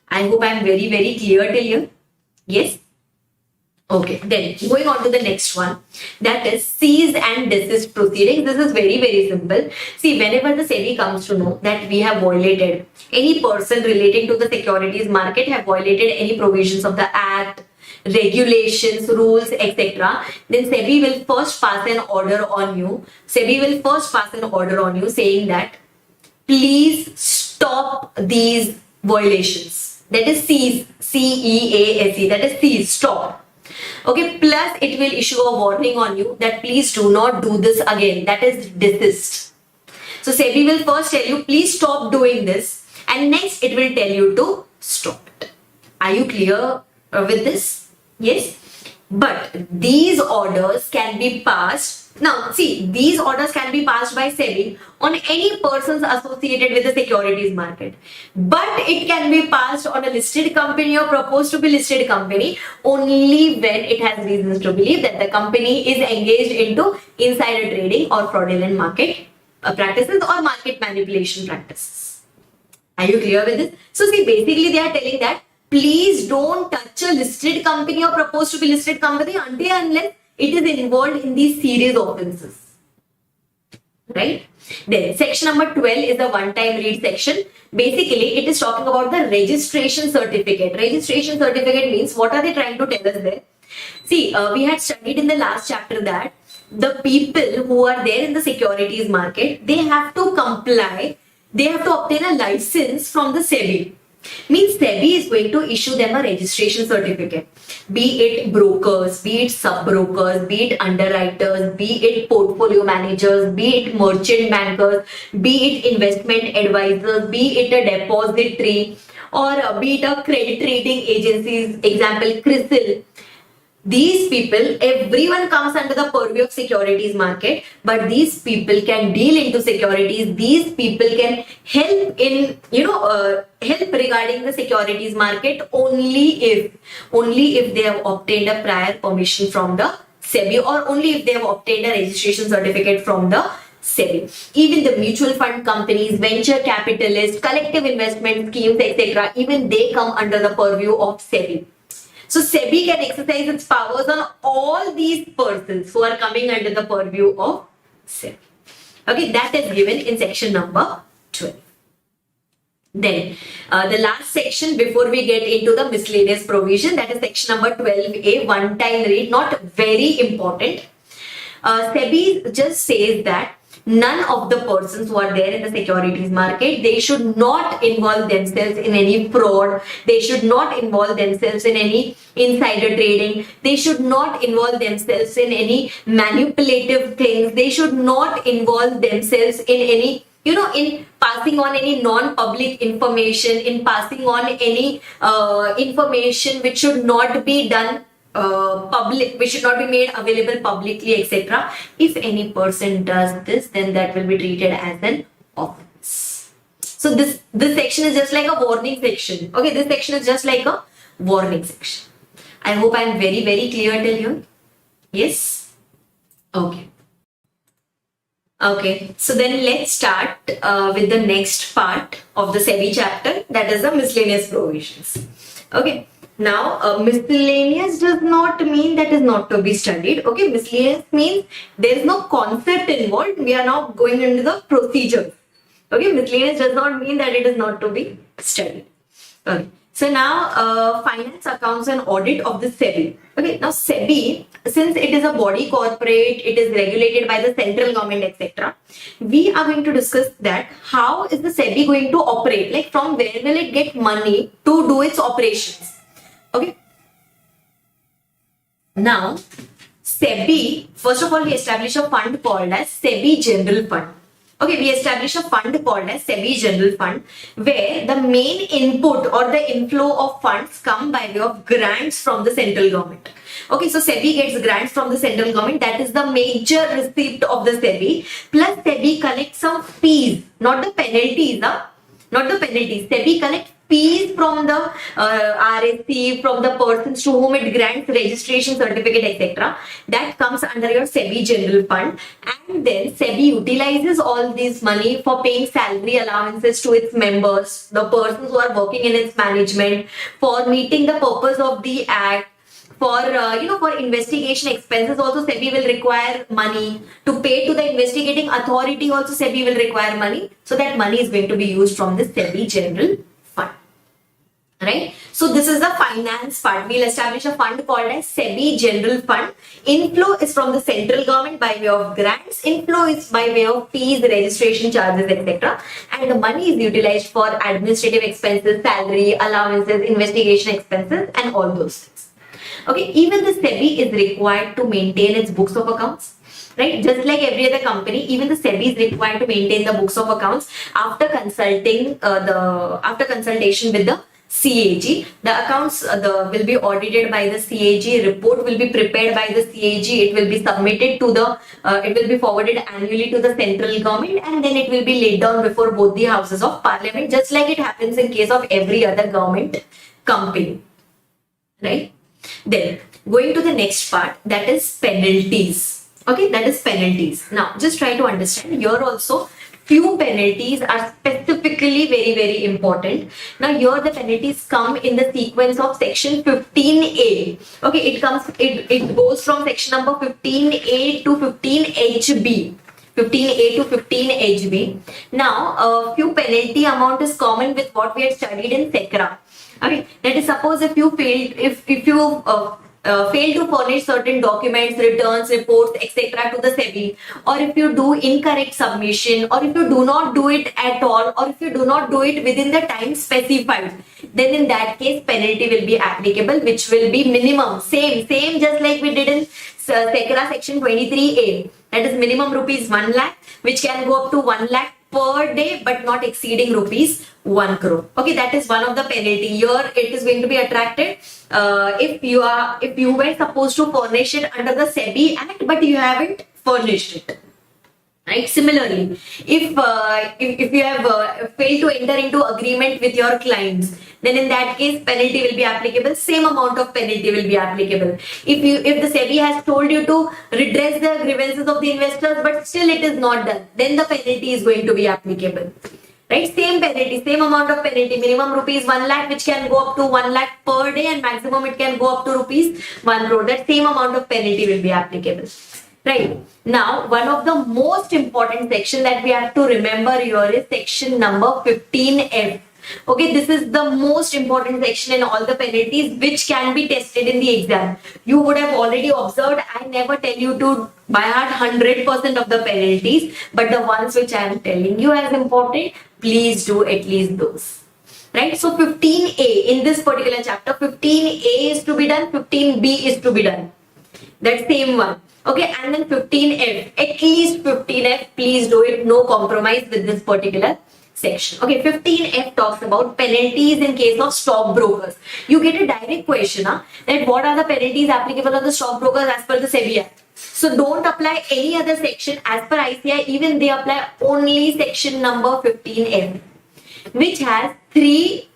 I hope I am very, very clear till here. Yes? Okay, then going on to the next one, that is cease and desist proceedings. This is very, very simple. See, whenever the SEBI comes to know that we have violated, any person relating to the securities market have violated any provisions of the Act, regulations, rules, etc., then SEBI will first pass an order on you. SEBI will first pass an order on you saying that please stop these violations. That is cease, C-E-A-S-E, that is cease, stop. Okay, plus it will issue a warning on you that please do not do this again. That is desist. So SEBI will first tell you please stop doing this, and next it will tell you to stop it. Are you clear with this? Yes. But these orders can be passed. Now, see, these orders can be passed by SEBI on any persons associated with the securities market. But it can be passed on a listed company or proposed to be listed company only when it has reasons to believe that the company is engaged into insider trading or fraudulent market practices or market manipulation practices. Are you clear with this? So, see, basically they are telling that please don't touch a listed company or proposed to be listed company until unless it is involved in these serious offenses. Right? Then section number 12 is a one-time read section. Basically, it is talking about the registration certificate. Registration certificate means what are they trying to tell us there? See, we had studied in the last chapter that the people who are there in the securities market, they have to comply, they have to obtain a license from the SEBI. Means SEBI is going to issue them a registration certificate. Be it brokers, be it sub-brokers, be it underwriters, be it portfolio managers, be it merchant bankers, be it investment advisors, be it a depository, or be it a credit rating agencies, example CRISIL. These people, everyone comes under the purview of securities market, but these people can deal into securities. These people can help in, help regarding the securities market only if they have obtained a prior permission from the SEBI or only if they have obtained a registration certificate from the SEBI. Even the mutual fund companies, venture capitalists, collective investment schemes, etc., even they come under the purview of SEBI. So SEBI can exercise its powers on all these persons who are coming under the purview of SEBI. Okay, that is given in section number 12. Then the last section before we get into the miscellaneous provision, that is section number 12A, one-time read, not very important. SEBI just says that none of the persons who are there in the securities market, they should not involve themselves in any fraud. They should not involve themselves in any insider trading. They should not involve themselves in any manipulative things. They should not involve themselves in any, in passing on any non-public information, in passing on any information which should not be done public, which should not be made available publicly, etc. If any person does this, then that will be treated as an offense. So this section is just like a warning section. Okay, this section is just like a warning section. I hope I am very, very clear till here. Yes? Okay. Okay, so then let's start with the next part of the SEBI chapter, that is the miscellaneous provisions. Okay. Now, miscellaneous does not mean that is not to be studied. Okay, miscellaneous means there is no concept involved. We are now going into the procedure. Okay, miscellaneous does not mean that it is not to be studied. Okay, so now finance, accounts and audit of the SEBI. Okay, now SEBI, since it is a body corporate, it is regulated by the central government, etc. We are going to discuss that how is the SEBI going to operate? Like from where will it get money to do its operations? Okay. Now, SEBI, first of all, we establish a fund called as SEBI General Fund. Okay, we establish a fund called as SEBI General Fund, where the main input or the inflow of funds come by way of grants from the central government. Okay, so SEBI gets grants from the central government. That is the major receipt of the SEBI. Plus, SEBI collects some fees, not the penalties, not the penalties. SEBI collects fees from the RSC, from the persons to whom it grants registration certificate, etc. That comes under your SEBI General Fund, and then SEBI utilizes all this money for paying salary allowances to its members, the persons who are working in its management, for meeting the purpose of the Act, for for investigation expenses also SEBI will require money. To pay to the investigating authority also SEBI will require money. So that money is going to be used from the SEBI general fund. Right? So this is the finance part. We'll establish a fund called as SEBI General Fund. Inflow is from the central government by way of grants. Inflow is by way of fees, registration charges, etc. And the money is utilized for administrative expenses, salary, allowances, investigation expenses, and all those things. Okay, even the SEBI is required to maintain its books of accounts. Right, just like every other company, even the SEBI is required to maintain the books of accounts after consulting after consultation with the CAG. The accounts will be audited by the CAG. Report will be prepared by the CAG. It will be submitted to the. It will be forwarded annually to the central government, and then it will be laid down before both the houses of parliament, just like it happens in case of every other government company. Right. Then going to the next part, that is penalties. Okay, that is penalties. Now just try to understand here also. Few penalties are specifically very important. Now here the penalties come in the sequence of section 15A. Okay, it goes from section number 15A to 15HB. 15A to 15HB. Now a few penalty amount is common with what we had studied in SCRA. Okay, that is, suppose if you fail to furnish certain documents, returns, reports, etc. to the SEBI, or if you do incorrect submission, or if you do not do it at all, or if you do not do it within the time specified, then in that case penalty will be applicable, which will be minimum same just like we did in SECRA section 23A, that is minimum rupees 1 lakh, which can go up to 1 lakh per day but not exceeding rupees 1 crore. Okay, that is one of the penalty. Here it is going to be attracted if you were supposed to furnish it under the SEBI Act but you haven't furnished it. Right. Similarly, if you have failed to enter into agreement with your clients, then in that case penalty will be applicable. Same amount of penalty will be applicable. If the SEBI has told you to redress the grievances of the investors but still it is not done, then the penalty is going to be applicable. Right, same penalty, same amount of penalty, minimum rupees 1 lakh, which can go up to 1 lakh per day, and maximum it can go up to rupees 1 crore. That same amount of penalty will be applicable. Right. Now, one of the most important section that we have to remember here is section number 15F. Okay, this is the most important section in all the penalties which can be tested in the exam. You would have already observed, I never tell you to by heart 100% of the penalties, but the ones which I am telling you as important, please do at least those. Right, so 15A in this particular chapter, 15A is to be done, 15B is to be done. That same one. Okay, and then 15F, at least 15F, please do it, no compromise with this particular section. Okay, 15F talks about penalties in case of stockbrokers. You get a direct question, that what are the penalties applicable on the stockbrokers as per the SEBI Act. So don't apply any other section as per ICI, even they apply only section number 15F, which has three,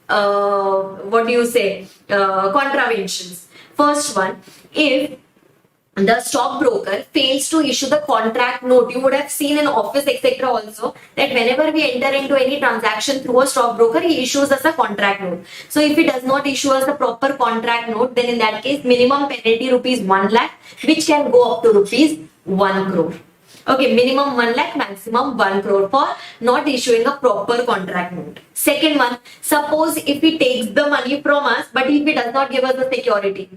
contraventions. First one, if the stockbroker fails to issue the contract note. You would have seen in office, etc. also, that whenever we enter into any transaction through a stockbroker, he issues us a contract note. So if he does not issue us a proper contract note, then in that case, minimum penalty rupees 1 lakh, which can go up to rupees 1 crore. Okay, minimum 1 lakh, maximum 1 crore for not issuing a proper contract note. Second one, suppose if he takes the money from us, but if he does not give us the security,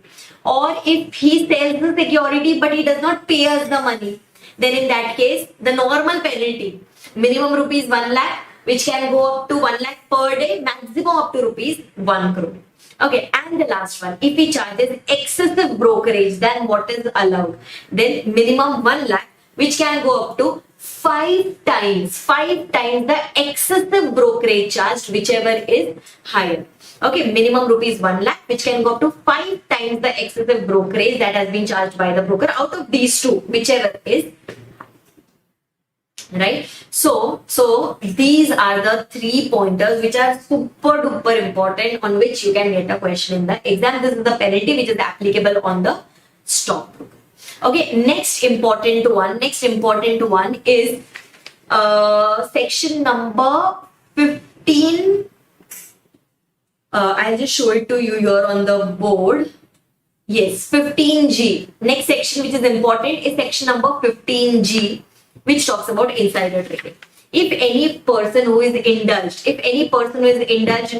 or if he sells the security, but he does not pay us the money, then in that case, the normal penalty, minimum rupees 1 lakh, which can go up to 1 lakh per day, maximum up to rupees 1 crore. Okay, and the last one, if he charges excessive brokerage than what is allowed, then minimum 1 lakh, which can go up to 5 times the excessive brokerage charged, whichever is higher. Okay, minimum rupees 1 lakh, which can go up to 5 times the excessive brokerage that has been charged by the broker out of these two, whichever is right. So these are the 3 pointers which are super duper important, on which you can get a question in the exam. This is the penalty which is applicable on the stockbroker. Okay, next important one is section number 15. I'll just show it to you here on the board. Yes, 15G. Next section which is important is section number 15G, which talks about insider trading. If any person who is indulged in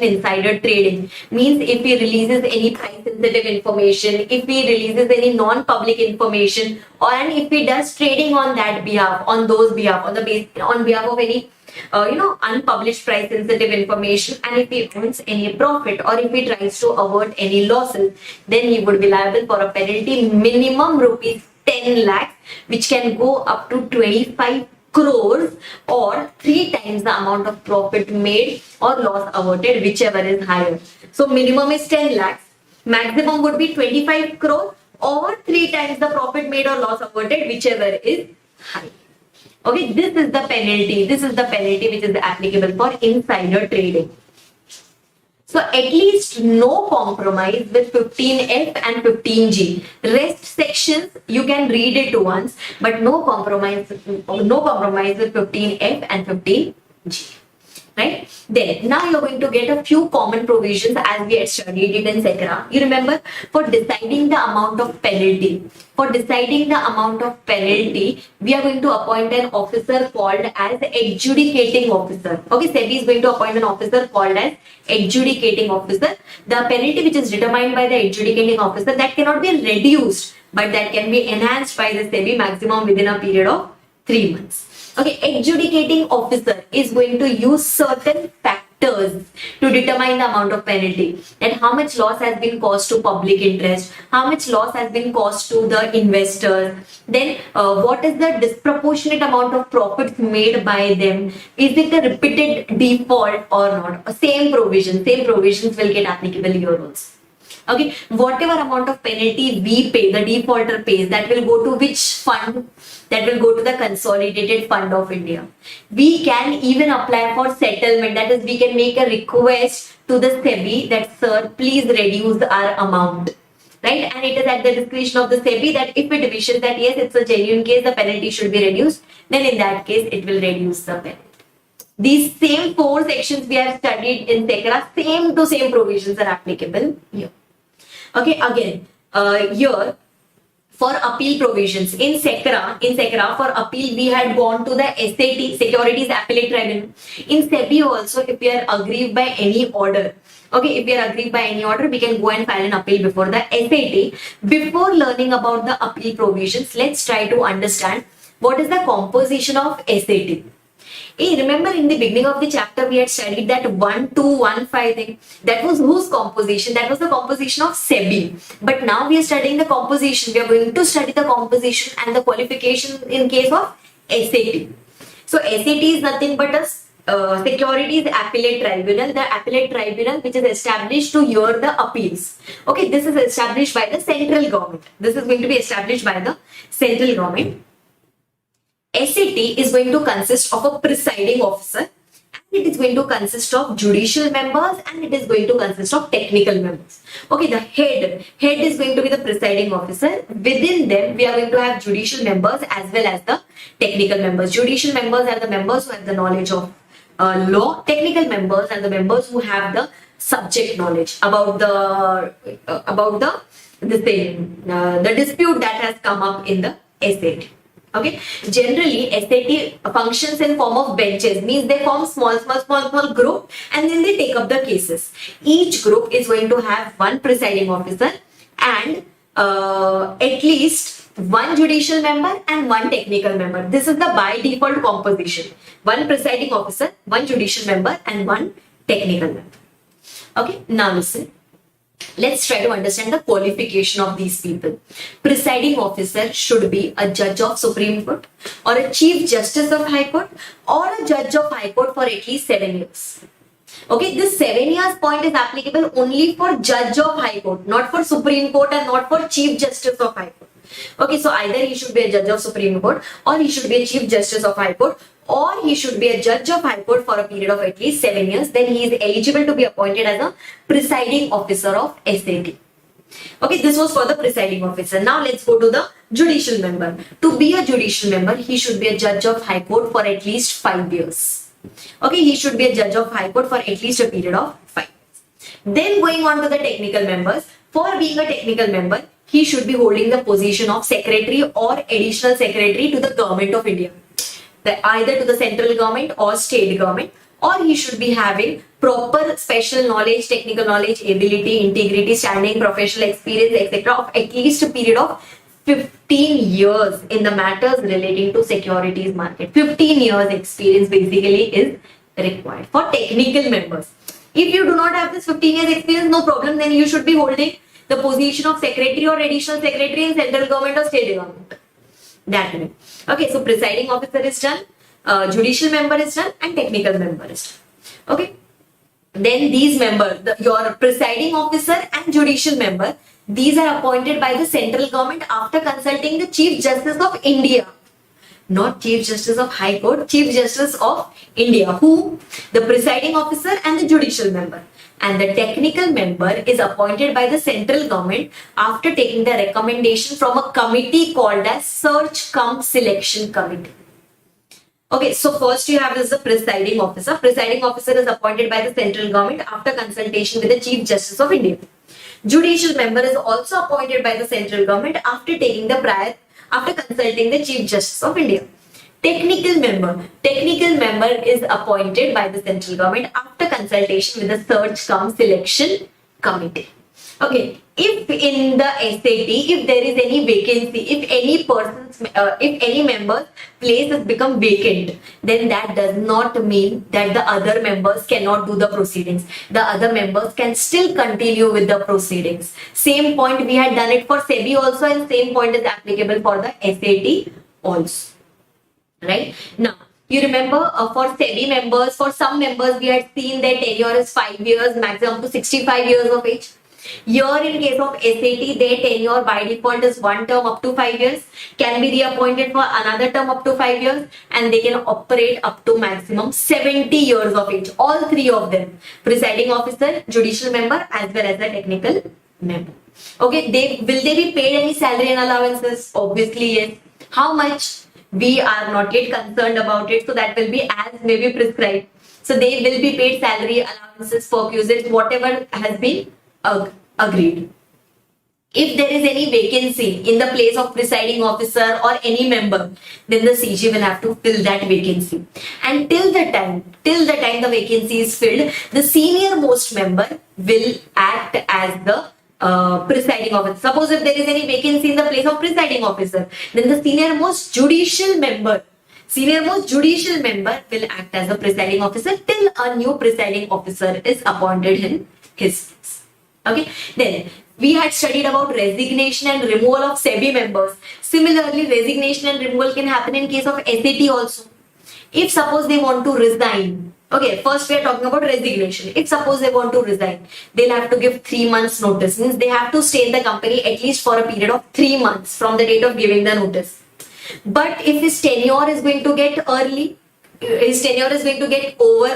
insider trading, means if he releases any price sensitive information, if he releases any non-public information, and if he does trading on that behalf, on behalf of any unpublished price sensitive information, and if he earns any profit or if he tries to avert any losses, then he would be liable for a penalty minimum rupees 10 lakhs, which can go up to 25 crores or 3 times the amount of profit made or loss averted, whichever is higher. So minimum is 10 lakhs, maximum would be 25 crores or 3 times the profit made or loss averted, whichever is higher. Okay, this is the penalty. This is the penalty which is applicable for insider trading. So at least no compromise with 15F and 15G. Rest sections you can read it once, but no compromise with 15F and 15G. Right? Then now you're going to get a few common provisions as we had studied it in SCRA. You remember, for deciding the amount of penalty, we are going to appoint an officer called as adjudicating officer. Okay, SEBI is going to appoint an officer called as adjudicating officer. The penalty which is determined by the adjudicating officer, that cannot be reduced, but that can be enhanced by the SEBI maximum within a period of 3 months. Okay, adjudicating officer is going to use certain factors to determine the amount of penalty, that how much loss has been caused to public interest, how much loss has been caused to the investors, then what is the disproportionate amount of profits made by them, is it a repeated default or not. Same provisions will get applicable here also. Okay, whatever amount of penalty we pay, the defaulter pays, that will go to which fund? That will go to the Consolidated Fund of India. We can even apply for settlement, that is, we can make a request to the SEBI that, sir, please reduce our amount. Right? And it is at the discretion of the SEBI that if it wishes that yes, it's a genuine case, the penalty should be reduced, then in that case, it will reduce the penalty. These same 4 sections we have studied in SCRA, same to same provisions are applicable here. Okay, again, here for appeal provisions in SCRA for appeal we had gone to the SAT, Securities Appellate Tribunal. In SEBI also, if we are aggrieved by any order, we can go and file an appeal before the SAT. Before learning about the appeal provisions, let's try to understand what is the composition of SAT. Remember in the beginning of the chapter we had studied that 1, 2, 1, 5 thing. That was whose composition? That was the composition of SEBI. But now we are studying the composition. We are going to study the composition and the qualification in case of SAT. So SAT is nothing but a Securities Appellate Tribunal, the Appellate Tribunal which is established to hear the appeals. Okay, this is established by the central government. This is going to be established by the central government. SAT is going to consist of a presiding officer, and it is going to consist of judicial members, and it is going to consist of technical members. Okay, the head is going to be the presiding officer. Within them, we are going to have judicial members as well as the technical members. Judicial members are the members who have the knowledge of law. Technical members are the members who have the subject knowledge about the dispute that has come up in the SAT. Okay, generally SAT functions in form of benches, means they form small group and then they take up the cases. Each group is going to have one presiding officer and at least one judicial member and one technical member. This is the by default composition. One presiding officer, one judicial member and one technical member. Okay, now listen. Let's try to understand the qualification of these people. Presiding officer should be a judge of Supreme Court or a Chief Justice of High Court or a judge of High Court for at least 7 years. Okay, this 7 years point is applicable only for judge of High Court, not for Supreme Court and not for Chief Justice of High Court. Okay, so either he should be a judge of Supreme Court or he should be a Chief Justice of High Court or he should be a judge of High Court for a period of at least 7 years. Then he is eligible to be appointed as a presiding officer of SAT. Okay, this was for the presiding officer. Now let's go to the judicial member. To be a judicial member, he should be a judge of High Court for at least 5 years. Okay, he should be a judge of High Court for at least a period of 5 years. Then going on to the technical members. For being a technical member, he should be holding the position of secretary or additional secretary to the government of India, either to the central government or state government, or he should be having proper special knowledge, technical knowledge, ability, integrity, standing, professional experience, etc. of at least a period of 15 years in the matters relating to securities market. 15 years experience basically is required for technical members. If you do not have this 15 years experience, no problem, then you should be holding the position of secretary or additional secretary in central government or state government. That way. Okay, so presiding officer is done, judicial member is done, and technical member is done. Okay, then these members, your presiding officer and judicial member, these are appointed by the central government after consulting the Chief Justice of India. Not Chief Justice of High Court, Chief Justice of India, who the presiding officer and the judicial member. And the technical member is appointed by the central government after taking the recommendation from a committee called as Search Cum Selection Committee. Okay, so first you have this the presiding officer. Presiding officer is appointed by the central government after consultation with the Chief Justice of India. Judicial member is also appointed by the central government after consulting the Chief Justice of India. Technical member is appointed by the central government after consultation with the Search Cum Selection Committee. Okay, if in the SAT, if there is any vacancy, if any member's place has become vacant, then that does not mean that the other members cannot do the proceedings. The other members can still continue with the proceedings. Same point we had done it for SEBI also, and same point is applicable for the SAT also. Right? Now, you remember for SEBI members, for some members we had seen their tenure is 5 years, maximum to 65 years of age. Here in case of SAT, their tenure by default is one term up to 5 years, can be reappointed for another term up to 5 years, and they can operate up to maximum 70 years of age. All three of them, presiding officer, judicial member, as well as the technical member. Okay, will they be paid any salary and allowances? Obviously yes. How much? We are not yet concerned about it, so that will be as may be prescribed. So they will be paid salary, allowances, perquisites, whatever has been agreed. If there is any vacancy in the place of presiding officer or any member, then the CG will have to fill that vacancy. And till the time the vacancy is filled, the senior most member will act as the presiding officer. Suppose if there is any vacancy in the place of presiding officer, then the senior most judicial member will act as the presiding officer till a new presiding officer is appointed in his place. Okay, then we had studied about resignation and removal of SEBI members. Similarly, resignation and removal can happen in case of SAT also. If suppose they want to resign, okay, first we are talking about resignation. If suppose they want to resign, they'll have to give 3 months notice. Means they have to stay in the company at least for a period of 3 months from the date of giving the notice. But if his tenure is going to get over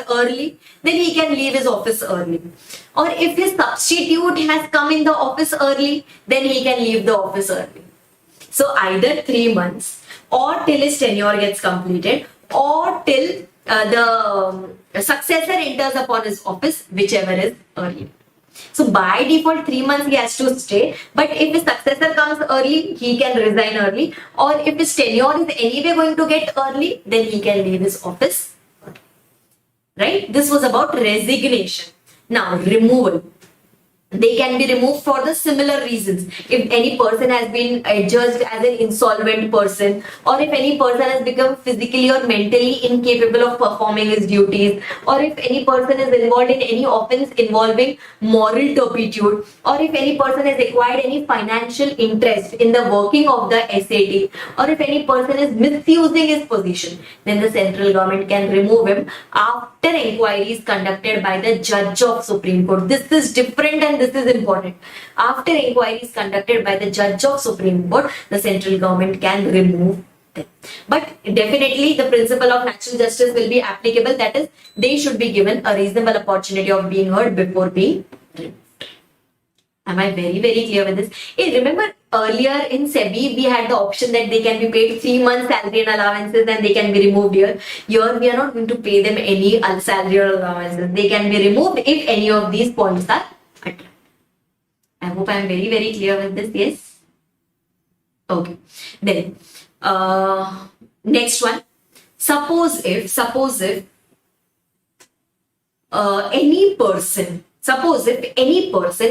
early, then he can leave his office early. Or if his substitute has come in the office early, then he can leave the office early. So either 3 months, or till his tenure gets completed, or till the successor enters upon his office, whichever is early. So by default 3 months he has to stay, but if his successor comes early, he can resign early, or if his tenure is anyway going to get early, then he can leave his office early. Right? This was about resignation. Now removal. They can be removed for the similar reasons. If any person has been adjudged as an insolvent person, or if any person has become physically or mentally incapable of performing his duties, or if any person is involved in any offense involving moral turpitude, or if any person has acquired any financial interest in the working of the SAT, or if any person is misusing his position, then the central government can remove him after inquiries conducted by the Judge of Supreme Court. This is different and this is important. After inquiries conducted by the Judge of Supreme Court, the central government can remove them. But definitely the principle of natural justice will be applicable. That is, they should be given a reasonable opportunity of being heard before being removed. Am I very clear with this? Hey, remember earlier in SEBI, we had the option that they can be paid 3 months salary and allowances and they can be removed here. Here, we are not going to pay them any salary or allowances. They can be removed if any of these points are addressed. I hope I am very clear with this. Yes? Okay. Then next one. Suppose if any person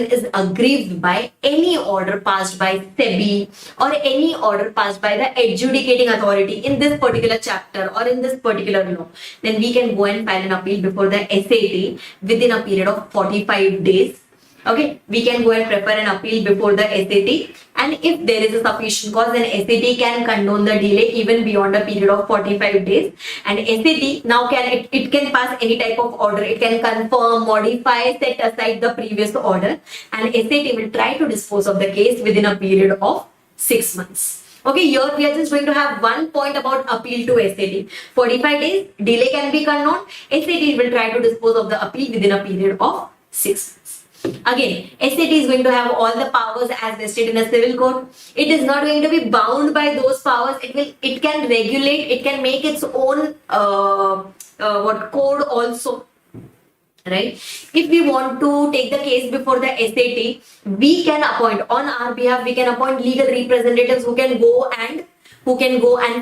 is aggrieved by any order passed by SEBI or any order passed by the adjudicating authority in this particular chapter or in this particular law, then we can go and file an appeal before the SAT within a period of 45 days. Okay, we can go and prefer an appeal before the SAT, and if there is a sufficient cause, then SAT can condone the delay even beyond a period of 45 days. And SAT now it can pass any type of order. It can confirm, modify, set aside the previous order, and SAT will try to dispose of the case within a period of 6 months. Okay, here we are just going to have one point about appeal to SAT. 45 days, delay can be condoned. SAT will try to dispose of the appeal within a period of 6 months. Again, SAT is going to have all the powers as vested in a civil court. It is not going to be bound by those powers. It can regulate, it can make its own code also. Right? If we want to take the case before the SAT, we can appoint, on our behalf, we can appoint legal representatives who can go and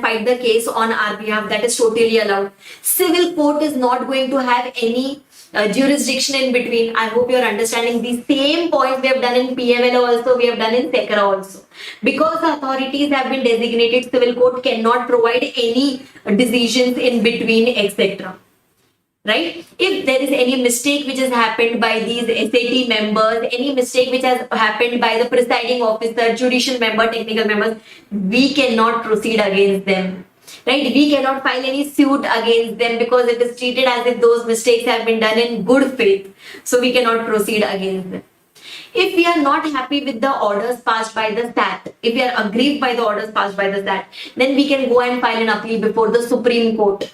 fight the case on our behalf. That is totally allowed. Civil court is not going to have any jurisdiction in between. I hope you are understanding these same points we have done in PMLA also, we have done in SCRA also. Because the authorities have been designated, civil court cannot provide any decisions in between, etc. Right? If there is any mistake which has happened by these SAT members, any mistake which has happened by the presiding officer, judicial member, technical members, we cannot proceed against them. Right? We cannot file any suit against them because it is treated as if those mistakes have been done in good faith. So we cannot proceed against them. If we are not happy with the orders passed by the SAT, if we are aggrieved by the orders passed by the SAT, then we can go and file an appeal before the Supreme Court.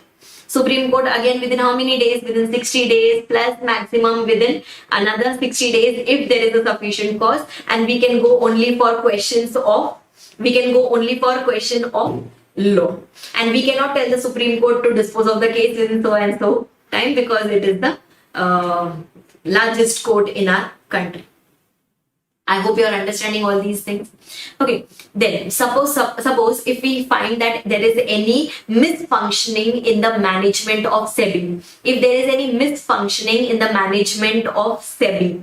Supreme Court, again, within how many days? Within 60 days plus maximum within another 60 days if there is a sufficient cause, and we can go only for questions of law. And we cannot tell the Supreme Court to dispose of the case within so and so time because it is the largest court in our country. I hope you are understanding all these things. Okay, then suppose if we find that there is any misfunctioning in the management of SEBI, if there is any misfunctioning in the management of SEBI,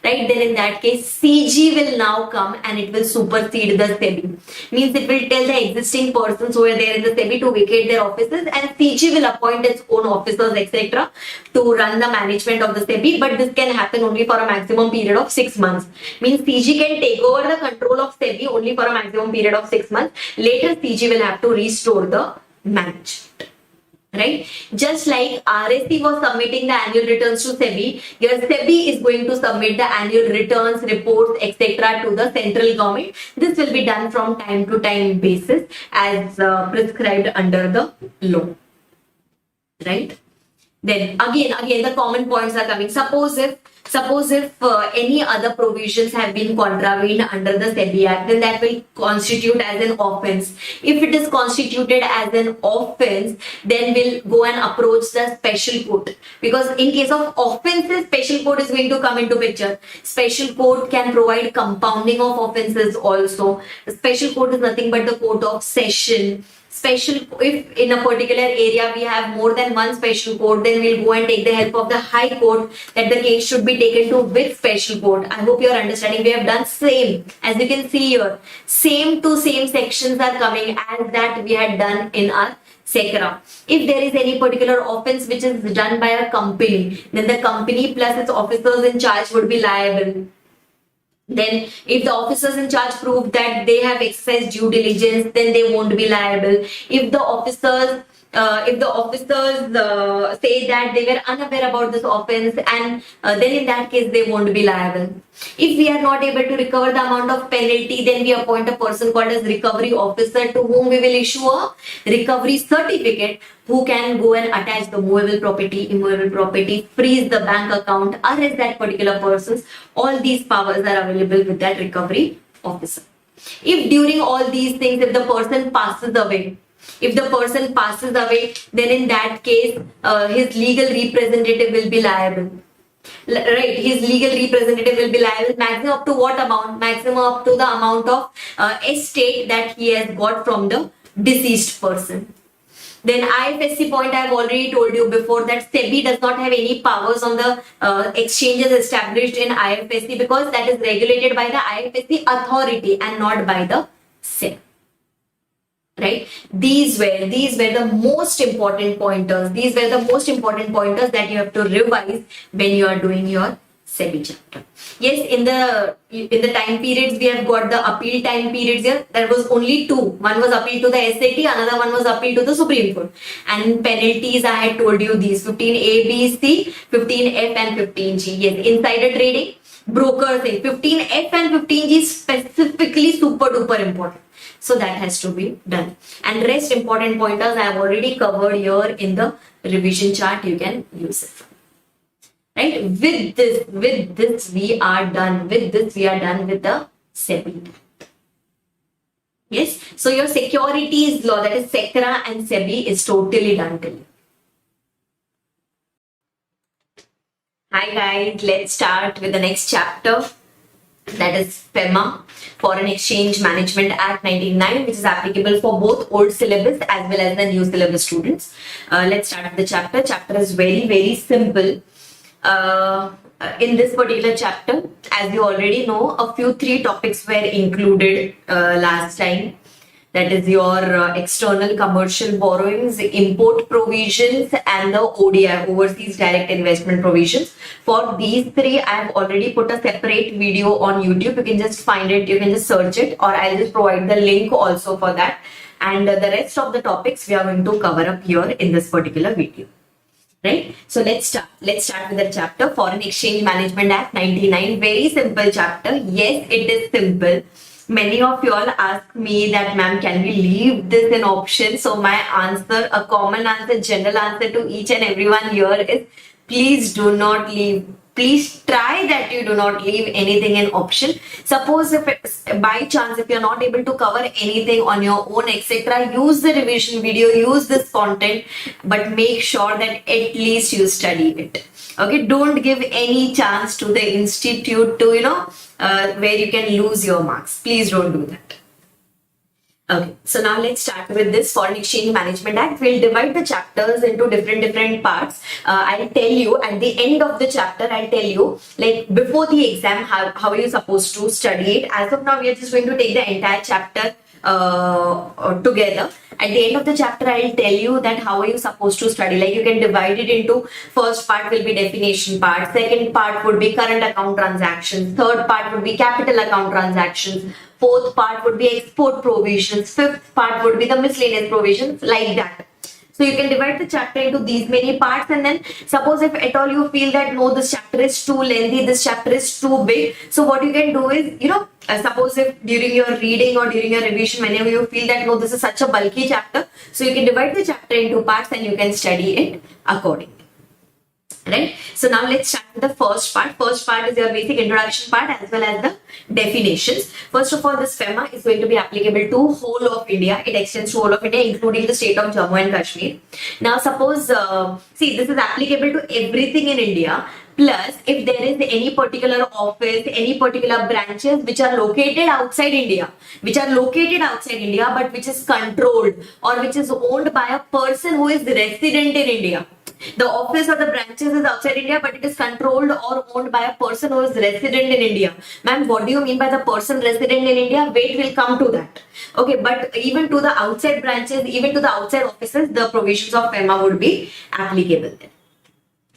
right, then in that case CG will now come and it will supersede the SEBI. Means it will tell the existing persons who are there in the SEBI to vacate their offices, and CG will appoint its own officers, etc. to run the management of the SEBI, but this can happen only for a maximum period of 6 months. Means CG can take over the control of SEBI only for a maximum period of 6 months. Later CG will have to restore the management. Right? Just like RSC was submitting the annual returns to SEBI, your SEBI is going to submit the annual returns, reports, etc. to the central government. This will be done from time to time basis as prescribed under the law. Right? Then again the common points are coming. Suppose if any other provisions have been contravened under the SEBI Act, then that will constitute as an offence. If it is constituted as an offence, then we'll go and approach the special court. Because in case of offences, special court is going to come into picture. Special court can provide compounding of offences also. The special court is nothing but the court of session. If in a particular area we have more than one special court, then we'll go and take the help of the High Court that the case should be taken to with special court. I hope you are understanding. We have done same, as you can see here, same to same sections are coming as that we had done in our SCRA. If there is any particular offence which is done by a company, then the company plus its officers in charge would be liable. Then if the officers in charge prove that they have exercised due diligence, then they won't be liable. If the officers say that they were unaware about this offence, and then in that case they won't be liable. If we are not able to recover the amount of penalty, then we appoint a person called as recovery officer to whom we will issue a recovery certificate, who can go and attach the movable property, immovable property, freeze the bank account, arrest that particular person. All these powers are available with that recovery officer. If during all these things, if the person passes away, then in that case his legal representative will be liable. Right, his legal representative will be liable maximum up to what amount? Maximum up to the amount of estate that he has got from the deceased person. Then IFSC point, I have already told you before that SEBI does not have any powers on the exchanges established in IFSC, because that is regulated by the IFSC authority and not by the SEBI. Right? These were the most important pointers. These were the most important pointers that you have to revise when you are doing your SEBI chapter. Yes, in the time periods we have got the appeal time periods here. There was only two. One was appeal to the SAT, another one was appeal to the Supreme Court. And penalties, I had told you these 15A, B, C, 15F and 15G. Yes, insider trading, broker thing. 15F and 15G specifically super duper important. So that has to be done. And rest important pointers I have already covered here in the revision chart. You can use it. Right? With this we are done. With this we are done with the SEBI. Yes. So your securities law, that is SECRA and SEBI, is totally done till you. Hi guys, let's start with the next chapter. That is FEMA, Foreign Exchange Management Act 1999, which is applicable for both old syllabus as well as the new syllabus students. Let's start with the chapter. Chapter is very simple. In this particular chapter, as you already know, three topics were included last time. That is your external commercial borrowings, import provisions, and the ODI, overseas direct investment provisions. For these three, I have already put a separate video on YouTube. You can just find it, you can just search it, or I'll just provide the link also for that. And the rest of the topics we are going to cover up here in this particular video. Right? So let's start with the chapter, Foreign Exchange Management Act 1999. Very simple chapter. Yes, it is simple. Many of you all ask me that, ma'am, can we leave this in option? So my answer, a common answer, general answer to each and everyone here is, please do not leave. Please try that you do not leave anything in option. Suppose if by chance, if you're not able to cover anything on your own, etc., use the revision video, use this content, but make sure that at least you study it. Okay, don't give any chance to the institute to, where you can lose your marks. Please don't do that. Okay, so now let's start with this Foreign Exchange Management Act. We'll divide the chapters into different parts. I'll tell you at the end of the chapter, I'll tell you, like before the exam, how are you supposed to study it. As of now, we are just going to take the entire chapter together. At the end of the chapter, I'll tell you that how are you supposed to study. Like you can divide it into, first part will be definition part, second part would be current account transactions, third part would be capital account transactions, fourth part would be export provisions, fifth part would be the miscellaneous provisions, like that. So you can divide the chapter into these many parts, and then suppose if at all you feel that no, this chapter is too lengthy, this chapter is too big. So what you can do is, suppose if during your reading or during your revision, whenever you feel that no, this is such a bulky chapter, so you can divide the chapter into parts and you can study it accordingly. Right? So now let's start with the first part. First part is your basic introduction part as well as the definitions. First of all, this FEMA is going to be applicable to whole of India. It extends to whole of India, including the state of Jammu and Kashmir. Now suppose, this is applicable to everything in India. Plus, if there is any particular office, any particular branches which are located outside India, but which is controlled or which is owned by a person who is resident in India. The office or the branches is outside India, but it is controlled or owned by a person who is resident in India. Ma'am, what do you mean by the person resident in India? Wait, we'll come to that. Okay, but even to the outside branches, even to the outside offices, the provisions of FEMA would be applicable.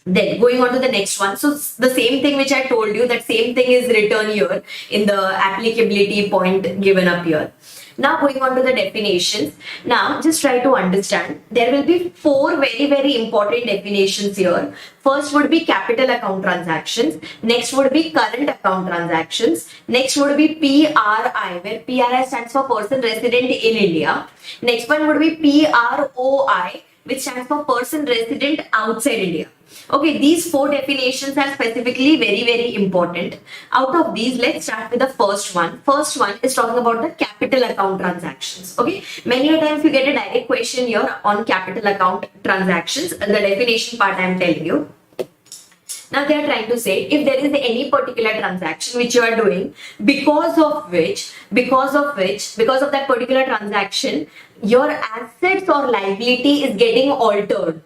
Then going on to the next one. So the same thing which I told you, that same thing is written here in the applicability point given up here. Now going on to the definitions. Now just try to understand. There will be four very important definitions here. First would be capital account transactions. Next would be current account transactions. Next would be PRI, where PRI stands for person resident in India. Next one would be PROI, which stands for person resident outside India. Okay, these four definitions are specifically very important. Out of these, let's start with the first one. First one is talking about the capital account transactions. Okay, many a times you get a direct question here on capital account transactions. The definition part I am telling you. Now they are trying to say if there is any particular transaction which you are doing because of that particular transaction, your assets or liability is getting altered.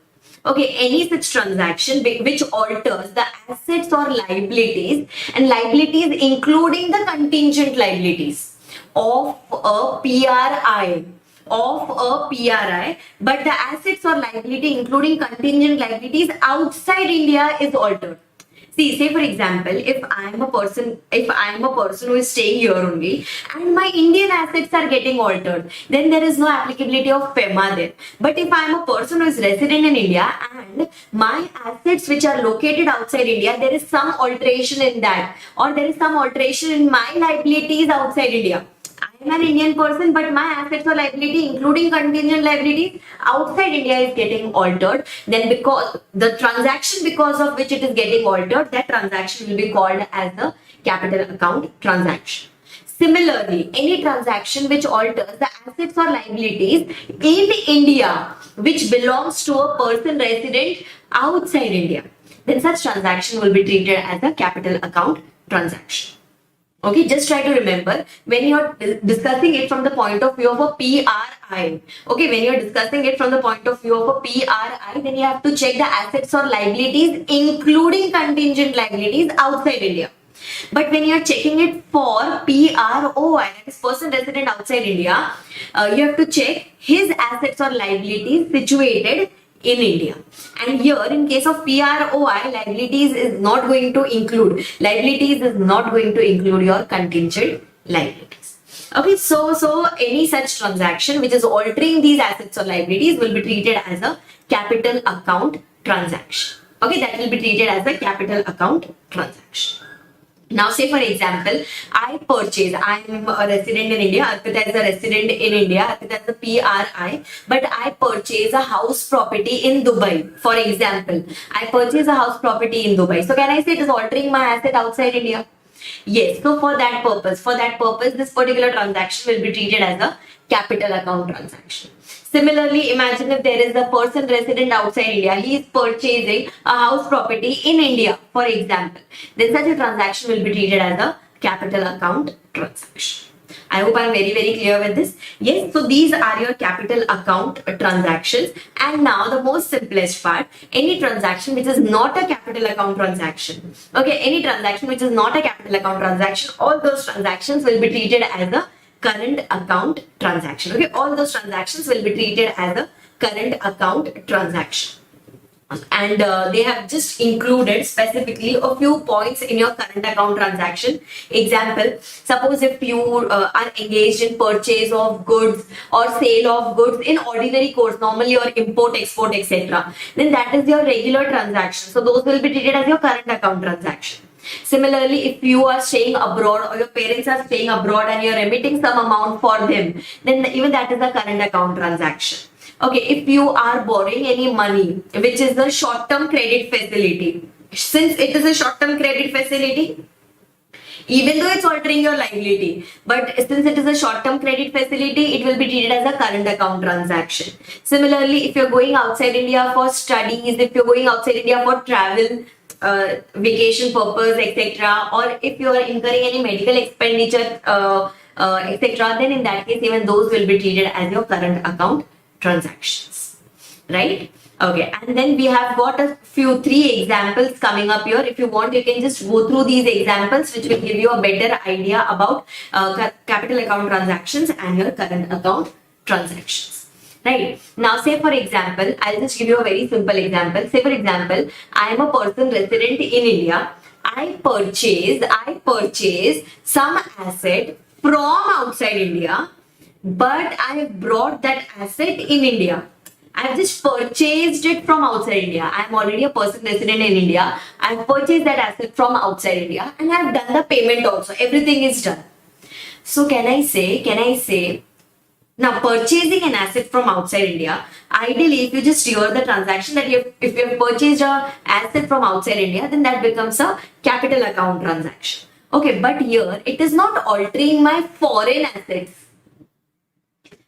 Okay, any such transaction which alters the assets or liabilities, and liabilities including the contingent liabilities of a PRI, but the assets or liability including contingent liabilities outside India is altered. See, say for example, if I am a person who is staying here only and my Indian assets are getting altered, then there is no applicability of FEMA there. But if I am a person who is resident in India and my assets which are located outside India, there is some alteration in that, or there is some alteration in my liabilities outside India. I am an Indian person, but my assets or liability, including contingent liabilities outside India, is getting altered. Then, because the transaction because of which it is getting altered, that transaction will be called as the capital account transaction. Similarly, any transaction which alters the assets or liabilities in India, which belongs to a person resident outside India, then such transaction will be treated as a capital account transaction. Okay, just try to remember when you're discussing it from the point of view of a PRI. Okay, when you're discussing it from the point of view of a PRI, then you have to check the assets or liabilities, including contingent liabilities outside India. But when you're checking it for PROI, that is person resident outside India, you have to check his assets or liabilities situated in India. And here, in case of PROI, liabilities is not going to include your contingent liabilities. Okay, so any such transaction which is altering these assets or liabilities will be treated as a capital account transaction. Okay, that will be treated as a capital account transaction. Now, say for example, I am a resident in India, Arpita is a resident in India, Arpita is a PRI, but I purchase a house property in Dubai. For example, I purchase a house property in Dubai. So can I say it is altering my asset outside India? Yes. So for that purpose, this particular transaction will be treated as a capital account transaction. Similarly, imagine if there is a person resident outside India, he is purchasing a house property in India, for example. Then such a transaction will be treated as a capital account transaction. I hope I am very, very clear with this. Yes, so these are your capital account transactions. And now the most simplest part, any transaction which is not a capital account transaction. Okay, any transaction which is not a capital account transaction, all those transactions will be treated as a current account transaction. Okay, all those transactions will be treated as a current account transaction. And they have just included specifically a few points in your current account transaction. Example, suppose if you are engaged in purchase of goods or sale of goods in ordinary course, normally or import, export, etc., then that is your regular transaction. So those will be treated as your current account transaction. Similarly, if you are staying abroad or your parents are staying abroad and you are remitting some amount for them, then even that is a current account transaction. Okay, if you are borrowing any money, which is a short-term credit facility, since it is a short-term credit facility, even though it's altering your liability, but since it is a short-term credit facility, it will be treated as a current account transaction. Similarly, if you're going outside India for studies, if you're going outside India for travel, vacation purpose, etc., or if you are incurring any medical expenditure, etc., then in that case, even those will be treated as your current account transactions, right? Okay, and then we have got three examples coming up here. If you want, you can just go through these examples, which will give you a better idea about capital account transactions and your current account transactions. Right. Now, say for example, I'll just give you a very simple example. Say for example, I am a person resident in India. I purchase some asset from outside India, but I have brought that asset in India. I have just purchased it from outside India. I am already a person resident in India. I have purchased that asset from outside India and I have done the payment also. Everything is done. So can I say, now, purchasing an asset from outside India, ideally, if you just steer the transaction that if you have purchased an asset from outside India, then that becomes a capital account transaction. Okay, but here it is not altering my foreign assets.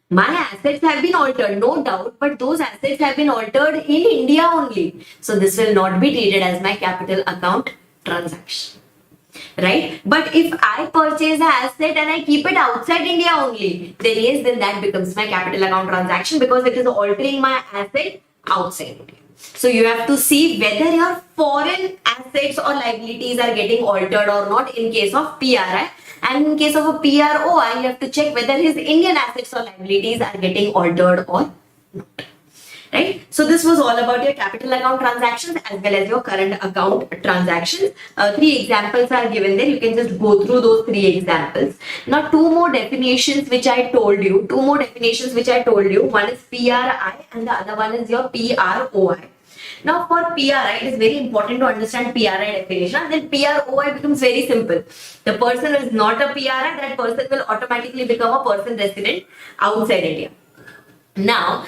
My assets have been altered, no doubt, but those assets have been altered in India only. So this will not be treated as my capital account transaction. Right? But if I purchase an asset and I keep it outside India only, then yes, then that becomes my capital account transaction because it is altering my asset outside India. So you have to see whether your foreign assets or liabilities are getting altered or not in case of PRI. And in case of a PROI, you have to check whether his Indian assets or liabilities are getting altered or not. Right? So this was all about your capital account transactions as well as your current account transactions. 3 examples are given there. You can just go through those 3 examples. Now 2 more definitions which I told you. One is PRI and the other one is your PROI. Now for PRI, it is very important to understand PRI definition, and then PROI becomes very simple. The person who is not a PRI, that person will automatically become a person resident outside India. Now,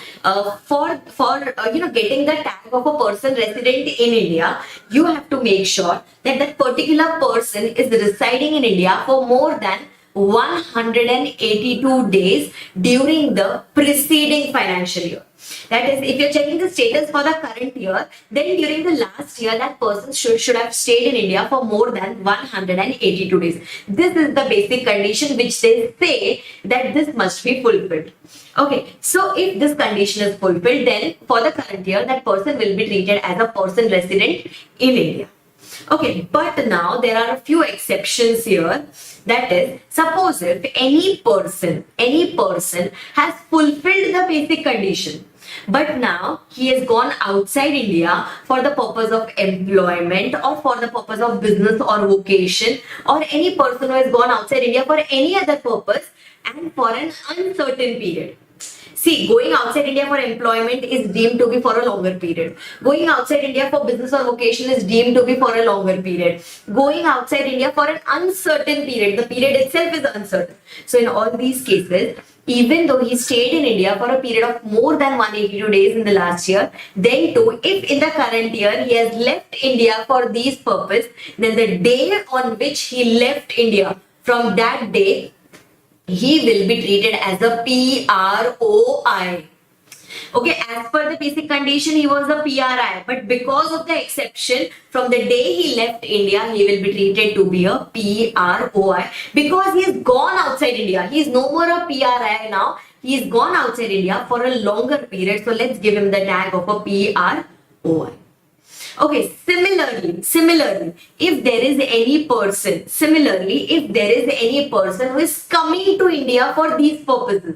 for getting the tag of a person resident in India, you have to make sure that that particular person is residing in India for more than 182 days during the preceding financial year. That is, if you're checking the status for the current year, then during the last year, that person should have stayed in India for more than 182 days. This is the basic condition which they say that this must be fulfilled. Okay, so if this condition is fulfilled, then for the current year, that person will be treated as a person resident in India. Okay, but now there are a few exceptions here. That is, suppose if any person has fulfilled the basic condition, but now he has gone outside India for the purpose of employment or for the purpose of business or vocation, or any person who has gone outside India for any other purpose and for an uncertain period. See, going outside India for employment is deemed to be for a longer period. Going outside India for business or vocation is deemed to be for a longer period. Going outside India for an uncertain period, the period itself is uncertain. So in all these cases, even though he stayed in India for a period of more than 182 days in the last year, then too, if in the current year he has left India for these purpose, then the day on which he left India, from that day, he will be treated as a PROI. Okay, as per the basic condition, he was a PRI, but because of the exception, from the day he left India, he will be treated to be a PROI because he has gone outside India. He is no more a PRI now. He has gone outside India for a longer period. So let's give him the tag of a PROI. Okay, similarly, if there is any person who is coming to India for these purposes,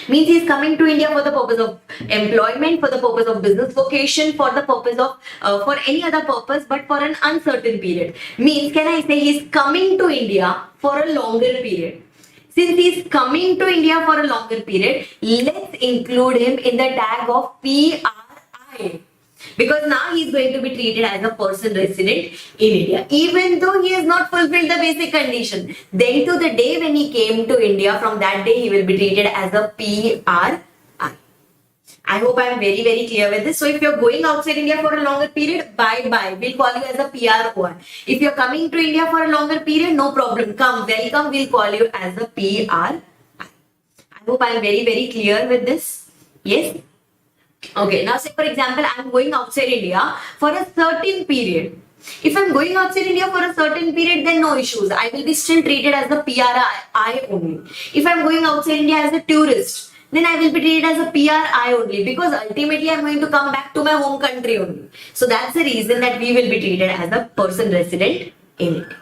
means he is coming to India for the purpose of employment, for the purpose of business vocation, for the purpose of, for any other purpose, but for an uncertain period. Means, can I say he is coming to India for a longer period? Since he is coming to India for a longer period, let's include him in the tag of PRI. Because now he is going to be treated as a person resident in India, even though he has not fulfilled the basic condition. Then to the day when he came to India, from that day he will be treated as a PRI. I hope I am very, very clear with this. So if you're going outside India for a longer period, bye-bye. We'll call you as a PROI. If you're coming to India for a longer period, no problem. Come, welcome. We'll call you as a PRI. I hope I am very, very clear with this. Yes? Okay, now say for example, I'm going outside India for a certain period. If I'm going outside India for a certain period, then no issues. I will be still treated as a PRI only. If I'm going outside India as a tourist, then I will be treated as a PRI only, because ultimately I'm going to come back to my home country only. So that's the reason that we will be treated as a person resident in India.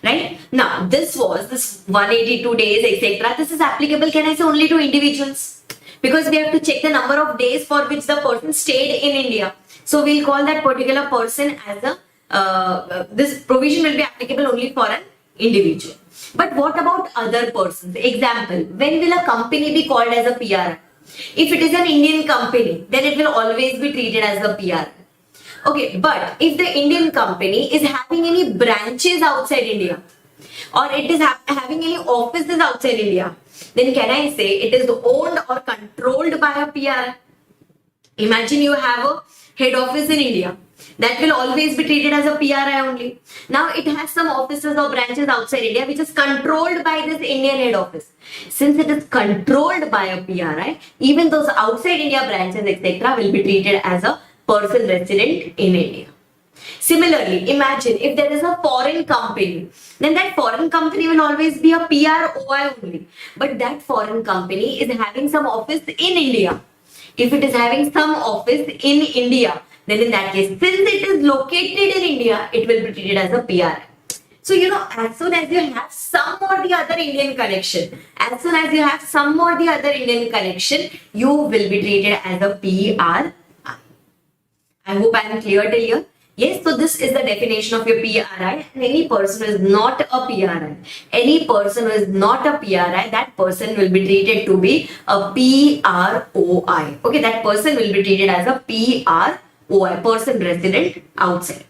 Right? Now, this 182 days, etc. This is applicable, can I say, only to individuals. Because we have to check the number of days for which the person stayed in India. So we'll call that particular person as a, this provision will be applicable only for an individual. But what about other persons? Example, when will a company be called as a PRI? If it is an Indian company, then it will always be treated as a PRI. Okay, but if the Indian company is having any branches outside India, or it is having any offices outside India, then can I say it is owned or controlled by a PRI? Imagine you have a head office in India That will always be treated as a PRI only. Now it has some offices or branches outside India which is controlled by this Indian head office. Since it is controlled by a PRI, even those outside India branches, etc., will be treated as a person resident in India. Similarly, imagine if there is a foreign company, then that foreign company will always be a PROI only. But that foreign company is having some office in India. If it is having some office in India, then in that case, since it is located in India, it will be treated as a PRI. So, as soon as you have some or the other Indian connection, you will be treated as a PRI. I hope I am clear till here. Yes, so this is the definition of your PRI. And any person who is not a PRI, that person will be treated to be a PROI. Okay, that person will be treated as a PROI, person resident outside.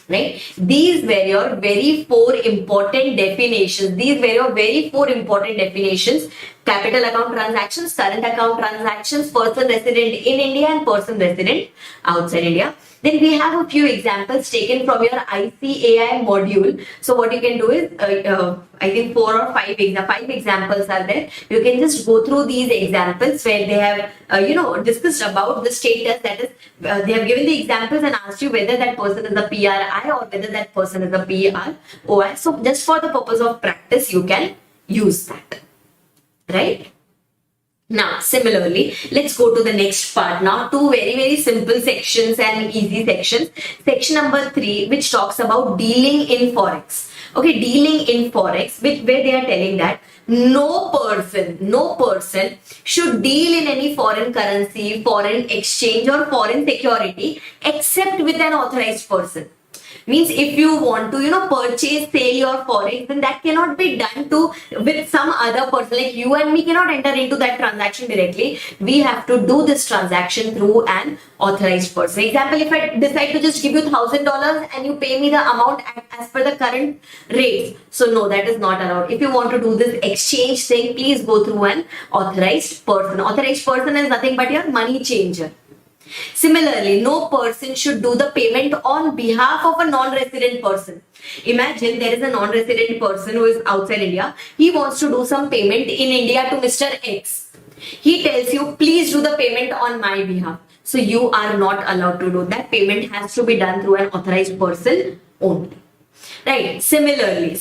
Right? These were your very four important definitions. Capital account transactions, current account transactions, person resident in India and person resident outside India. Then we have a few examples taken from your ICAI module. So what you can do is, I think 4 or 5 examples are there. You can just go through these examples where they have, discussed about the status, that is, they have given the examples and asked you whether that person is a PRI or whether that person is a PROI. So just for the purpose of practice, you can use that. Right? Now, similarly, let's go to the next part now. 2 very, very simple sections and easy sections. Section number 3, which talks about dealing in Forex. Okay, dealing in Forex, where they are telling that no person should deal in any foreign currency, foreign exchange or foreign security except with an authorized person. Means if you want to, purchase, sell your forex, then that cannot be done with some other person. Like you and me cannot enter into that transaction directly. We have to do this transaction through an authorized person. Example, if I decide to just give you $1,000 and you pay me the amount as per the current rates. So no, that is not allowed. If you want to do this exchange thing, please go through an authorized person. Authorized person is nothing but your money changer. Similarly, no person should do the payment on behalf of a non-resident person. Imagine there is a non-resident person who is outside India. He wants to do some payment in India to Mr. X. He tells you, please do the payment on my behalf. So you are not allowed to do that. Payment has to be done through an authorized person only. Right. Similarly,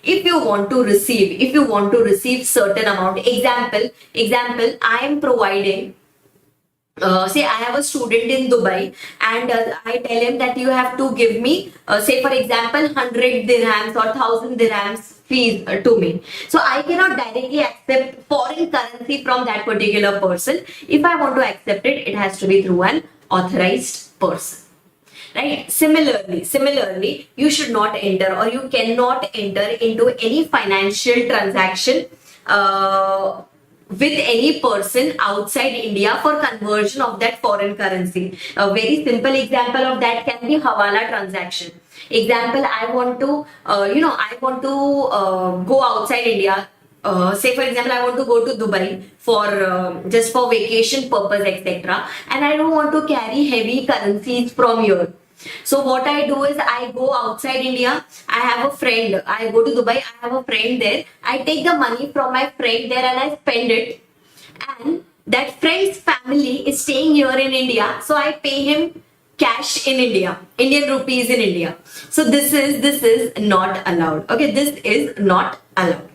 if you want to receive certain amount, example, I am providing. Say I have a student in Dubai and I tell him that you have to give me, say for example, 100 dirhams or 1000 dirhams fees to me. So I cannot directly accept foreign currency from that particular person. If I want to accept it, it has to be through an authorized person. Right? Similarly, you should not enter or you cannot enter into any financial transaction with any person outside India for conversion of that foreign currency. A very simple example of that can be Hawala transaction. Example, I want to go outside India. Say for example, I want to go to Dubai for just for vacation purpose, etc. And I don't want to carry heavy currencies from here. So what I do is I go outside India. I have a friend. I go to Dubai. I have a friend there. I take the money from my friend there and I spend it. And that friend's family is staying here in India. So I pay him cash in India, Indian rupees in India. So this is not allowed. Okay, this is not allowed.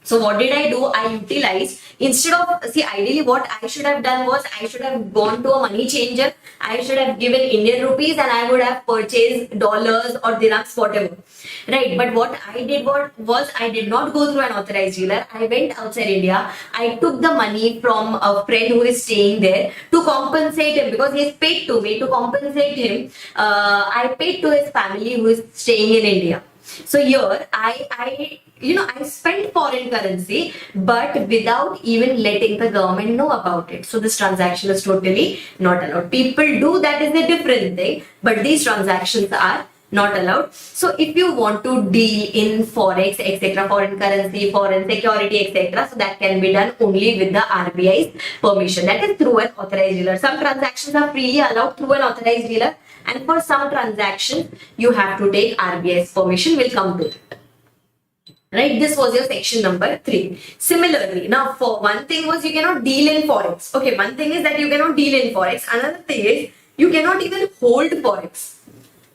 So what did I do? I utilized, instead of, ideally what I should have done was I should have gone to a money changer. I should have given Indian rupees and I would have purchased dollars or dirhams, whatever. Right. But what I did was I did not go through an authorized dealer. I went outside India. I took the money from a friend who is staying there to compensate him because he is paid to me. To compensate him, I paid to his family who is staying in India. So here I spent foreign currency, but without even letting the government know about it. So this transaction is totally not allowed. People do, that is a different thing, but these transactions are not allowed. So if you want to deal in forex, etc., foreign currency, foreign security, etc., so that can be done only with the RBI's permission. That is through an authorized dealer. Some transactions are freely allowed through an authorized dealer, and for some transactions you have to take RBI's permission. We'll come to it. Right, this was your section number 3. Similarly, now for one thing was you cannot deal in forex. Okay, one thing is that you cannot deal in forex. Another thing is you cannot even hold forex.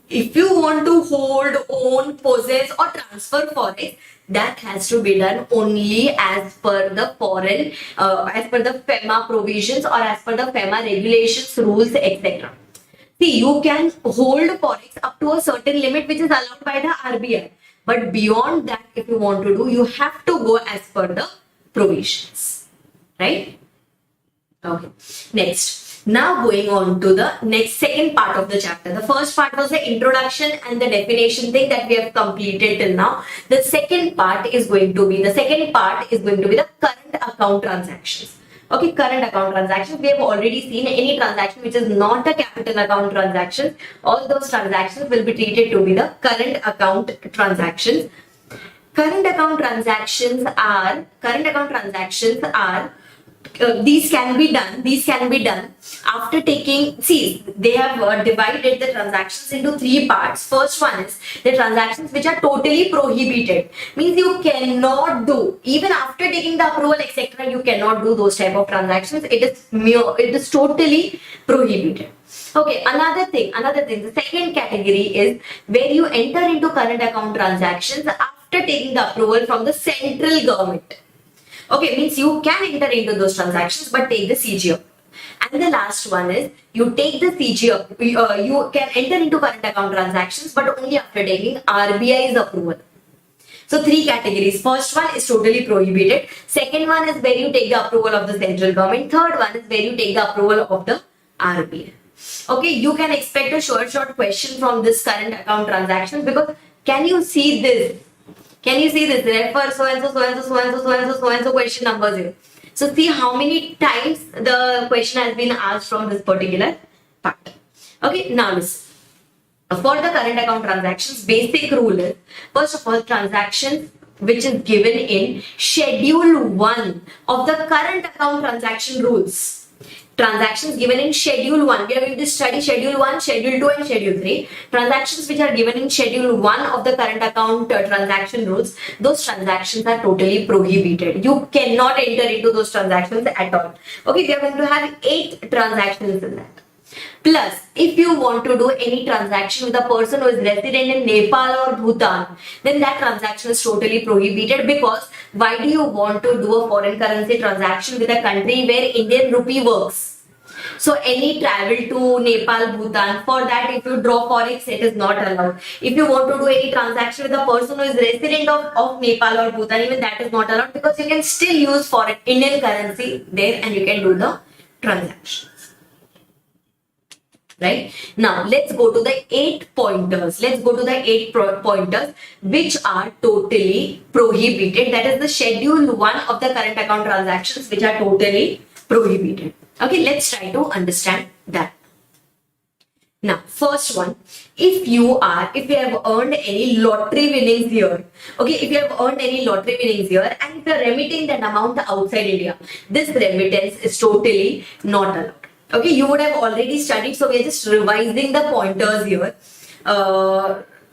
If you want to hold, own, possess or transfer forex, that has to be done only as per the foreign, as per the FEMA provisions or as per the FEMA regulations, rules, etc. See, you can hold forex up to a certain limit which is allowed by the RBI. But beyond that, if you want to do, you have to go as per the provisions. Right? Okay. Next. Now going on to the second part of the chapter. The first part was the introduction and the definition thing that we have completed till now. The second part is going to be the current account transactions. Okay, current account transactions. We have already seen any transaction which is not a capital account transaction. All those transactions will be treated to be the current account transactions. Current account transactions are these can be done after taking, see, they have divided the transactions into 3 parts. First one is the transactions which are totally prohibited, means you cannot do, even after taking the approval, etc., you cannot do those type of transactions. It is totally prohibited. Okay, another thing, the second category is where you enter into current account transactions after taking the approval from the central government. Okay, means you can enter into those transactions but take the CG. And the last one is you take the CG, you can enter into current account transactions but only after taking RBI's approval. So 3 categories. First one is totally prohibited. Second one is where you take the approval of the central government. Third one is where you take the approval of the RBI. Okay, you can expect a short question from this current account transactions, because can you see this? Can you see this? Refer so and so question numbers here. So see how many times the question has been asked from this particular part. Okay, now listen. For the current account transactions, basic rule is, first of all, transactions which is given in Schedule 1 of the current account transaction rules. Transactions given in Schedule 1. We are going to study Schedule 1, Schedule 2 and Schedule 3. Transactions which are given in Schedule 1 of the current account transaction rules, those transactions are totally prohibited. You cannot enter into those transactions at all. Okay, we are going to have 8 transactions in that. Plus, if you want to do any transaction with a person who is resident in Nepal or Bhutan, then that transaction is totally prohibited, because why do you want to do a foreign currency transaction with a country where Indian rupee works? So any travel to Nepal, Bhutan, for that if you draw forex, it is not allowed. If you want to do any transaction with a person who is resident of Nepal or Bhutan, even that is not allowed, because you can still use foreign Indian currency there and you can do the transaction. Right? Now, let's go to the 8 pointers. Pointers which are totally prohibited. That is the Schedule 1 of the current account transactions which are totally prohibited. Okay, let's try to understand that. Now, first one, if you have earned any lottery winnings here, okay, if you have earned any lottery winnings here and if you are remitting that amount outside India, this remittance is totally not allowed. Okay, you would have already studied, so we are just revising the pointers here.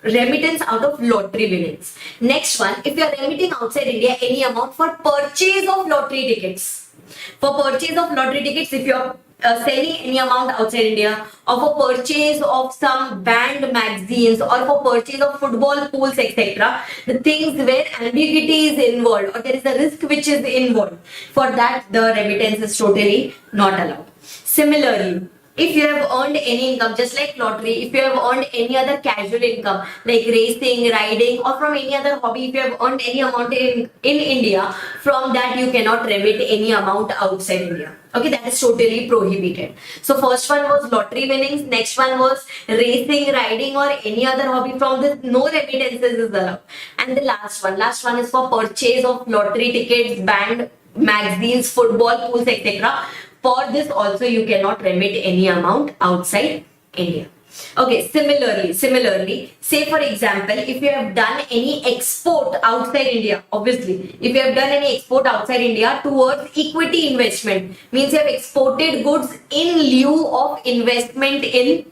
Remittance out of lottery winnings. Next one, if you are remitting outside India any amount for purchase of lottery tickets. For purchase of lottery tickets, if you are selling any amount outside India, or for purchase of some banned magazines, or for purchase of football pools, etc., the things where ambiguity is involved or there is a risk which is involved, for that the remittance is totally not allowed. Similarly, if you have earned any income, just like lottery, if you have earned any other casual income like racing, riding, or from any other hobby, if you have earned any amount in India, from that you cannot remit any amount outside India. Okay, that is totally prohibited. So first one was lottery winnings, next one was racing, riding, or any other hobby. From this, no remittances is allowed. And the last one is for purchase of lottery tickets, banned magazines, football pools, etc. For this also you cannot remit any amount outside India. Okay, similarly, say for example, if you have done any export outside India, obviously, if you have done any export outside India towards equity investment, means you have exported goods in lieu of investment in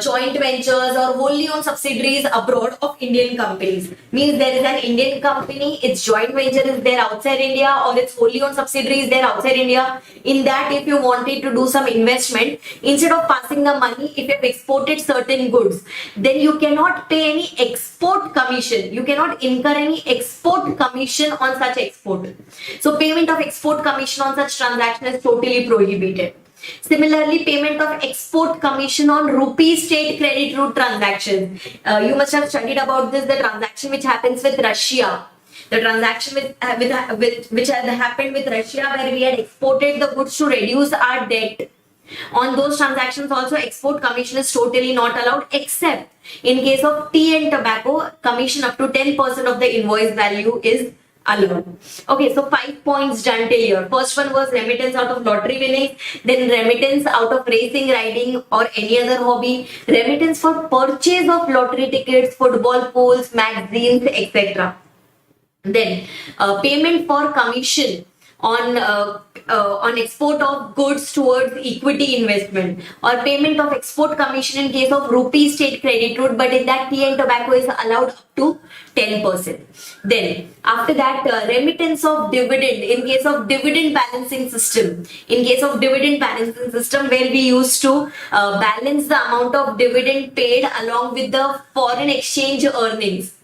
joint ventures or wholly owned subsidiaries abroad of Indian companies. Means there is an Indian company, its joint venture is there outside India, or its wholly owned subsidiary is there outside India. In that, if you wanted to do some investment, instead of passing the money, if you have exported certain goods, then you cannot pay any export commission. You cannot incur any export commission on such export. So payment of export commission on such transaction is totally prohibited. Similarly, payment of export commission on rupee state credit route transactions. You must have studied about this, the transaction which happens with Russia. The transaction which had happened with Russia, where we had exported the goods to reduce our debt. On those transactions also, export commission is totally not allowed, except in case of tea and tobacco, commission up to 10% of the invoice value is allowed. Okay, so 5 points done till here. First one was remittance out of lottery winnings, then remittance out of racing, riding or any other hobby, remittance for purchase of lottery tickets, football pools, magazines, etc. Then payment for commission on export of goods towards equity investment, or payment of export commission in case of rupee state credit route, but in that tea and tobacco is allowed up to 10%. Then after that, remittance of dividend in case of dividend balancing system. In case of dividend balancing system, where we used to balance the amount of dividend paid along with the foreign exchange earnings.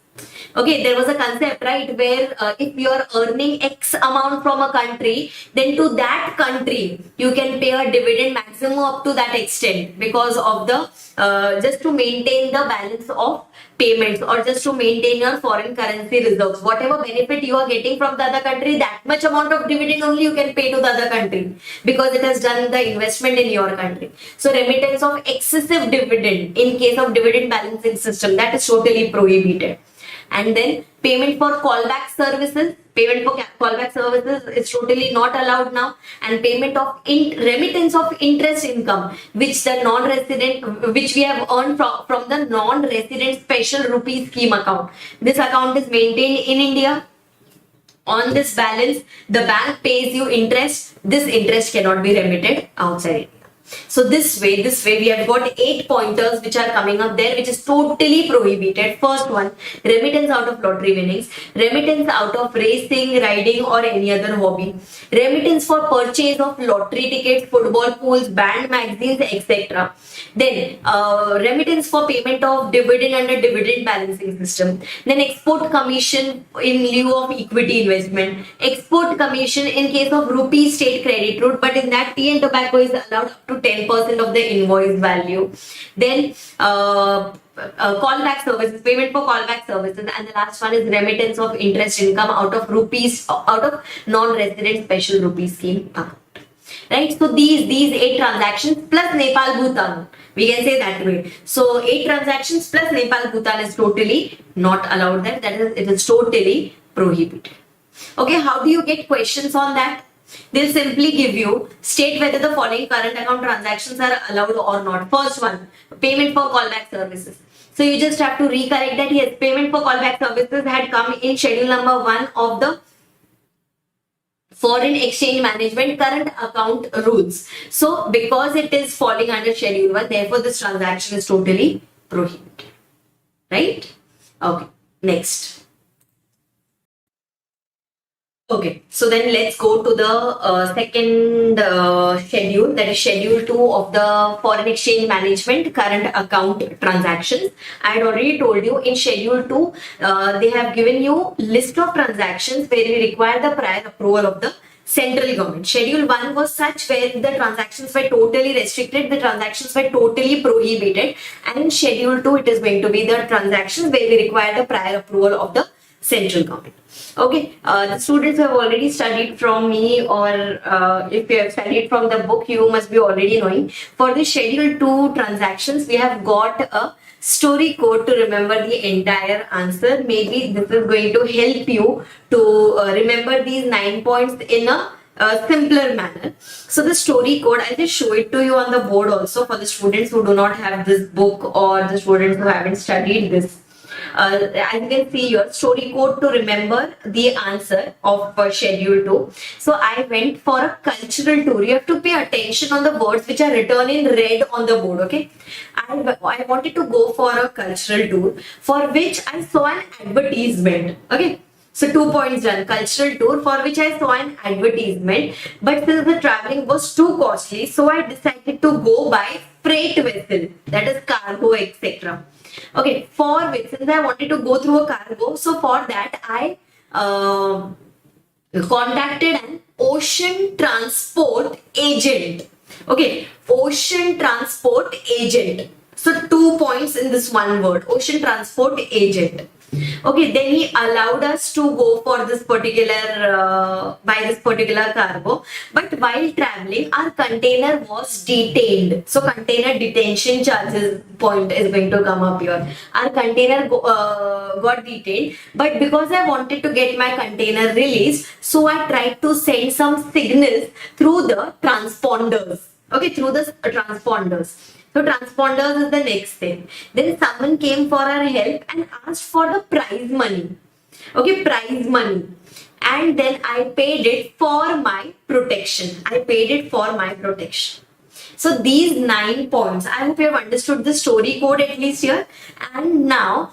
Okay, there was a concept, right, where if you are earning X amount from a country, then to that country you can pay a dividend maximum up to that extent, because of the just to maintain the balance of payments, or just to maintain your foreign currency reserves. Whatever benefit you are getting from the other country, that much amount of dividend only you can pay to the other country, because it has done the investment in your country. So remittance of excessive dividend in case of dividend balancing system, that is totally prohibited. And then payment for callback services. Payment for callback services is totally not allowed now. And payment of remittance of interest income, which the non-resident, which we have earned from the non-resident special rupee scheme account. This account is maintained in India. On this balance, the bank pays you interest. This interest cannot be remitted outside India. So this way we have got 8 pointers which are coming up there, which is totally prohibited. First one, remittance out of lottery winnings, remittance out of racing, riding or any other hobby, remittance for purchase of lottery tickets, football pools, band magazines, etc. Then remittance for payment of dividend under dividend balancing system. Then export commission in lieu of equity investment, export commission in case of rupee state credit route, but in that tea and tobacco is allowed up to 10% of the invoice value. Then callback services, payment for callback services, and the last one is remittance of interest income out of non-resident special rupee scheme account. Right, so these 8 transactions plus Nepal Bhutan, we can say that way. So 8 transactions plus Nepal Bhutan is totally not allowed there. That is, it is totally prohibited. Okay, how do you get questions on that? They'll simply give you, state whether the following current account transactions are allowed or not. First one, payment for callback services. So you just have to recorrect that. Yes, payment for callback services had come in schedule number 1 of the Foreign Exchange Management current account rules. So because it is falling under schedule 1, therefore this transaction is totally prohibited. Right? Okay, next. Okay, so then let's go to the second schedule, that is schedule 2 of the Foreign Exchange Management current account transactions. I had already told you in schedule 2, they have given you list of transactions where we require the prior approval of the central government. Schedule 1 was such where the transactions were totally restricted, the transactions were totally prohibited, and in schedule 2 it is going to be the transactions where we require the prior approval of the central government. Okay, the students who have already studied from me, or if you have studied from the book, you must be already knowing. For the schedule 2 transactions, we have got a story code to remember the entire answer. Maybe this is going to help you to remember these 9 points in a simpler manner. So the story code, I'll just show it to you on the board also for the students who do not have this book or the students who haven't studied this. As you can see your story code to remember the answer of schedule 2. So I went for a cultural tour. You have to pay attention on the words which are written in red on the board. Okay, I wanted to go for a cultural tour for which I saw an advertisement. Okay, so 2 points done. Cultural tour for which I saw an advertisement, but since the traveling was too costly, so I decided to go by freight vessel, that is cargo, etc. Okay, for which, since I wanted to go through a cargo, so for that I contacted an ocean transport agent. Okay, ocean transport agent. So 2 points in this one word, ocean transport agent. Okay, then he allowed us to go for this particular by this particular cargo, but while traveling our container was detained. So container detention charges point is going to come up here. Our container got detained, but because I wanted to get my container released, so I tried to send some signals through the transponders. Okay, through the transponders. So transponders is the next thing. Then someone came for our help and asked for the prize money. Okay, prize money. And then I paid it for my protection. I paid it for my protection. So these 9 points, I hope you have understood the story code at least here. And now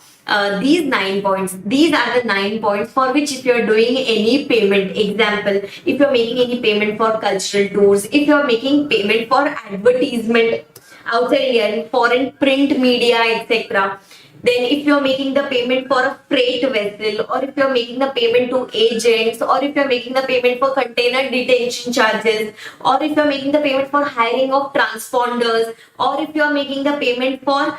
these 9 points, these are the 9 points for which if you are doing any payment, example, if you are making any payment for cultural tours, if you are making payment for advertisement outside India in foreign print media, etc. Then if you're making the payment for a freight vessel, or if you're making the payment to agents, or if you're making the payment for container detention charges, or if you're making the payment for hiring of transponders, or if you're making the payment for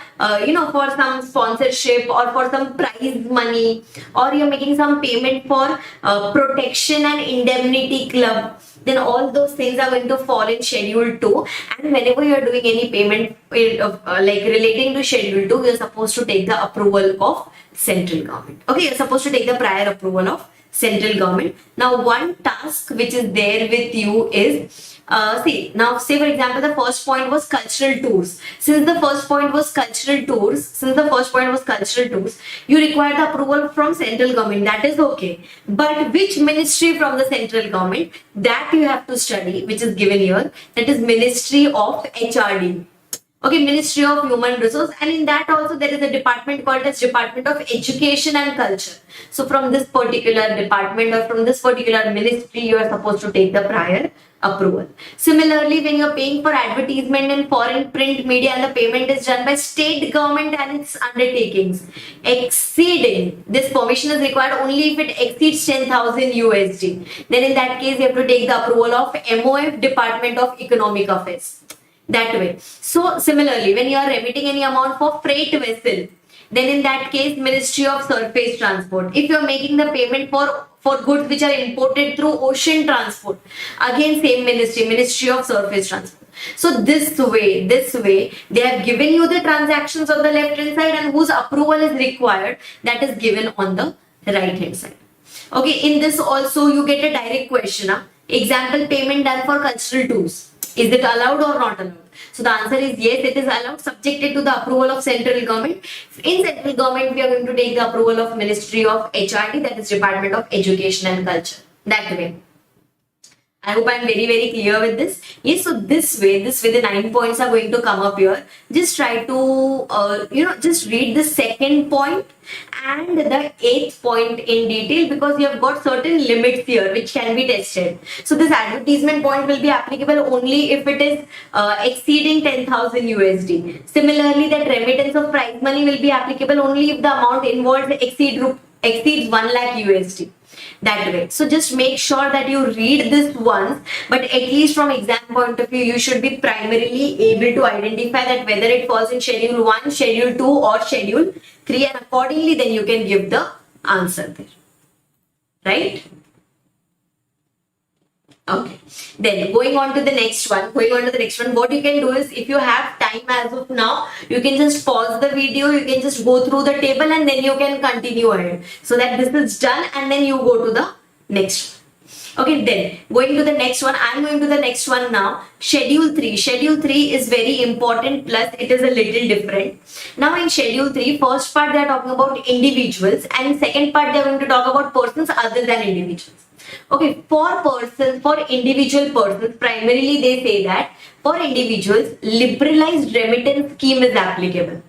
for some sponsorship or for some prize money, or you're making some payment for protection and indemnity club, then all those things are going to fall in schedule 2. And whenever you are doing any payment like relating to schedule 2, you're supposed to take the approval of central government. Okay, you're supposed to take the prior approval of central government. Now one task which is there with you is now say for example the first point was cultural tours. Since the first point was cultural tours, you require the approval from central government. That is okay. But which ministry from the central government, that you have to study, which is given here. That is Ministry of HRD. Okay, Ministry of Human Resource, and in that also there is a department called as Department of Education and Culture. So from this particular department or from this particular ministry, you are supposed to take the prior approval. Similarly, when you are paying for advertisement in foreign print media and the payment is done by state government and its undertakings, exceeding, this permission is required only if it exceeds 10,000 USD. Then in that case, you have to take the approval of MOF, Department of Economic Affairs. That way. So similarly, when you are remitting any amount for freight vessel, then in that case, Ministry of Surface Transport. If you are making the payment for goods which are imported through ocean transport, again same ministry, Ministry of Surface Transport. So this way, they have given you the transactions on the left hand side and whose approval is required, that is given on the right hand side. Okay, in this also you get a direct question. Example, payment done for cultural tours. Is it allowed or not allowed? So the answer is yes, it is allowed, subjected to the approval of central government. In central government, we are going to take the approval of Ministry of HRD, that is Department of Education and Culture. That way. I hope I am very, very clear with this. Yes, so this way the 9 points are going to come up here. Just try to, just read the second point and the 8th point in detail, because you have got certain limits here which can be tested. So this advertisement point will be applicable only if it is exceeding 10,000 USD. Similarly, that remittance of prize money will be applicable only if the amount involved exceeds 1 lakh USD. That way. So just make sure that you read this once, but at least from exam point of view, you should be primarily able to identify that whether it falls in schedule 1, schedule 2 or schedule 3, and accordingly then you can give the answer there. Right? Okay, then going on to the next one, what you can do is, if you have time as of now, you can just pause the video, you can just go through the table and then you can continue ahead, so that this is done and then you go to the next one. Okay, then going to the next one, I'm going to the next one now. Schedule 3. Schedule 3 is very important, plus it is a little different. Now in Schedule 3, first part they are talking about individuals, and second part they are going to talk about persons other than individuals. Okay, for individual persons, primarily they say that for individuals, liberalized remittance scheme is applicable.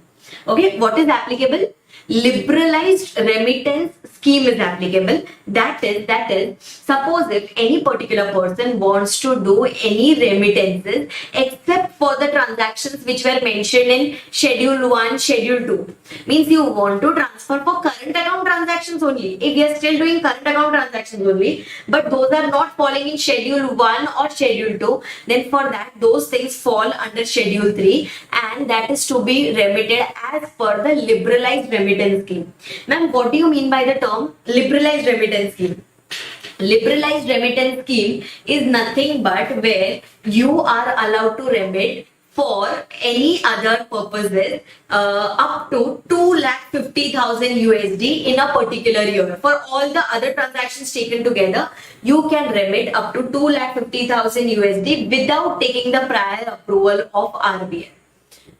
Okay, what is applicable? Liberalized remittance scheme is applicable. That is, suppose if any particular person wants to do any remittances except for the transactions which were mentioned in Schedule 1, Schedule 2. Means you want to transfer for current account transactions only. If you are still doing current account transactions only, but those are not falling in Schedule 1 or Schedule 2, then for that, those things fall under Schedule 3, and that is to be remitted as per the liberalized remittance scheme. Ma'am, what do you mean by the term liberalized remittance scheme? Liberalized remittance scheme is nothing but where you are allowed to remit for any other purposes up to 250,000 USD in a particular year. For all the other transactions taken together, you can remit up to 250,000 USD without taking the prior approval of RBI.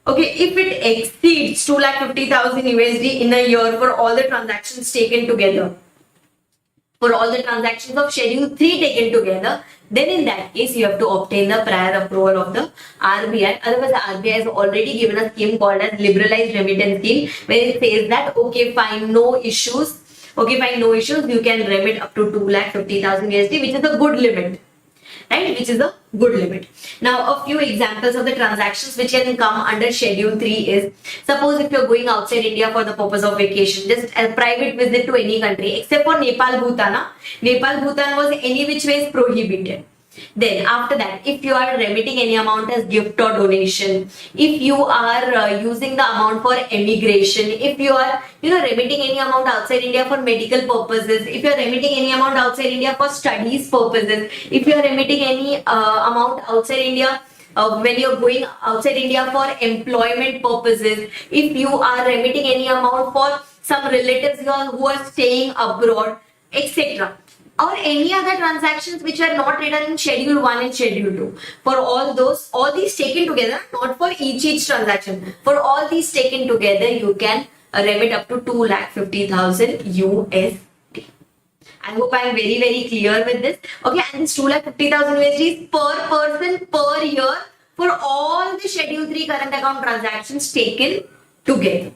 Okay, if it exceeds 250,000 USD in a year for all the transactions taken together, for all the transactions of Schedule 3 taken together, then in that case you have to obtain the prior approval of the RBI. Otherwise, the RBI has already given a scheme called as liberalized remittance scheme, where it says that okay, fine, no issues. Okay, fine, no issues. You can remit up to 250,000 USD, which is a good limit. Right, which is a good limit. Now, a few examples of the transactions which can come under Schedule 3 is, suppose if you're going outside India for the purpose of vacation, just a private visit to any country, except for Nepal, Bhutan. Nepal, Bhutan was any which way is prohibited. Then after that, if you are remitting any amount as gift or donation, if you are using the amount for emigration, if you are remitting any amount outside India for medical purposes, if you are remitting any amount outside India for studies purposes, if you are remitting any amount outside India when you're going outside India for employment purposes, if you are remitting any amount for some relatives who are staying abroad, etc. Or any other transactions which are not written in Schedule 1 and Schedule 2. For all these taken together, not for each transaction, for all these taken together, you can remit up to 250,000 USD. I hope I am very, very clear with this. Okay, and this 250,000 USD is per person per year for all the Schedule 3 current account transactions taken together.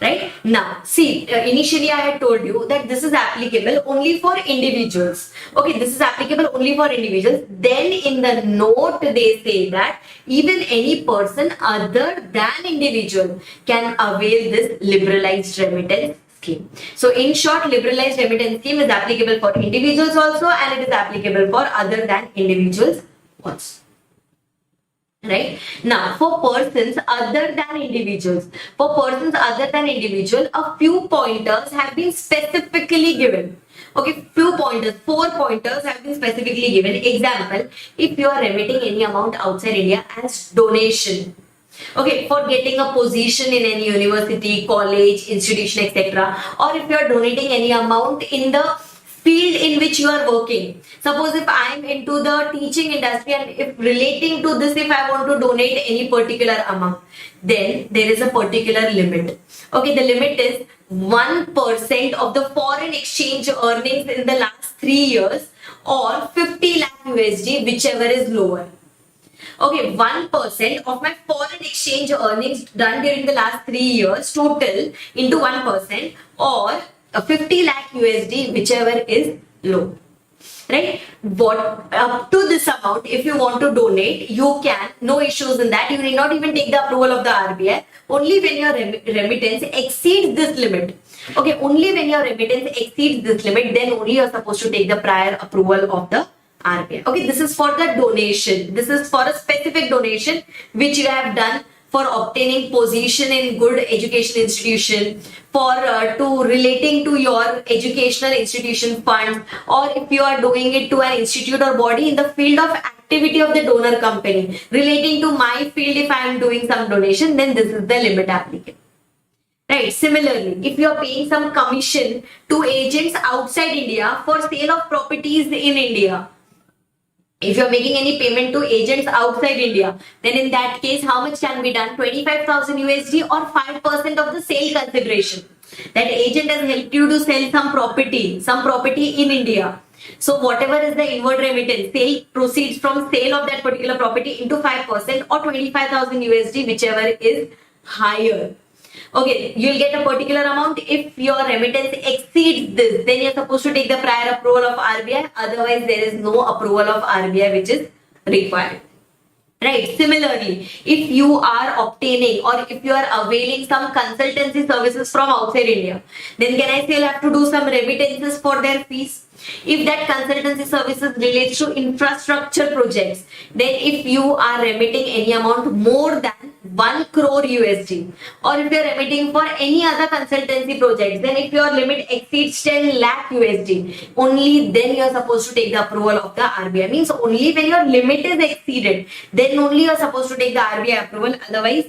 Right now, see, initially I had told you that this is applicable only for individuals. Okay, this is applicable only for individuals. Then in the note they say that even any person other than individual can avail this liberalized remittance scheme. So in short, liberalized remittance scheme is applicable for individuals also, and it is applicable for other than individuals also. Right now, for persons other than individuals, a few pointers have been specifically given. Okay, few pointers, 4 pointers have been specifically given. Example, if you are remitting any amount outside India as donation, okay, for getting a position in any university, college, institution, etc., or if you are donating any amount in the field in which you are working. Suppose if I am into the teaching industry, and if relating to this, if I want to donate any particular amount, then there is a particular limit. Okay, the limit is 1% of the foreign exchange earnings in the last 3 years, or 50 lakh USD, whichever is lower. Okay, 1% of my foreign exchange earnings done during the last 3 years total into 1%, or 50 lakh USD, whichever is low. Right? What up to this amount, if you want to donate, you can, no issues in that. You need not even take the approval of the RBI. Only when your remittance exceeds this limit. Okay, only when your remittance exceeds this limit, then only you are supposed to take the prior approval of the RBI. Okay, this is for the donation. This is for a specific donation which you have done for obtaining position in good education institution, for to relating to your educational institution fund, or if you are doing it to an institute or body in the field of activity of the donor company, relating to my field, if I am doing some donation, then this is the limit applicable. Right. Similarly, if you are paying some commission to agents outside India for sale of properties in India, if you're making any payment to agents outside India, then in that case, how much can be done? 25,000 USD or 5% of the sale consideration. That agent has helped you to sell some property in India. So whatever is the inward remittance, sale proceeds from sale of that particular property into 5% or 25,000 USD, whichever is higher. Okay, you'll get a particular amount. If your remittance exceeds this, then you're supposed to take the prior approval of RBI. Otherwise, there is no approval of RBI which is required. Right. Similarly, if you are obtaining or if you are availing some consultancy services from outside India, then can I still have to do some remittances for their fees? If that consultancy services relates to infrastructure projects, then if you are remitting any amount more than 1 crore USD, or if you are remitting for any other consultancy projects, then if your limit exceeds 10 lakh USD, only then you are supposed to take the approval of the RBI. Means only when your limit is exceeded, then only you are supposed to take the RBI approval. Otherwise,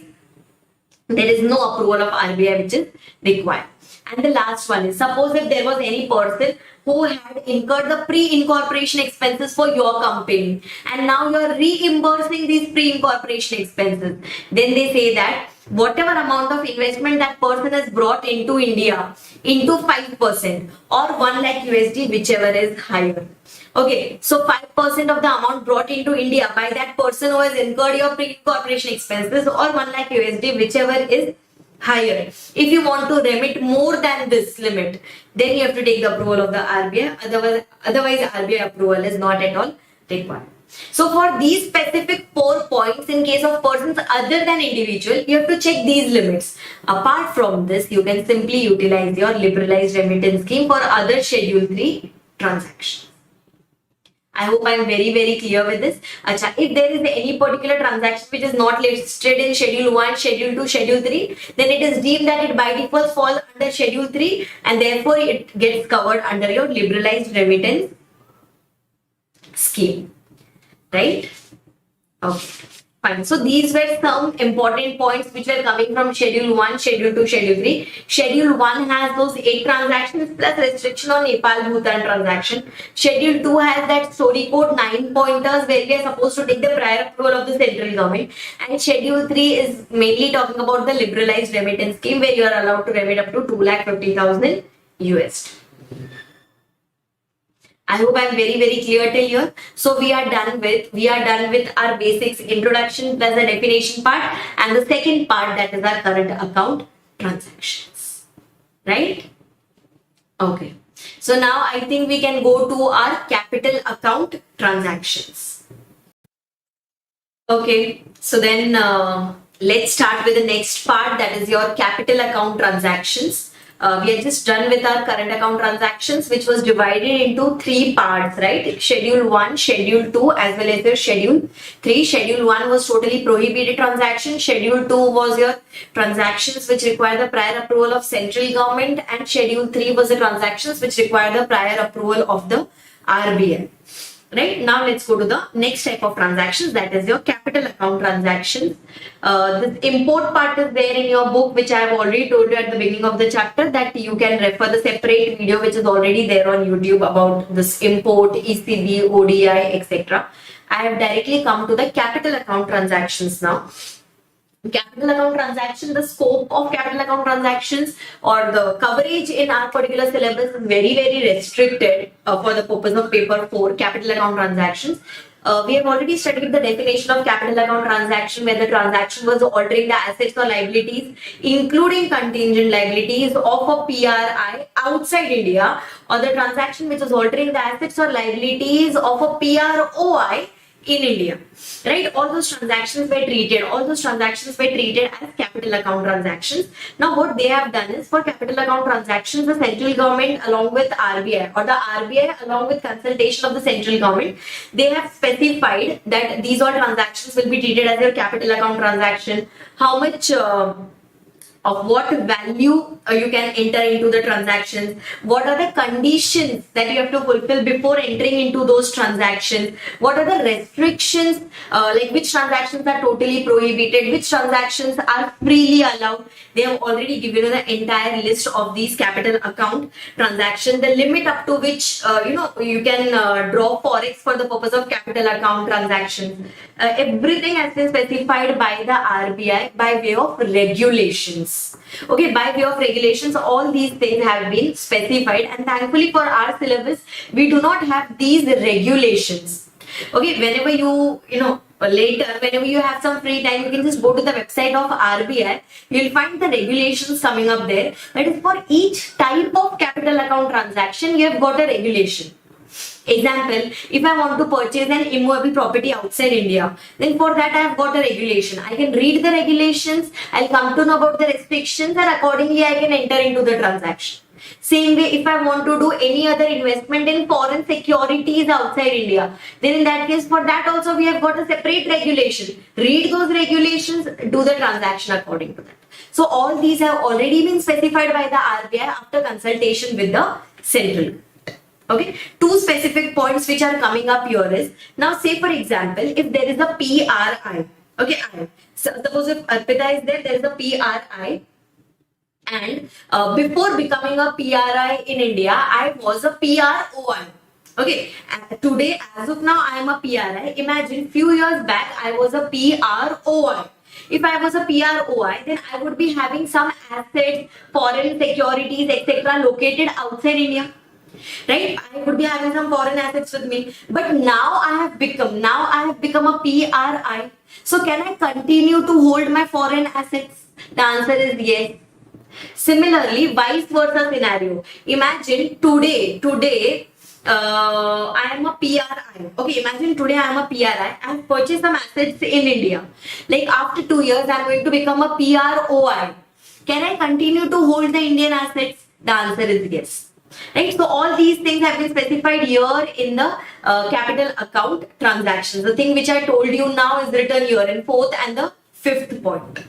there is no approval of RBI which is required. And the last one is, suppose if there was any person who had incurred the pre-incorporation expenses for your company and now you are reimbursing these pre-incorporation expenses, then they say that whatever amount of investment that person has brought into India into 5% or 1 lakh USD, whichever is higher. Okay, so 5% of the amount brought into India by that person who has incurred your pre-incorporation expenses or 1 lakh USD, whichever is higher. If you want to remit more than this limit, then you have to take the approval of the RBI. Otherwise RBI approval is not at all required. So for these specific 4 points, in case of persons other than individual, you have to check these limits. Apart from this, you can simply utilize your liberalized remittance scheme for other Schedule 3 transactions. I hope I am very clear with this. Achha, if there is any particular transaction which is not listed in Schedule 1, Schedule 2, Schedule 3, then it is deemed that it by default falls under Schedule 3 and therefore it gets covered under your liberalized remittance scheme. Right? Okay. Fine. So these were some important points which were coming from Schedule 1, Schedule 2, Schedule 3. Schedule 1 has those 8 transactions plus restriction on Nepal Bhutan transaction. Schedule 2 has that story code 9 pointers where we are supposed to take the prior approval of the central government. And Schedule 3 is mainly talking about the liberalized remittance scheme where you are allowed to remit up to 2,50,000 USD. I hope I am very clear till here. So we are done with our basics introduction plus the definition part and the second part, that is our current account transactions. Right? Okay. So now I think we can go to our capital account transactions. Okay. So then let's start with the next part, that is your capital account transactions. We are just done with our current account transactions, which was divided into 3 parts, right? Schedule 1, Schedule 2, as well as your Schedule 3. Schedule 1 was totally prohibited transactions. Schedule 2 was your transactions which require the prior approval of central government, and Schedule 3 was the transactions which require the prior approval of the RBI. Right, now let's go to the next type of transactions, that is your capital account transactions. The import part is there in your book, which I have already told you at the beginning of the chapter, that you can refer the separate video which is already there on YouTube about this import, ECB, ODI, etc. I have directly come to the capital account transactions now. Capital account transaction, the scope of capital account transactions or the coverage in our particular syllabus is very restricted for the purpose of paper 4 capital account transactions. We have already studied the definition of capital account transaction, where the transaction was altering the assets or liabilities, including contingent liabilities of a PRI outside India, or the transaction which was altering the assets or liabilities of a PROI in India. Right? All those transactions were treated as capital account transactions. Now what they have done is, for capital account transactions, the central government along with RBI, or the RBI along with consultation of the central government, they have specified that these all transactions will be treated as your capital account transaction. How much of what value you can enter into the transactions, what are the conditions that you have to fulfill before entering into those transactions, what are the restrictions, like which transactions are totally prohibited, which transactions are freely allowed. They have already given you the entire list of these capital account transactions, the limit up to which you can draw forex for the purpose of capital account transactions. Everything has been specified by the RBI by way of regulations. Okay, by way of regulations, all these things have been specified, and thankfully for our syllabus, we do not have these regulations. Okay, whenever later, whenever you have some free time, you can just go to the website of RBI. You'll find the regulations coming up there. That is, for each type of capital account transaction, you have got a regulation. Example, if I want to purchase an immovable property outside India, then for that I have got a regulation. I can read the regulations, I'll come to know about the restrictions, and accordingly I can enter into the transaction. Same way, if I want to do any other investment in foreign securities outside India, then in that case, for that also we have got a separate regulation. Read those regulations, do the transaction according to that. So all these have already been specified by the RBI after consultation with the central. Okay, two specific points which are coming up here is, now say for example, if there is a PRI, okay, so suppose if Arpita is there, there is a PRI, and before becoming a PRI in India, I was a PROI. Okay, and today as of now I am a PRI. Imagine few years back I was a PROI. If I was a PROI, then I would be having some assets, foreign securities, etc. located outside India. Right, I would be having some foreign assets with me, but now I have become a PRI. So can I continue to hold my foreign assets? The answer is yes. Similarly, vice versa scenario. Imagine today I am a PRI. Okay, imagine today I am a PRI. I have purchased some assets in India. Like after 2 years, I am going to become a PROI. Can I continue to hold the Indian assets? The answer is yes. Right, so all these things have been specified here in the capital account transactions. The thing which I told you now is written here in 4th and the 5th point.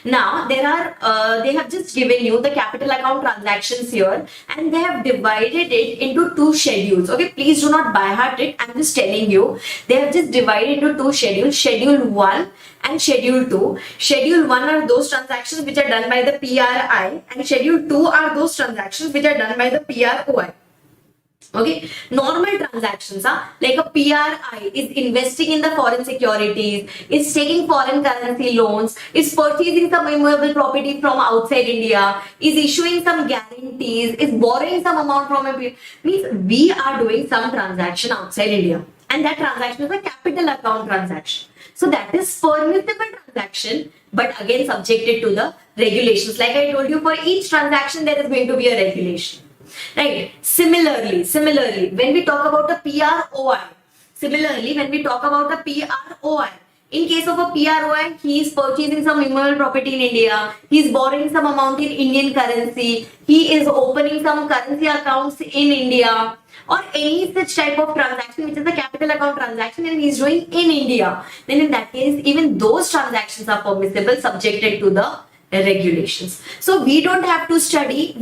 Now they have just given you the capital account transactions here, and they have divided it into 2 schedules. Okay, please do not by heart it. I'm just telling you, they have just divided into 2 schedules, Schedule 1 and Schedule 2. Schedule 1 are those transactions which are done by the PRI, and Schedule 2 are those transactions which are done by the PROI. Okay, normal transactions like a PRI is investing in the foreign securities, is taking foreign currency loans, is purchasing some immovable property from outside India, is issuing some guarantees, is borrowing some amount from a means we are doing some transaction outside India, and that transaction is a capital account transaction. So that is permissible transaction, but again subjected to the regulations. Like I told you, for each transaction there is going to be a regulation. Right. Similarly, when we talk about a PROI, in case of a PROI, he is purchasing some immovable property in India, he is borrowing some amount in Indian currency, he is opening some currency accounts in India, or any such type of transaction which is a capital account transaction and he is doing in India, then in that case, even those transactions are permissible, subjected to the regulations. So we don't have to study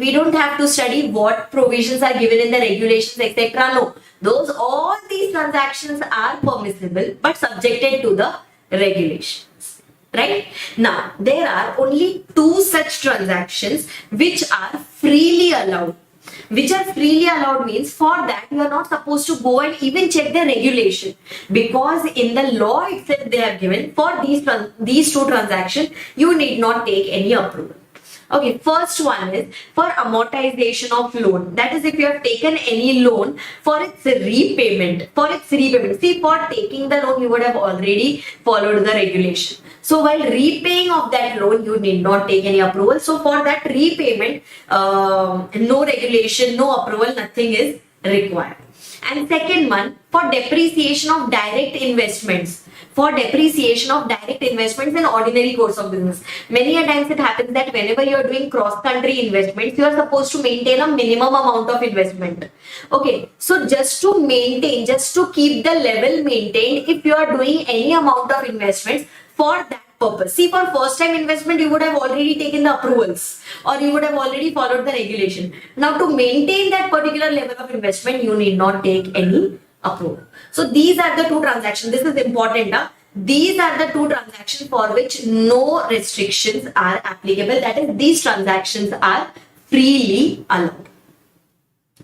what provisions are given in the regulations, etc. No, all these transactions are permissible but subjected to the regulations. Right? Now there are only 2 such transactions which are freely allowed. Which are freely allowed means, for that you are not supposed to go and even check the regulation, because in the law itself they have given for these 2 transactions you need not take any approval. Okay, first one is for amortization of loan. That is, if you have taken any loan for its repayment. See, for taking the loan you would have already followed the regulation. So while repaying of that loan, you need not take any approval. So for that repayment, no regulation, no approval, nothing is required. And second one, for depreciation of direct investments. For depreciation of direct investments in ordinary course of business. Many a times it happens that whenever you are doing cross-country investments, you are supposed to maintain a minimum amount of investment. Okay, so just to keep the level maintained, if you are doing any amount of investments, for that purpose. See, for first time investment, you would have already taken the approvals or you would have already followed the regulation. Now, to maintain that particular level of investment, you need not take any approval. So these are the two transactions. This is important. These are the two transactions for which no restrictions are applicable. That is, these transactions are freely allowed.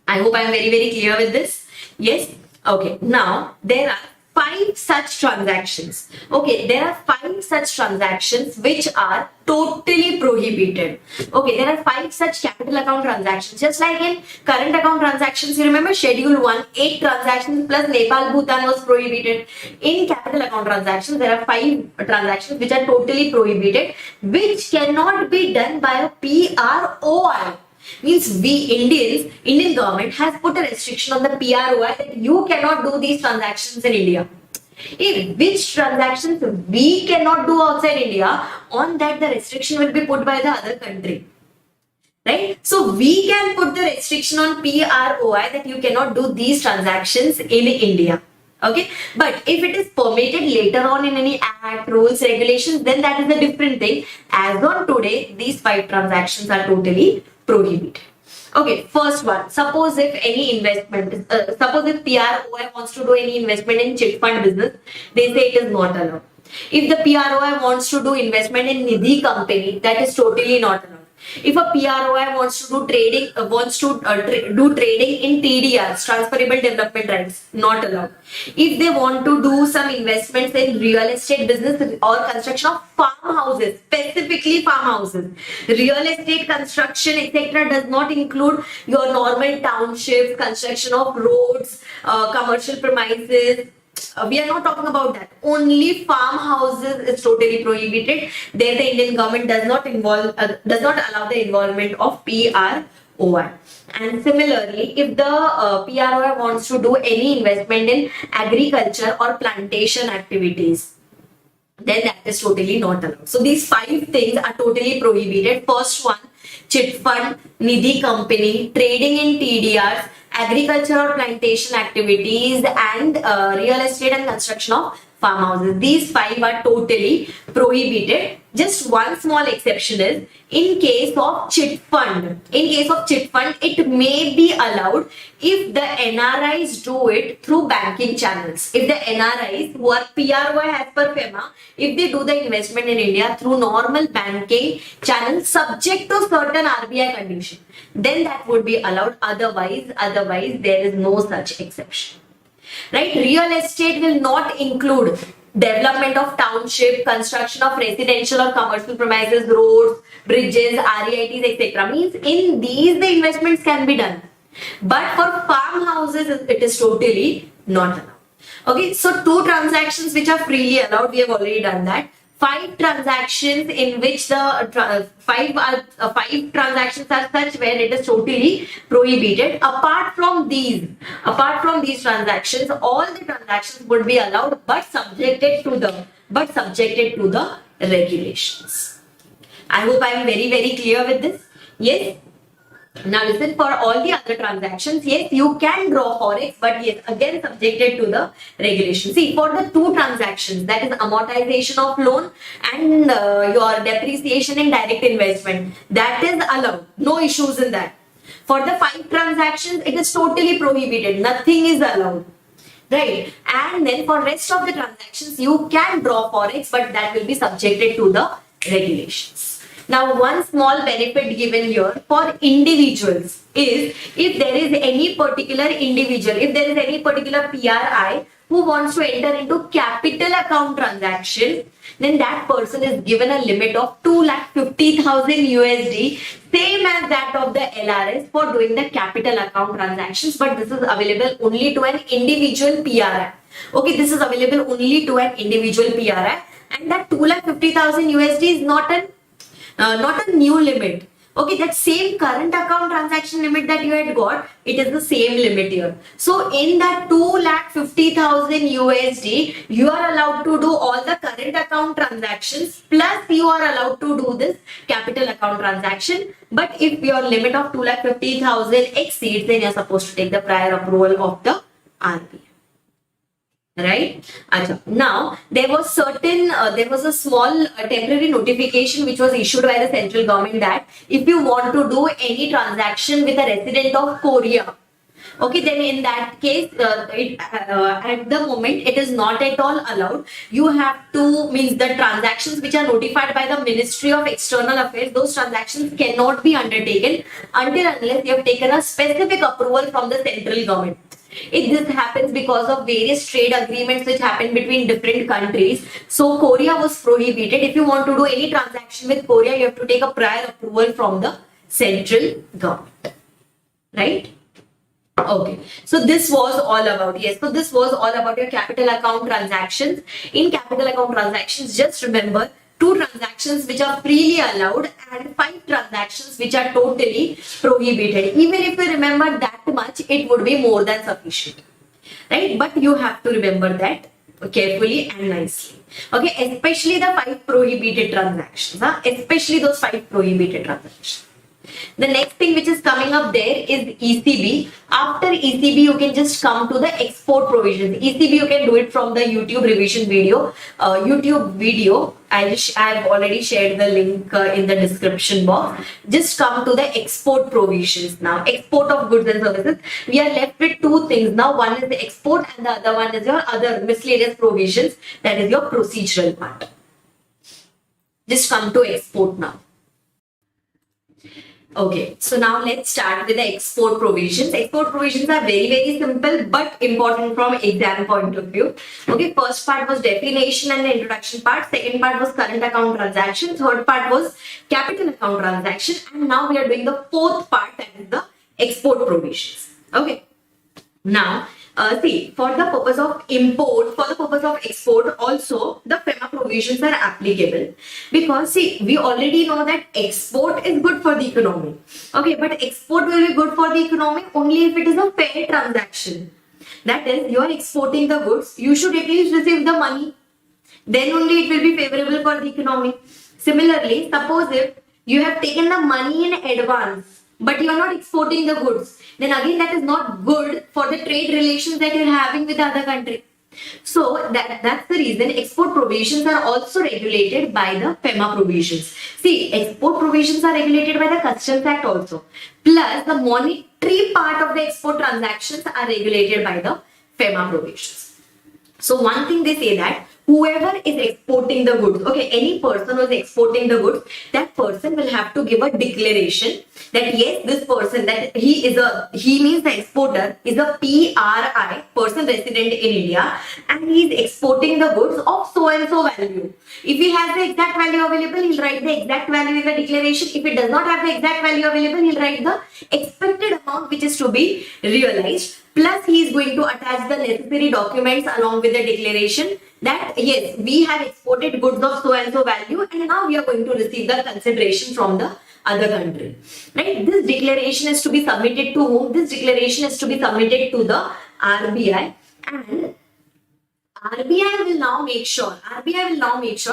I hope I am very, very clear with this. Yes. Okay. Now, there are 5 such transactions. Okay, there are 5 such transactions which are totally prohibited. Okay, there are 5 such capital account transactions. Just like in current account transactions, you remember Schedule 1, 8 transactions plus Nepal, Bhutan was prohibited. In capital account transactions, there are 5 transactions which are totally prohibited, which cannot be done by a PROI. Means Indian government has put a restriction on the PROI that you cannot do these transactions in India. If which transactions we cannot do outside India, on that the restriction will be put by the other country. Right? So we can put the restriction on PROI that you cannot do these transactions in India. Okay, but if it is permitted later on in any act, rules, regulations, then that is a different thing. As on today, these 5 transactions are totally prohibited. Okay, first one. Suppose if any investment, suppose if PROI wants to do any investment in chit fund business, they say it is not allowed. If the PROI wants to do investment in Nidhi company, that is totally not allowed. If a PROI wants to do trading, do trading in TDRs, transferable development rights, not allowed. If they want to do some investments in real estate business or construction of farmhouses, specifically farmhouses, real estate construction, etc., does not include your normal townships, construction of roads, commercial premises. We are not talking about that. Only farmhouses is totally prohibited. There, the Indian government does not allow the involvement of PROI. And similarly, if the PROI wants to do any investment in agriculture or plantation activities, then that is totally not allowed. So these 5 things are totally prohibited. First one, chit fund, Nidhi company, trading in TDRs, agriculture or plantation activities, and real estate and construction of farmhouses. These 5 are totally prohibited. Just one small exception is in case of chit fund. In case of chit fund, it may be allowed if the NRIs do it through banking channels. If the NRIs who are PROI as per FEMA, if they do the investment in India through normal banking channels subject to certain RBI condition, then that would be allowed. Otherwise there is no such exception. Right? Real estate will not include development of township, construction of residential or commercial premises, roads, bridges, REITs, etc. Means in these the investments can be done. But for farmhouses, it is totally not allowed. Okay, so 2 transactions which are freely allowed, we have already done that. 5 transactions in which the 5 transactions are such where it is totally prohibited. Apart from these transactions, all the transactions would be allowed, but subjected to the regulations. I hope I am very, very clear with this. Yes. Now listen, for all the other transactions, yes, you can draw forex, but yes, again subjected to the regulation. See, for the 2 transactions, that is amortization of loan and your depreciation in direct investment, that is allowed. No issues in that. For the 5 transactions, it is totally prohibited. Nothing is allowed. Right? And then for rest of the transactions, you can draw forex, but that will be subjected to the regulations. Now, one small benefit given here for individuals is if there is any particular individual, if there is any particular PRI who wants to enter into capital account transaction, then that person is given a limit of 250,000 USD, same as that of the LRS for doing the capital account transactions, but this is available only to an individual PRI. Okay, this is available only to an individual PRI, and that 250,000 USD is not a new limit. Okay, that same current account transaction limit that you had got, it is the same limit here. So in that 250,000 USD, you are allowed to do all the current account transactions, plus you are allowed to do this capital account transaction. But if your limit of 250,000 exceeds, then you are supposed to take the prior approval of the RBI. Right? Acha. Now there was a small temporary notification which was issued by the central government that if you want to do any transaction with a resident of Korea, okay, then in that case, at the moment it is not at all allowed. You have to, means the transactions which are notified by the Ministry of External Affairs, those transactions cannot be undertaken until unless you have taken a specific approval from the central government. If this happens because of various trade agreements which happen between different countries, so Korea was prohibited. If you want to do any transaction with Korea, you have to take a prior approval from the central government, right? Okay, so this was all about, yes, so this was all about your capital account transactions. In capital account transactions, just remember 2 transactions which are freely allowed and 5 transactions which are totally prohibited. Even if you remember that much, it would be more than sufficient, right? But you have to remember that carefully and nicely. Okay, especially the 5 prohibited transactions, especially those 5 prohibited transactions. The next thing which is coming up there is ECB. After ECB, you can just come to the export provisions. ECB, you can do it from the YouTube revision video. I have already shared the link in the description box. Just come to the export provisions now. Export of goods and services. We are left with 2 things now. One is the export and the other one is your other miscellaneous provisions. That is your procedural part. Just come to export now. Okay, so now let's start with the export provisions. Export provisions are very, very simple but important from exam point of view. Okay, first part was definition and the introduction part. Second part was current account transaction. Third part was capital account transaction. And now we are doing the 4th part, that is the export provisions. Okay, now see, for the purpose of import, for the purpose of export also, the FEMA provisions are applicable. Because see, we already know that export is good for the economy. Okay, but export will be good for the economy only if it is a fair transaction. That is, you are exporting the goods, you should at least receive the money. Then only it will be favorable for the economy. Similarly, suppose if you have taken the money in advance, but you are not exporting the goods, then again that is not good for the trade relations that you are having with the other country. So that's the reason export provisions are also regulated by the FEMA provisions. See, export provisions are regulated by the Customs Act also. Plus the monetary part of the export transactions are regulated by the FEMA provisions. So one thing they say that whoever is exporting the goods, okay, any person who is exporting the goods, that person will have to give a declaration that yes, this person, that he means the exporter is a PRI, person resident in India, and he is exporting the goods of so and so value. If he has the exact value available, he'll write the exact value in the declaration. If it does not have the exact value available, he'll write the expected amount which is to be realized. Plus, he is going to attach the necessary documents along with the declaration that yes, we have exported goods of so and so value and now we are going to receive the consideration from the other country. Right? This declaration is to be submitted to whom? This declaration is to be submitted to the RBI, and RBI will now make sure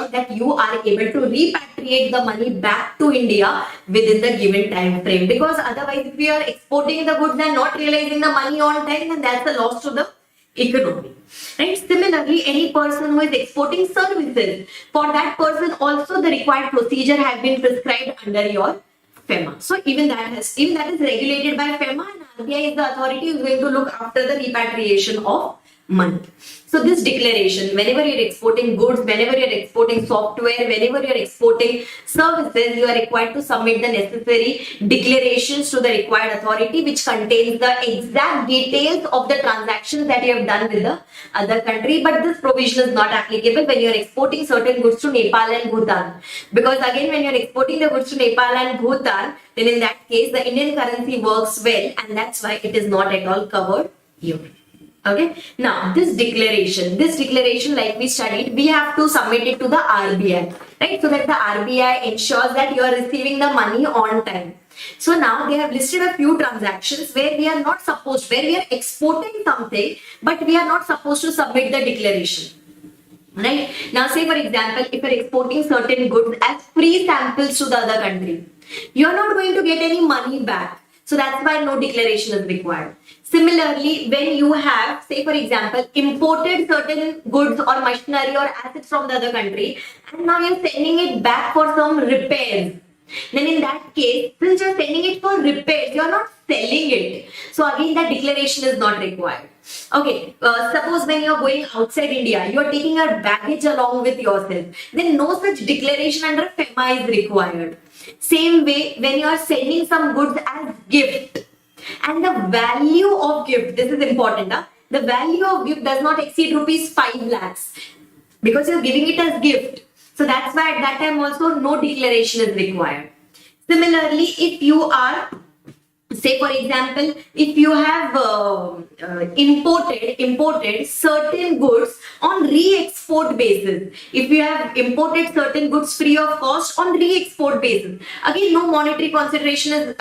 that you are able to repatriate the money back to India within the given time frame. Because otherwise, if we are exporting the goods and not realizing the money on time, then that's a loss to the economy. Right? Similarly, any person who is exporting services, for that person also the required procedure has been prescribed under your FEMA. So even that is regulated by FEMA, and RBI is the authority who is going to look after the repatriation of money. So this declaration, whenever you're exporting goods, whenever you're exporting software, whenever you're exporting services, you are required to submit the necessary declarations to the required authority, which contains the exact details of the transactions that you have done with the other country. But this provision is not applicable when you're exporting certain goods to Nepal and Bhutan. Because again, when you're exporting the goods to Nepal and Bhutan, then in that case, the Indian currency works well, and that's why it is not at all covered here. Okay, now this declaration like we studied, we have to submit it to the RBI, right? So that the RBI ensures that you are receiving the money on time. So now they have listed a few transactions where we are exporting something, but we are not supposed to submit the declaration. Right? Now say for example, if you're exporting certain goods as free samples to the other country, you're not going to get any money back. So that's why no declaration is required. Similarly, when you have, say for example, imported certain goods or machinery or assets from the other country, and now you're sending it back for some repairs, then in that case, since you're sending it for repairs, you're not selling it. So again, that declaration is not required. Okay, suppose when you're going outside India, you're taking your baggage along with yourself, then no such declaration under FEMA is required. Same way, when you are sending some goods as gift, and the value of gift, this is important, the value of gift does not exceed rupees 5 lakhs because you're giving it as gift. So that's why at that time also no declaration is required. Similarly, if you are, say for example, if you have imported certain goods on re-export basis, if you have imported certain goods free of cost on re-export basis, again no monetary consideration is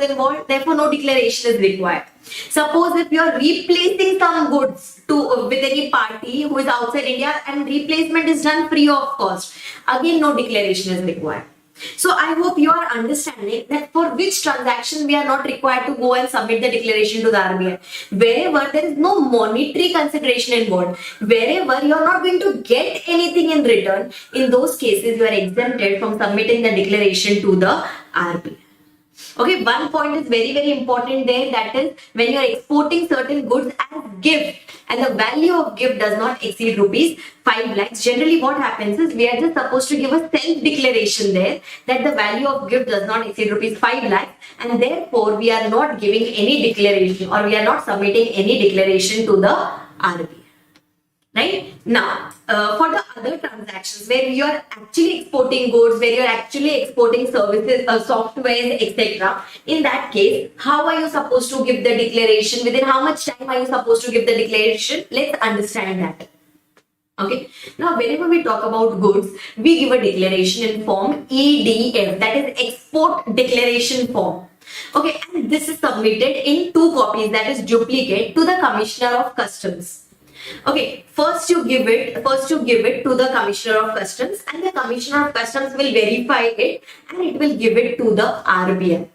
involved, therefore no declaration is required. Suppose if you are replacing some goods with any party who is outside India and replacement is done free of cost, again no declaration is required. So I hope you are understanding that for which transaction we are not required to go and submit the declaration to the RBI. Wherever there is no monetary consideration involved, wherever you are not going to get anything in return, in those cases you are exempted from submitting the declaration to the RBI. Okay, one point is very, very important there, that is when you are exporting certain goods as gift and the value of gift does not exceed rupees 5 lakhs. Generally what happens is we are just supposed to give a self-declaration there that the value of gift does not exceed rupees 5 lakhs, and therefore we are not giving any declaration or we are not submitting any declaration to the RBI. Right? Now, for the other transactions where you are actually exporting goods, where you are actually exporting services, software, etc., in that case, how are you supposed to give the declaration? Within how much time are you supposed to give the declaration? Let's understand that. Okay. Now, whenever we talk about goods, we give a declaration in form EDF, that is Export Declaration Form. Okay, and this is submitted in 2 copies, that is duplicate, to the Commissioner of Customs. Okay, first you give it to the Commissioner of Customs, and the Commissioner of Customs will verify it and it will give it to the RBI.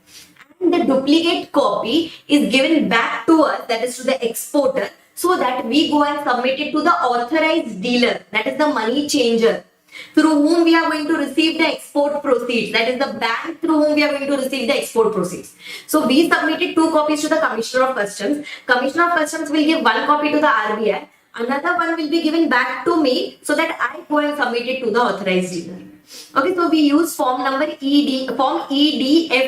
And the duplicate copy is given back to us, that is to the exporter, so that we go and submit it to the authorized dealer, that is the money changer, through whom we are going to receive the export proceeds, that is the bank through whom we are going to receive the export proceeds. So we submitted 2 copies to the Commissioner of Customs. Commissioner of Customs will give 1 copy to the RBI. Another one will be given back to me so that I go and submit it to the authorized dealer. Okay, so we use form EDF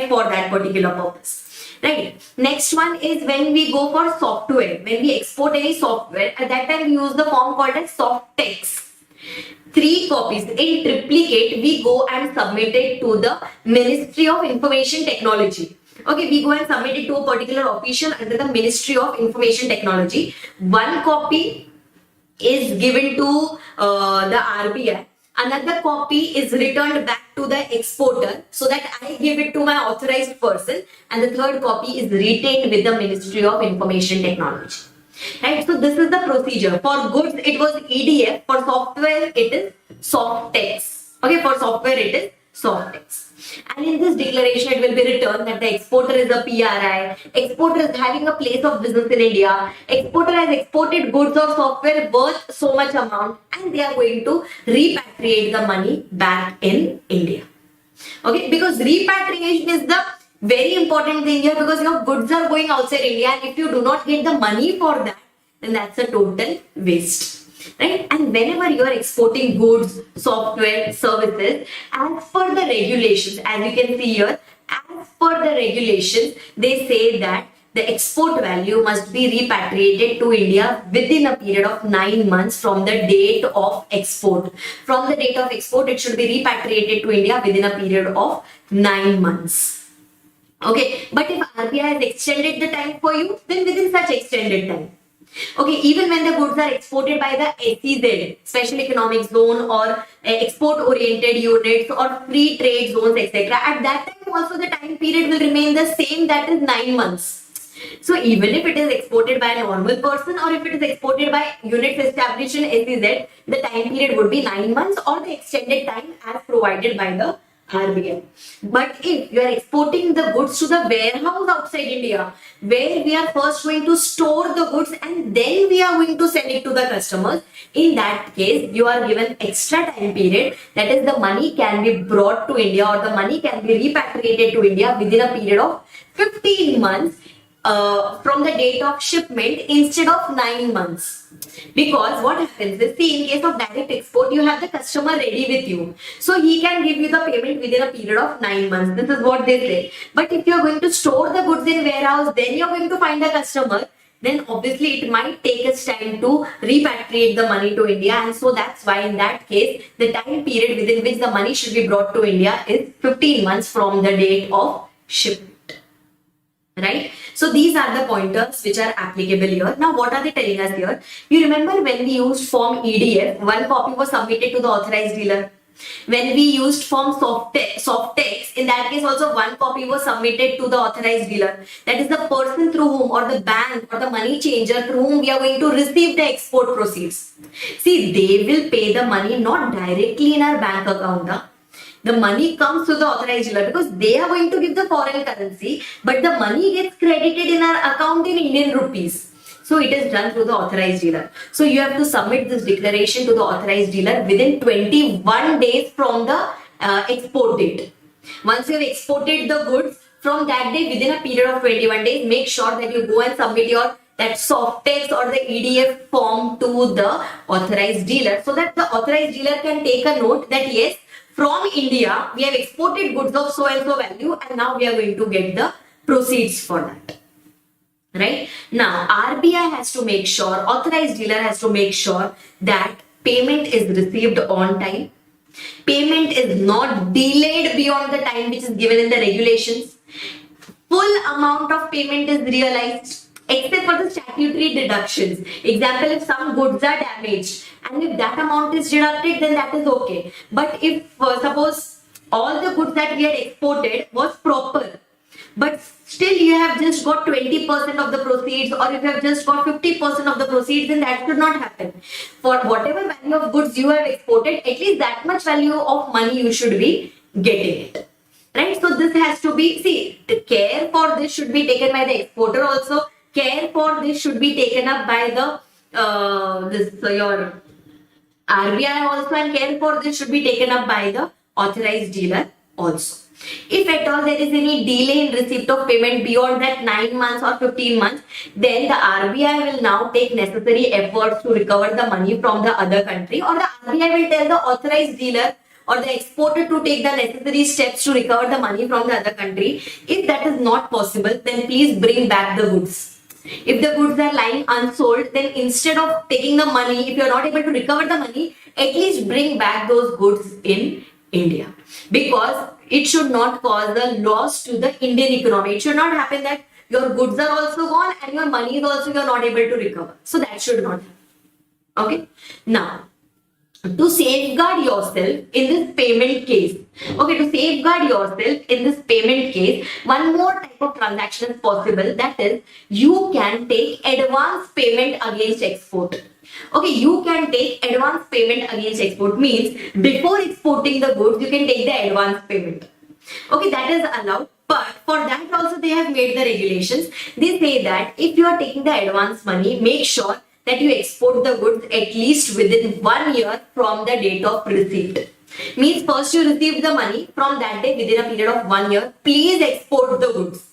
for that particular purpose. Right. Next one is when we go for software. When we export any software, at that time we use the form called as soft text. 3 copies in triplicate, we go and submit it to the Ministry of Information Technology. Okay, we go and submit it to a particular official under the Ministry of Information Technology. 1 copy is given to the RBI. Another copy is returned back to the exporter so that I give it to my authorized person, and the 3rd copy is retained with the Ministry of Information Technology. Right, so this is the procedure. For goods it was EDF, for software it is soft text. Okay, for software it is soft text. And in this declaration it will be written that the exporter is a PRI, exporter is having a place of business in India, exporter has exported goods or software worth so much amount, and they are going to repatriate the money back in India. Okay, because repatriation is the very important thing here, because your goods are going outside India and if you do not get the money for that, then that's a total waste. Right? And whenever you are exporting goods, software, services, as per the regulations, as you can see here, as per the regulations, they say that the export value must be repatriated to India within a period of 9 months from the date of export. From the date of export, it should be repatriated to India within a period of 9 months. Okay, but if RBI has extended the time for you, then within such extended time. Okay, even when the goods are exported by the SEZ, Special Economic Zone, or export-oriented units or free trade zones, etc., at that time also the time period will remain the same, that is 9 months. So even if it is exported by a normal person or if it is exported by units established in SEZ, the time period would be 9 months or the extended time as provided by the RBI. But if you are exporting the goods to the warehouse outside India, where we are first going to store the goods and then we are going to send it to the customers, in that case, you are given extra time period. That is, the money can be brought to India or the money can be repatriated to India within a period of 15 months from the date of shipment instead of 9 months. Because what happens is, see, in case of direct export, you have the customer ready with you. So he can give you the payment within a period of 9 months. This is what they say. But if you are going to store the goods in warehouse, then you are going to find the customer, then obviously it might take us time to repatriate the money to India. And so that's why in that case, the time period within which the money should be brought to India is 15 months from the date of shipment. Right? So these are the pointers which are applicable here. Now what are they telling us here? You remember when we used form EDF, one copy was submitted to the authorized dealer. When we used form soft text, in that case also one copy was submitted to the authorized dealer. That is the person through whom, or the bank or the money changer through whom we are going to receive the export proceeds. See, they will pay the money not directly in our bank account. The money comes to the authorized dealer because they are going to give the foreign currency, but the money gets credited in our account in Indian rupees. So it is done through the authorized dealer. So you have to submit this declaration to the authorized dealer within 21 days from the export date. Once you have exported the goods, from that day within a period of 21 days, make sure that you go and submit your that soft text or the EDF form to the authorized dealer, so that the authorized dealer can take a note that yes, from India, we have exported goods of so and so value and now we are going to get the proceeds for that. Right? Now, RBI has to make sure, authorized dealer has to make sure that payment is received on time. Payment is not delayed beyond the time which is given in the regulations. Full amount of payment is realized, except for the statutory deductions. Example, if some goods are damaged and if that amount is deducted, then that is okay. But if suppose all the goods that we had exported was proper, but still you have just got 20% of the proceeds, or if you have just got 50% of the proceeds, then that should not happen. For whatever value of goods you have exported, at least that much value of money you should be getting it. Right? So this has to be, see, the care for this should be taken by the exporter also. Care for this should be taken up by the your RBI also, and care for this should be taken up by the authorized dealer also. If at all there is any delay in receipt of payment beyond that 9 months or 15 months, then the RBI will now take necessary efforts to recover the money from the other country, or the RBI will tell the authorized dealer or the exporter to take the necessary steps to recover the money from the other country. If that is not possible, then please bring back the goods. If the goods are lying unsold, then instead of taking the money, if you are not able to recover the money, at least bring back those goods in India. Because it should not cause a loss to the Indian economy. It should not happen that your goods are also gone and your money is also you are not able to recover. So that should not happen. Okay. Now, to safeguard yourself in this payment case, one more type of transaction is possible, that is, you can take advance payment against export. Okay, you can take advance payment against export, means before exporting the goods, you can take the advance payment. Okay, that is allowed. But for that also they have made the regulations. They say that if you are taking the advance money, make sure that you export the goods at least within 1 year from the date of receipt. Means first you received the money, from that day within a period of 1 year, please export the goods.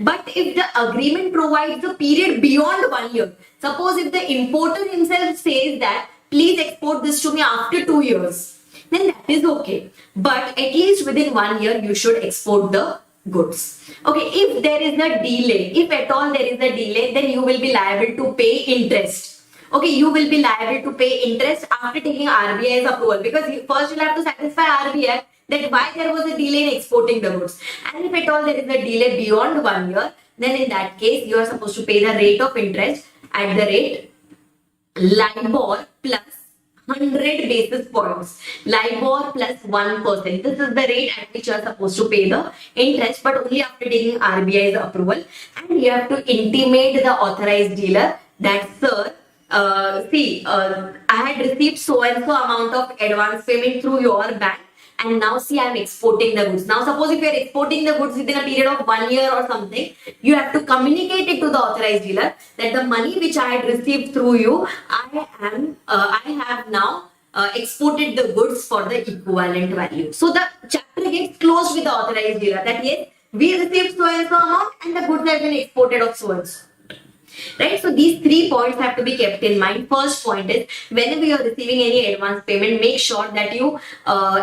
But if the agreement provides a period beyond 1 year, suppose if the importer himself says that please export this to me after 2 years, then that is okay. But at least within 1 year you should export the goods. Okay, if there is a delay, if at all there is a delay, then you will be liable to pay interest. Okay, you will be liable to pay interest after taking RBI's approval, because first you'll have to satisfy RBI that why there was a delay in exporting the goods. And if at all there is a delay beyond 1 year, then in that case you are supposed to pay the rate of interest at the rate LIBOR plus 100 basis points. LIBOR plus 1%. This is the rate at which you are supposed to pay the interest, but only after taking RBI's approval. And you have to intimate the authorized dealer that, sir, I had received so and so amount of advance payment through your bank, and now see I am exporting the goods. Now suppose if you are exporting the goods within a period of 1 year or something, you have to communicate it to the authorized dealer that the money which I had received through you, I have now exported the goods for the equivalent value. So the chapter gets closed with the authorized dealer that yes, we received so and so amount and the goods have been exported of so and so. Right, so these 3 points have to be kept in mind. First point is whenever you are receiving any advance payment, make sure that you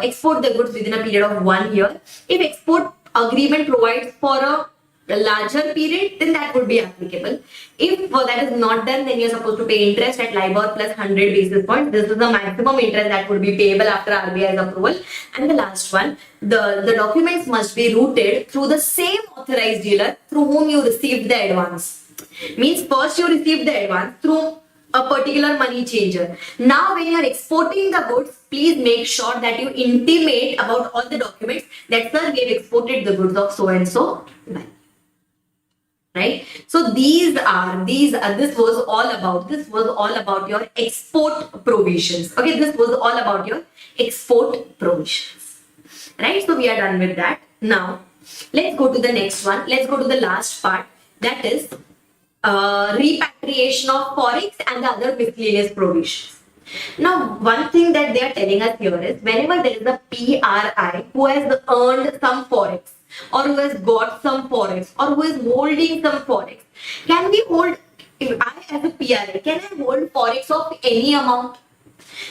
export the goods within a period of 1 year. If export agreement provides for a larger period, then that would be applicable. If that is not done, then you're supposed to pay interest at LIBOR plus 100 basis points. This is the maximum interest that would be payable after RBI's approval. And the last one, the documents must be routed through the same authorized dealer through whom you received the advance. Means first you received the advance through a particular money changer. Now when you are exporting the goods, please make sure that you intimate about all the documents that sir, we have exported the goods of so and so. Right? So this was all about your export provisions. Okay, this was all about your export provisions. Right? So we are done with that. Now let's go to the next one. Let's go to the last part, that is repatriation of forex and the other miscellaneous provisions. Now, one thing that they are telling us here is whenever there is a PRI who has earned some forex or who has got some forex or who is holding some forex, can we hold, if I as a PRI, can I hold forex of any amount?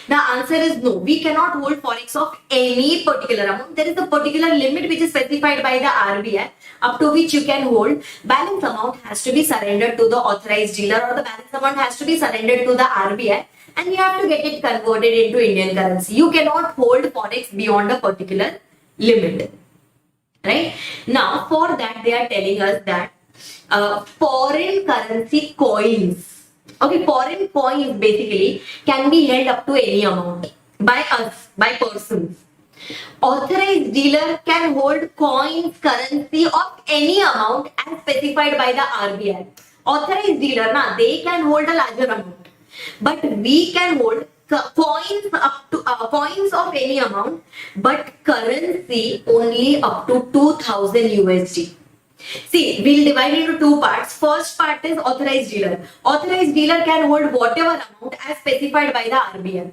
The answer is no. We cannot hold forex of any particular amount. There is a particular limit which is specified by the RBI up to which you can hold. Balance amount has to be surrendered to the authorized dealer or the balance amount has to be surrendered to the RBI and you have to get it converted into Indian currency. You cannot hold forex beyond a particular limit. Right? Now for that they are telling us that foreign currency coins. Okay, foreign coins basically can be held up to any amount by us, by persons. Authorized dealer can hold coins, currency of any amount as specified by the RBI. Authorized dealer, they can hold a larger amount, but we can hold coins up to coins of any amount, but currency only up to 2000 USD. See, we'll divide into 2 parts. First part is authorized dealer. Authorized dealer can hold whatever amount as specified by the RBI.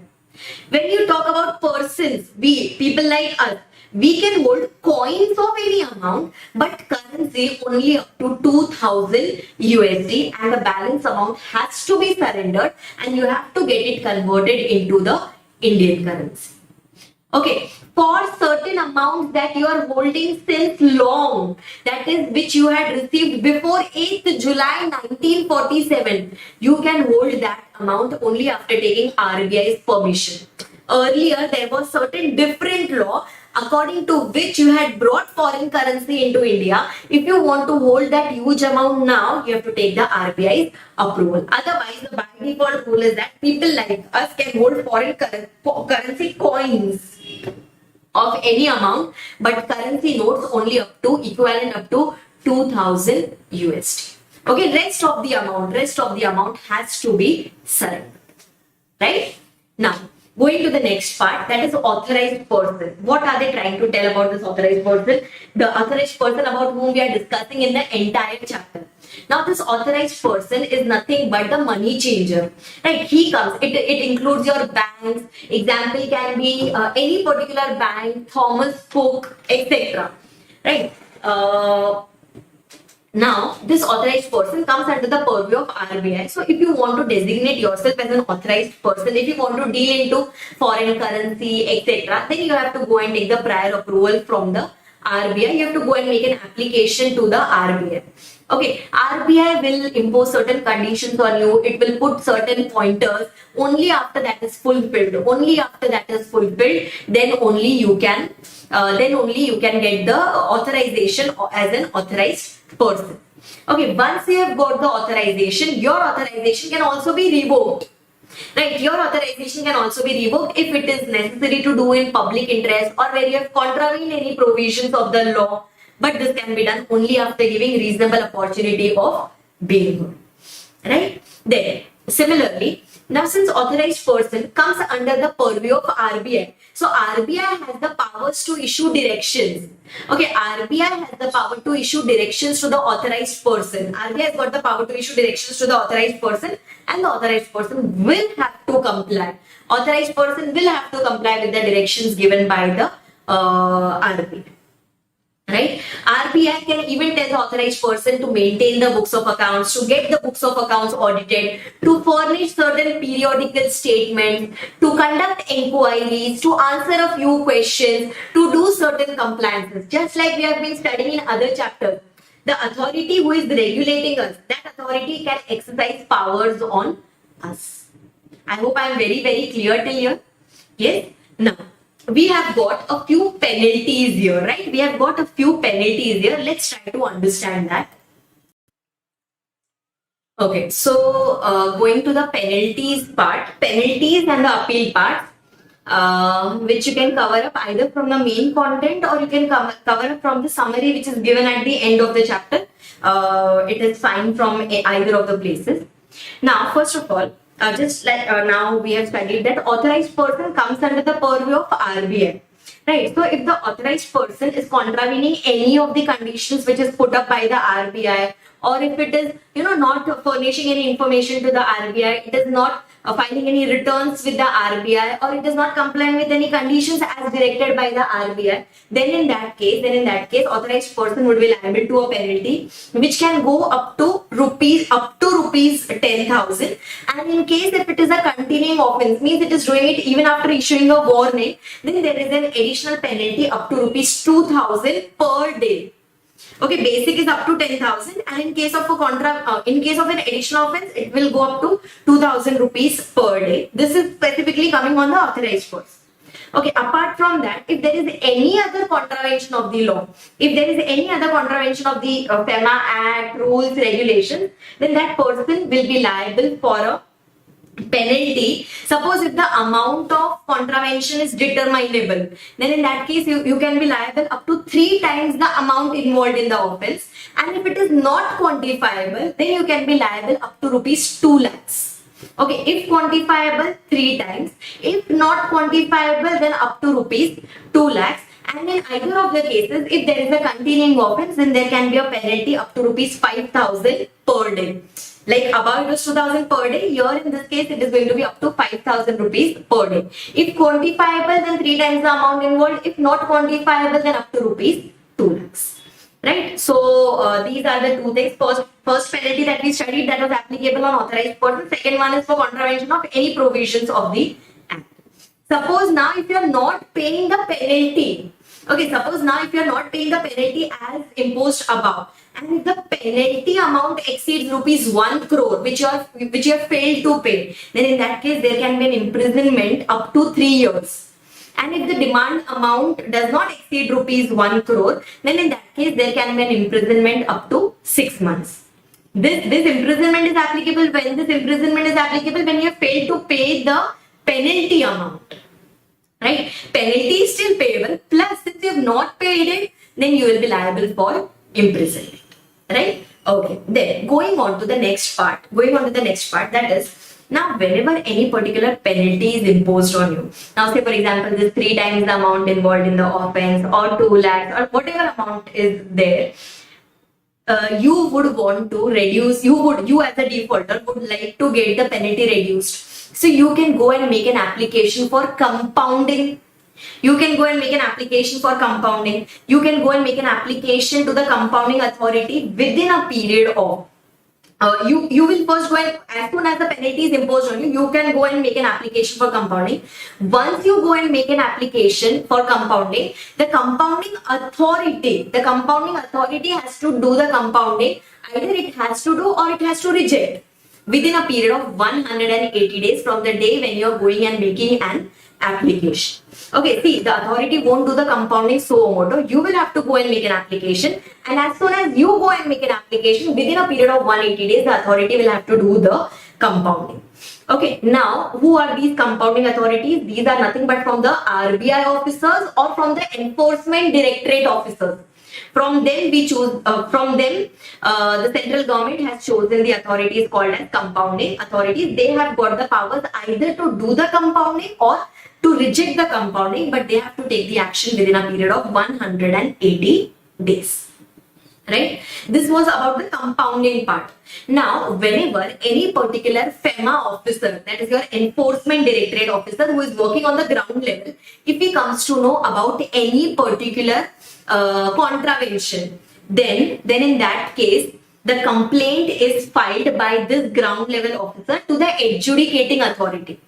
When you talk about persons, people like us, we can hold coins of any amount, but currency only up to 2000 USD and the balance amount has to be surrendered and you have to get it converted into the Indian currency. Okay, for certain amounts that you are holding since long, that is which you had received before 8th July 1947, you can hold that amount only after taking RBI's permission. Earlier, there was certain different law according to which you had brought foreign currency into India. If you want to hold that huge amount now, you have to take the RBI's approval. Otherwise, the by default rule is that people like us can hold foreign currency coins of any amount, but currency notes only up to equivalent up to 2000 USD. Okay, rest of the amount has to be surrendered. Right? Now, going to the next part, that is authorized person. What are they trying to tell about this authorized person? The authorized person about whom we are discussing in the entire chapter. Now this authorized person is nothing but the money changer. Right? He comes, it includes your banks. Example can be any particular bank, Thomas Cook, etc. Right? Now, this authorized person comes under the purview of RBI. So, if you want to designate yourself as an authorized person, if you want to deal into foreign currency, etc., then you have to go and take the prior approval from the RBI. You have to go and make an application to the RBI. Okay, RBI will impose certain conditions on you. It will put certain pointers. Only after that is fulfilled, then only you can get the authorization as an authorized person. Okay, once you have got the authorization, your authorization can also be revoked. Right, your authorization can also be revoked if it is necessary to do in public interest or where you have contravened any provisions of the law. But this can be done only after giving reasonable opportunity of being heard. Right? Then, similarly, Now, since authorized person comes under the purview of RBI, so RBI has the powers to issue directions. Okay, RBI has the power to issue directions to the authorized person. RBI has got the power to issue directions to the authorized person, and the authorized person will have to comply. Authorized person will have to comply with the directions given by the RBI. Right? RBI can even tell the authorized person to maintain the books of accounts, to get the books of accounts audited, to furnish certain periodical statements, to conduct inquiries, to answer a few questions, to do certain compliances. Just like we have been studying in other chapters. The authority who is regulating us, that authority can exercise powers on us. I hope I am very, very clear till here. Yes? Now, we have got a few penalties here, right? We have got a few penalties here. Let's try to understand that. Okay, so going to the penalties part, penalties and the appeal part, which you can cover up either from the main content or you can cover up from the summary which is given at the end of the chapter. It is fine from either of the places. Now, first of all, just like now we have studied that authorized person comes under the purview of RBI. Right. So if the authorized person is contravening any of the conditions which is put up by the RBI, or if it is, not furnishing any information to the RBI, it is not filing any returns with the RBI, or it is not complying with any conditions as directed by the RBI, then in that case, authorized person would be liable to a penalty which can go up to rupees 10,000. And in case if it is a continuing offence, means it is doing it even after issuing a warning, then there is an additional penalty up to rupees 2,000 per day. Okay, basic is up to 10,000, and in case of an additional offence, it will go up to 2,000 rupees per day. This is specifically coming on the authorized person. Okay, apart from that, if there is any other contravention of the law, if there is any other contravention of the FEMA Act, rules, regulations, then that person will be liable for a penalty. Suppose if the amount of contravention is determinable, then in that case you can be liable up to 3 times the amount involved in the offence, and if it is not quantifiable, then you can be liable up to rupees 2 lakhs. Okay, if quantifiable 3 times, if not quantifiable then up to rupees 2 lakhs. And in either of the cases, if there is a continuing offence, then there can be a penalty up to rupees 5,000 per day. Like above it was 2,000 per day, here in this case it is going to be up to 5,000 rupees per day. If quantifiable, then 3 times the amount involved. If not quantifiable, then up to rupees 2 lakhs. Right? So these are the two things. First penalty that we studied, that was applicable on authorized person. Second one is for contravention of any provisions of the Act. Suppose now if you are not paying the penalty, okay, suppose now if you are not paying the penalty as imposed above, and if the penalty amount exceeds rupees 1 crore, which you have failed to pay, then in that case there can be an imprisonment up to 3 years. And if the demand amount does not exceed rupees 1 crore, then in that case there can be an imprisonment up to 6 months. This imprisonment is applicable when? This imprisonment is applicable when you have failed to pay the penalty amount. Right? Penalty is still payable, plus since you have not paid it, then you will be liable for imprisonment. Right? Okay. Then going on to the next part, that is, now whenever any particular penalty is imposed on you, now say for example this 3 times the amount involved in the offence, or 2 lakhs, or whatever amount is there, you would want to reduce, you as a defaulter would like to get the penalty reduced. So you can go and make an application for compounding. You can go and make an application for compounding. You can go and make an application to the compounding authority within a period of you will first go and, as soon as the penalty is imposed on you, you can go and make an application for compounding. Once you go and make an application for compounding, the compounding authority has to do the compounding. Either it has to do or it has to reject within a period of 180 days from the day when you are going and making an application. Okay, see, the authority won't do the compounding suo moto. You will have to go and make an application, and as soon as you go and make an application, within a period of 180 days, the authority will have to do the compounding. Okay, now who are these compounding authorities? These are nothing but from the RBI officers or from the Enforcement Directorate officers. From them we choose, the central government has chosen the authorities called as compounding authorities. They have got the powers either to do the compounding or to reject the compounding, but they have to take the action within a period of 180 days. Right? This was about the compounding part. Now, whenever any particular FEMA officer, that is your Enforcement Directorate officer who is working on the ground level, if he comes to know about any particular contravention, then in that case, the complaint is filed by this ground level officer to the adjudicating authority.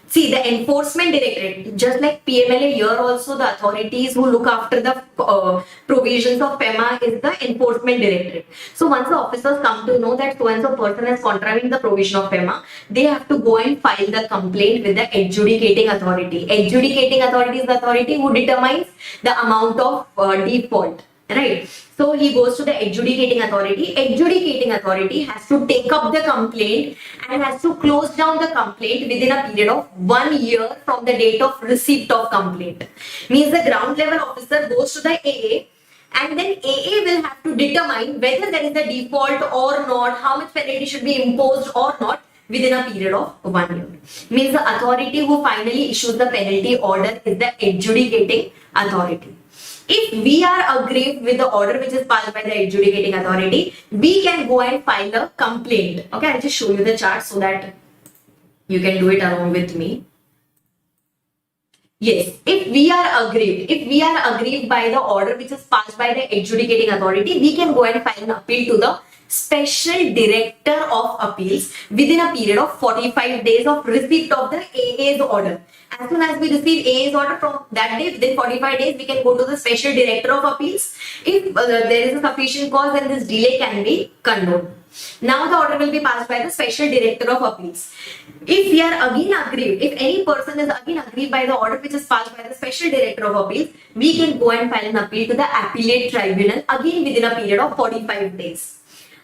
See, the Enforcement Directorate, just like PMLA, here also the authorities who look after the provisions of FEMA is the Enforcement Directorate. So once the officers come to know that so-and-so person has contravened the provision of FEMA, they have to go and file the complaint with the Adjudicating Authority. Adjudicating Authority is the authority who determines the amount of default. Right. So he goes to the adjudicating authority. Adjudicating authority has to take up the complaint and has to close down the complaint within a period of 1 year from the date of receipt of complaint. Means the ground level officer goes to the AA and then AA will have to determine whether there is a default or not, how much penalty should be imposed or not within a period of 1 year. Means the authority who finally issues the penalty order is the adjudicating authority. If we are aggrieved with the order which is passed by the adjudicating authority, we can go and file a complaint. Okay, I'll just show you the chart so that you can do it along with me. Yes, if we are aggrieved by the order which is passed by the adjudicating authority, we can go and file an appeal to the Special Director of Appeals within a period of 45 days of receipt of the AA's order. As soon as we receive AA's order from that day, within 45 days, we can go to the Special Director of Appeals. If there is a sufficient cause, then this delay can be condoned. Now the order will be passed by the Special Director of Appeals. If we are again aggrieved, if any person is again aggrieved by the order which is passed by the Special Director of Appeals, we can go and file an appeal to the Appellate Tribunal again within a period of 45 days.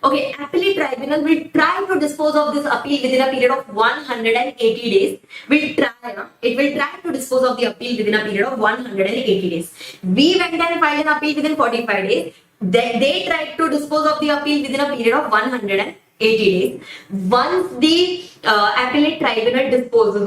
Okay, Appellate Tribunal will try to dispose of this appeal within a period of 180 days. It will try to dispose of the appeal within a period of 180 days. We went and filed an appeal within 45 days. They tried to dispose of the appeal within a period of 180 days. Once the Appellate Tribunal disposes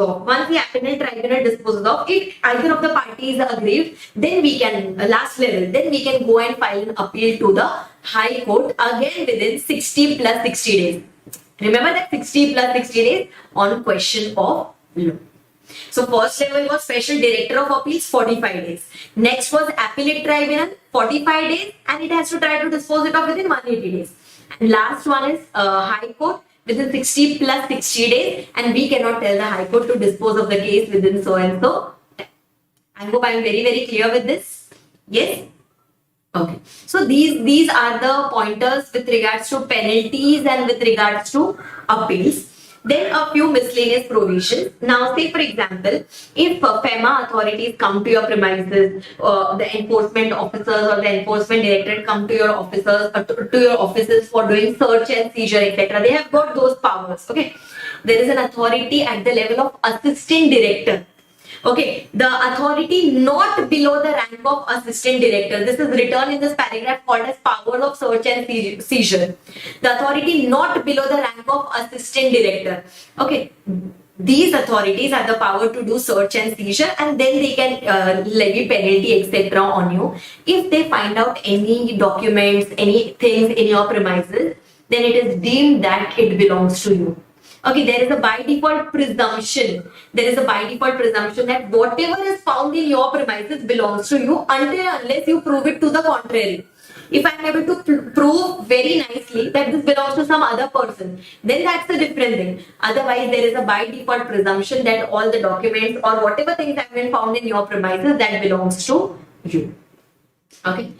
of, if either of the parties are aggrieved, then we can, then we can go and file an appeal to the High Court again within 60 plus 60 days. Remember that 60 plus 60 days on question of law. So first level was Special Director of Appeals, 45 days. Next was Appellate Tribunal, 45 days, and it has to try to dispose it of within 180 days. And last one is High Court within 60 plus 60 days, and we cannot tell the High Court to dispose of the case within so and so time. I hope I am very, very clear with this. Yes? Okay. So these are the pointers with regards to penalties and with regards to appeals. Then a few miscellaneous provisions. Now, say for example, if FEMA authorities come to your premises, the enforcement officers or the enforcement directorate come to your officers to your offices for doing search and seizure, etc. They have got those powers. Okay, there is an authority at the level of assistant director. Okay, the authority not below the rank of assistant director. This is written in this paragraph called as powers of search and seizure. The authority not below the rank of assistant director. Okay, these authorities have the power to do search and seizure, and then they can levy penalty, etc. on you. If they find out any documents, any things in your premises, then it is deemed that it belongs to you. Okay, there is a by default presumption. That whatever is found in your premises belongs to you unless you prove it to the contrary. If I am able to prove very nicely that this belongs to some other person, then that's a different thing. Otherwise, there is a by default presumption that all the documents or whatever things have been found in your premises, that belongs to you. Okay.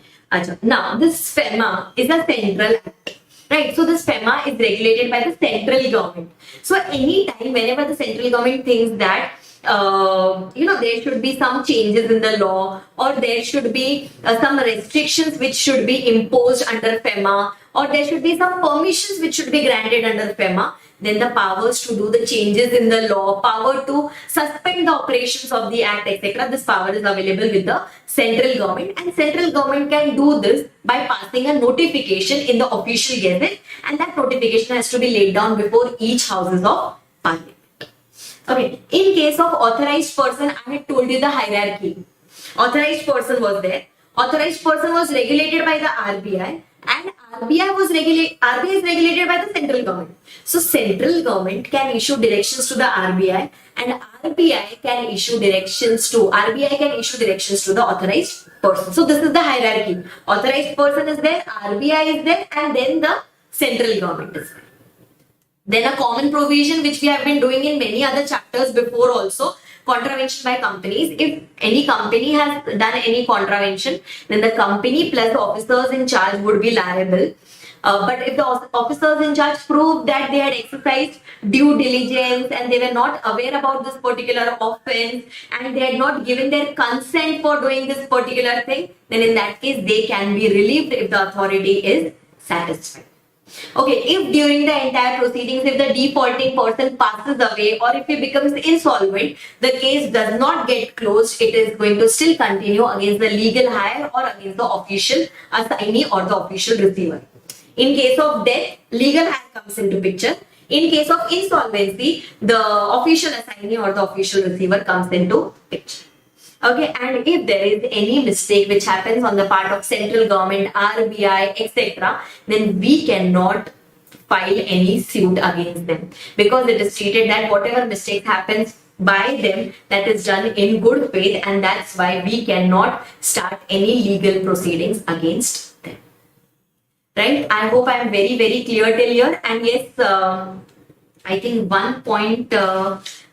Now, this FEMA is a central act. Right, so this FEMA is regulated by the central government. So anytime, whenever the central government thinks that there should be some changes in the law, or there should be some restrictions which should be imposed under FEMA, or there should be some permissions which should be granted under FEMA, then the powers to do the changes in the law, power to suspend the operations of the act, etc. This power is available with the central government, and central government can do this by passing a notification in the official gazette, and that notification has to be laid down before each houses of parliament. Okay, in case of authorized person, I had told you the hierarchy. Authorized person was there. Authorized person was regulated by the RBI, and RBI is regulated by the central government. So central government can issue directions to the RBI, and RBI can issue directions to the authorized person. So this is the hierarchy. Authorized person is there, RBI is there, and then the central government is there. Then a common provision which we have been doing in many other chapters before also, contravention by companies. If any company has done any contravention, then the company plus the officers in charge would be liable. But if the officers in charge proved that they had exercised due diligence and they were not aware about this particular offense and they had not given their consent for doing this particular thing, then in that case they can be relieved if the authority is satisfied. Okay, if during the entire proceedings, if the defaulting person passes away or if he becomes insolvent, the case does not get closed. It is going to still continue against the legal hire or against the official assignee or the official receiver. In case of death, legal hire comes into picture. In case of insolvency, the official assignee or the official receiver comes into picture. Okay, and if there is any mistake which happens on the part of central government, RBI, etc., then we cannot file any suit against them, because it is stated that whatever mistake happens by them, that is done in good faith, and that's why we cannot start any legal proceedings against them. Right? I hope I am very, very clear till here. And yes, I think one point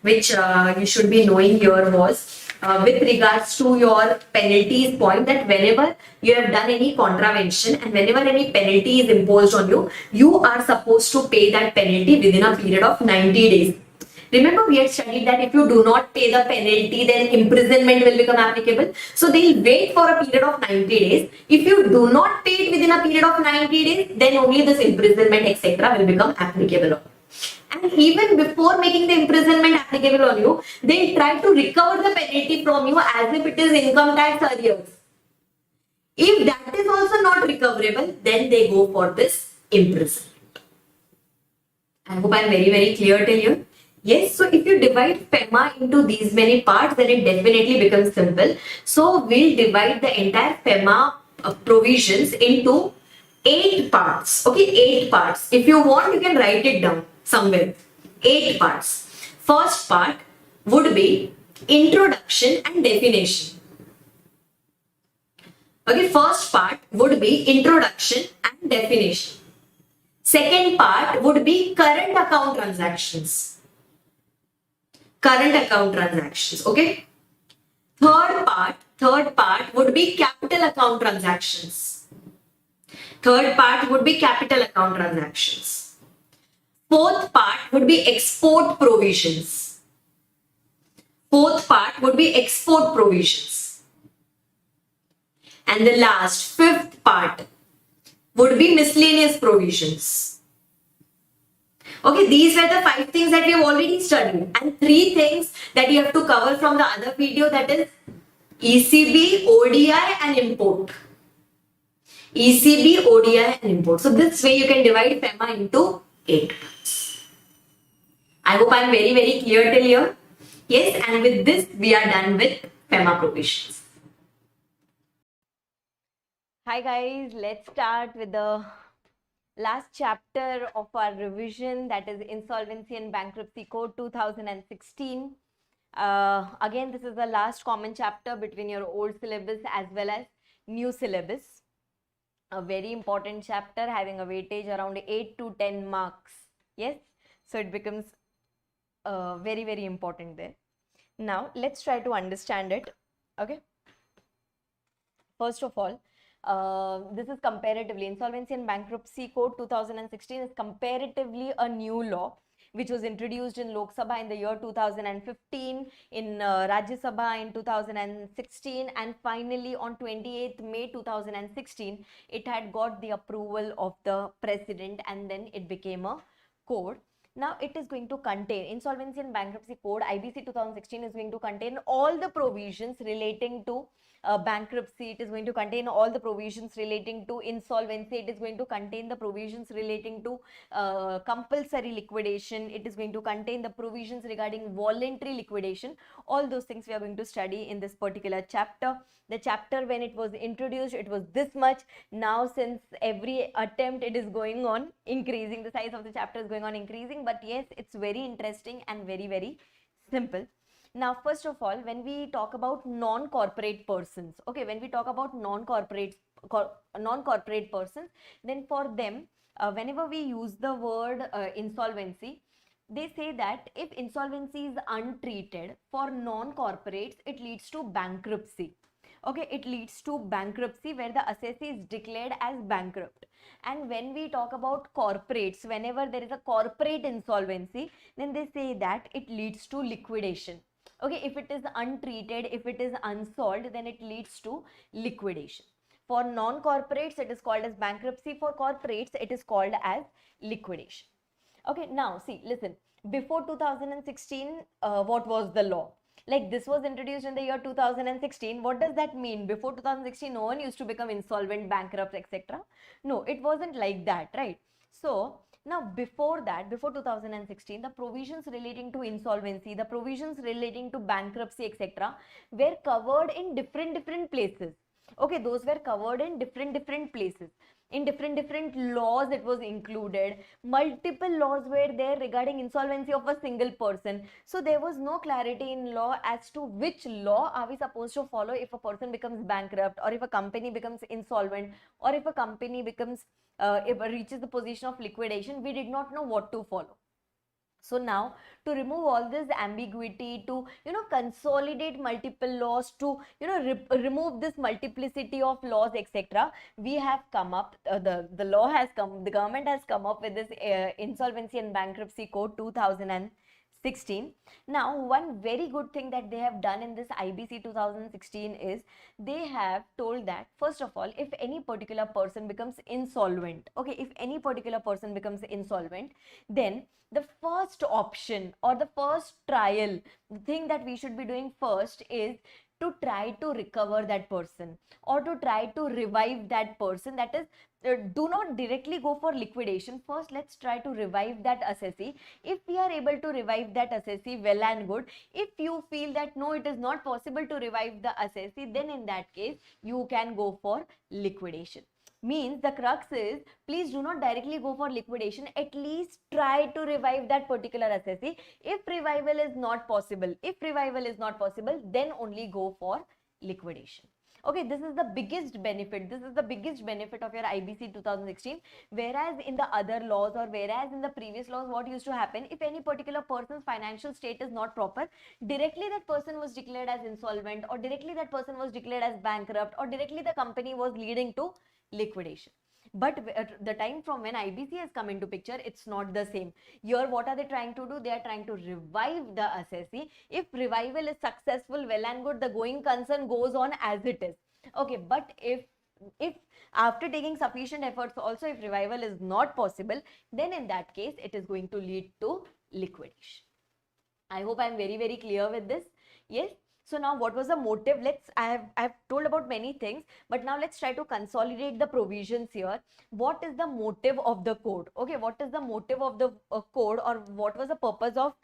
which you should be knowing here was with regards to your penalties point, that whenever you have done any contravention and whenever any penalty is imposed on you, you are supposed to pay that penalty within a period of 90 days. Remember, we had studied that if you do not pay the penalty, then imprisonment will become applicable. So they'll wait for a period of 90 days. If you do not pay it within a period of 90 days, then only this imprisonment, etc. will become applicable. And even before making the imprisonment applicable on you, they try to recover the penalty from you as if it is income tax arrears. If that is also not recoverable, then they go for this imprisonment. I hope I am very, very clear till here. Yes, so if you divide FEMA into these many parts, then it definitely becomes simple. So we'll divide the entire FEMA provisions into 8 parts. Okay, 8 parts. If you want, you can write it down somewhere. 8 parts. First part would be introduction and definition. Okay, first part would be introduction and definition. Second part would be current account transactions. Current account transactions. Okay. Third part would be capital account transactions. Third part would be capital account transactions. Fourth part would be export provisions. Fourth part would be export provisions. And the last, 5th part would be miscellaneous provisions. Okay, these were the 5 things that we have already studied, and 3 things that you have to cover from the other video, that is ECB, ODI and import. ECB, ODI and import. So this way you can divide FEMA into 8 parts. I hope I am very, very clear till here. Yes, and with this we are done with FEMA provisions. Hi guys, let's start with the last chapter of our revision, that is Insolvency and Bankruptcy Code 2016. Again, this is the last common chapter between your old syllabus as well as new syllabus. A very important chapter having a weightage around 8 to 10 marks. Yes, so it becomes very, very important there. Now, let's try to understand it. Okay. First of all, this is comparatively, Insolvency and Bankruptcy Code 2016 is comparatively a new law, which was introduced in Lok Sabha in the year 2015, in Rajya Sabha in 2016, and finally on 28th May 2016, it had got the approval of the president, and then it became a code. Now it is going to contain Insolvency and Bankruptcy Code IBC 2016 is going to contain all the provisions relating to bankruptcy. It is going to contain all the provisions relating to insolvency. It is going to contain the provisions relating to compulsory liquidation. It is going to contain the provisions regarding voluntary liquidation. All those things we are going to study in this particular chapter. The chapter, when it was introduced, it was this much. Now since every attempt it is going on increasing, the size of the chapter is going on increasing, but yes, it's very interesting and very simple. Now, first of all, when we talk about non-corporate persons, okay, when we talk about non-corporate persons, then for them, whenever we use the word insolvency, they say that if insolvency is untreated for non-corporates, it leads to bankruptcy. Okay, it leads to bankruptcy where the assessee is declared as bankrupt. And when we talk about corporates, whenever there is a corporate insolvency, then they say that it leads to liquidation. Okay, if it is untreated, if it is unsolved, then it leads to liquidation. For non-corporates, it is called as bankruptcy. For corporates, it is called as liquidation. Okay, now see, listen, before 2016, what was the law? Like, this was introduced in the year 2016. What does that mean? Before 2016, no one used to become insolvent, bankrupt, etc. No, it wasn't like that, right? So now before that, before 2016, the provisions relating to insolvency, the provisions relating to bankruptcy, etc. were covered in different places. Okay, those were covered in different places. In different laws it was included. Multiple laws were there regarding insolvency of a single person. So there was no clarity in law as to which law are we supposed to follow if a person becomes bankrupt, or if a company becomes insolvent, or if a company becomes if it reaches the position of liquidation. We did not know what to follow. So now, to remove all this ambiguity, to consolidate multiple laws, to remove this multiplicity of laws, etc., we have come up, the law has come, the government has come up with this Insolvency and Bankruptcy Code 2016. Now, one very good thing that they have done in this IBC 2016 is they have told that, first of all, if any particular person becomes insolvent, okay, if any particular person becomes insolvent, then the first option or the first trial, the thing that we should be doing first is to try to recover that person, or to try to revive that person. That is, do not directly go for liquidation. First, let's try to revive that assessee. If we are able to revive that assessee, well and good. If you feel that no, it is not possible to revive the assessee, then in that case, you can go for liquidation. Means the crux is, please do not directly go for liquidation. At least try to revive that particular assessee. If revival is not possible, then only go for liquidation. Okay, this is the biggest benefit. This is the biggest benefit of your IBC 2016. Whereas in the other laws, or whereas in the previous laws, what used to happen, if any particular person's financial state is not proper, directly that person was declared as insolvent, or directly that person was declared as bankrupt, or directly the company was leading to liquidation. But the time from when IBC has come into picture, it's not the same. Here, what are they trying to do? They are trying to revive the assessee. If revival is successful, well and good, the going concern goes on as it is. Okay, but if after taking sufficient efforts also, if revival is not possible, then in that case, it is going to lead to liquidation. I hope I am very clear with this. Yes. So now, what was the motive? I have told about many things, but now let's try to consolidate the provisions here. What is the motive of the code? Okay, what is the motive of the code, or what was the purpose of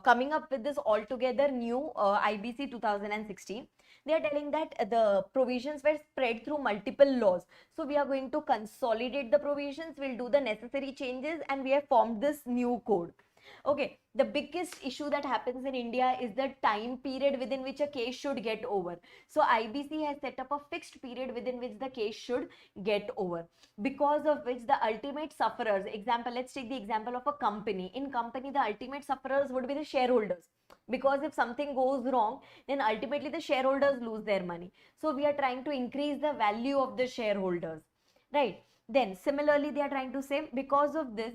coming up with this altogether new IBC 2016? They are telling that the provisions were spread through multiple laws. So we are going to consolidate the provisions, we'll do the necessary changes, and we have formed this new code. Okay, the biggest issue that happens in India is the time period within which a case should get over. So IBC has set up a fixed period within which the case should get over, because of which the ultimate sufferers, example, let's take the example of a company. In company, the ultimate sufferers would be the shareholders, because if something goes wrong, then ultimately the shareholders lose their money. So we are trying to increase the value of the shareholders, right? Then similarly they are trying to say because of this,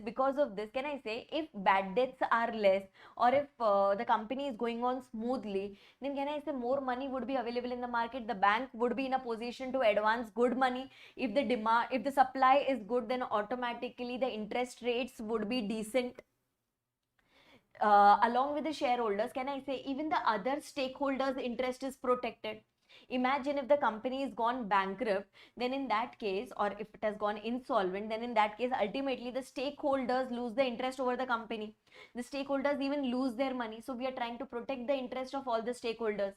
can I say if bad debts are less, or if the company is going on smoothly, then can I say more money would be available in the market, the bank would be in a position to advance good money. If the demand, if the supply is good, then automatically the interest rates would be decent. Along with the shareholders, can I say even the other stakeholders' interest is protected. Imagine if the company is gone bankrupt, then in that case, or if it has gone insolvent, then in that case, ultimately the stakeholders lose the interest over the company. The stakeholders even lose their money. So we are trying to protect the interest of all the stakeholders.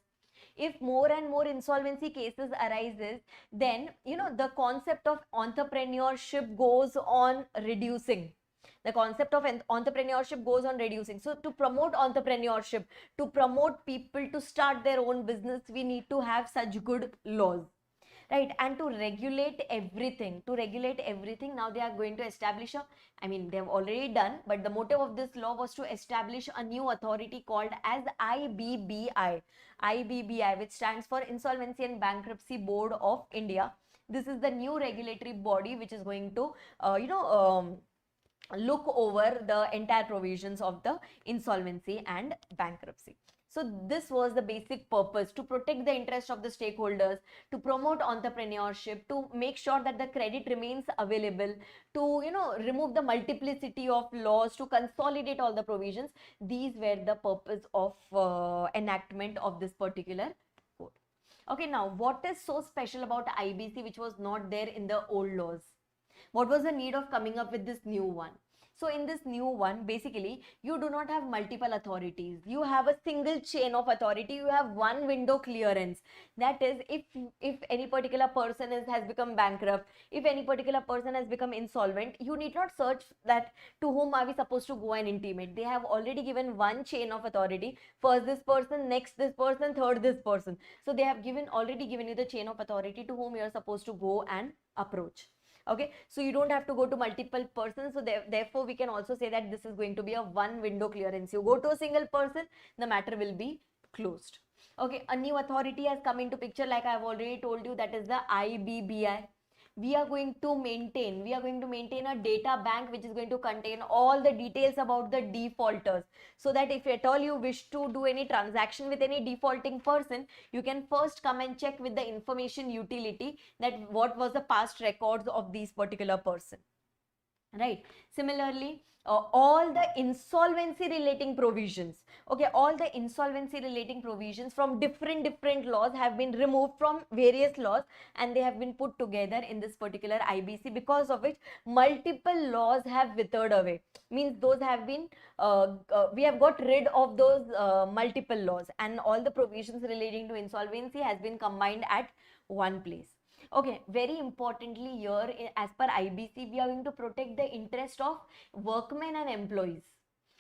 If more and more insolvency cases arises, then the concept of entrepreneurship goes on reducing. The concept of entrepreneurship goes on reducing. So to promote entrepreneurship, to promote people to start their own business, we need to have such good laws, right? And to regulate everything, now they are going to establish a, I mean they have already done, but the motive of this law was to establish a new authority called as IBBI, which stands for Insolvency and Bankruptcy Board of India. This is the new regulatory body which is going to look over the entire provisions of the insolvency and bankruptcy. So this was the basic purpose, to protect the interest of the stakeholders, to promote entrepreneurship, to make sure that the credit remains available, to remove the multiplicity of laws, to consolidate all the provisions. These were the purpose of enactment of this particular code. Okay, now what is so special about IBC which was not there in the old laws? What was the need of coming up with this new one? So in this new one, basically, you do not have multiple authorities. You have a single chain of authority. You have one window clearance. That is, if any particular person has become bankrupt, if any particular person has become insolvent, you need not search that to whom are we supposed to go and intimate. They have already given one chain of authority. First this person, next this person, third this person. So they have already given you the chain of authority to whom you are supposed to go and approach. Okay, so you don't have to go to multiple persons. So therefore we can also say that this is going to be a one window clearance. You go to a single person, the matter will be closed. Okay, a new authority has come into picture, like I have already told you, that is the IBBI. We are going to maintain a data bank which is going to contain all the details about the defaulters, so that if at all you wish to do any transaction with any defaulting person, you can first come and check with the information utility that what was the past records of these particular person. Right. Similarly, all the insolvency relating provisions, okay, all the insolvency relating provisions from different laws have been removed from various laws, and they have been put together in this particular IBC, because of which multiple laws have withered away. Means those have been, we have got rid of those multiple laws, and all the provisions relating to insolvency has been combined at one place. Okay, very importantly here, as per IBC, we are going to protect the interest of workmen and employees.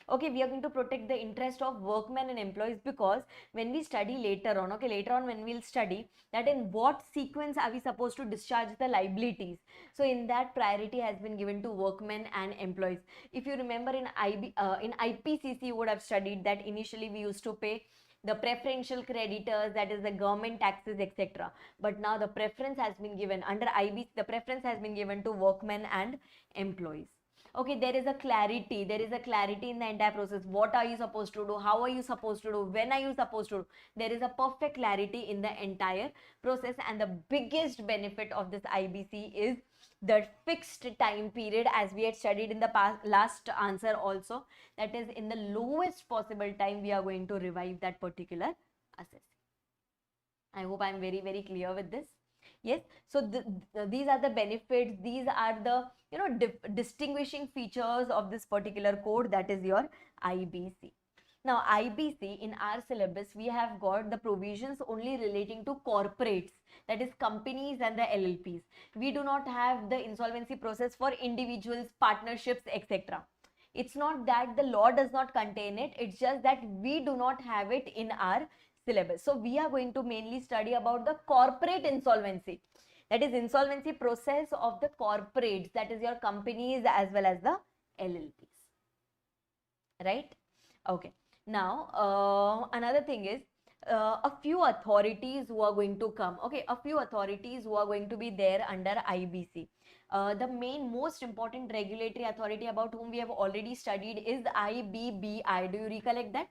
Okay, we are going to protect the interest of workmen and employees, because when we study later on, okay, later on when we'll study that in what sequence are we supposed to discharge the liabilities. So in that, priority has been given to workmen and employees. If you remember in IPCC, you would have studied that initially we used to pay the preferential creditors, that is the government taxes, etc. But now the preference has been given under IBC, the preference has been given to workmen and employees. Okay, there is a clarity in the entire process. What are you supposed to do? How are you supposed to do? When are you supposed to do? There is a perfect clarity in the entire process, and the biggest benefit of this IBC is the fixed time period, as we had studied in the past last answer also, that is in the lowest possible time we are going to revive that particular assessment. I hope I am very clear with this. Yes, so these are the benefits, these are the distinguishing features of this particular code, that is your IBC. Now IBC, in our syllabus we have got the provisions only relating to corporates, that is companies and the LLPs. We do not have the insolvency process for individuals, partnerships, etc. It's not that the law does not contain it, it's just that we do not have it in our syllabus. So we are going to mainly study about the corporate insolvency, that is insolvency process of the corporates, that is your companies as well as the LLPs, right? Okay, now another thing is a few authorities who are going to come. Okay, a few authorities who are going to be there under IBC. The most important regulatory authority about whom we have already studied is IBBI. Do you recollect that?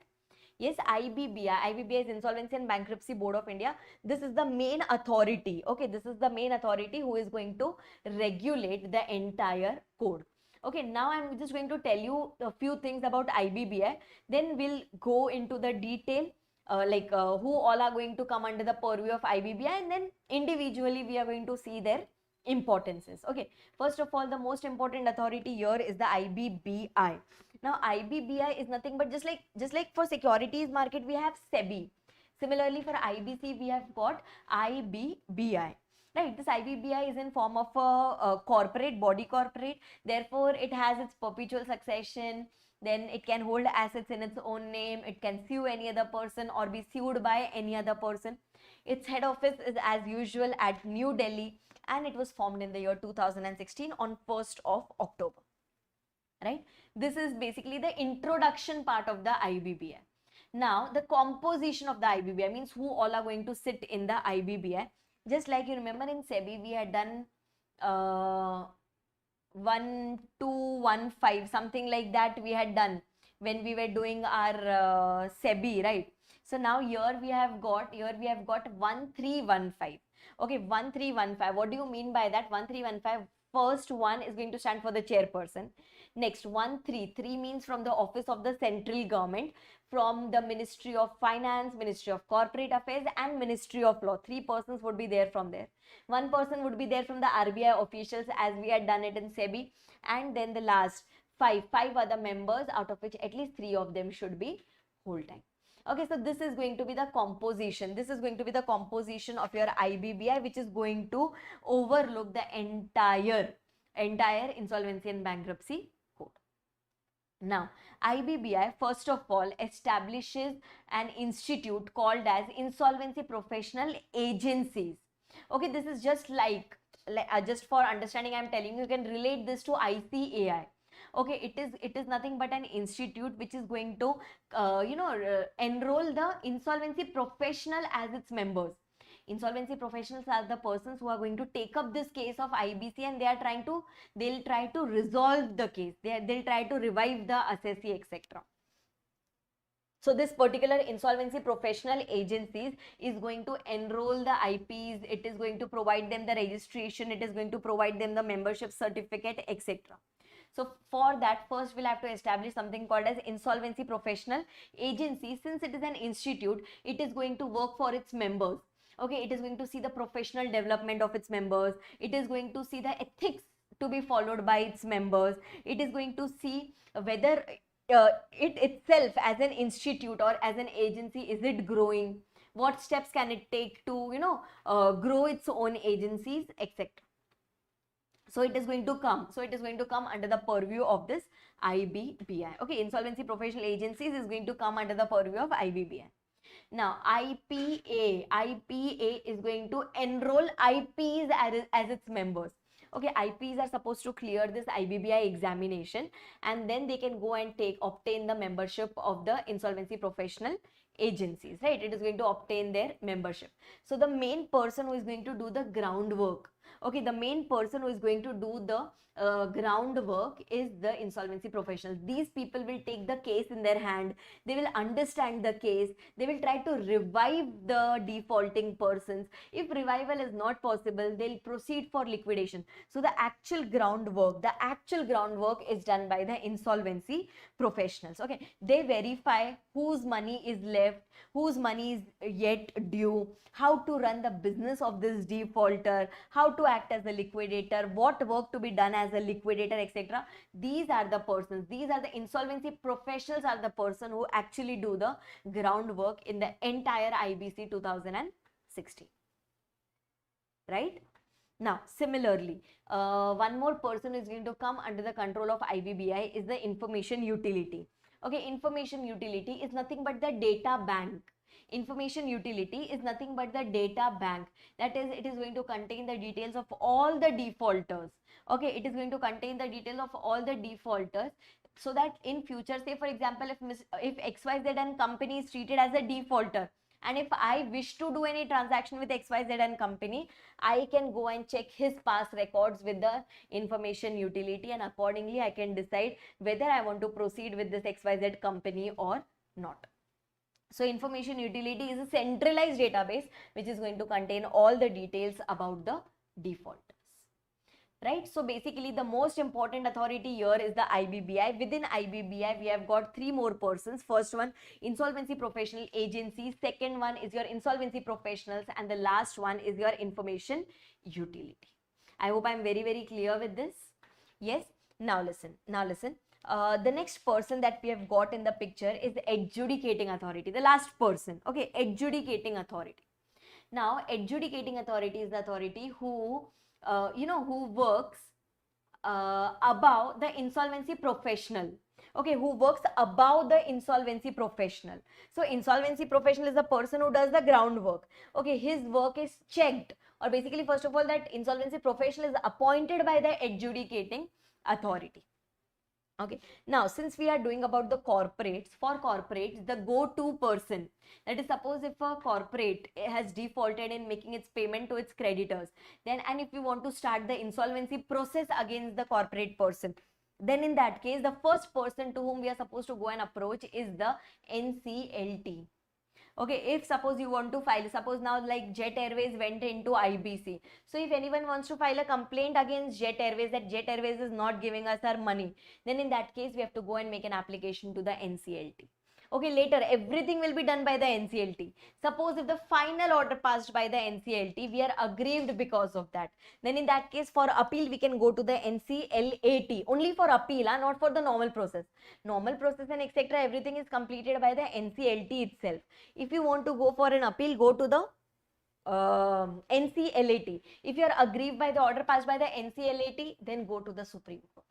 Yes, IBBI. IBBI is Insolvency and Bankruptcy Board of India. This is the main authority. Okay, this is the main authority who is going to regulate the entire code. Okay, now I'm just going to tell you a few things about IBBI. Then we'll go into the detail, who all are going to come under the purview of IBBI, and then individually we are going to see their importances. Okay, first of all, the most important authority here is the IBBI. Now IBBI is nothing but just like for securities market we have SEBI. Similarly for IBC we have got IBBI. Right, this IBBI is in form of a corporate, body corporate, therefore it has its perpetual succession, then it can hold assets in its own name, it can sue any other person or be sued by any other person. Its head office is as usual at New Delhi, and it was formed in the year 2016 on 1st of October. Right, this is basically the introduction part of the IBBI. Now the composition of the IBBI means who all are going to sit in the IBBI. Just like you remember in SEBI we had done 1215, something like that we had done when we were doing our SEBI, right? So now here we have got 1315. Okay, 1315. What do you mean by that? 1315. First one is going to stand for the chairperson. Next, 133 means from the office of the central government, from the Ministry of Finance, Ministry of Corporate Affairs, and Ministry of Law. 3 persons would be there from there. 1 person would be there from the RBI officials, as we had done it in SEBI. And then the last 5 other members, out of which at least 3 of them should be whole time. Okay, so this is going to be the composition. This is going to be the composition of your IBBI, which is going to overlook the entire insolvency and bankruptcy code. Now, IBBI first of all establishes an institute called as Insolvency Professional Agencies. Okay, this is just just for understanding, I'm telling you, you can relate this to ICAI. Okay, it is nothing but an institute which is going to enroll the insolvency professional as its members. Insolvency professionals are the persons who are going to take up this case of IBC, and they'll try to resolve the case, they'll try to revive the assessee, etc. So this particular insolvency professional agencies is going to enroll the IPs, it is going to provide them the registration, it is going to provide them the membership certificate, etc. So for that, first we'll have to establish something called as Insolvency Professional Agency. Since it is an institute, it is going to work for its members. Okay, it is going to see the professional development of its members. It is going to see the ethics to be followed by its members. It is going to see whether it itself as an institute or as an agency, is it growing? What steps can it take to, grow its own agencies, etc. So it is going to come. So it is going to come under the purview of this IBBI. Okay, Insolvency Professional Agencies is going to come under the purview of IBBI. Now, IPA is going to enroll IPs as its members. Okay, IPs are supposed to clear this IBBI examination, and then they can go and obtain the membership of the insolvency professional agencies, right? It is going to obtain their membership. So the main person who is going to do the groundwork, okay, the main person who is going to do the groundwork is the insolvency professionals. These people will take the case in their hand, they will understand the case, they will try to revive the defaulting persons. If revival is not possible, they'll proceed for liquidation. So the actual groundwork is done by the insolvency professionals. Okay, they verify whose money is left, whose money is yet due, how to run the business of this defaulter, how to act as a liquidator, what work to be done as a liquidator, etc. These are the persons, these are the insolvency professionals, are the person who actually do the groundwork in the entire IBC 2016. Right? Now, similarly, one more person is going to come under the control of IBBI is the information utility. Okay, information utility is nothing but the data bank. Information utility is nothing but the data bank. That is, it is going to contain the details of all the defaulters. Okay, it is going to contain the details of all the defaulters, so that in future, say for example, if XYZ and company is treated as a defaulter, and if I wish to do any transaction with XYZ and company, I can go and check his past records with the information utility, and accordingly I can decide whether I want to proceed with this XYZ company or not. So information utility is a centralized database which is going to contain all the details about the defaulters. Right, so basically the most important authority here is the IBBI. Within IBBI, we have got three more persons. First one, insolvency professional agencies. Second one is your insolvency professionals, and the last one is your information utility. I hope I'm very, very clear with this. Yes. Now listen. The next person that we have got in the picture is the adjudicating authority. The last person. Okay, adjudicating authority. Now, adjudicating authority is the authority who who works above the insolvency professional. Okay, who works above the insolvency professional. So insolvency professional is the person who does the groundwork. Okay, his work is checked, or basically first of all that insolvency professional is appointed by the adjudicating authority. Okay, now since we are doing about the corporates, for corporates the go-to person, that is, suppose if a corporate has defaulted in making its payment to its creditors, then and if we want to start the insolvency process against the corporate person, then in that case the first person to whom we are supposed to go and approach is the NCLT. Okay, if suppose you want to file, suppose now like Jet Airways went into IBC. So if anyone wants to file a complaint against Jet Airways that Jet Airways is not giving us our money, then in that case we have to go and make an application to the NCLT. Okay, later everything will be done by the NCLT. Suppose if the final order passed by the NCLT, we are aggrieved because of that, then in that case for appeal we can go to the NCLAT, only for appeal, not for the normal process. Normal process and etc. everything is completed by the NCLT itself. If you want to go for an appeal, go to the NCLAT. If you are aggrieved by the order passed by the NCLAT, then go to the Supreme Court.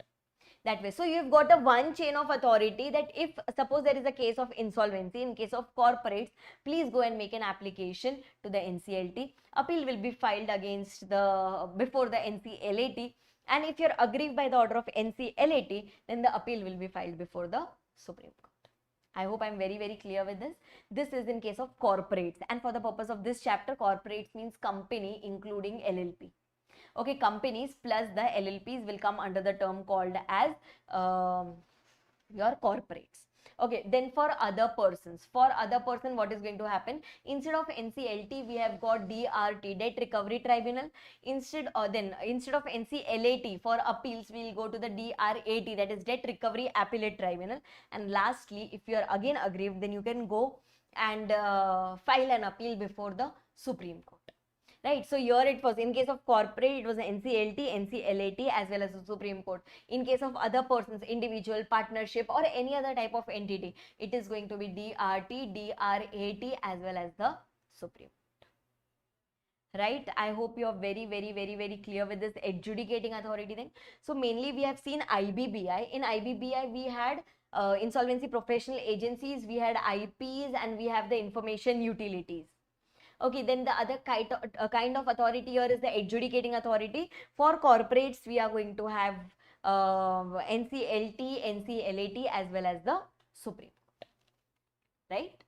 That way, so you've got a one chain of authority that if suppose there is a case of insolvency, in case of corporates, please go and make an application to the NCLT. Appeal will be filed against before the NCLAT, and if you're aggrieved by the order of NCLAT, then the appeal will be filed before the Supreme Court. I hope I'm very, very clear with this. This is in case of corporates, and for the purpose of this chapter, corporates means company including LLP. Okay, companies plus the LLPs will come under the term called as your corporates. Okay, then for other persons, what is going to happen? Instead of NCLT, we have got DRT, Debt Recovery Tribunal. Instead of NCLAT, for appeals, we will go to the DRAT, that is Debt Recovery Appellate Tribunal. And lastly, if you are again aggrieved, then you can go and file an appeal before the Supreme Court. Right, so here it was in case of corporate, it was NCLT, NCLAT as well as the Supreme Court. In case of other persons, individual, partnership or any other type of entity, it is going to be DRT, DRAT as well as the Supreme Court. Right, I hope you are very, very, very, very clear with this adjudicating authority thing. So mainly we have seen IBBI. In IBBI we had insolvency professional agencies, we had IPs, and we have the information utilities. Okay, then the other kind of authority here is the adjudicating authority. For corporates, we are going to have NCLT, NCLAT as well as the Supreme Court. Right?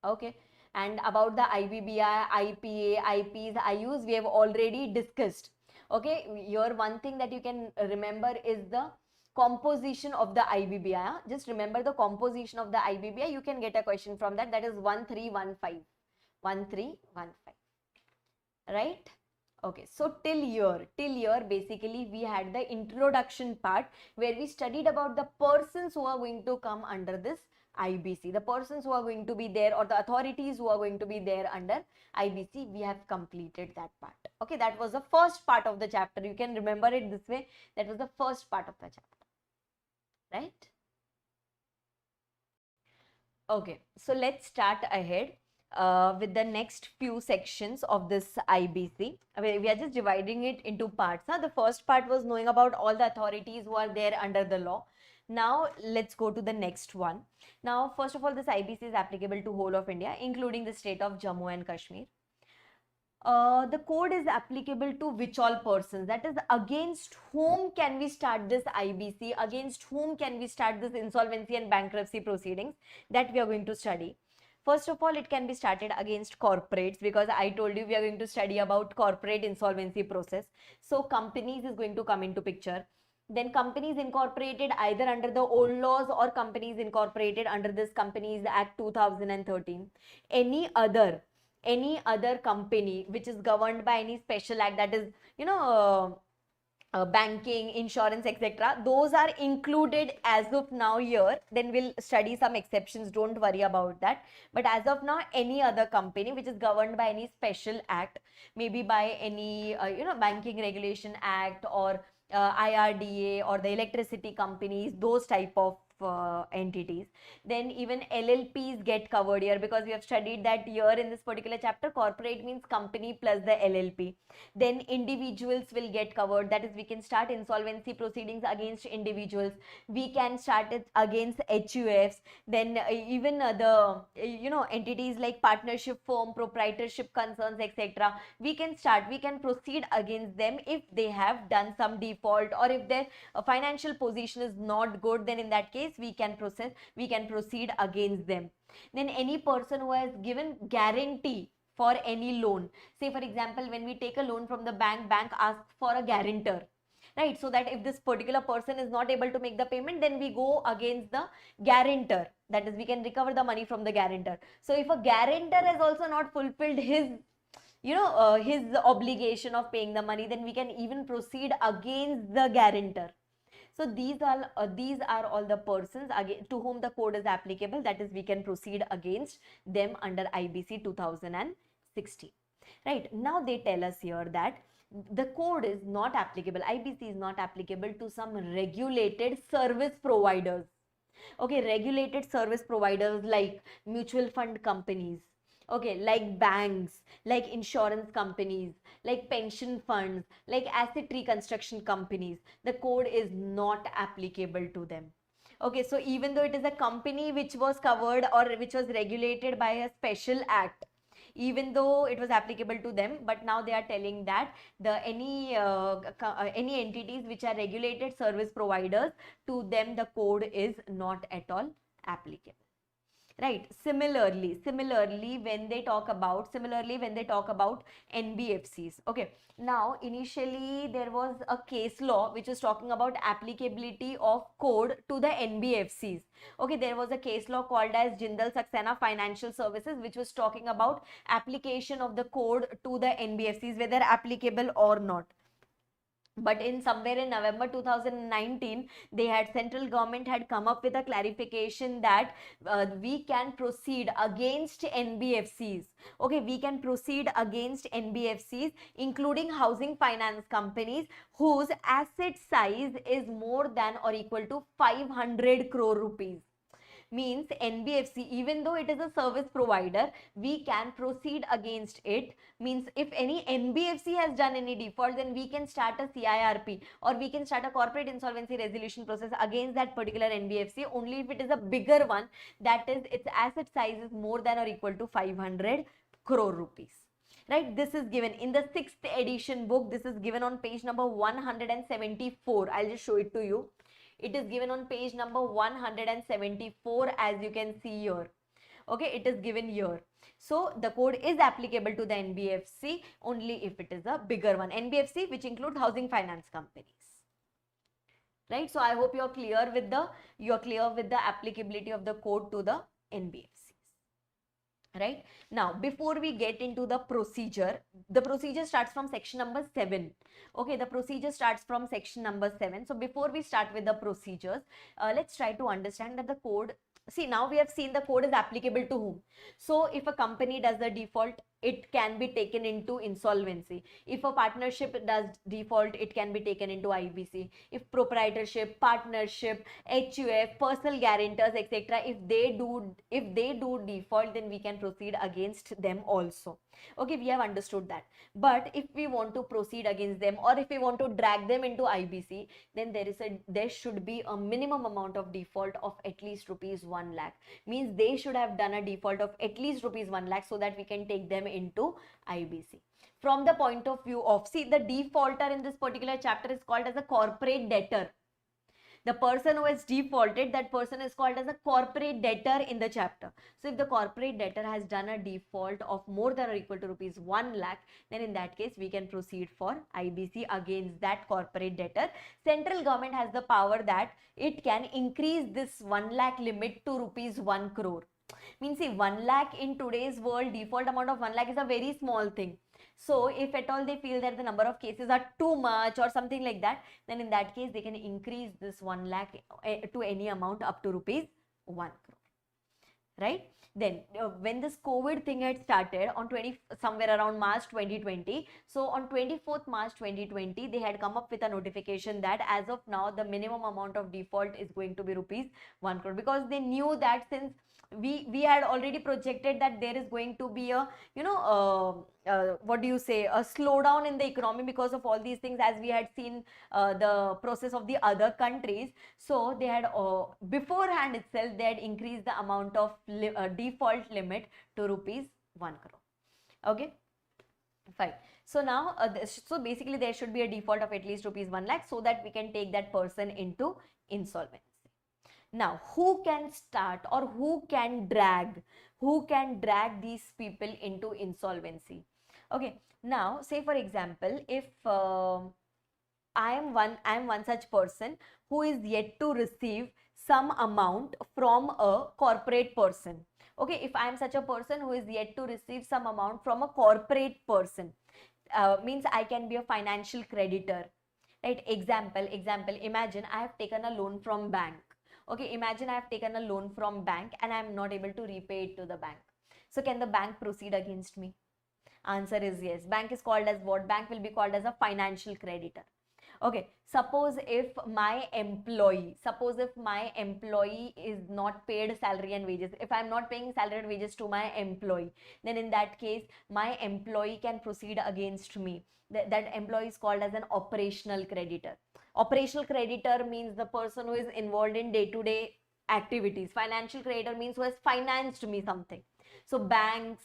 Okay. And about the IBBI, IPA, IPs, IUs, we have already discussed. Okay, here one thing that you can remember is the composition of the IBBI. Just remember the composition of the IBBI. You can get a question from that. That is 1315. 1315, right? Okay, so till here basically we had the introduction part where we studied about the persons who are going to come under this IBC, the persons who are going to be there, or the authorities who are going to be there under IBC. We have completed that part. Okay, that was the first part of the chapter. You can remember it this way. That was the first part of the chapter, right? Okay, so let's start ahead with the next few sections of this IBC. We are just dividing it into parts. The first part was knowing about all the authorities who are there under the law. Now let's go to the next one. Now first of all, this IBC is applicable to whole of India, including the state of Jammu and Kashmir. The code is applicable to which all persons, that is against whom can we start this IBC, against whom can we start this insolvency and bankruptcy proceedings, that we are going to study. First of all, it can be started against corporates, because I told you we are going to study about corporate insolvency process. So companies is going to come into picture. Then companies incorporated either under the old laws or companies incorporated under this Companies Act 2013. Any other company which is governed by any special act, that is, banking, insurance, etc. Those are included as of now here. Then we'll study some exceptions. Don't worry about that. But as of now, any other company which is governed by any special act, maybe by any Banking Regulation Act or IRDA or the electricity companies, those type of entities. Then even LLPs get covered here, because we have studied that here in this particular chapter. Corporate means company plus the LLP. Then individuals will get covered, that is, we can start insolvency proceedings against individuals, we can start it against HUFs. Then even the entities like partnership firm, proprietorship concerns, etc., we can proceed against them if they have done some default, or if their financial position is not good, then in that case we can proceed against them. Then any person who has given guarantee for any loan, say for example, when we take a loan from the bank asks for a guarantor, right? So that if this particular person is not able to make the payment, then we go against the guarantor, that is, we can recover the money from the guarantor. So if a guarantor has also not fulfilled his his obligation of paying the money, then we can even proceed against the guarantor. So these are all the persons to whom the code is applicable, that is, we can proceed against them under IBC 2016. Right, now they tell us here that the code is not applicable, IBC is not applicable to some regulated service providers. Okay, regulated service providers like mutual fund companies, okay, like banks, like insurance companies, like pension funds, like asset reconstruction companies. The code is not applicable to them. Okay, so even though it is a company which was covered or which was regulated by a special act, even though it was applicable to them, but now they are telling that any entities which are regulated service providers, to them the code is not at all applicable. Right, similarly when they talk about NBFCs. Okay, now initially there was a case law which was talking about applicability of code to the NBFCs. Okay, there was a case law called as Jindal Saxena Financial Services, which was talking about application of the code to the NBFCs, whether applicable or not. But in somewhere in November 2019, central government had come up with a clarification that we can proceed against NBFCs. Okay, we can proceed against NBFCs, including housing finance companies whose asset size is more than or equal to 500 crore rupees. Means NBFC, even though it is a service provider, we can proceed against it. Means if any NBFC has done any default, then we can start a CIRP, or we can start a corporate insolvency resolution process against that particular NBFC, only if it is a bigger one, that is, its asset size is more than or equal to 500 crore rupees. Right, this is given in the 6th edition book. This is given on page number 174. I'll just show it to you. It is given on page number 174, as you can see here. Okay, it is given here. So the code is applicable to the NBFC only if it is a bigger one. NBFC, which includes housing finance companies. Right, so I hope you're clear with the applicability of the code to the NBFCs. Right, now before we get into the procedure starts from section number 7. Okay, the procedure starts from section number 7. So before we start with the procedures, let's try to understand that the code, see, now we have seen the code is applicable to whom. So if a company does the default, it can be taken into insolvency. If a partnership does default, it can be taken into IBC. If proprietorship, partnership, HUF, personal guarantors, etc., if they do default, then we can proceed against them also. Okay, we have understood that. But if we want to proceed against them, or if we want to drag them into IBC, then there should be a minimum amount of default of at least rupees 1 lakh. Means they should have done a default of at least rupees 1 lakh, so that we can take them into IBC. From the point of view of, see, the defaulter in this particular chapter is called as a corporate debtor. The person who has defaulted, that person is called as a corporate debtor in the chapter. So if the corporate debtor has done a default of more than or equal to rupees 1 lakh, then in that case we can proceed for IBC against that corporate debtor. Central government has the power that it can increase this 1 lakh limit to rupees 1 crore. Means see, 1 lakh in today's world, default amount of 1 lakh is a very small thing. So if at all they feel that the number of cases are too much or something like that, then in that case they can increase this 1 lakh to any amount up to rupees 1 crore. Right? Then when this COVID thing had started on somewhere around March 2020, so on 24th March 2020 they had come up with a notification that as of now the minimum amount of default is going to be rupees 1 crore, because they knew that since we had already projected that there is going to be a what do you say, a slowdown in the economy because of all these things, as we had seen the process of the other countries. So they had beforehand itself they had increased the amount of default limit to rupees 1 crore. Okay, fine. So now so basically there should be a default of at least rupees 1 lakh so that we can take that person into insolvency. Now, who can start or who can drag these people into insolvency? Okay, now say for example, if I am one such person who is yet to receive some amount from a corporate person. Okay, if I am such a person who is yet to receive some amount from a corporate person, means I can be a financial creditor. Right? Example, imagine I have taken a loan from bank. Okay, imagine I have taken a loan from bank and I am not able to repay it to the bank. So can the bank proceed against me? Answer is yes. Bank is called as what? Bank will be called as a financial creditor. Okay, suppose if my employee is not paid salary and wages, if I am not paying salary and wages to my employee, then in that case my employee can proceed against me. That employee is called as an operational creditor. Operational creditor means the person who is involved in day-to-day activities. Financial creditor means who has financed me something. So banks,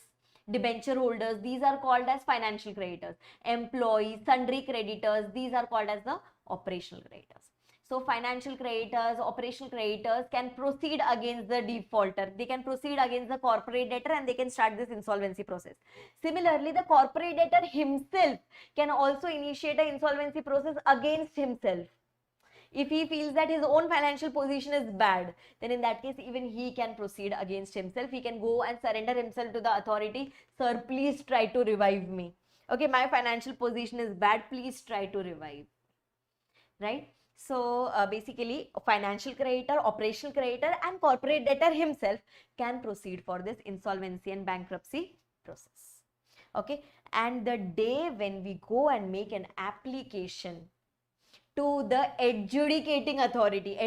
debenture holders, these are called as financial creditors. Employees, sundry creditors, these are called as the operational creditors. So financial creditors, operational creditors can proceed against the defaulter. They can proceed against the corporate debtor and they can start this insolvency process. Similarly, the corporate debtor himself can also initiate an insolvency process against himself. If he feels that his own financial position is bad, then in that case, even he can proceed against himself. He can go and surrender himself to the authority. Sir, please try to revive me. Okay, my financial position is bad. Please try to revive. Right? So basically, a financial creditor, operational creditor and corporate debtor himself can proceed for this insolvency and bankruptcy process. Okay, and the day when we go and make an application to the adjudicating authority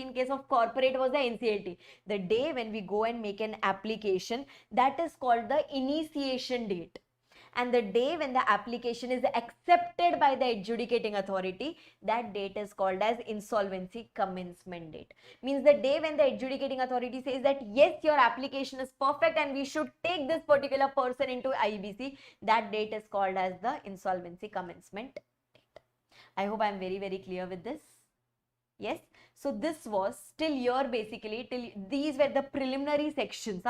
in case of corporate was the NCLT. The day when we go and make an application, that is called the initiation date. And the day when the application is accepted by the adjudicating authority, that date is called as insolvency commencement date. Means the day when the adjudicating authority says that yes, your application is perfect and we should take this particular person into IBC, that date is called as the insolvency commencement date. I hope I am very, very clear with this. Yes. So this was till here basically, till these were the preliminary sections.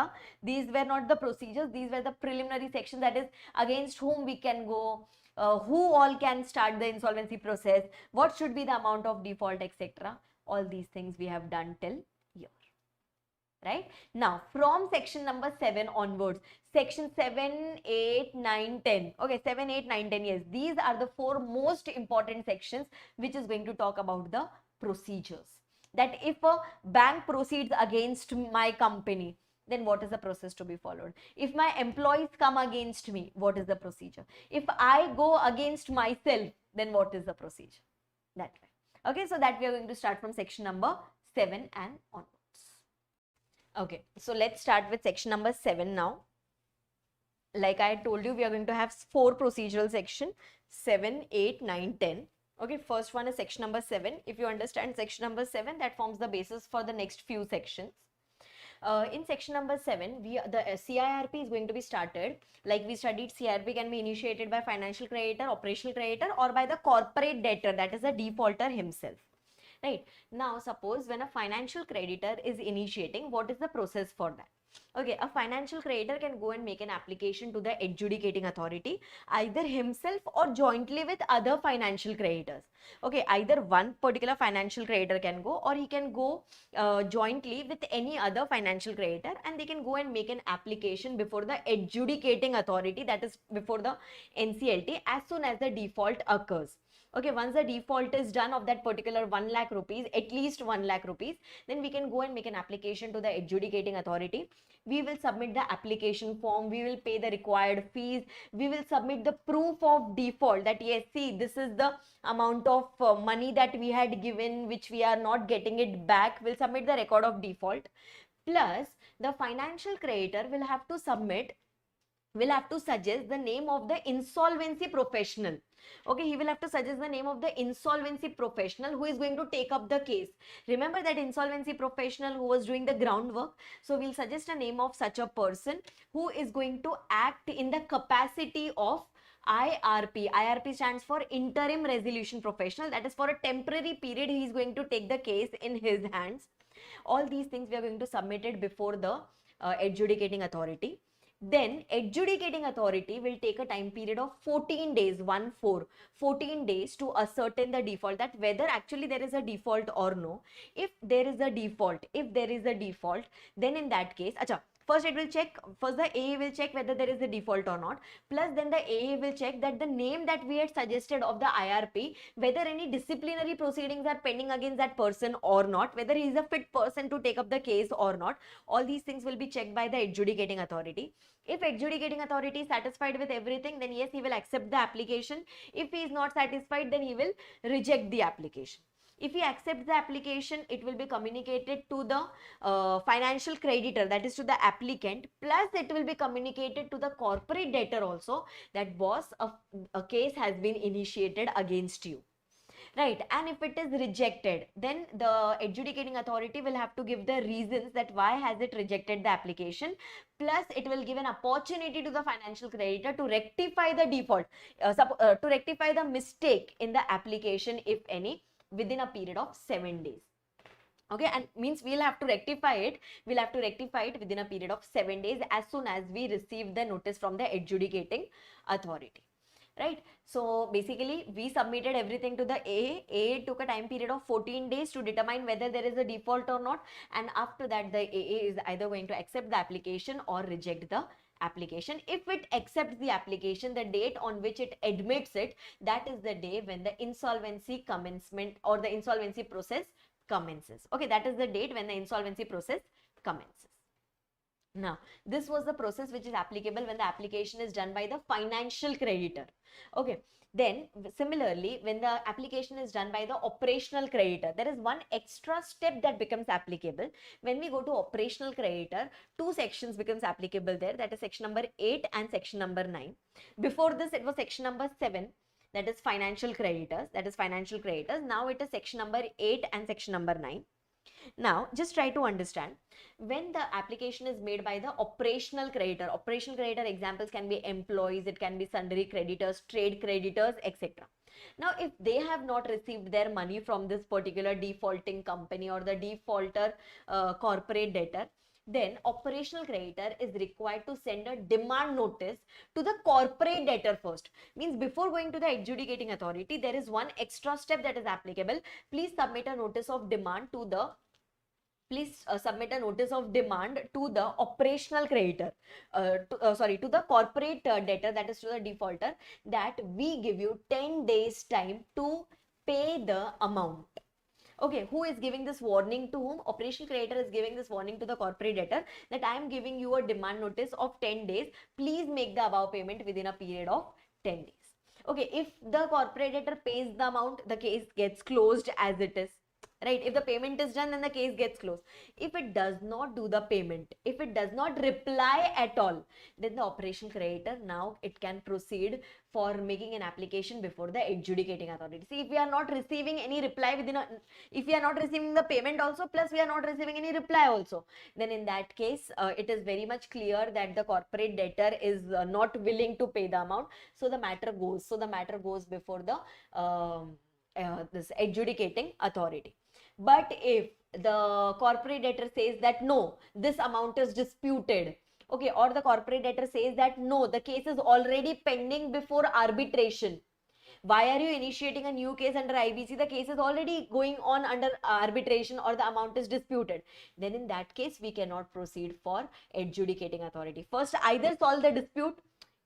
These were not the procedures, these were the preliminary sections, that is against whom we can go, who all can start the insolvency process, what should be the amount of default, etc. All these things we have done till here. Right? Now from section number 7 onwards, section 7, 8, 9, 10. Okay, 7, 8, 9, 10. Yes, these are the 4 most important sections which is going to talk about the procedures. That if a bank proceeds against my company, then what is the process to be followed? If my employees come against me, what is the procedure? If I go against myself, then what is the procedure? That way. Okay, so that we are going to start from section number 7 and onwards. Okay, so let's start with section number 7 now. Like I told you, we are going to have 4 procedural sections, 7, 8, 9, 10. Okay, first one is section number 7. If you understand section number 7, that forms the basis for the next few sections. In section number 7, the CIRP is going to be started. Like we studied, CIRP can be initiated by financial creditor, operational creditor, or by the corporate debtor, that is the defaulter himself. right? Now suppose when a financial creditor is initiating, what is the process for that? Okay, a financial creditor can go and make an application to the adjudicating authority, either himself or jointly with other financial creditors. Okay, either one particular financial creditor can go, or he can go jointly with any other financial creditor, and they can go and make an application before the adjudicating authority, that is before the NCLT, as soon as the default occurs. Okay, once the default is done of that particular 1 lakh rupees, at least 1 lakh rupees, then we can go and make an application to the adjudicating authority. We will submit the application form, we will pay the required fees, we will submit the proof of default that yes, see, this is the amount of money that we had given, which we are not getting it back. We'll submit the record of default. Plus, the financial creditor will have to suggest the name of the insolvency professional. Okay, he will have to suggest the name of the insolvency professional who is going to take up the case. Remember that insolvency professional who was doing the groundwork? So we'll suggest a name of such a person who is going to act in the capacity of IRP. IRP stands for interim resolution professional. That is, for a temporary period he is going to take the case in his hands. All these things we are going to submit it before the adjudicating authority. Then adjudicating authority will take a time period of 14 days, 14 days to ascertain the default, that whether actually there is a default or no. If there is a default, then in that case, first it will check, first the AA will check whether there is a default or not, plus then the AA will check that the name that we had suggested of the IRP, whether any disciplinary proceedings are pending against that person or not, whether he is a fit person to take up the case or not. All these things will be checked by the adjudicating authority. If adjudicating authority is satisfied with everything, then yes, he will accept the application. If he is not satisfied, then he will reject the application. If he accepts the application, it will be communicated to the financial creditor, that is to the applicant, plus it will be communicated to the corporate debtor also, that boss, a case has been initiated against you. Right, and if it is rejected, then the adjudicating authority will have to give the reasons that why has it rejected the application, plus it will give an opportunity to the financial creditor to rectify the default, to rectify the mistake in the application, if any, within a period of 7 days. Okay, and means we'll have to rectify it within a period of 7 days as soon as we receive the notice from the adjudicating authority. Right, so basically we submitted everything to the AA took a time period of 14 days to determine whether there is a default or not, and after that the AA is either going to accept the application or reject the application. If it accepts the application, the date on which it admits it, that is the day when the insolvency commencement or the insolvency process commences. Okay, that is the date when the insolvency process commences. Now, this was the process which is applicable when the application is done by the financial creditor. Okay, then similarly, when the application is done by the operational creditor, there is one extra step that becomes applicable. When we go to operational creditor, two sections becomes applicable there, that is section number 8 and section number 9. Before this, it was section number 7. That is financial creditors. Now it is section number 8 and section number 9. Now, just try to understand, when the application is made by the operational creditor examples can be employees, it can be sundry creditors, trade creditors, etc. Now, if they have not received their money from this particular defaulting company or the defaulter corporate debtor, then operational creditor is required to send a demand notice to the corporate debtor first. Means before going to the adjudicating authority, there is one extra step that is applicable. Please submit a notice of demand to the operational creditor, to the corporate debtor, that is to the defaulter, that we give you 10 days time to pay the amount. Okay, who is giving this warning to whom? Operational creditor is giving this warning to the corporate debtor that I am giving you a demand notice of 10 days. Please make the above payment within a period of 10 days. Okay, if the corporate debtor pays the amount, the case gets closed as it is. Right, if the payment is done, then the case gets closed. If it does not do the payment, if it does not reply at all, then the operational creditor, now it can proceed for making an application before the adjudicating authority. See, if we are not receiving any reply if we are not receiving the payment also, plus we are not receiving any reply also, then in that case, it is very much clear that the corporate debtor is not willing to pay the amount. So the matter goes before the this adjudicating authority. But if the corporate debtor says that no, this amount is disputed, okay, or the corporate debtor says that no, the case is already pending before arbitration. Why are you initiating a new case under IBC? The case is already going on under arbitration, or the amount is disputed. Then in that case, we cannot proceed for adjudicating authority. First, either solve the dispute,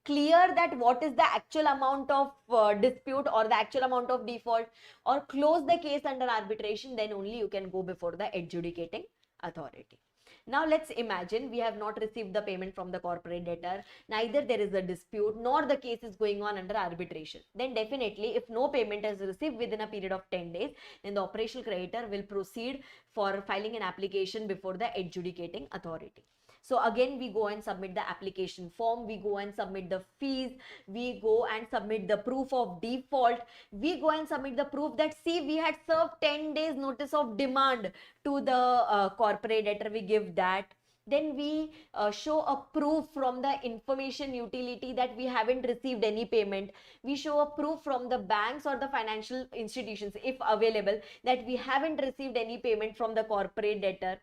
clear that what is the actual amount of dispute or the actual amount of default, or close the case under arbitration. Then only you can go before the adjudicating authority. Now let's imagine we have not received the payment from the corporate debtor, neither there is a dispute nor the case is going on under arbitration. Then definitely, if no payment is received within a period of 10 days, then the operational creditor will proceed for filing an application before the adjudicating authority. So again, we go and submit the application form, we go and submit the fees, we go and submit the proof of default, we go and submit the proof that, see, we had served 10 days notice of demand to the corporate debtor, we give that. Then we show a proof from the information utility that we haven't received any payment. We show a proof from the banks or the financial institutions, if available, that we haven't received any payment from the corporate debtor.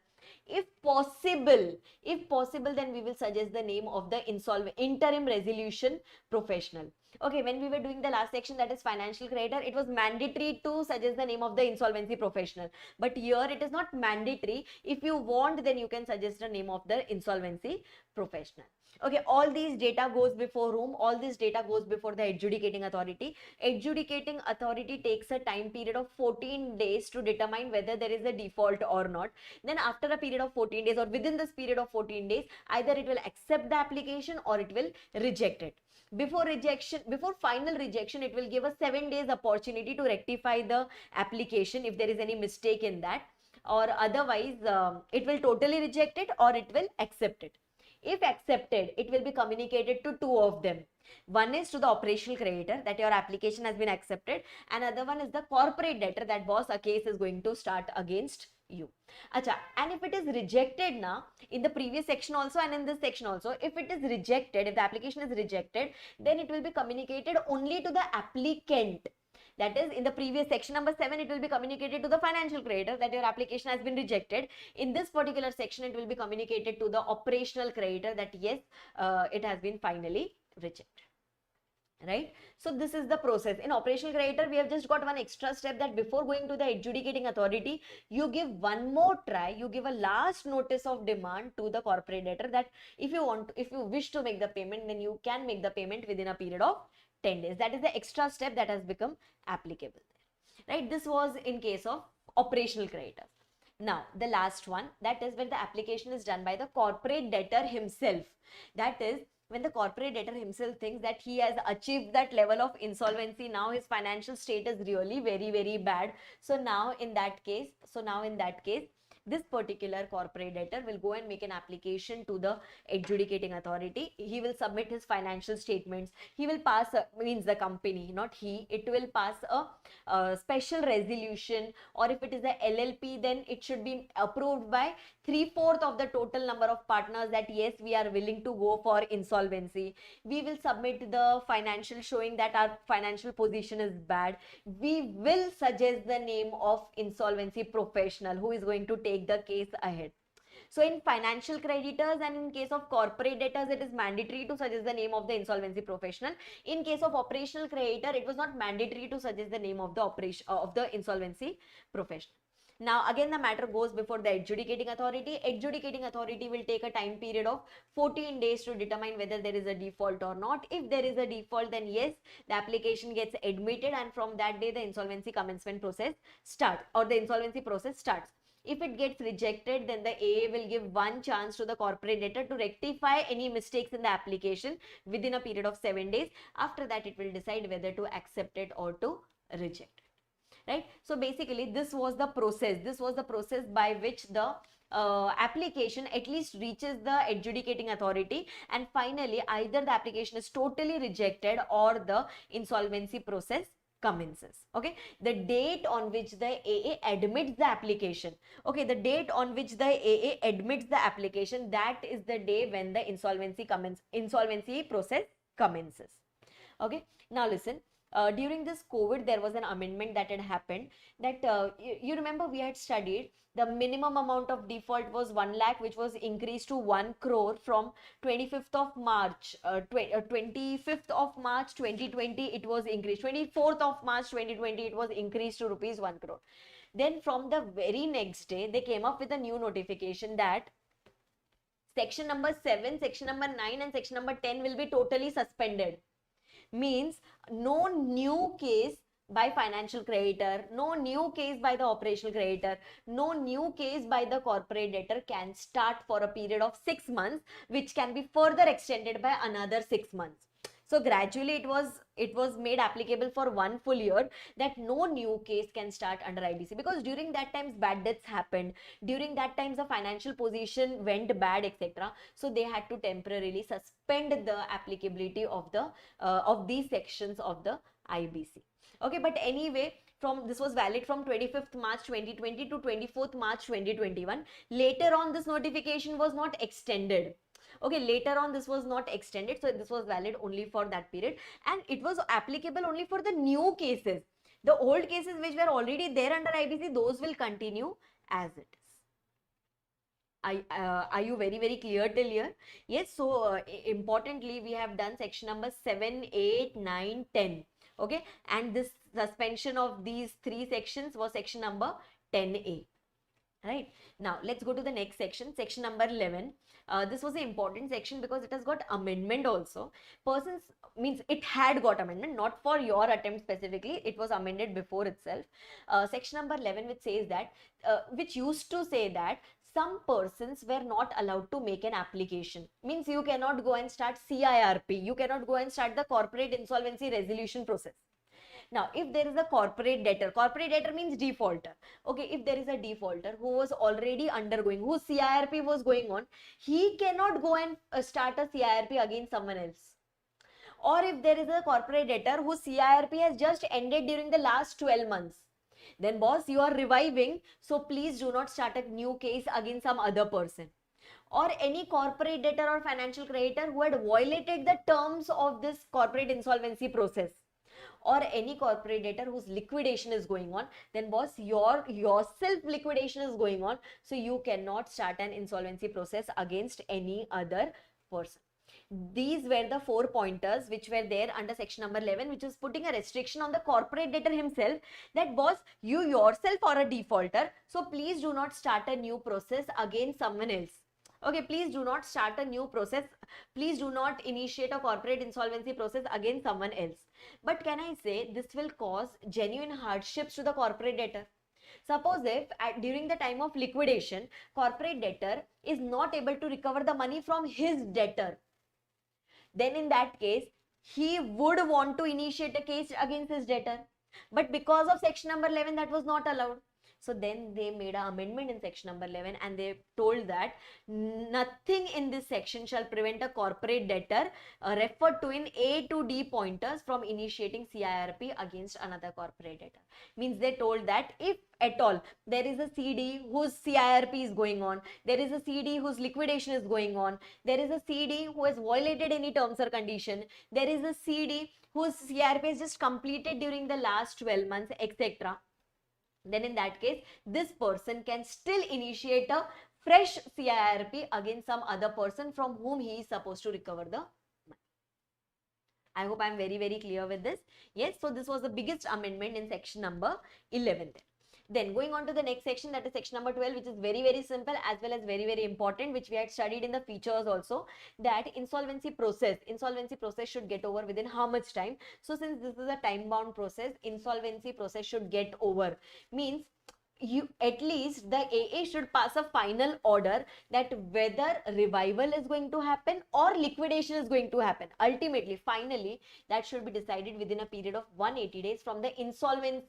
If possible, then we will suggest the name of the interim resolution professional. Okay, when we were doing the last section, that is financial creditor, it was mandatory to suggest the name of the insolvency professional. But here it is not mandatory. If you want, then you can suggest the name of the insolvency professional. Okay, all these data goes before whom? All this data goes before the adjudicating authority. Adjudicating authority takes a time period of 14 days to determine whether there is a default or not. Then after a period of 14 days, or within this period of 14 days, either it will accept the application or it will reject it. Before final rejection, it will give a 7 days opportunity to rectify the application if there is any mistake in that, or otherwise it will totally reject it or it will accept it. If accepted, it will be communicated to two of them. One is to the operational creditor that your application has been accepted, and other one is the corporate debtor that, boss, a case is going to start against you. Acha, and if it is rejected now, in the previous section also and in this section also, if it is rejected, if the application is rejected, then it will be communicated only to the applicant. That is, in the previous section number 7, it will be communicated to the financial creditor that your application has been rejected. In this particular section, it will be communicated to the operational creditor that yes, it has been finally rejected. Right? So this is the process. In operational creditor, we have just got one extra step, that before going to the adjudicating authority, you give one more try, you give a last notice of demand to the corporate debtor that if you wish to make the payment, then you can make the payment within a period of 10 days. That is the extra step that has become applicable there. Right? This was in case of operational creditors. Now, the last one, that is when the application is done by the corporate debtor himself. That is, when the corporate debtor himself thinks that he has achieved that level of insolvency, now his financial state is really very, very bad. So now in that case, this particular corporate debtor will go and make an application to the adjudicating authority. He will submit his financial statements. He will pass, means the company, not he, it will pass a special resolution, or if it is a LLP, then it should be approved by 3/4 of the total number of partners that yes, we are willing to go for insolvency. We will submit the financial showing that our financial position is bad. We will suggest the name of insolvency professional who is going to take the case ahead. So in financial creditors and in case of corporate debtors, it is mandatory to suggest the name of the insolvency professional. In case of operational creditor, it was not mandatory to suggest the name of the insolvency professional. Now again, the matter goes before the adjudicating authority. Adjudicating authority will take a time period of 14 days to determine whether there is a default or not. If there is a default, then yes, the application gets admitted, and from that day the insolvency commencement process starts, or the insolvency process starts. If it gets rejected, then the AA will give one chance to the corporate debtor to rectify any mistakes in the application within a period of 7 days. After that, it will decide whether to accept it or to reject it. Right? So basically, this was the process by which the application at least reaches the adjudicating authority, and finally either the application is totally rejected or the insolvency process commences. Okay, the date on which the AA admits the application, that is the day when the insolvency process commences. Okay, now listen, during this COVID, there was an amendment that had happened that you remember we had studied the minimum amount of default was 1 lakh, which was increased to 1 crore from 25th of March, 25th of March 2020, it was increased. 24th of March 2020, it was increased to rupees 1 crore. Then from the very next day, they came up with a new notification that section number 7, section number 9 and section number 10 will be totally suspended. Means no new case by financial creditor, no new case by the operational creditor, no new case by the corporate debtor can start for a period of 6 months, which can be further extended by another 6 months. So gradually it was made applicable for 1 full year that no new case can start under IBC, because during that times bad debts happened, during that times the financial position went bad, etc. So they had to temporarily suspend the applicability of the of these sections of the IBC. Okay, but anyway, from this was valid from 25th March 2020 to 24th March 2021. Later on, this notification was not extended. Okay, later on this was not extended, so this was valid only for that period, and it was applicable only for the new cases. The old cases which were already there under IBC, those will continue as it is. Are you very clear till here? Yes. So importantly, we have done section number 7, 8, 9, 10. Okay, and this suspension of these 3 sections was section number 10A. Right, now let's go to the next section, section number 11. This was an important section because it has got amendment also. Persons, means it had got amendment, not for your attempt specifically, it was amended before itself. Section number 11, which says that, which used to say that some persons were not allowed to make an application. Means you cannot go and start CIRP, you cannot go and start the corporate insolvency resolution process. Now, if there is a corporate debtor means defaulter. Okay, if there is a defaulter who was already undergoing, whose CIRP was going on, he cannot go and start a CIRP against someone else. Or if there is a corporate debtor whose CIRP has just ended during the last 12 months, then boss, you are reviving, so please do not start a new case against some other person. Or any corporate debtor or financial creditor who had violated the terms of this corporate insolvency process, or any corporate debtor whose liquidation is going on, then boss, your self liquidation is going on, so you cannot start an insolvency process against any other person. These were the 4 pointers which were there under section number 11, which is putting a restriction on the corporate debtor himself, that boss, you yourself are a defaulter, so please do not start a new process against someone else. Okay, please do not start a new process. Please do not initiate a corporate insolvency process against someone else. But can I say this will cause genuine hardships to the corporate debtor? Suppose if during the time of liquidation, corporate debtor is not able to recover the money from his debtor, then in that case, he would want to initiate a case against his debtor. But because of section number 11, that was not allowed. So then they made an amendment in section number 11 and they told that nothing in this section shall prevent a corporate debtor referred to in A to D pointers from initiating CIRP against another corporate debtor. Means they told that if at all there is a CD whose CIRP is going on, there is a CD whose liquidation is going on, there is a CD who has violated any terms or condition, there is a CD whose CIRP is just completed during the last 12 months, etc., then in that case, this person can still initiate a fresh CIRP against some other person from whom he is supposed to recover the money. I hope I am very clear with this. Yes, so this was the biggest amendment in section number 11. Then going on to the next section, that is section number 12, which is very simple as well as very important, which we had studied in the features also, that insolvency process should get over within how much time. So since this is a time bound process, insolvency process should get over. Means you at least the AA should pass a final order that whether revival is going to happen or liquidation is going to happen. Ultimately, finally, that should be decided within a period of 180 days from the insolvency,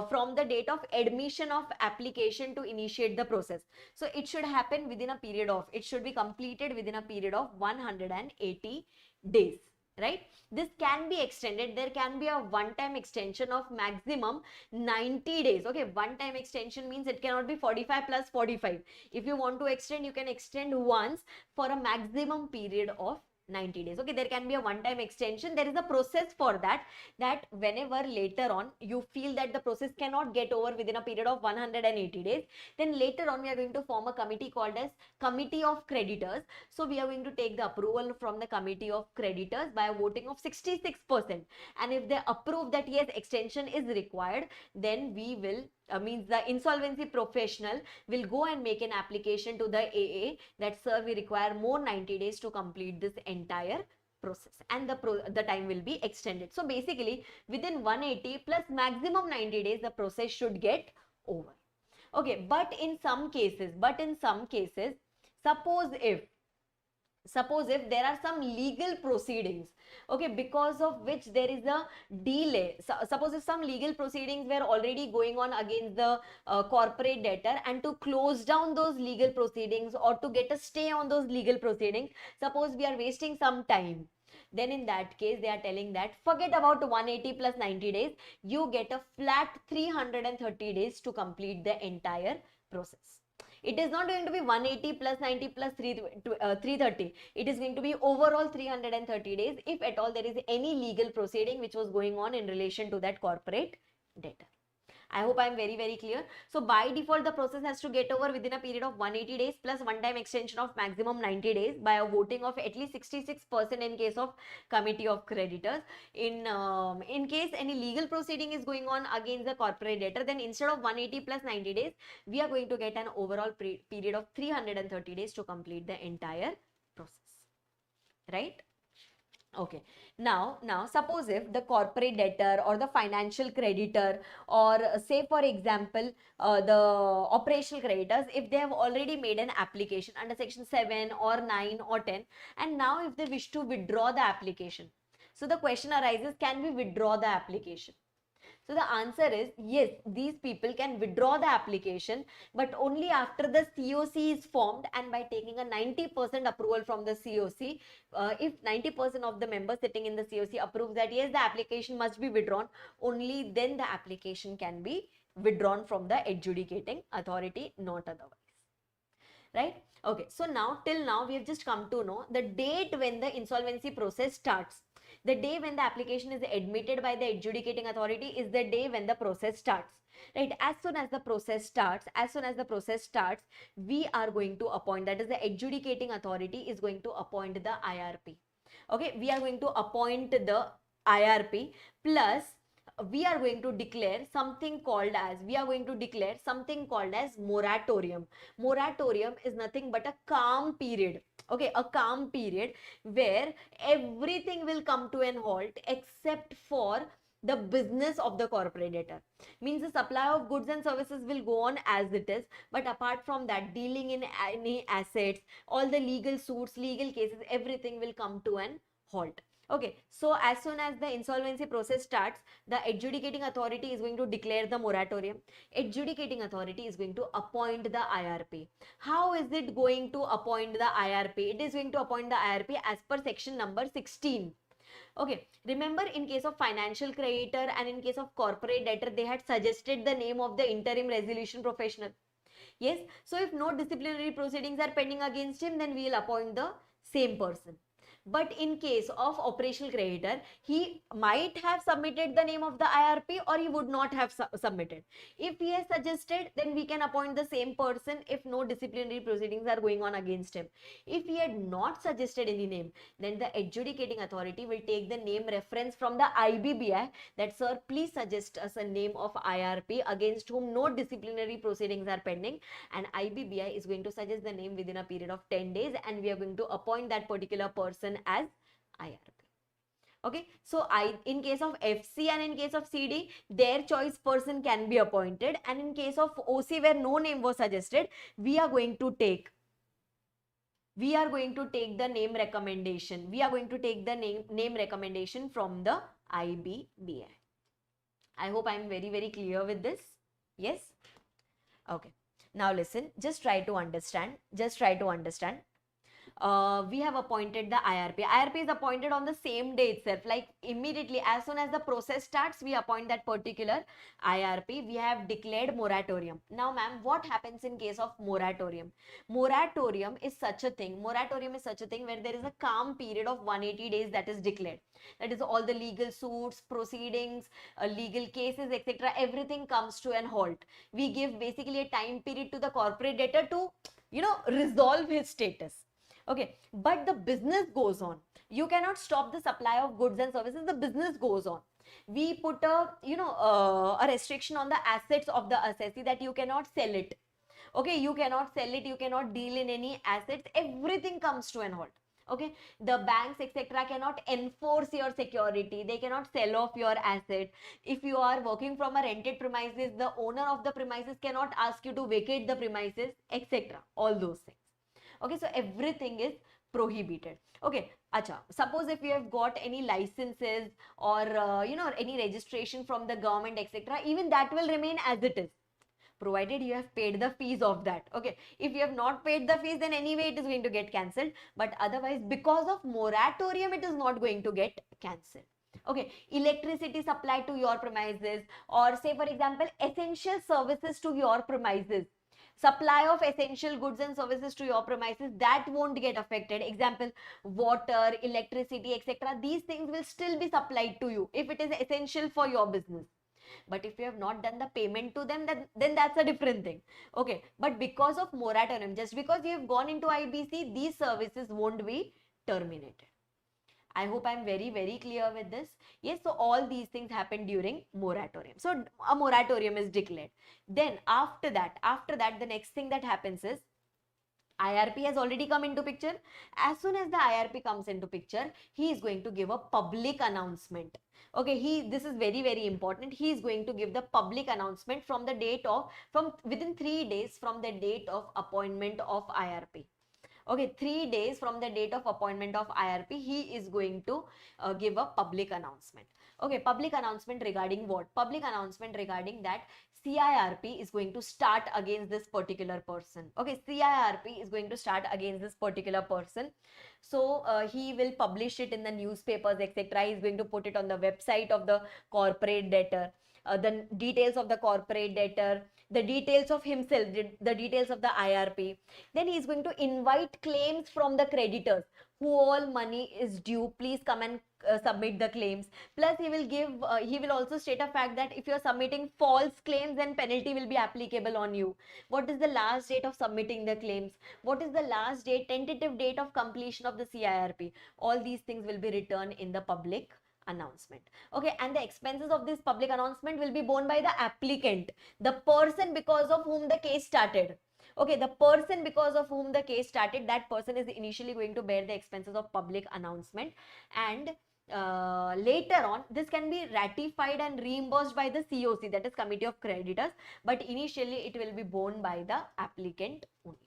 from the date of admission of application to initiate the process. So it should happen within a period of, it should be completed within a period of 180 days. Right, this can be extended. There can be a one-time extension of maximum 90 days. Okay, one-time extension means it cannot be 45 plus 45. If you want to extend, you can extend once for a maximum period of 90 days. Okay, there can be a one-time extension. There is a process for that, that whenever later on you feel that the process cannot get over within a period of 180 days, then later on we are going to form a committee called as Committee of Creditors. So we are going to take the approval from the Committee of Creditors by a voting of 66%. And if they approve that yes, extension is required, then we will means the insolvency professional will go and make an application to the AA that sir, we require more 90 days to complete this entire process, and the time will be extended. So basically within 180 plus maximum 90 days the process should get over. Okay, but in some cases, suppose if there are some legal proceedings, okay, because of which there is a delay. Suppose if some legal proceedings were already going on against the corporate debtor, and to close down those legal proceedings or to get a stay on those legal proceedings, suppose we are wasting some time, then in that case they are telling that forget about 180 plus 90 days, you get a flat 330 days to complete the entire process. It is not going to be 180 plus 90 plus 330. It is going to be overall 330 days if at all there is any legal proceeding which was going on in relation to that corporate debtor. I hope I am very, very clear. So by default, the process has to get over within a period of 180 days plus one-time extension of maximum 90 days by a voting of at least 66% in case of Committee of Creditors. In case any legal proceeding is going on against the corporate debtor, then instead of 180 plus 90 days, we are going to get an overall period of 330 days to complete the entire process. Right? Okay, now suppose if the corporate debtor or the financial creditor, or say for example the operational creditors, if they have already made an application under section 7 or 9 or 10, and now if they wish to withdraw the application, so the question arises, can we withdraw the application? So the answer is yes, these people can withdraw the application, but only after the COC is formed and by taking a 90% approval from the COC. If 90% of the members sitting in the COC approves that yes, the application must be withdrawn, only then the application can be withdrawn from the adjudicating authority, not otherwise. Right? Okay, so now till now we have just come to know the date when the insolvency process starts. The day when the application is admitted by the adjudicating authority is the day when the process starts. Right? As soon as the process starts, we are going to appoint, that is the adjudicating authority is going to appoint the IRP. Okay, we are going to appoint the IRP, plus we are going to declare something called as moratorium. Moratorium is nothing but a calm period. Okay, a calm period where everything will come to an halt except for the business of the corporate debtor. Means the supply of goods and services will go on as it is, but apart from that, dealing in any assets, all the legal suits, legal cases, everything will come to an halt. Okay, so as soon as the insolvency process starts, the adjudicating authority is going to declare the moratorium. Adjudicating authority is going to appoint the IRP. How is it going to appoint the IRP? It is going to appoint the IRP as per section number 16. Okay, remember in case of financial creditor and in case of corporate debtor, they had suggested the name of the interim resolution professional. Yes, so if no disciplinary proceedings are pending against him, then we will appoint the same person. But in case of operational creditor, he might have submitted the name of the IRP or he would not have submitted. If he has suggested, then we can appoint the same person if no disciplinary proceedings are going on against him. If he had not suggested any name, then the adjudicating authority will take the name reference from the IBBI that sir, please suggest us a name of IRP against whom no disciplinary proceedings are pending, and IBBI is going to suggest the name within a period of 10 days and we are going to appoint that particular person as IRP. Okay, so in case of FC and in case of CD, their choice person can be appointed, and in case of OC where no name was suggested, we are going to take the name recommendation. We are going to take the name recommendation from the IBBI. I hope I am very, very clear with this. Yes? Okay. Now listen, just try to understand. we have appointed the IRP. IRP is appointed on the same day itself, like immediately as soon as the process starts, we appoint that particular IRP. We have declared moratorium. Now, ma'am, what happens in case of moratorium? Moratorium is such a thing. Moratorium is such a thing where there is a calm period of 180 days that is declared. That is all the legal suits, proceedings, legal cases, etc. Everything comes to an halt. We give basically a time period to the corporate debtor to, resolve his status. Okay, but the business goes on. You cannot stop the supply of goods and services. The business goes on. We put a restriction on the assets of the assessee that you cannot sell it. Okay, you cannot sell it. You cannot deal in any assets. Everything comes to an halt. Okay, the banks etc. cannot enforce your security. They cannot sell off your asset. If you are working from a rented premises, the owner of the premises cannot ask you to vacate the premises, etc. All those things. Okay, so everything is prohibited. Okay, acha, suppose if you have got any licenses or any registration from the government etc., even that will remain as it is, provided you have paid the fees of that. Okay, if you have not paid the fees, then anyway it is going to get cancelled, but otherwise because of moratorium it is not going to get cancelled. Okay, electricity supply to your premises, or say for example essential services to your premises, supply of essential goods and services to your premises, that won't get affected. Example, water, electricity etc., these things will still be supplied to you if it is essential for your business. But if you have not done the payment to them, then that's a different thing. Okay, but because of moratorium, just because you have gone into IBC, these services won't be terminated. I hope I'm very, very clear with this. Yes, so all these things happen during moratorium. So a moratorium is declared. Then after that, the next thing that happens is IRP has already come into picture. As soon as the IRP comes into picture, he is going to give a public announcement. Okay, this is very, very important. He is going to give the public announcement from within 3 days from the date of appointment of IRP. Okay, 3 days from the date of appointment of IRP, he is going to give a public announcement. Okay, public announcement regarding what? Public announcement regarding that CIRP is going to start against this particular person. Okay, CIRP is going to start against this particular person. So he will publish it in the newspapers, etc. He is going to put it on the website of the corporate debtor. The details of the corporate debtor, the details of himself, the details of the IRP. Then he is going to invite claims from the creditors. Who all money is due, please come and submit the claims. Plus he will also state a fact that if you are submitting false claims, then penalty will be applicable on you. What is the last date of submitting the claims? What is the last date, tentative date of completion of the CIRP? All these things will be written in the public announcement. Okay, and the expenses of this public announcement will be borne by the applicant, the person because of whom the case started. Okay, the person because of whom the case started, that person is initially going to bear the expenses of public announcement, and later on this can be ratified and reimbursed by the COC, that is Committee of Creditors, but initially it will be borne by the applicant only.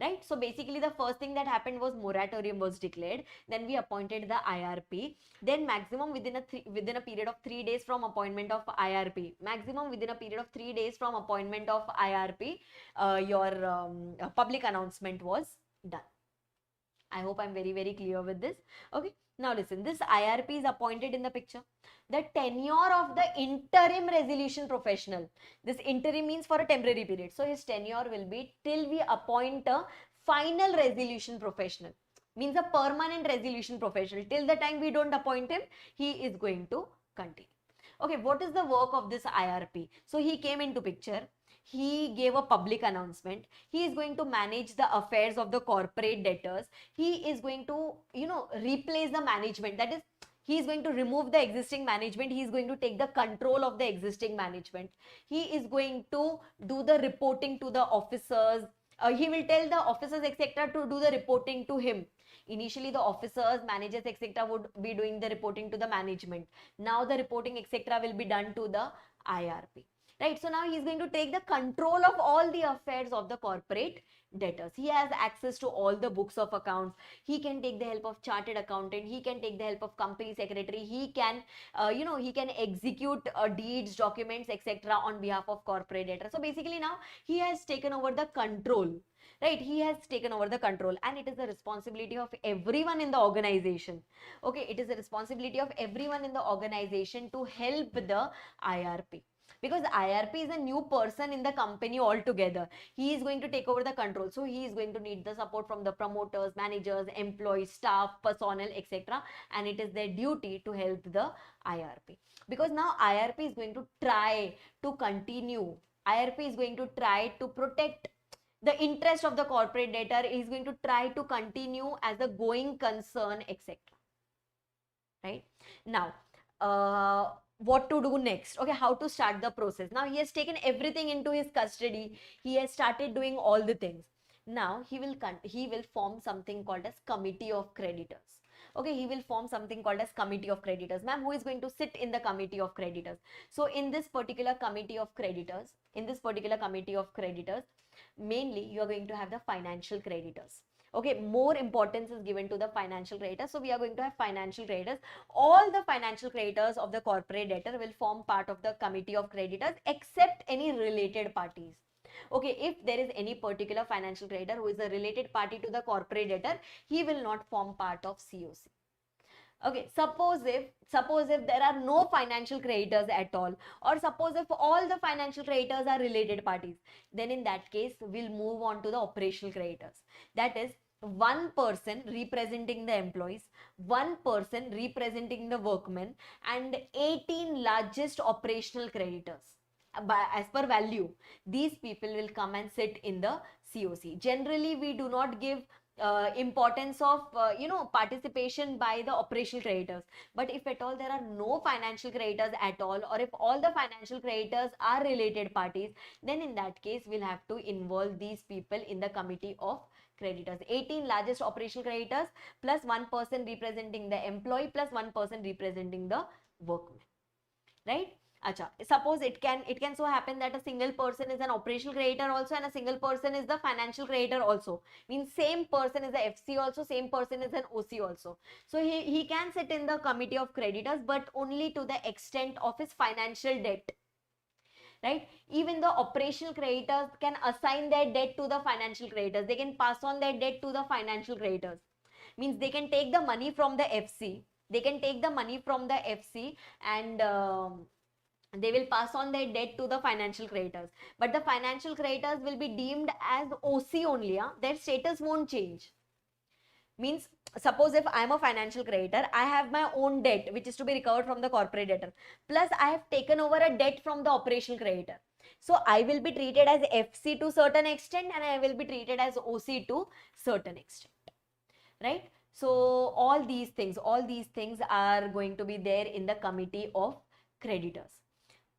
Right, so basically the first thing that happened was moratorium was declared. Then we appointed the IRP. Then maximum within a period of 3 days from appointment of IRP, your public announcement was done. I hope I'm very, very clear with this. Okay, now listen, this IRP is appointed in the picture. The tenure of the interim resolution professional. This interim means for a temporary period. So his tenure will be till we appoint a final resolution professional. Means a permanent resolution professional. Till the time we don't appoint him, he is going to continue. Okay, what is the work of this IRP? So he came into picture. He gave a public announcement. He is going to manage the affairs of the corporate debtors. He is going to, replace the management. That is, he is going to remove the existing management. He is going to take the control of the existing management. He is going to do the reporting to the officers. He will tell the officers, etc., to do the reporting to him. Initially, the officers, managers, etc., would be doing the reporting to the management. Now, the reporting, etc., will be done to the IRP. Right, so now he is going to take the control of all the affairs of the corporate debtors. He has access to all the books of accounts. He can take the help of chartered accountant. He can take the help of company secretary. He can, he can execute deeds, documents, etc. on behalf of corporate debtors. So basically now he has taken over the control. right? He has taken over the control, and it is the responsibility of everyone in the organization. Okay, it is the responsibility of everyone in the organization to help the IRP, because IRP is a new person in the company altogether. He is going to take over the control, so he is going to need the support from the promoters, managers, employees, staff, personnel, etc., and it is their duty to help the IRP, because now IRP is going to try to continue, IRP is going to try to protect the interest of the corporate debtor, is going to try to continue as a going concern, etc. Right? Now, what to do next? Okay, how to start the process? Now he has taken everything into his custody. He has started doing all the things. Now he will form something called as committee of creditors. Okay, he will form something called as committee of creditors. Ma'am, who is going to sit in the committee of creditors? So in this particular committee of creditors, mainly you are going to have the financial creditors. Okay, more importance is given to the financial creditors. So we are going to have financial creditors. All the financial creditors of the corporate debtor will form part of the committee of creditors except any related parties. Okay, if there is any particular financial creditor who is a related party to the corporate debtor, he will not form part of COC. Okay, suppose if there are no financial creditors at all, or suppose if all the financial creditors are related parties, then in that case we'll move on to the operational creditors. That is, one person representing the employees, one person representing the workmen, and 18 largest operational creditors. As per value, these people will come and sit in the COC. Generally, we do not give importance of participation by the operational creditors, but if at all there are no financial creditors at all, or if all the financial creditors are related parties, then in that case we'll have to involve these people in the committee of creditors. 18 largest operational creditors plus one person representing the employee plus one person representing the workman, right? Acha, suppose it can so happen that a single person is an operational creditor also and a single person is the financial creditor also. Means same person is a FC also, same person is an OC also. So he can sit in the committee of creditors, but only to the extent of his financial debt. Right? Even the operational creditors can assign their debt to the financial creditors. They can pass on their debt to the financial creditors. Means they can take the money from the FC. They can take the money from the FC and they will pass on their debt to the financial creditors, but the financial creditors will be deemed as OC only. Their status won't change. Means, suppose if I am a financial creditor, I have my own debt which is to be recovered from the corporate debtor, plus I have taken over a debt from the operational creditor. So I will be treated as FC to certain extent and I will be treated as OC to certain extent, right? So all these things are going to be there in the committee of creditors,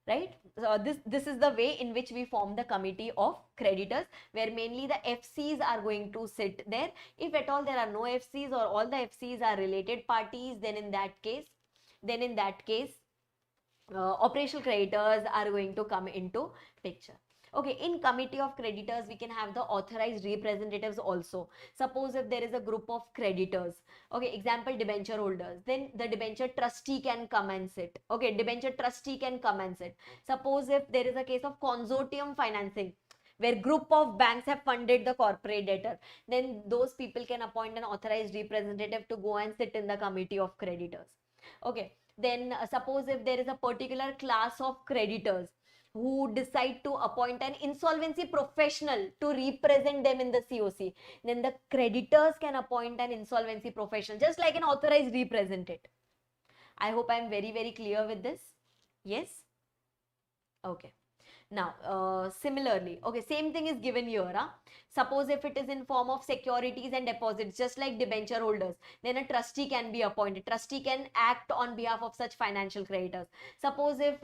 right? So this is the way in which we form the committee of creditors, where mainly the FCs are going to sit there. If at all there are no FCs or all the FCs are related parties, then in that case operational creditors are going to come into picture. Okay, in committee of creditors, we can have the authorized representatives also. Suppose if there is a group of creditors, okay, example debenture holders, then the debenture trustee can come and sit. Okay, debenture trustee can come and sit. Suppose if there is a case of consortium financing, where group of banks have funded the corporate debtor, then those people can appoint an authorized representative to go and sit in the committee of creditors. Okay, then suppose if there is a particular class of creditors who decide to appoint an insolvency professional to represent them in the COC, then the creditors can appoint an insolvency professional, just like an authorized representative. I hope I am very, very clear with this. Yes? Okay. Now, similarly, okay, same thing is given here. Suppose if it is in form of securities and deposits, just like debenture holders, then a trustee can be appointed. Trustee can act on behalf of such financial creditors. Suppose if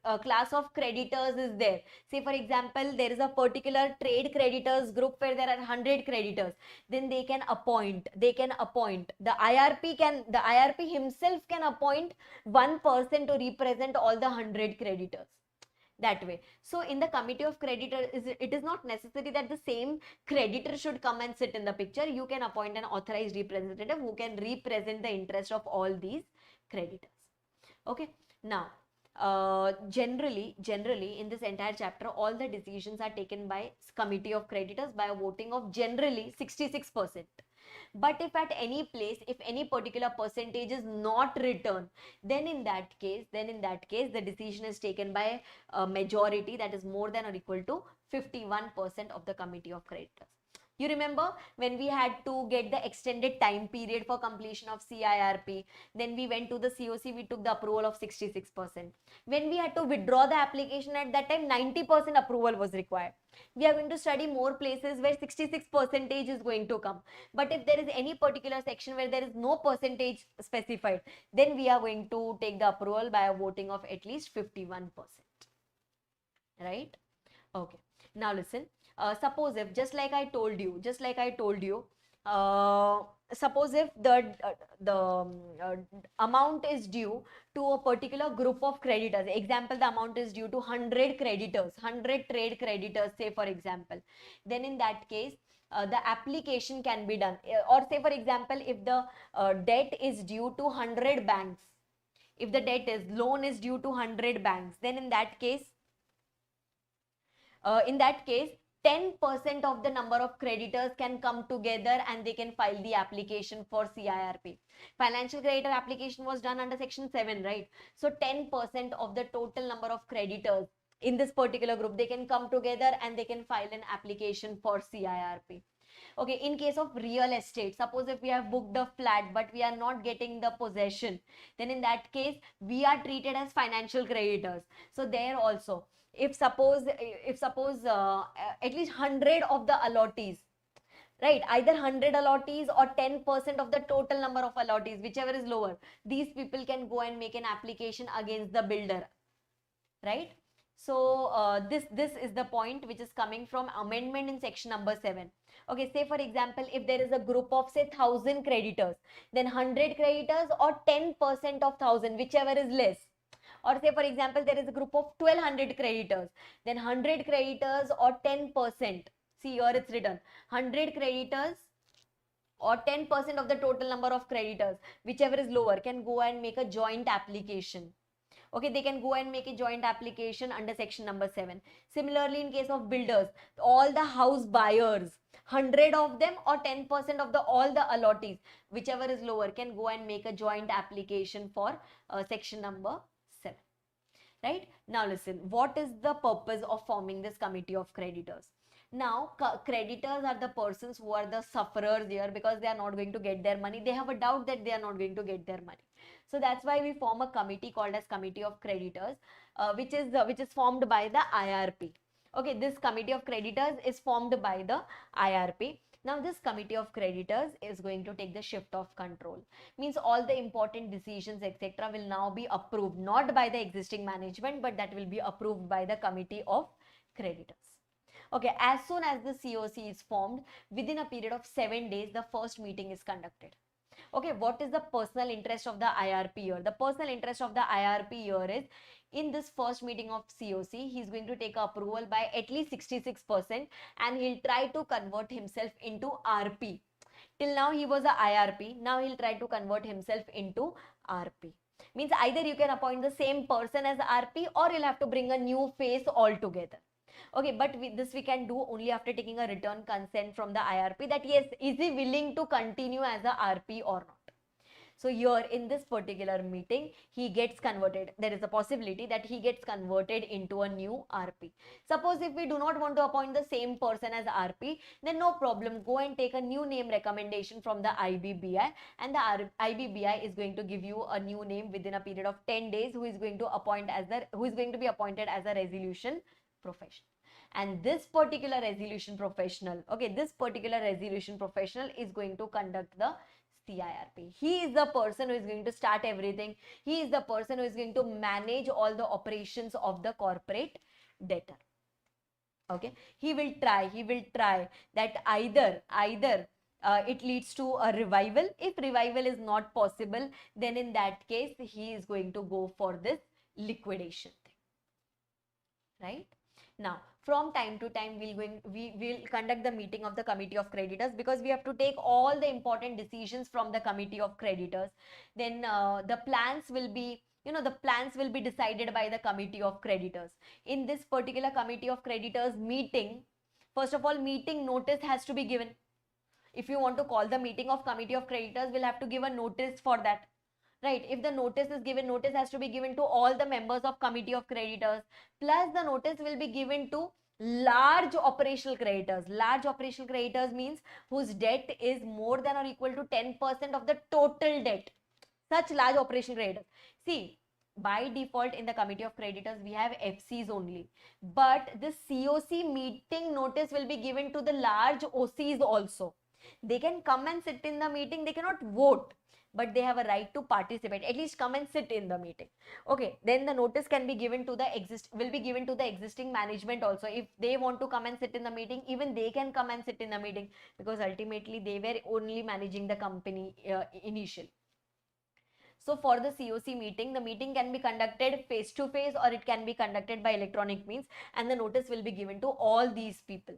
a class of creditors is there, say for example, there is a particular trade creditors group where there are 100 creditors, then they can appoint, the IRP himself can appoint one person to represent all the 100 creditors. That way. So in the committee of creditors, it is not necessary that the same creditor should come and sit in the picture. You can appoint an authorized representative who can represent the interest of all these creditors. Okay. Now, generally in this entire chapter, all the decisions are taken by committee of creditors by a voting of generally 66%. But if at any place, if any particular percentage is not returned, then in that case the decision is taken by a majority, that is more than or equal to 51% of the committee of creditors. You remember when we had to get the extended time period for completion of CIRP, then we went to the COC, we took the approval of 66%. When we had to withdraw the application at that time, 90% approval was required. We are going to study more places where 66% is going to come. But if there is any particular section where there is no percentage specified, then we are going to take the approval by a voting of at least 51%. Right? Okay. Now listen. Suppose if, just like I told you, suppose if the amount is due to a particular group of creditors. Example, the amount is due to 100 creditors, 100 trade creditors, say for example. Then in that case, the application can be done. Or say for example, if the debt is due to 100 banks, if the loan is due to 100 banks, then in that case, 10% of the number of creditors can come together and they can file the application for CIRP. Financial creditor application was done under section 7, right? So 10% of the total number of creditors in this particular group, they can come together and they can file an application for CIRP. Okay, in case of real estate, suppose if we have booked a flat but we are not getting the possession, then in that case we are treated as financial creditors. So there also, if suppose at least 100 of the allottees, right, either 100 allottees or 10% of the total number of allottees, whichever is lower, these people can go and make an application against the builder, right? So this is the point which is coming from amendment in section number 7. Okay, say for example, if there is a group of say 1000 creditors, then 100 creditors or 10% of 1000, whichever is less. Or say for example, there is a group of 1200 creditors, then 100 creditors or 10%. See here it's written 100 creditors or 10% of the total number of creditors, whichever is lower, can go and make a joint application. Okay, they can go and make a joint application under section number 7. Similarly, in case of builders, all the house buyers, 100 of them or 10% of all the allottees, whichever is lower, can go and make a joint application for section number 7. Right? Now listen, what is the purpose of forming this committee of creditors? Now, creditors are the persons who are the sufferers here because they are not going to get their money. They have a doubt that they are not going to get their money. So that's why we form a committee called as committee of creditors, which is formed by the IRP. Okay, this committee of creditors is formed by the IRP. Now this committee of creditors is going to take the shift of control. Means all the important decisions etc. will now be approved not by the existing management, but that will be approved by the committee of creditors. Okay, as soon as the COC is formed, within a period of 7 days, the first meeting is conducted. Okay, what is the personal interest of the IRP here? The personal interest of the IRP here is, in this first meeting of COC, he is going to take approval by at least 66% and he'll try to convert himself into RP. Till now he was a IRP, now he'll try to convert himself into RP. Means either you can appoint the same person as RP or you'll have to bring a new face altogether. Okay, but this we can do only after taking a written consent from the IRP that yes, is he willing to continue as a RP or not. So here in this particular meeting, he gets converted. There is a possibility that he gets converted into a new RP. Suppose if we do not want to appoint the same person as RP, then no problem. Go and take a new name recommendation from the IBBI, and the IBBI is going to give you a new name within a period of 10 days who is going to be appointed as a resolution professional. And this particular resolution professional, okay, this particular resolution professional is going to conduct the CIRP. He is the person who is going to start everything. He is the person who is going to manage all the operations of the corporate debtor. Okay, he will try that either it leads to a revival. If revival is not possible, then in that case he is going to go for this liquidation thing. Right? Now, from time to time, we will conduct the meeting of the committee of creditors because we have to take all the important decisions from the committee of creditors. Then the plans will be the plans will be decided by the committee of creditors. In this particular committee of creditors meeting, first of all, meeting notice has to be given. If you want to call the meeting of committee of creditors, we'll have to give a notice for that, right? If the notice is given, notice has to be given to all the members of committee of creditors, plus the notice will be given to large operational creditors. Large operational creditors means whose debt is more than or equal to 10% of the total debt. Such large operational creditors. See, by default in the committee of creditors we have FCs only, but the COC meeting notice will be given to the large OCs also. They can come and sit in the meeting, they cannot vote, but they have a right to participate, at least come and sit in the meeting. Okay, then the notice can be given to the will be given to the existing management also. If they want to come and sit in the meeting, even they can come and sit in the meeting, because ultimately they were only managing the company initially. So for the COC meeting, the meeting can be conducted face to face or it can be conducted by electronic means, and the notice will be given to all these people.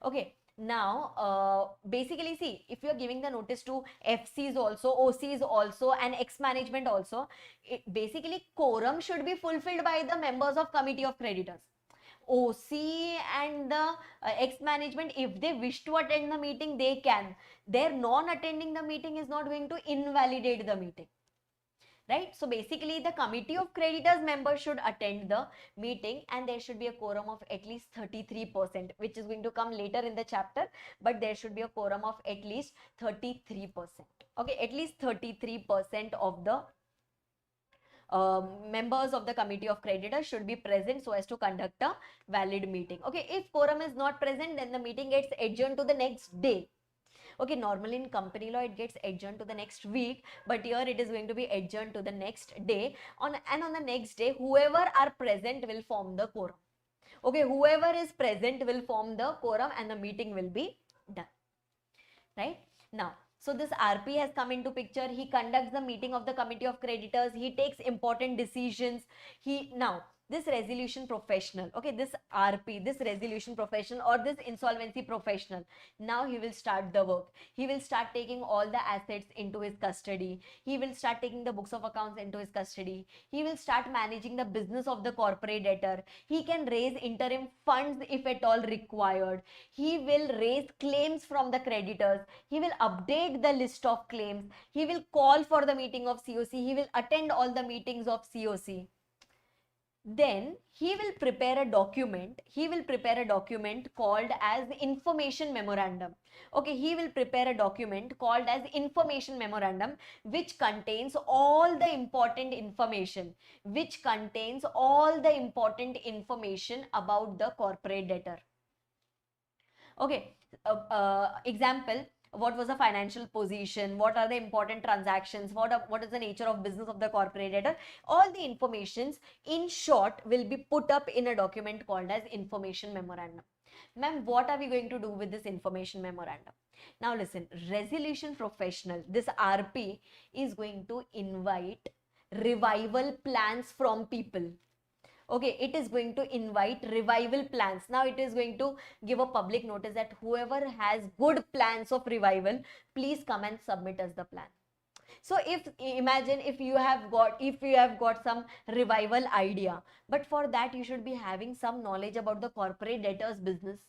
Okay, now basically see, if you are giving the notice to FCs also, OCs also, and ex-management also, basically quorum should be fulfilled by the members of committee of creditors. OC and the ex-management, if they wish to attend the meeting, they can. Their non-attending the meeting is not going to invalidate the meeting. Right? So basically the committee of creditors members should attend the meeting, and there should be a quorum of at least 33%, which is going to come later in the chapter, but there should be a quorum of at least 33%. Okay, at least 33% of the members of the committee of creditors should be present so as to conduct a valid meeting. Okay, if quorum is not present, then the meeting gets adjourned to the next day. Okay, normally in company law it gets adjourned to the next week, but here it is going to be adjourned to the next day. On the next day, whoever are present will form the quorum. Okay, whoever is present will form the quorum and the meeting will be done. Right? Now, so this RP has come into picture. He conducts the meeting of the committee of creditors. He takes important decisions. Now, this resolution professional, okay, this RP, this resolution professional or this insolvency professional, now he will start the work. He will start taking all the assets into his custody. He will start taking the books of accounts into his custody. He will start managing the business of the corporate debtor. He can raise interim funds if at all required. He will raise claims from the creditors. He will update the list of claims. He will call for the meeting of COC. He will attend all the meetings of COC. Then he will prepare a document. He will prepare a document called as information memorandum. Okay, he will prepare a document called as information memorandum, which contains all the important information, about the corporate debtor. Okay, example, what was the financial position, what are the important transactions, what is the nature of business of the corporate debtor. All the informations in short will be put up in a document called as information memorandum. Ma'am, what are we going to do with this information memorandum? Now listen, resolution professional, this RP is going to invite revival plans from people. Okay, it is going to invite revival plans. Now it is going to give a public notice that whoever has good plans of revival, please come and submit us the plan. So imagine if you have got some revival idea, but for that you should be having some knowledge about the corporate debtors business.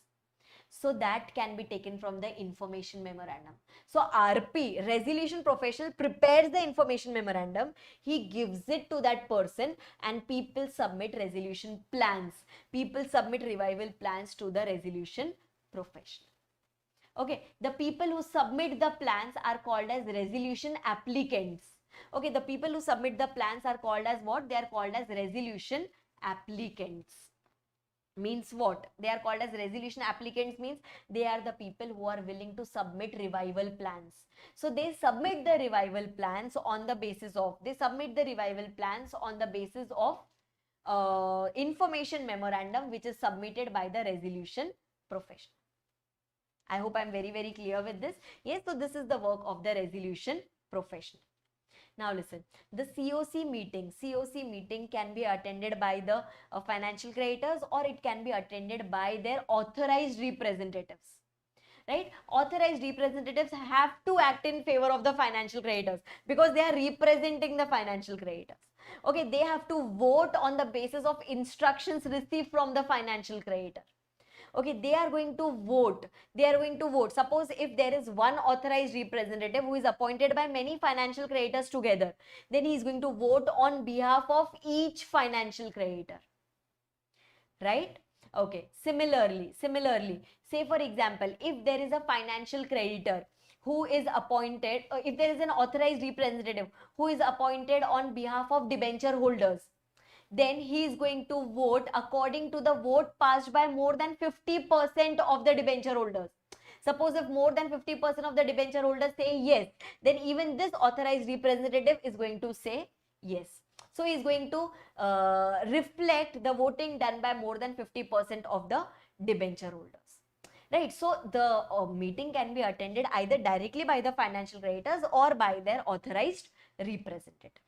So that can be taken from the information memorandum. So RP, resolution professional, prepares the information memorandum. He gives it to that person and people submit resolution plans. People submit revival plans to the resolution professional. Okay, the people who submit the plans are called as resolution applicants. Okay, the people who submit the plans are called as what? They are called as resolution applicants. Means what? They are called as resolution applicants means they are the people who are willing to submit revival plans. So they submit the revival plans on the basis of, information memorandum which is submitted by the resolution professional. I hope I'm very, very clear with this. Yes, so this is the work of the resolution professional. Now listen, the COC meeting can be attended by the financial creditors or it can be attended by their authorized representatives. right? Authorized representatives have to act in favor of the financial creditors because they are representing the financial creditors. Okay, they have to vote on the basis of instructions received from the financial creditor. Okay, they are going to vote. Suppose if there is one authorized representative who is appointed by many financial creditors together, then he is going to vote on behalf of each financial creditor, right? Okay, similarly, say for example, if there is a financial creditor who is appointed, if there is an authorized representative who is appointed on behalf of debenture holders, then he is going to vote according to the vote passed by more than 50% of the debenture holders. Suppose if more than 50% of the debenture holders say yes, then even this authorized representative is going to say yes. So he is going to reflect the voting done by more than 50% of the debenture holders. Right, so the meeting can be attended either directly by the financial creditors or by their authorized representative.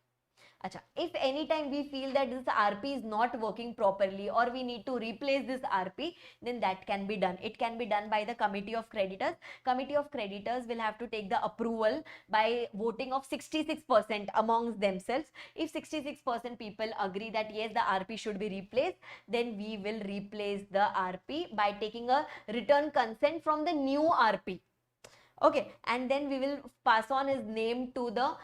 Acha, if any time we feel that this RP is not working properly or we need to replace this RP, then that can be done. It can be done by the committee of creditors. Committee of creditors will have to take the approval by voting of 66% amongst themselves. If 66% people agree that yes, the RP should be replaced, then we will replace the RP by taking a written consent from the new RP. Okay, and then we will pass on his name to the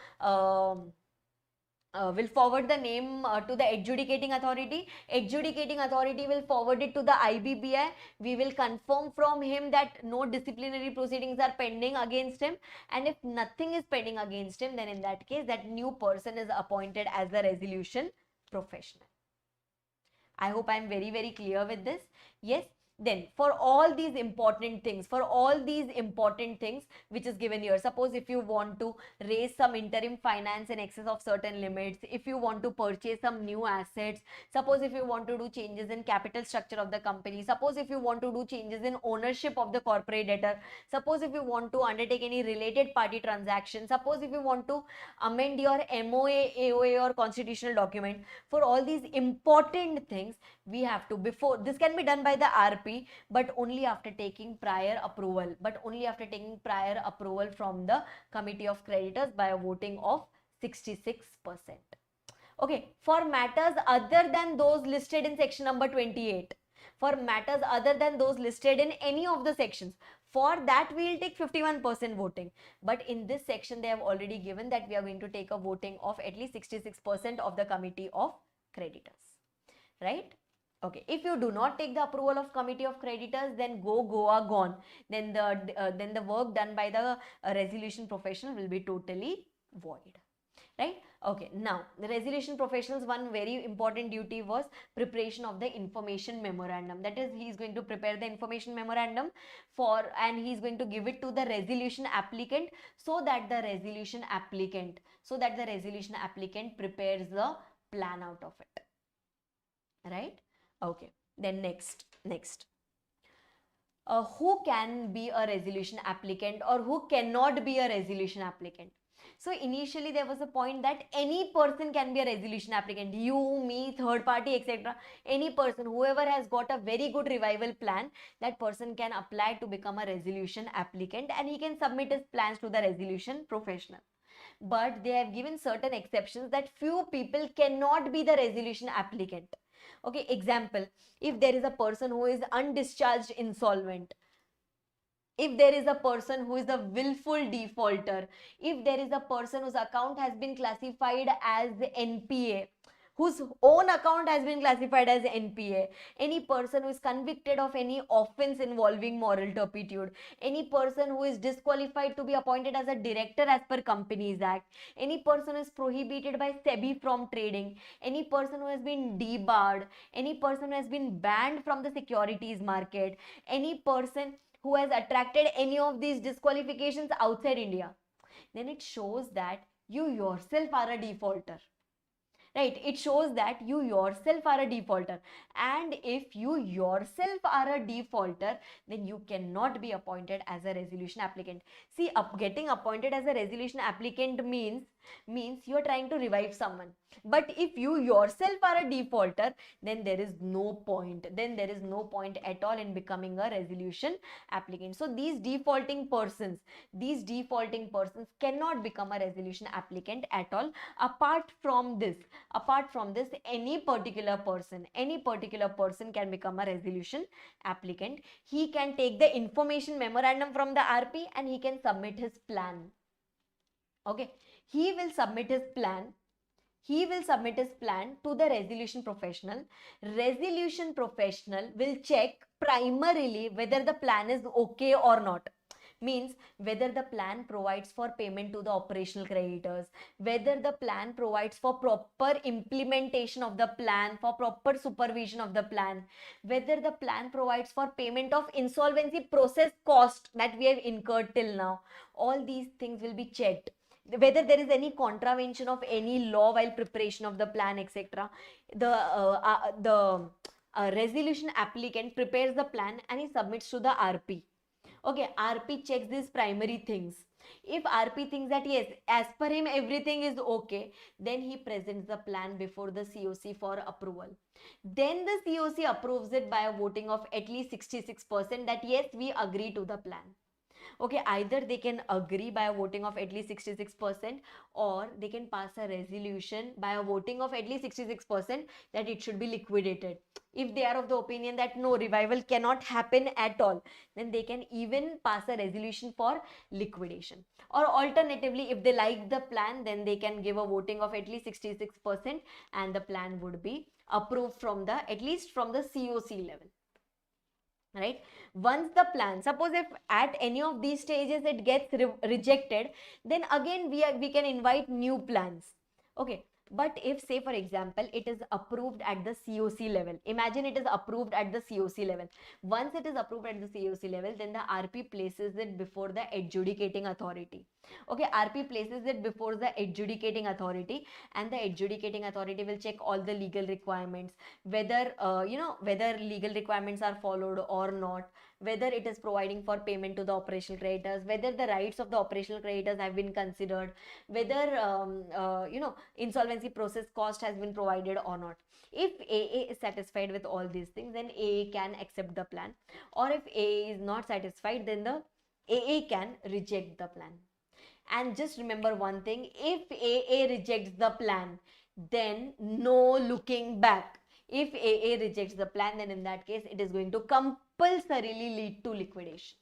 will forward the name to the adjudicating authority. Adjudicating authority will forward it to the IBBI. We will confirm from him that no disciplinary proceedings are pending against him, and if nothing is pending against him, then in that case that new person is appointed as the resolution professional. I hope I am very clear with this. Yes. Then for all these important things, which is given here, suppose if you want to raise some interim finance in excess of certain limits, if you want to purchase some new assets, suppose if you want to do changes in capital structure of the company, suppose if you want to do changes in ownership of the corporate debtor, suppose if you want to undertake any related party transaction, suppose if you want to amend your MOA, AOA or constitutional document, for all these important things, we have to, before, this can be done by the RP, but only after taking prior approval, from the committee of creditors by a voting of 66%. Okay, for matters other than those listed in section number 28, for matters other than those listed in any of the sections, for that we will take 51% voting. But in this section, they have already given that we are going to take a voting of at least 66% of the committee of creditors, right? Okay, if you do not take the approval of committee of creditors, then Goa gone. Then the work done by the resolution professional will be totally void. Right? Okay, now the resolution professional's one very important duty was preparation of the information memorandum. That is, he is going to prepare the information memorandum and he is going to give it to the resolution applicant so that the resolution applicant prepares the plan out of it. Right? Okay, then next. Who can be a resolution applicant or who cannot be a resolution applicant? So initially there was a point that any person can be a resolution applicant. You, me, third party, etc. Any person, whoever has got a very good revival plan, that person can apply to become a resolution applicant and he can submit his plans to the resolution professional. But they have given certain exceptions that few people cannot be the resolution applicant. Okay, example, if there is a person who is undischarged insolvent, if there is a person who is a willful defaulter, if there is a person whose account has been classified as NPA, whose own account has been classified as NPA, any person who is convicted of any offense involving moral turpitude, any person who is disqualified to be appointed as a director as per Companies Act, any person who is prohibited by SEBI from trading, any person who has been debarred, any person who has been banned from the securities market, any person who has attracted any of these disqualifications outside India, then it shows that you yourself are a defaulter. Right, it shows that you yourself are a defaulter, and if you yourself are a defaulter, then you cannot be appointed as a resolution applicant. See, getting appointed as a resolution applicant means means you are trying to revive someone. But if you yourself are a defaulter, then there is no point. Then there is no point at all in becoming a resolution applicant. So these defaulting persons cannot become a resolution applicant at all. Apart from this, any particular person can become a resolution applicant. He can take the information memorandum from the RP and he can submit his plan. Okay, he will submit his plan to the resolution professional. Resolution professional will check primarily whether the plan is okay or not. Means whether the plan provides for payment to the operational creditors, whether the plan provides for proper implementation of the plan, for proper supervision of the plan, whether the plan provides for payment of insolvency process cost that we have incurred till now. All these things will be checked. Whether there is any contravention of any law while preparation of the plan, etc. The resolution applicant prepares the plan and he submits to the RP. Okay, RP checks these primary things. If RP thinks that yes, as per him everything is okay, then he presents the plan before the COC for approval. Then the COC approves it by a voting of at least 66% that yes, we agree to the plan. Okay, either they can agree by a voting of at least 66%, or they can pass a resolution by a voting of at least 66% that it should be liquidated. If they are of the opinion that no, revival cannot happen at all, then they can even pass a resolution for liquidation. Or alternatively, if they like the plan, then they can give a voting of at least 66% and the plan would be approved from the, at least from the COC level. Right? Once the plan, suppose if at any of these stages it gets rejected, then again we can invite new plans. Okay, but if say for example it is approved at the COC level, imagine it is approved at the COC level. Once it is approved at the COC level, then the RP places it before the adjudicating authority. Okay, RP places it before the adjudicating authority, and the adjudicating authority will check all the legal requirements, whether whether legal requirements are followed or not, whether it is providing for payment to the operational creditors, whether the rights of the operational creditors have been considered, whether insolvency process cost has been provided or not. If AA is satisfied with all these things, then AA can accept the plan, or if AA is not satisfied, then the AA can reject the plan. And just remember one thing, if AA rejects the plan, then no looking back. If AA rejects the plan, then in that case, it is going to compulsorily lead to liquidation.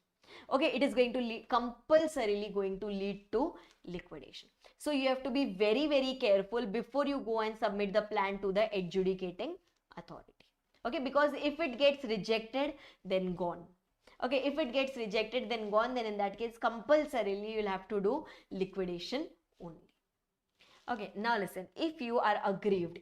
Okay, it is going to compulsorily going to lead to liquidation. So you have to be very, very careful before you go and submit the plan to the adjudicating authority. Okay, because if it gets rejected, then gone. Okay, if it gets rejected, then gone, then in that case, compulsorily you'll have to do liquidation only. Okay, now listen, if you are aggrieved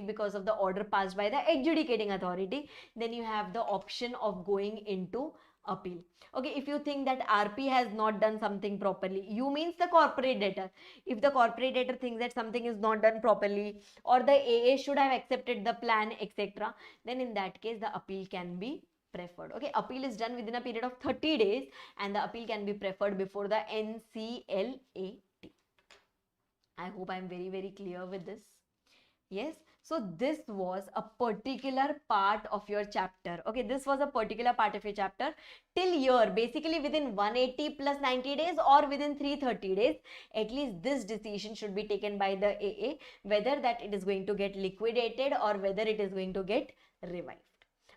because of the order passed by the adjudicating authority, then you have the option of going into appeal. Okay, if you think that RP has not done something properly, you means the corporate debtor. If the corporate debtor thinks that something is not done properly, or the AA should have accepted the plan, etc., then in that case, the appeal can be preferred. Okay, appeal is done within a period of 30 days and the appeal can be preferred before the NCLAT. I hope I am very, very clear with this. Yes, so this was a particular part of your chapter. Okay, this was a particular part of your chapter till here, basically within 180 plus 90 days or within 330 days, at least this decision should be taken by the AA, whether that it is going to get liquidated or whether it is going to get revived.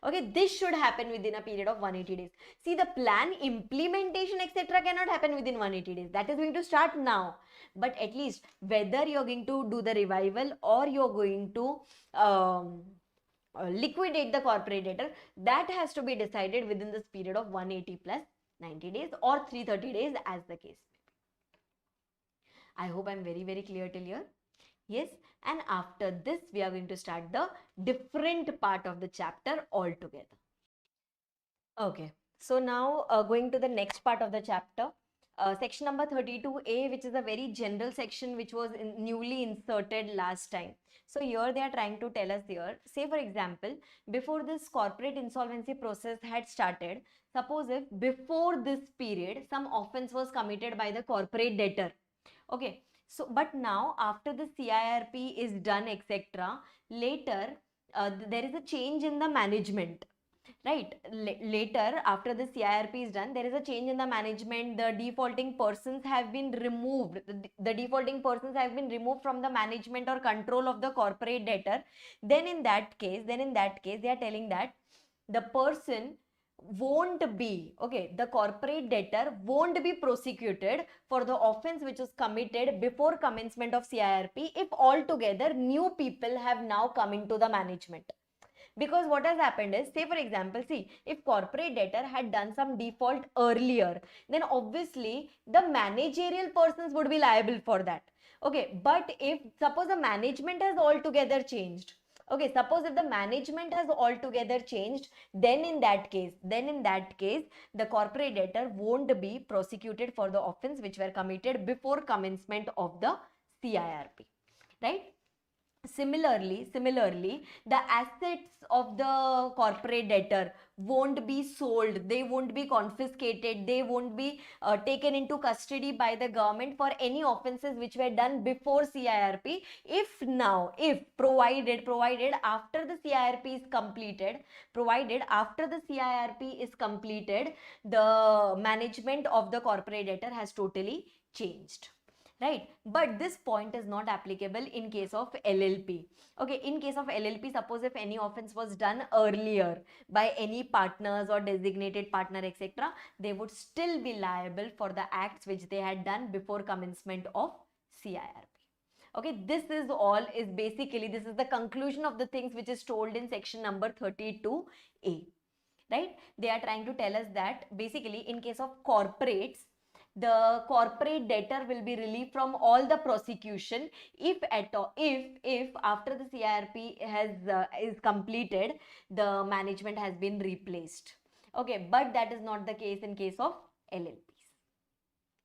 Okay, this should happen within a period of 180 days. See, the plan implementation, etc. cannot happen within 180 days. That is going to start now. But at least whether you're going to do the revival or you're going to liquidate the corporate debtor, that has to be decided within this period of 180 plus 90 days or 330 days as the case may be. I hope I'm very, very clear till here. Yes, and after this we are going to start the different part of the chapter altogether. Okay, so now going to the next part of the chapter, section number 32A, which is a very general section which was newly inserted last time. So here they are trying to tell us here, say for example, before this corporate insolvency process had started, suppose if before this period some offense was committed by the corporate debtor. Okay, So, but now after the CIRP is done, etc., later there is a change in the management, right? Later, after the CIRP is done, there is a change in the management. The defaulting persons have been removed. The defaulting persons have been removed from the management or control of the corporate debtor. Then in that case, they are telling that the person won't be, okay, the corporate debtor won't be prosecuted for the offense which was committed before commencement of CIRP if altogether new people have now come into the management. Because what has happened is, say for example, see, if corporate debtor had done some default earlier, then obviously the managerial persons would be liable for that. Okay, but if suppose the management has altogether changed, okay, suppose if the management has altogether changed, then in that case, the corporate debtor won't be prosecuted for the offense which were committed before commencement of the CIRP, right? Similarly, the assets of the corporate debtor won't be sold, they won't be confiscated, they won't be taken into custody by the government for any offenses which were done before CIRP. If provided after the CIRP is completed, the management of the corporate debtor has totally changed, right? But this point is not applicable in case of LLP. Okay, in case of LLP, suppose if any offense was done earlier by any partners or designated partner, etc., they would still be liable for the acts which they had done before commencement of CIRP. Okay, this is the conclusion of the things which is told in section number 32A, right? They are trying to tell us that basically in case of corporates, the corporate debtor will be relieved from all the prosecution if at all, if after the CIRP is completed, the management has been replaced. Okay, but that is not the case in case of LLPs.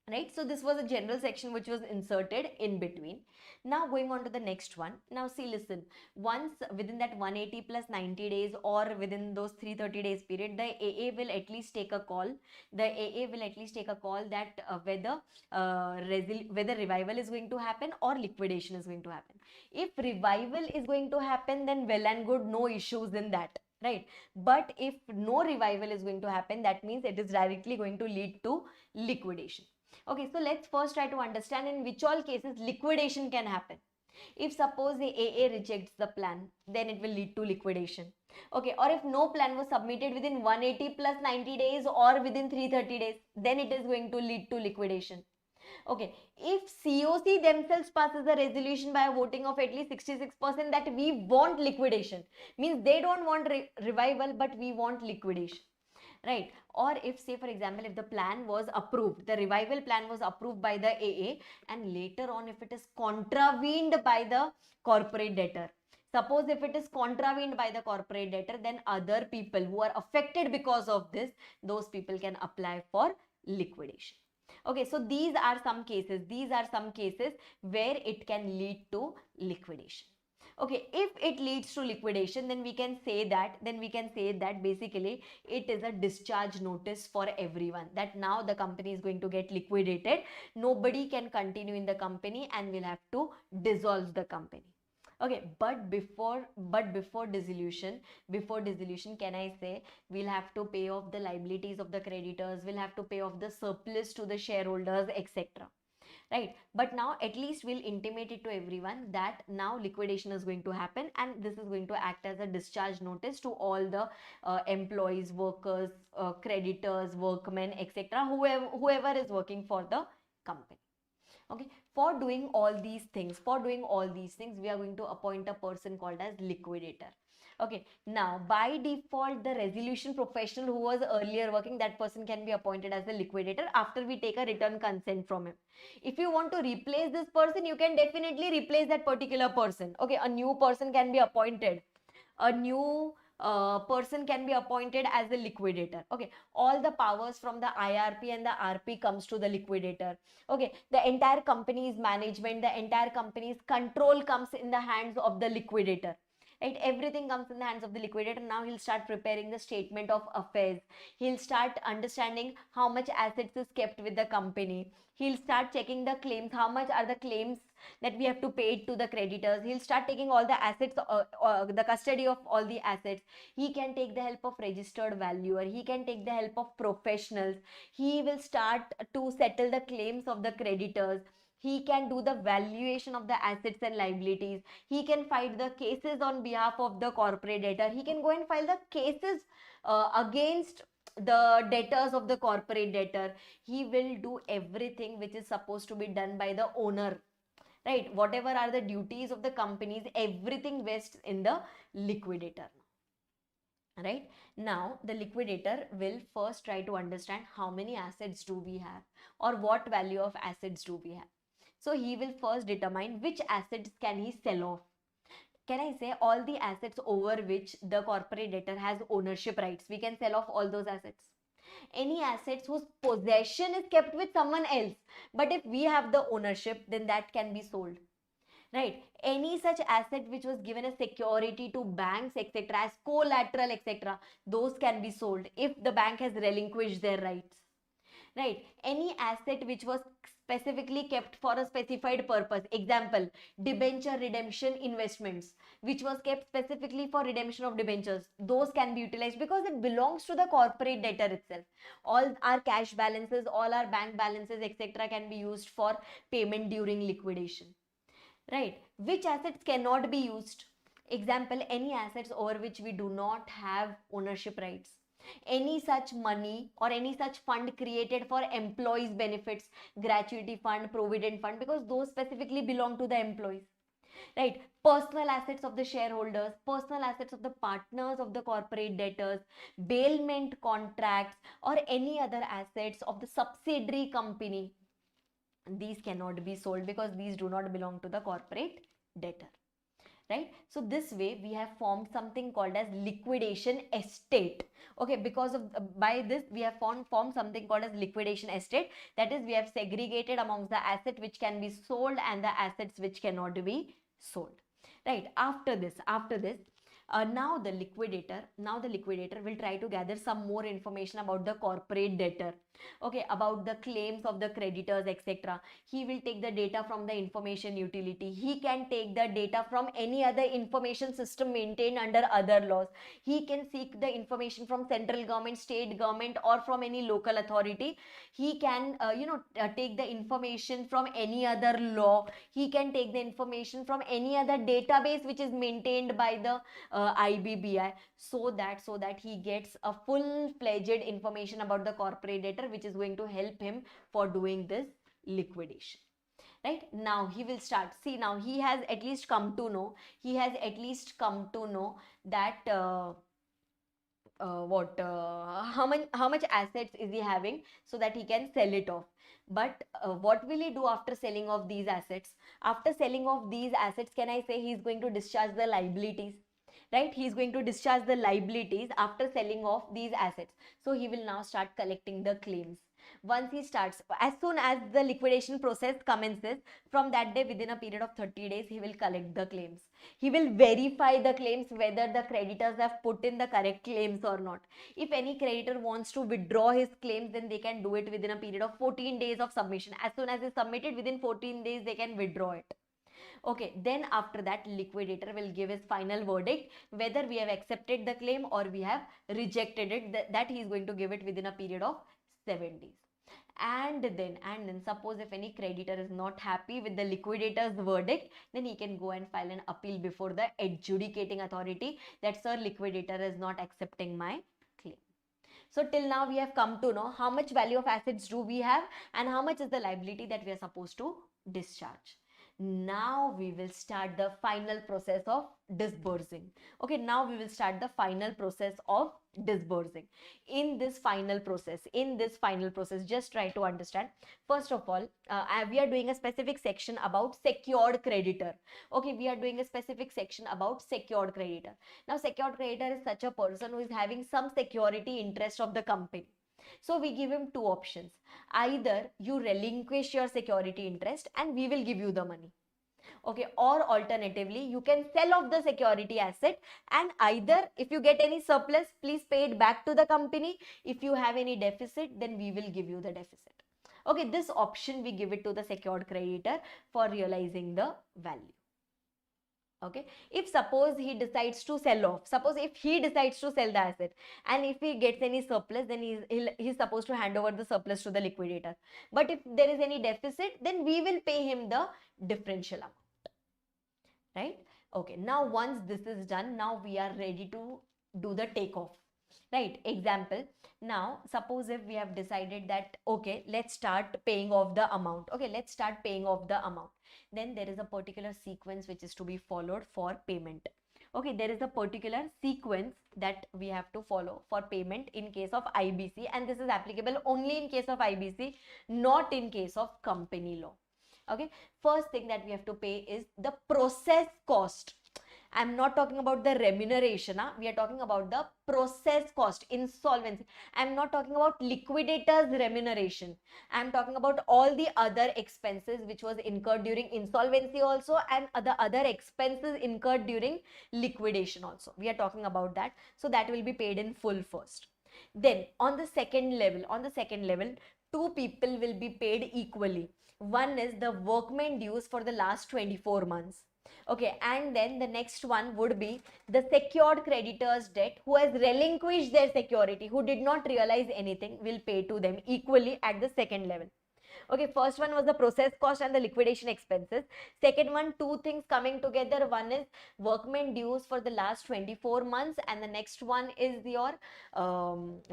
Right, so this was a general section which was inserted in between. Now going on to the next one. Now see, listen, once within that 180 plus 90 days or within those 330 days period, the AA will at least take a call. That whether revival is going to happen or liquidation is going to happen. If revival is going to happen, then well and good, no issues in that, right? But if no revival is going to happen, that means it is directly going to lead to liquidation. Okay, so let's first try to understand in which all cases liquidation can happen. If suppose the AA rejects the plan, then it will lead to liquidation. Okay, or if no plan was submitted within 180 plus 90 days or within 330 days, then it is going to lead to liquidation. Okay, if COC themselves passes a resolution by a voting of at least 66% that we want liquidation, means they don't want revival, but we want liquidation, right? Or if, say for example, if the plan was approved, the revival plan was approved by the AA, and later on if it is contravened by the corporate debtor, suppose if it is contravened by the corporate debtor, then other people who are affected because of this, those people can apply for liquidation. Okay, so these are some cases where it can lead to liquidation. Okay, if it leads to liquidation, then we can say that basically it is a discharge notice for everyone, that now the company is going to get liquidated, nobody can continue in the company and will have to dissolve the company. Okay, but before dissolution, can I say, we'll have to pay off the liabilities of the creditors, we'll have to pay off the surplus to the shareholders, etc. Right, but now at least we'll intimate it to everyone that now liquidation is going to happen, and this is going to act as a discharge notice to all the employees, workers, creditors, workmen, etc., whoever is working for the company. Okay, for doing all these things, we are going to appoint a person called as liquidator. Okay, now by default, the resolution professional who was earlier working, that person can be appointed as the liquidator after we take a written consent from him. If you want to replace this person, you can definitely replace that particular person. Okay, a new person can be appointed. A new person can be appointed as the liquidator. Okay, all the powers from the IRP and the RP comes to the liquidator. Okay, the entire company's management, the entire company's control comes in the hands of the liquidator. right? Everything comes in the hands of the liquidator. Now he'll start preparing the statement of affairs. He'll start understanding how much assets is kept with the company. He'll start checking the claims, how much are the claims that we have to pay to the creditors. He'll start taking all the assets, the custody of all the assets. He can take the help of registered valuer. He can take the help of professionals. He will start to settle the claims of the creditors. He can do the valuation of the assets and liabilities. He can fight the cases on behalf of the corporate debtor. He can go and file the cases against the debtors of the corporate debtor. He will do everything which is supposed to be done by the owner, right? Whatever are the duties of the companies, everything rests in the liquidator, right? Now the liquidator will first try to understand how many assets do we have, or what value of assets do we have. So he will first determine which assets can he sell off. Can I say all the assets over which the corporate debtor has ownership rights, we can sell off all those assets. Any assets whose possession is kept with someone else, but if we have the ownership, then that can be sold, right? Any such asset which was given as security to banks, etc., as collateral, etc., those can be sold if the bank has relinquished their rights, right? Any asset which was specifically kept for a specified purpose, example, debenture redemption investments, which was kept specifically for redemption of debentures, those can be utilized because it belongs to the corporate debtor itself. All our cash balances, all our bank balances, etc., can be used for payment during liquidation, right? Which assets cannot be used? Example, any assets over which we do not have ownership rights. Any such money or any such fund created for employees' benefits, gratuity fund, provident fund, because those specifically belong to the employees, right? Personal assets of the shareholders, personal assets of the partners of the corporate debtors, bailment contracts, or any other assets of the subsidiary company, these cannot be sold because these do not belong to the corporate debtor, right? So this way we have formed something called as liquidation estate. Okay, because of by this we have formed something called as liquidation estate. That is, we have segregated amongst the asset which can be sold and the assets which cannot be sold, right? After this now the liquidator will try to gather some more information about the corporate debtor, okay, about the claims of the creditors, etc. He will take the data from the information utility. He can take the data from any other information system maintained under other laws. He can seek the information from central government, state government, or from any local authority. He can take the information from any other law. He can take the information from any other database which is maintained by the IBBI, so that he gets a full-fledged information about the corporate debtor, which is going to help him for doing this liquidation, right? Now he will start. See, now he has at least come to know that how much assets is he having, so that he can sell it off. But what will he do after selling off these assets? After selling off these assets, can I say he's going to discharge the liabilities, right? He's going to discharge the liabilities after selling off these assets. So he will now start collecting the claims. Once he starts, as soon as the liquidation process commences, from that day, within a period of 30 days, he will collect the claims. He will verify the claims whether the creditors have put in the correct claims or not. If any creditor wants to withdraw his claims, then they can do it within a period of 14 days of submission. As soon as it's submitted, within 14 days, they can withdraw it. Okay, then after that, liquidator will give his final verdict whether we have accepted the claim or we have rejected it. That he is going to give it within a period of 7 days. And then suppose if any creditor is not happy with the liquidator's verdict, then he can go and file an appeal before the adjudicating authority that, sir, liquidator is not accepting my claim. So till now we have come to know how much value of assets do we have and how much is the liability that we are supposed to discharge. Now we will start the final process of disbursing. Okay, now we will start the final process of disbursing. In this final process, just try to understand. First of all, we are doing a specific section about secured creditor. Okay, we are doing a specific section about secured creditor. Now, secured creditor is such a person who is having some security interest of the company. So we give him two options. Either you relinquish your security interest and we will give you the money. Okay, or alternatively, you can sell off the security asset, and either if you get any surplus, please pay it back to the company. If you have any deficit, then we will give you the deficit. Okay, this option we give it to the secured creditor for realizing the value. Okay, if suppose he decides to sell off, suppose if he decides to sell the asset, and if he gets any surplus, then he's supposed to hand over the surplus to the liquidator. But if there is any deficit, then we will pay him the differential amount, right? Okay, now once this is done, now we are ready to do the takeoff, right? Example, now suppose if we have decided that, okay, let's start paying off the amount. Okay, let's start paying off the amount. Then there is a particular sequence which is to be followed for payment. Okay, there is a particular sequence that we have to follow for payment in case of IBC, and this is applicable only in case of IBC, not in case of company law. Okay, first thing that we have to pay is the process cost. I'm not talking about the remuneration. We are talking about the process cost, insolvency. I'm not talking about liquidator's remuneration. I'm talking about all the other expenses which was incurred during insolvency also, and the other expenses incurred during liquidation also. We are talking about that. So that will be paid in full first. Then on the second level, two people will be paid equally. One is the workman dues for the last 24 months. Okay, and then the next one would be the secured creditor's debt who has relinquished their security, who did not realize anything, will pay to them equally at the second level. Okay, first one was the process cost and the liquidation expenses. Second one, two things coming together. One is workman dues for the last 24 months, and the next one is your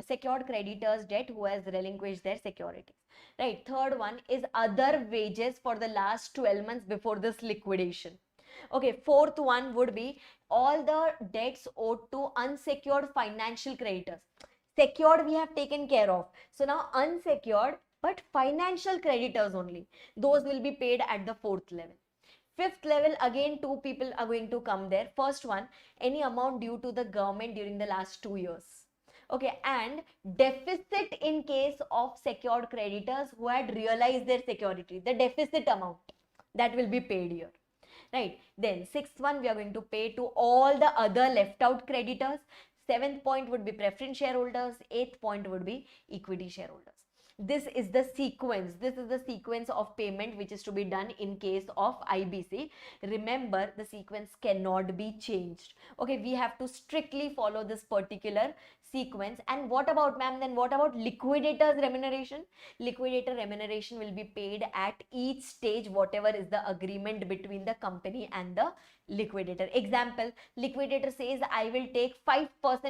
secured creditor's debt who has relinquished their securities. Right. Third one is other wages for the last 12 months before this liquidation. Okay, fourth one would be all the debts owed to unsecured financial creditors. Secured we have taken care of. So now unsecured but financial creditors only. Those will be paid at the fourth level. Fifth level, again two people are going to come there. First one, any amount due to the government during the last 2 years. Okay, and deficit in case of secured creditors who had realized their security. The deficit amount that will be paid here. Right, then sixth one, we are going to pay to all the other left out creditors. Seventh point would be preference shareholders. Eighth point would be equity shareholders. This is the sequence of payment which is to be done in case of IBC. Remember, the sequence cannot be changed. Okay, we have to strictly follow this particular sequence. And what about, ma'am, then what about liquidator's remuneration? Liquidator remuneration will be paid at each stage, whatever is the agreement between the company and the liquidator. Example, liquidator says I will take 5%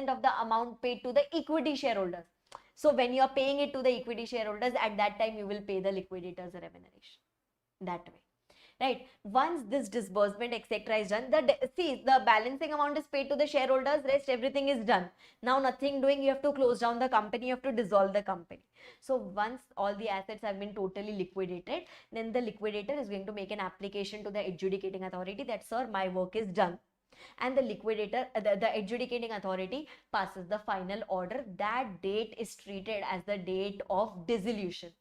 of the amount paid to the equity shareholders. So when you are paying it to the equity shareholders, at that time you will pay the liquidator's remuneration. That way. Right, once this disbursement etc is done, the balancing amount is paid to the shareholders, rest everything is done. Now nothing doing, you have to close down the company, you have to dissolve the company. So once all the assets have been totally liquidated, then the liquidator is going to make an application to the adjudicating authority that, sir, my work is done. And the liquidator, the adjudicating authority passes the final order. That date is treated as the date of dissolution.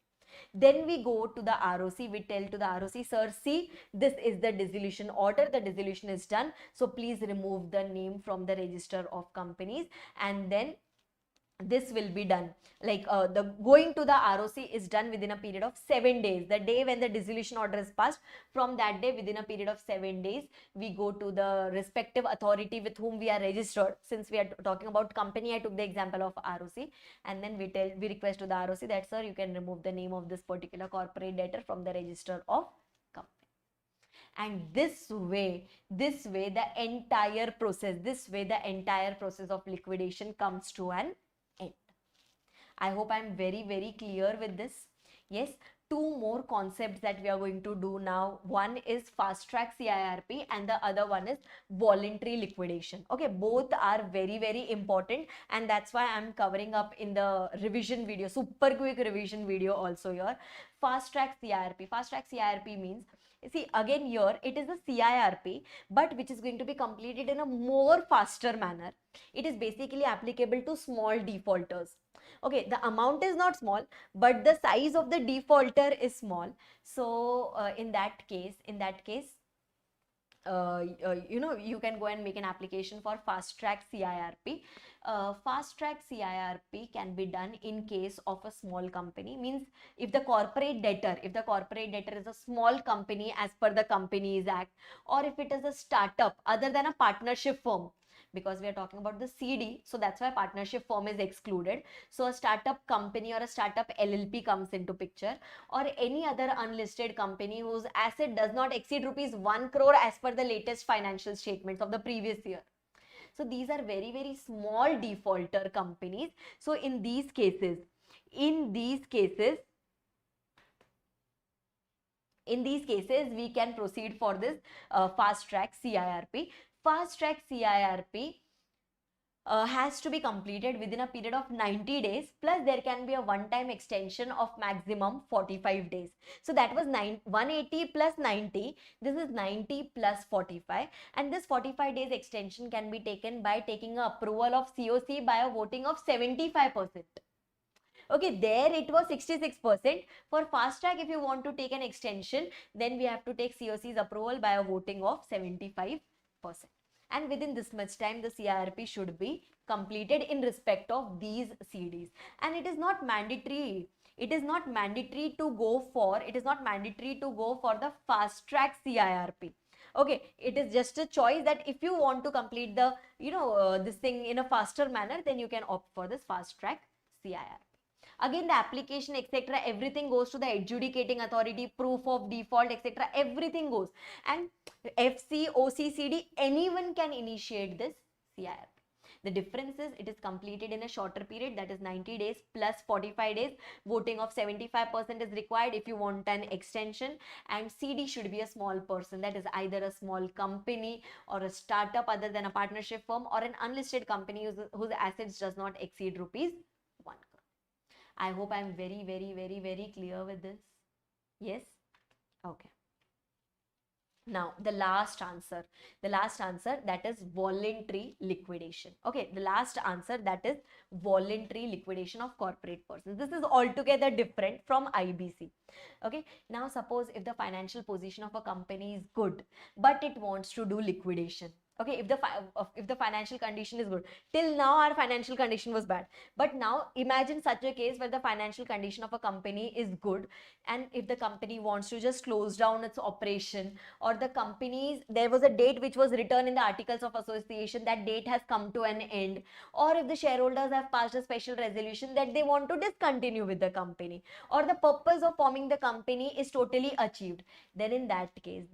Then we go to the ROC, we tell to the ROC, sir, see, this is the dissolution order, the dissolution is done, so please remove the name from the register of companies, and then this will be done. Like the going to the ROC is done within a period of 7 days. The day when the dissolution order is passed, from that day within a period of 7 days, we go to the respective authority with whom we are registered. Since we are talking about company, I took the example of ROC, and then we request to the ROC that, sir, you can remove the name of this particular corporate debtor from the register of company. And this way the entire process of liquidation comes to an end. I hope I'm very, very clear with this. Yes, two more concepts that we are going to do now. One is fast track CIRP and the other one is voluntary liquidation. Okay, both are very, very important, and that's why I'm covering up in the revision video, super quick revision video also here. Fast track CIRP. Fast track CIRP means, see, again here it is a CIRP, but which is going to be completed in a more faster manner. It is basically applicable to small defaulters. Okay, the amount is not small, but the size of the defaulter is small. So in that case, you can go and make an application for fast track CIRP. Fast track CIRP can be done in case of a small company. Means if the corporate debtor is a small company as per the Companies Act, or if it is a startup other than a partnership firm, because we are talking about the CD, so that's why partnership firm is excluded. So a startup company or a startup LLP comes into picture, or any other unlisted company whose asset does not exceed rupees 1 crore as per the latest financial statements of the previous year. So these are very, very small defaulter companies. So in these cases, we can proceed for this fast track CIRP. Fast track CIRP has to be completed within a period of 90 days, plus there can be a one-time extension of maximum 45 days. So that was 180 plus 90, this is 90 plus 45, and this 45 days extension can be taken by taking a approval of COC by a voting of 75%. Okay, there it was 66%. For fast track, if you want to take an extension, then we have to take COC's approval by a voting of 75%. And within this much time, the CIRP should be completed in respect of these CDs. And it is not mandatory. It is not mandatory to go for the fast track CIRP. Okay, it is just a choice that if you want to complete the this thing in a faster manner, then you can opt for this fast track CIRP. Again, the application, etc., everything goes to the adjudicating authority, proof of default, etc., everything goes. And FC, OC, CD, anyone can initiate this CIRP. The difference is it is completed in a shorter period, that is 90 days plus 45 days. Voting of 75% is required if you want an extension, and CD should be a small person, that is either a small company or a startup other than a partnership firm, or an unlisted company whose assets does not exceed rupees 1 crore. I hope I am very, very, very, very clear with this. Yes? Okay. Now, the last answer, that is voluntary liquidation. Okay, the last answer, that is voluntary liquidation of corporate persons. This is altogether different from IBC. Okay, now suppose if the financial position of a company is good, but it wants to do liquidation. Okay, if the financial condition is good, till now our financial condition was bad, but now imagine such a case where the financial condition of a company is good, and if the company wants to just close down its operation, or there was a date which was written in the articles of association, that date has come to an end, or if the shareholders have passed a special resolution that they want to discontinue with the company, or the purpose of forming the company is totally achieved, then in that case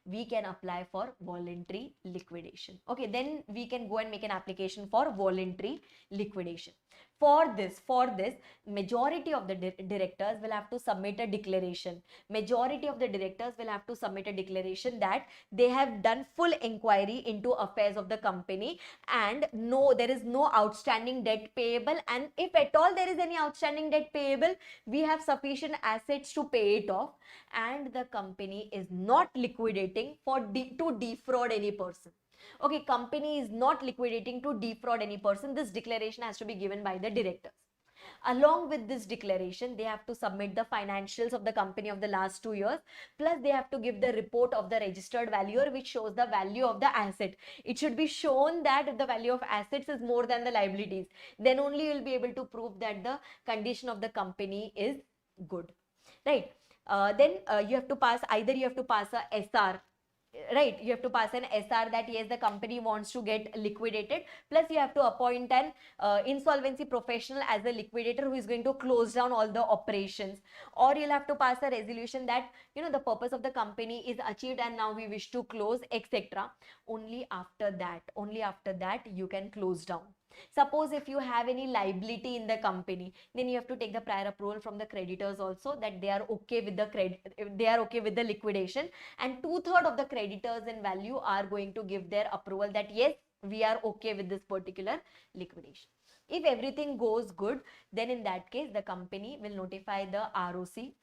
we can apply for voluntary liquidation. Okay, then we can go and make an application for voluntary liquidation. For this, majority of the directors will have to submit a declaration. That they have done full inquiry into affairs of the company, and there is no outstanding debt payable, and if at all there is any outstanding debt payable, we have sufficient assets to pay it off, and the company is not liquidating to defraud any person. Okay, company is not liquidating to defraud any person. This declaration has to be given by the directors. Along with this declaration, they have to submit the financials of the company of the last 2 years, plus they have to give the report of the registered valuer which shows the value of the asset. It should be shown that the value of assets is more than the liabilities. Then only you will be able to prove that the condition of the company is good. Right? Then you have to pass a SR. Right, you have to pass an SR that yes, the company wants to get liquidated, plus you have to appoint an insolvency professional as a liquidator who is going to close down all the operations, or you'll have to pass a resolution that the purpose of the company is achieved and now we wish to close, etc. Only after that you can close down. Suppose if you have any liability in the company, then you have to take the prior approval from the creditors also, that they are okay with the liquidation, and 2/3 of the creditors in value are going to give their approval that yes, we are okay with this particular liquidation. If everything goes good, then in that case the company will notify the ROC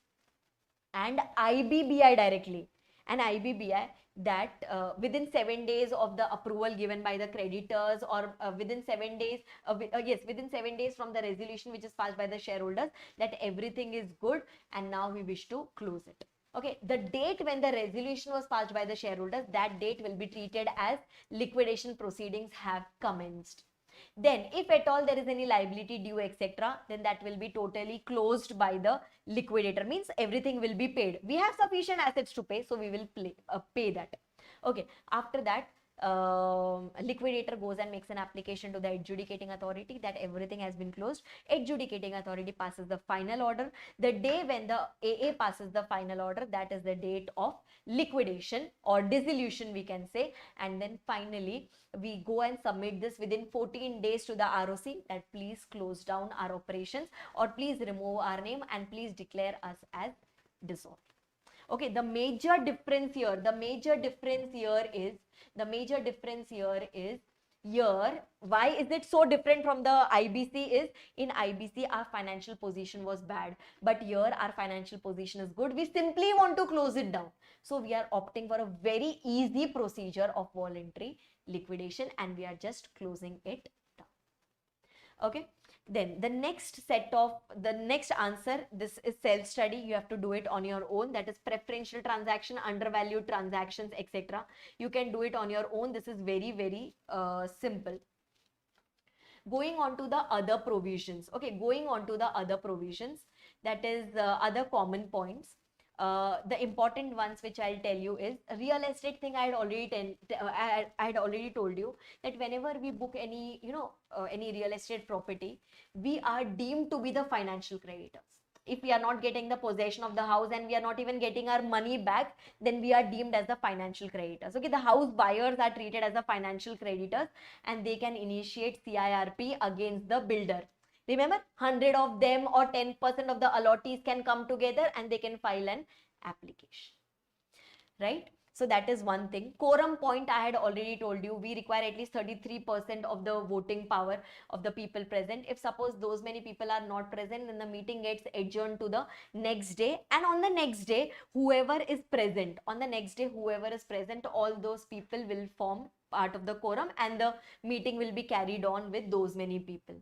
and IBBI directly, and IBBI that within 7 days of the approval given by the creditors, or within 7 days from the resolution which is passed by the shareholders, that everything is good and now we wish to close it. Okay, the date when the resolution was passed by the shareholders, that date will be treated as liquidation proceedings have commenced. Then if at all there is any liability due, etc., then that will be totally closed by the liquidator, means everything will be paid. We have sufficient assets to pay, so we will pay that. Okay, after that, liquidator goes and makes an application to the adjudicating authority that everything has been closed. Adjudicating authority passes the final order. The day when the AA passes the final order, that is the date of liquidation or dissolution, we can say. And then finally we go and submit this within 14 days to the ROC that please close down our operations, or please remove our name, and please declare us as dissolved. Okay, the major difference here is here, why is it so different from the IBC is, in IBC our financial position was bad, but here our financial position is good. We simply want to close it down. So we are opting for a very easy procedure of voluntary liquidation, and we are just closing it down. Okay, then the next answer, this is self-study. You have to do it on your own. That is preferential transaction, undervalued transactions, etc. You can do it on your own. This is very, very simple. Going on to the other provisions. Okay, going on to the other provisions, that is other common points. The important ones which I'll tell you is real estate thing. I had already told you that whenever we book any, any real estate property, we are deemed to be the financial creditors. If we are not getting the possession of the house and we are not even getting our money back, then we are deemed as the financial creditors. Okay, the house buyers are treated as the financial creditors, and they can initiate CIRP against the builder. Remember, 100 of them or 10% of the allottees can come together and they can file an application, right? So that is one thing. Quorum point, I had already told you, we require at least 33% of the voting power of the people present. If suppose those many people are not present, then the meeting gets adjourned to the next day, and on the next day, whoever is present, all those people will form part of the quorum, and the meeting will be carried on with those many people.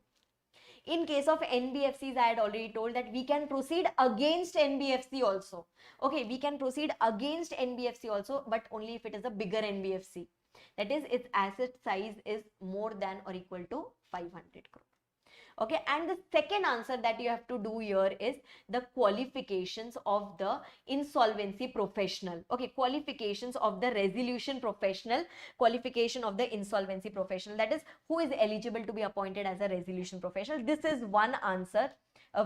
In case of NBFCs, I had already told that we can proceed against NBFC also. Okay, we can proceed against NBFC also, but only if it is a bigger NBFC. That is, its asset size is more than or equal to 500 crore. Okay, and the second answer that you have to do here is the qualifications of the insolvency professional. Okay, qualifications of the resolution professional, qualification of the insolvency professional, that is, who is eligible to be appointed as a resolution professional. This is one answer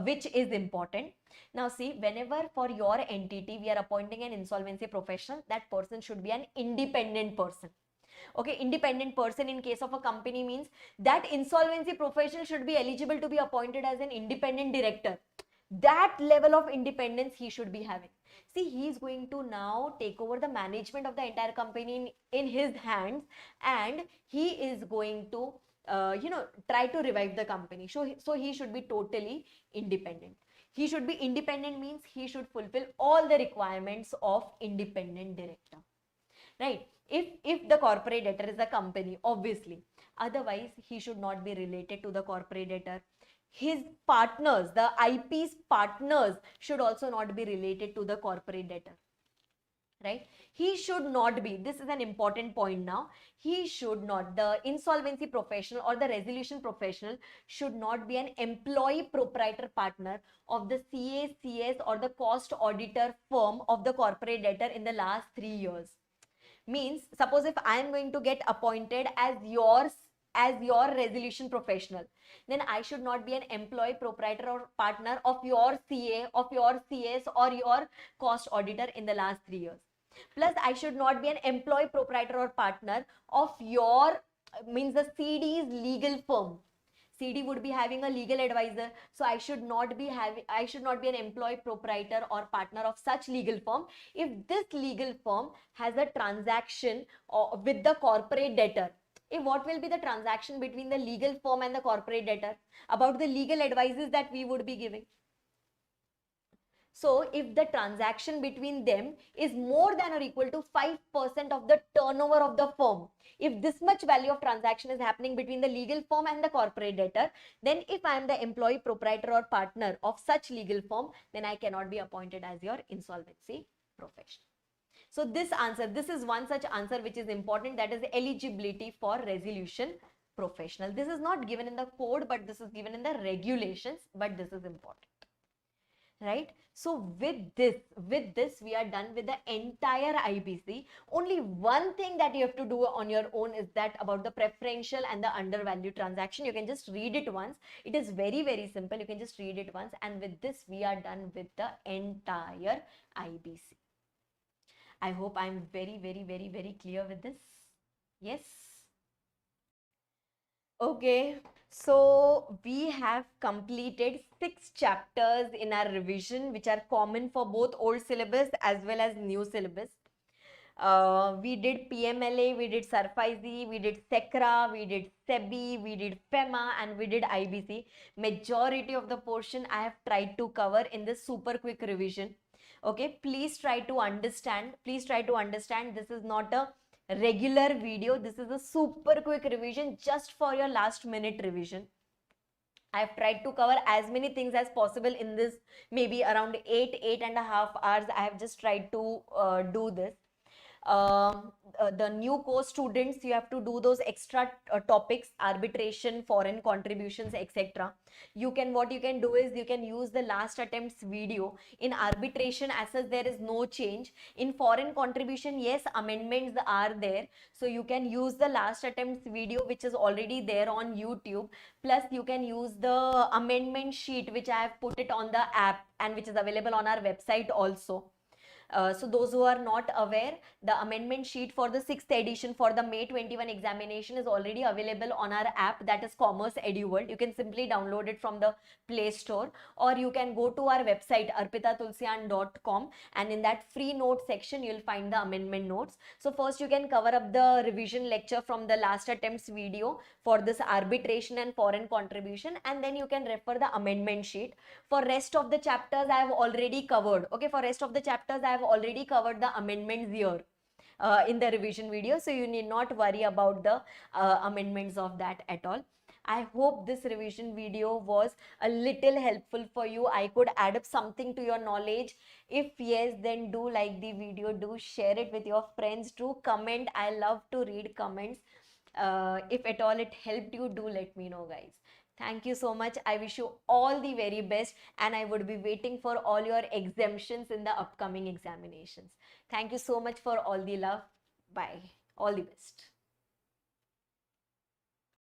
which is important. Now see, whenever for your entity we are appointing an insolvency professional, that person should be an independent person. Okay, independent person in case of a company means that insolvency professional should be eligible to be appointed as an independent director. That level of independence he should be having. See, he is going to now take over the management of the entire company in his hands, and he is going to try to revive the company. So he should be totally independent. He should be independent means he should fulfill all the requirements of independent director, right? If the corporate debtor is a company, obviously, otherwise he should not be related to the corporate debtor. His partners, the IP's partners, should also not be related to the corporate debtor, right? He should not be, this is an important point now, he should not, the insolvency professional or the resolution professional should not be an employee proprietor partner of the CA, CS or the cost auditor firm of the corporate debtor in the last 3 years. Means, suppose if I am going to get appointed as your resolution professional, then I should not be an employee proprietor or partner of your CA, of your CS or your cost auditor in the last 3 years. Plus, I should not be an employee proprietor or partner of your, means the CD's legal firm. CD would be having a legal advisor, so I should not be an employee proprietor or partner of such legal firm if this legal firm has a transaction with the corporate debtor. What will be the transaction between the legal firm and the corporate debtor? About the legal advices that we would be giving. So if the transaction between them is more than or equal to 5% of the turnover of the firm, if this much value of transaction is happening between the legal firm and the corporate debtor, then if I am the employee, proprietor or partner of such legal firm, then I cannot be appointed as your insolvency professional. So this answer, this is one such answer which is important, that is eligibility for resolution professional. This is not given in the code, but this is given in the regulations, but this is important. Right? So with this we are done with the entire IBC. Only one thing that you have to do on your own is that about the preferential and the undervalue transaction. You can just read it once. It is very, very simple. You can just read it once, and with this we are done with the entire IBC. I hope I'm very, very, very, very clear with this. Yes. Okay, so we have completed 6 chapters in our revision, which are common for both old syllabus as well as new syllabus. We did PMLA, we did SARFAESI, we did SCRA, we did SEBI, we did FEMA, and we did IBC. Majority of the portion I have tried to cover in this super quick revision. Okay, please try to understand. Please try to understand. This is not a regular video. This is a super quick revision just for your last minute revision. I have tried to cover as many things as possible in this, maybe around 8.5 hours. I have just tried to do this. The new course students, you have to do those extra topics, arbitration, foreign contributions, etc. What you can do is you can use the last attempts video. In arbitration, as such, there is no change. In foreign contribution, yes, amendments are there, so you can use the last attempts video, which is already there on YouTube. Plus you can use the amendment sheet, which I have put it on the app and which is available on our website also. So those who are not aware, the amendment sheet for the 6th edition for the May 21 examination is already available on our app, that is Commerce EduWorld. You can simply download it from the Play Store, or you can go to our website arpitatulsyan.com, and in that free note section you'll find the amendment notes. So first you can cover up the revision lecture from the last attempts video for this arbitration and foreign contribution, and then you can refer the amendment sheet. For rest of the chapters I have already covered. Okay, for rest of the chapters I have already covered the amendments here in the revision video, so you need not worry about the amendments of that at all. I hope this revision video was a little helpful for you. I could add up something to your knowledge. If yes, then do like the video, do share it with your friends, do comment. I love to read comments. If at all it helped you, do let me know, guys. Thank you so much. I wish you all the very best, and I would be waiting for all your exemptions in the upcoming examinations. Thank you so much for all the love. Bye. All the best.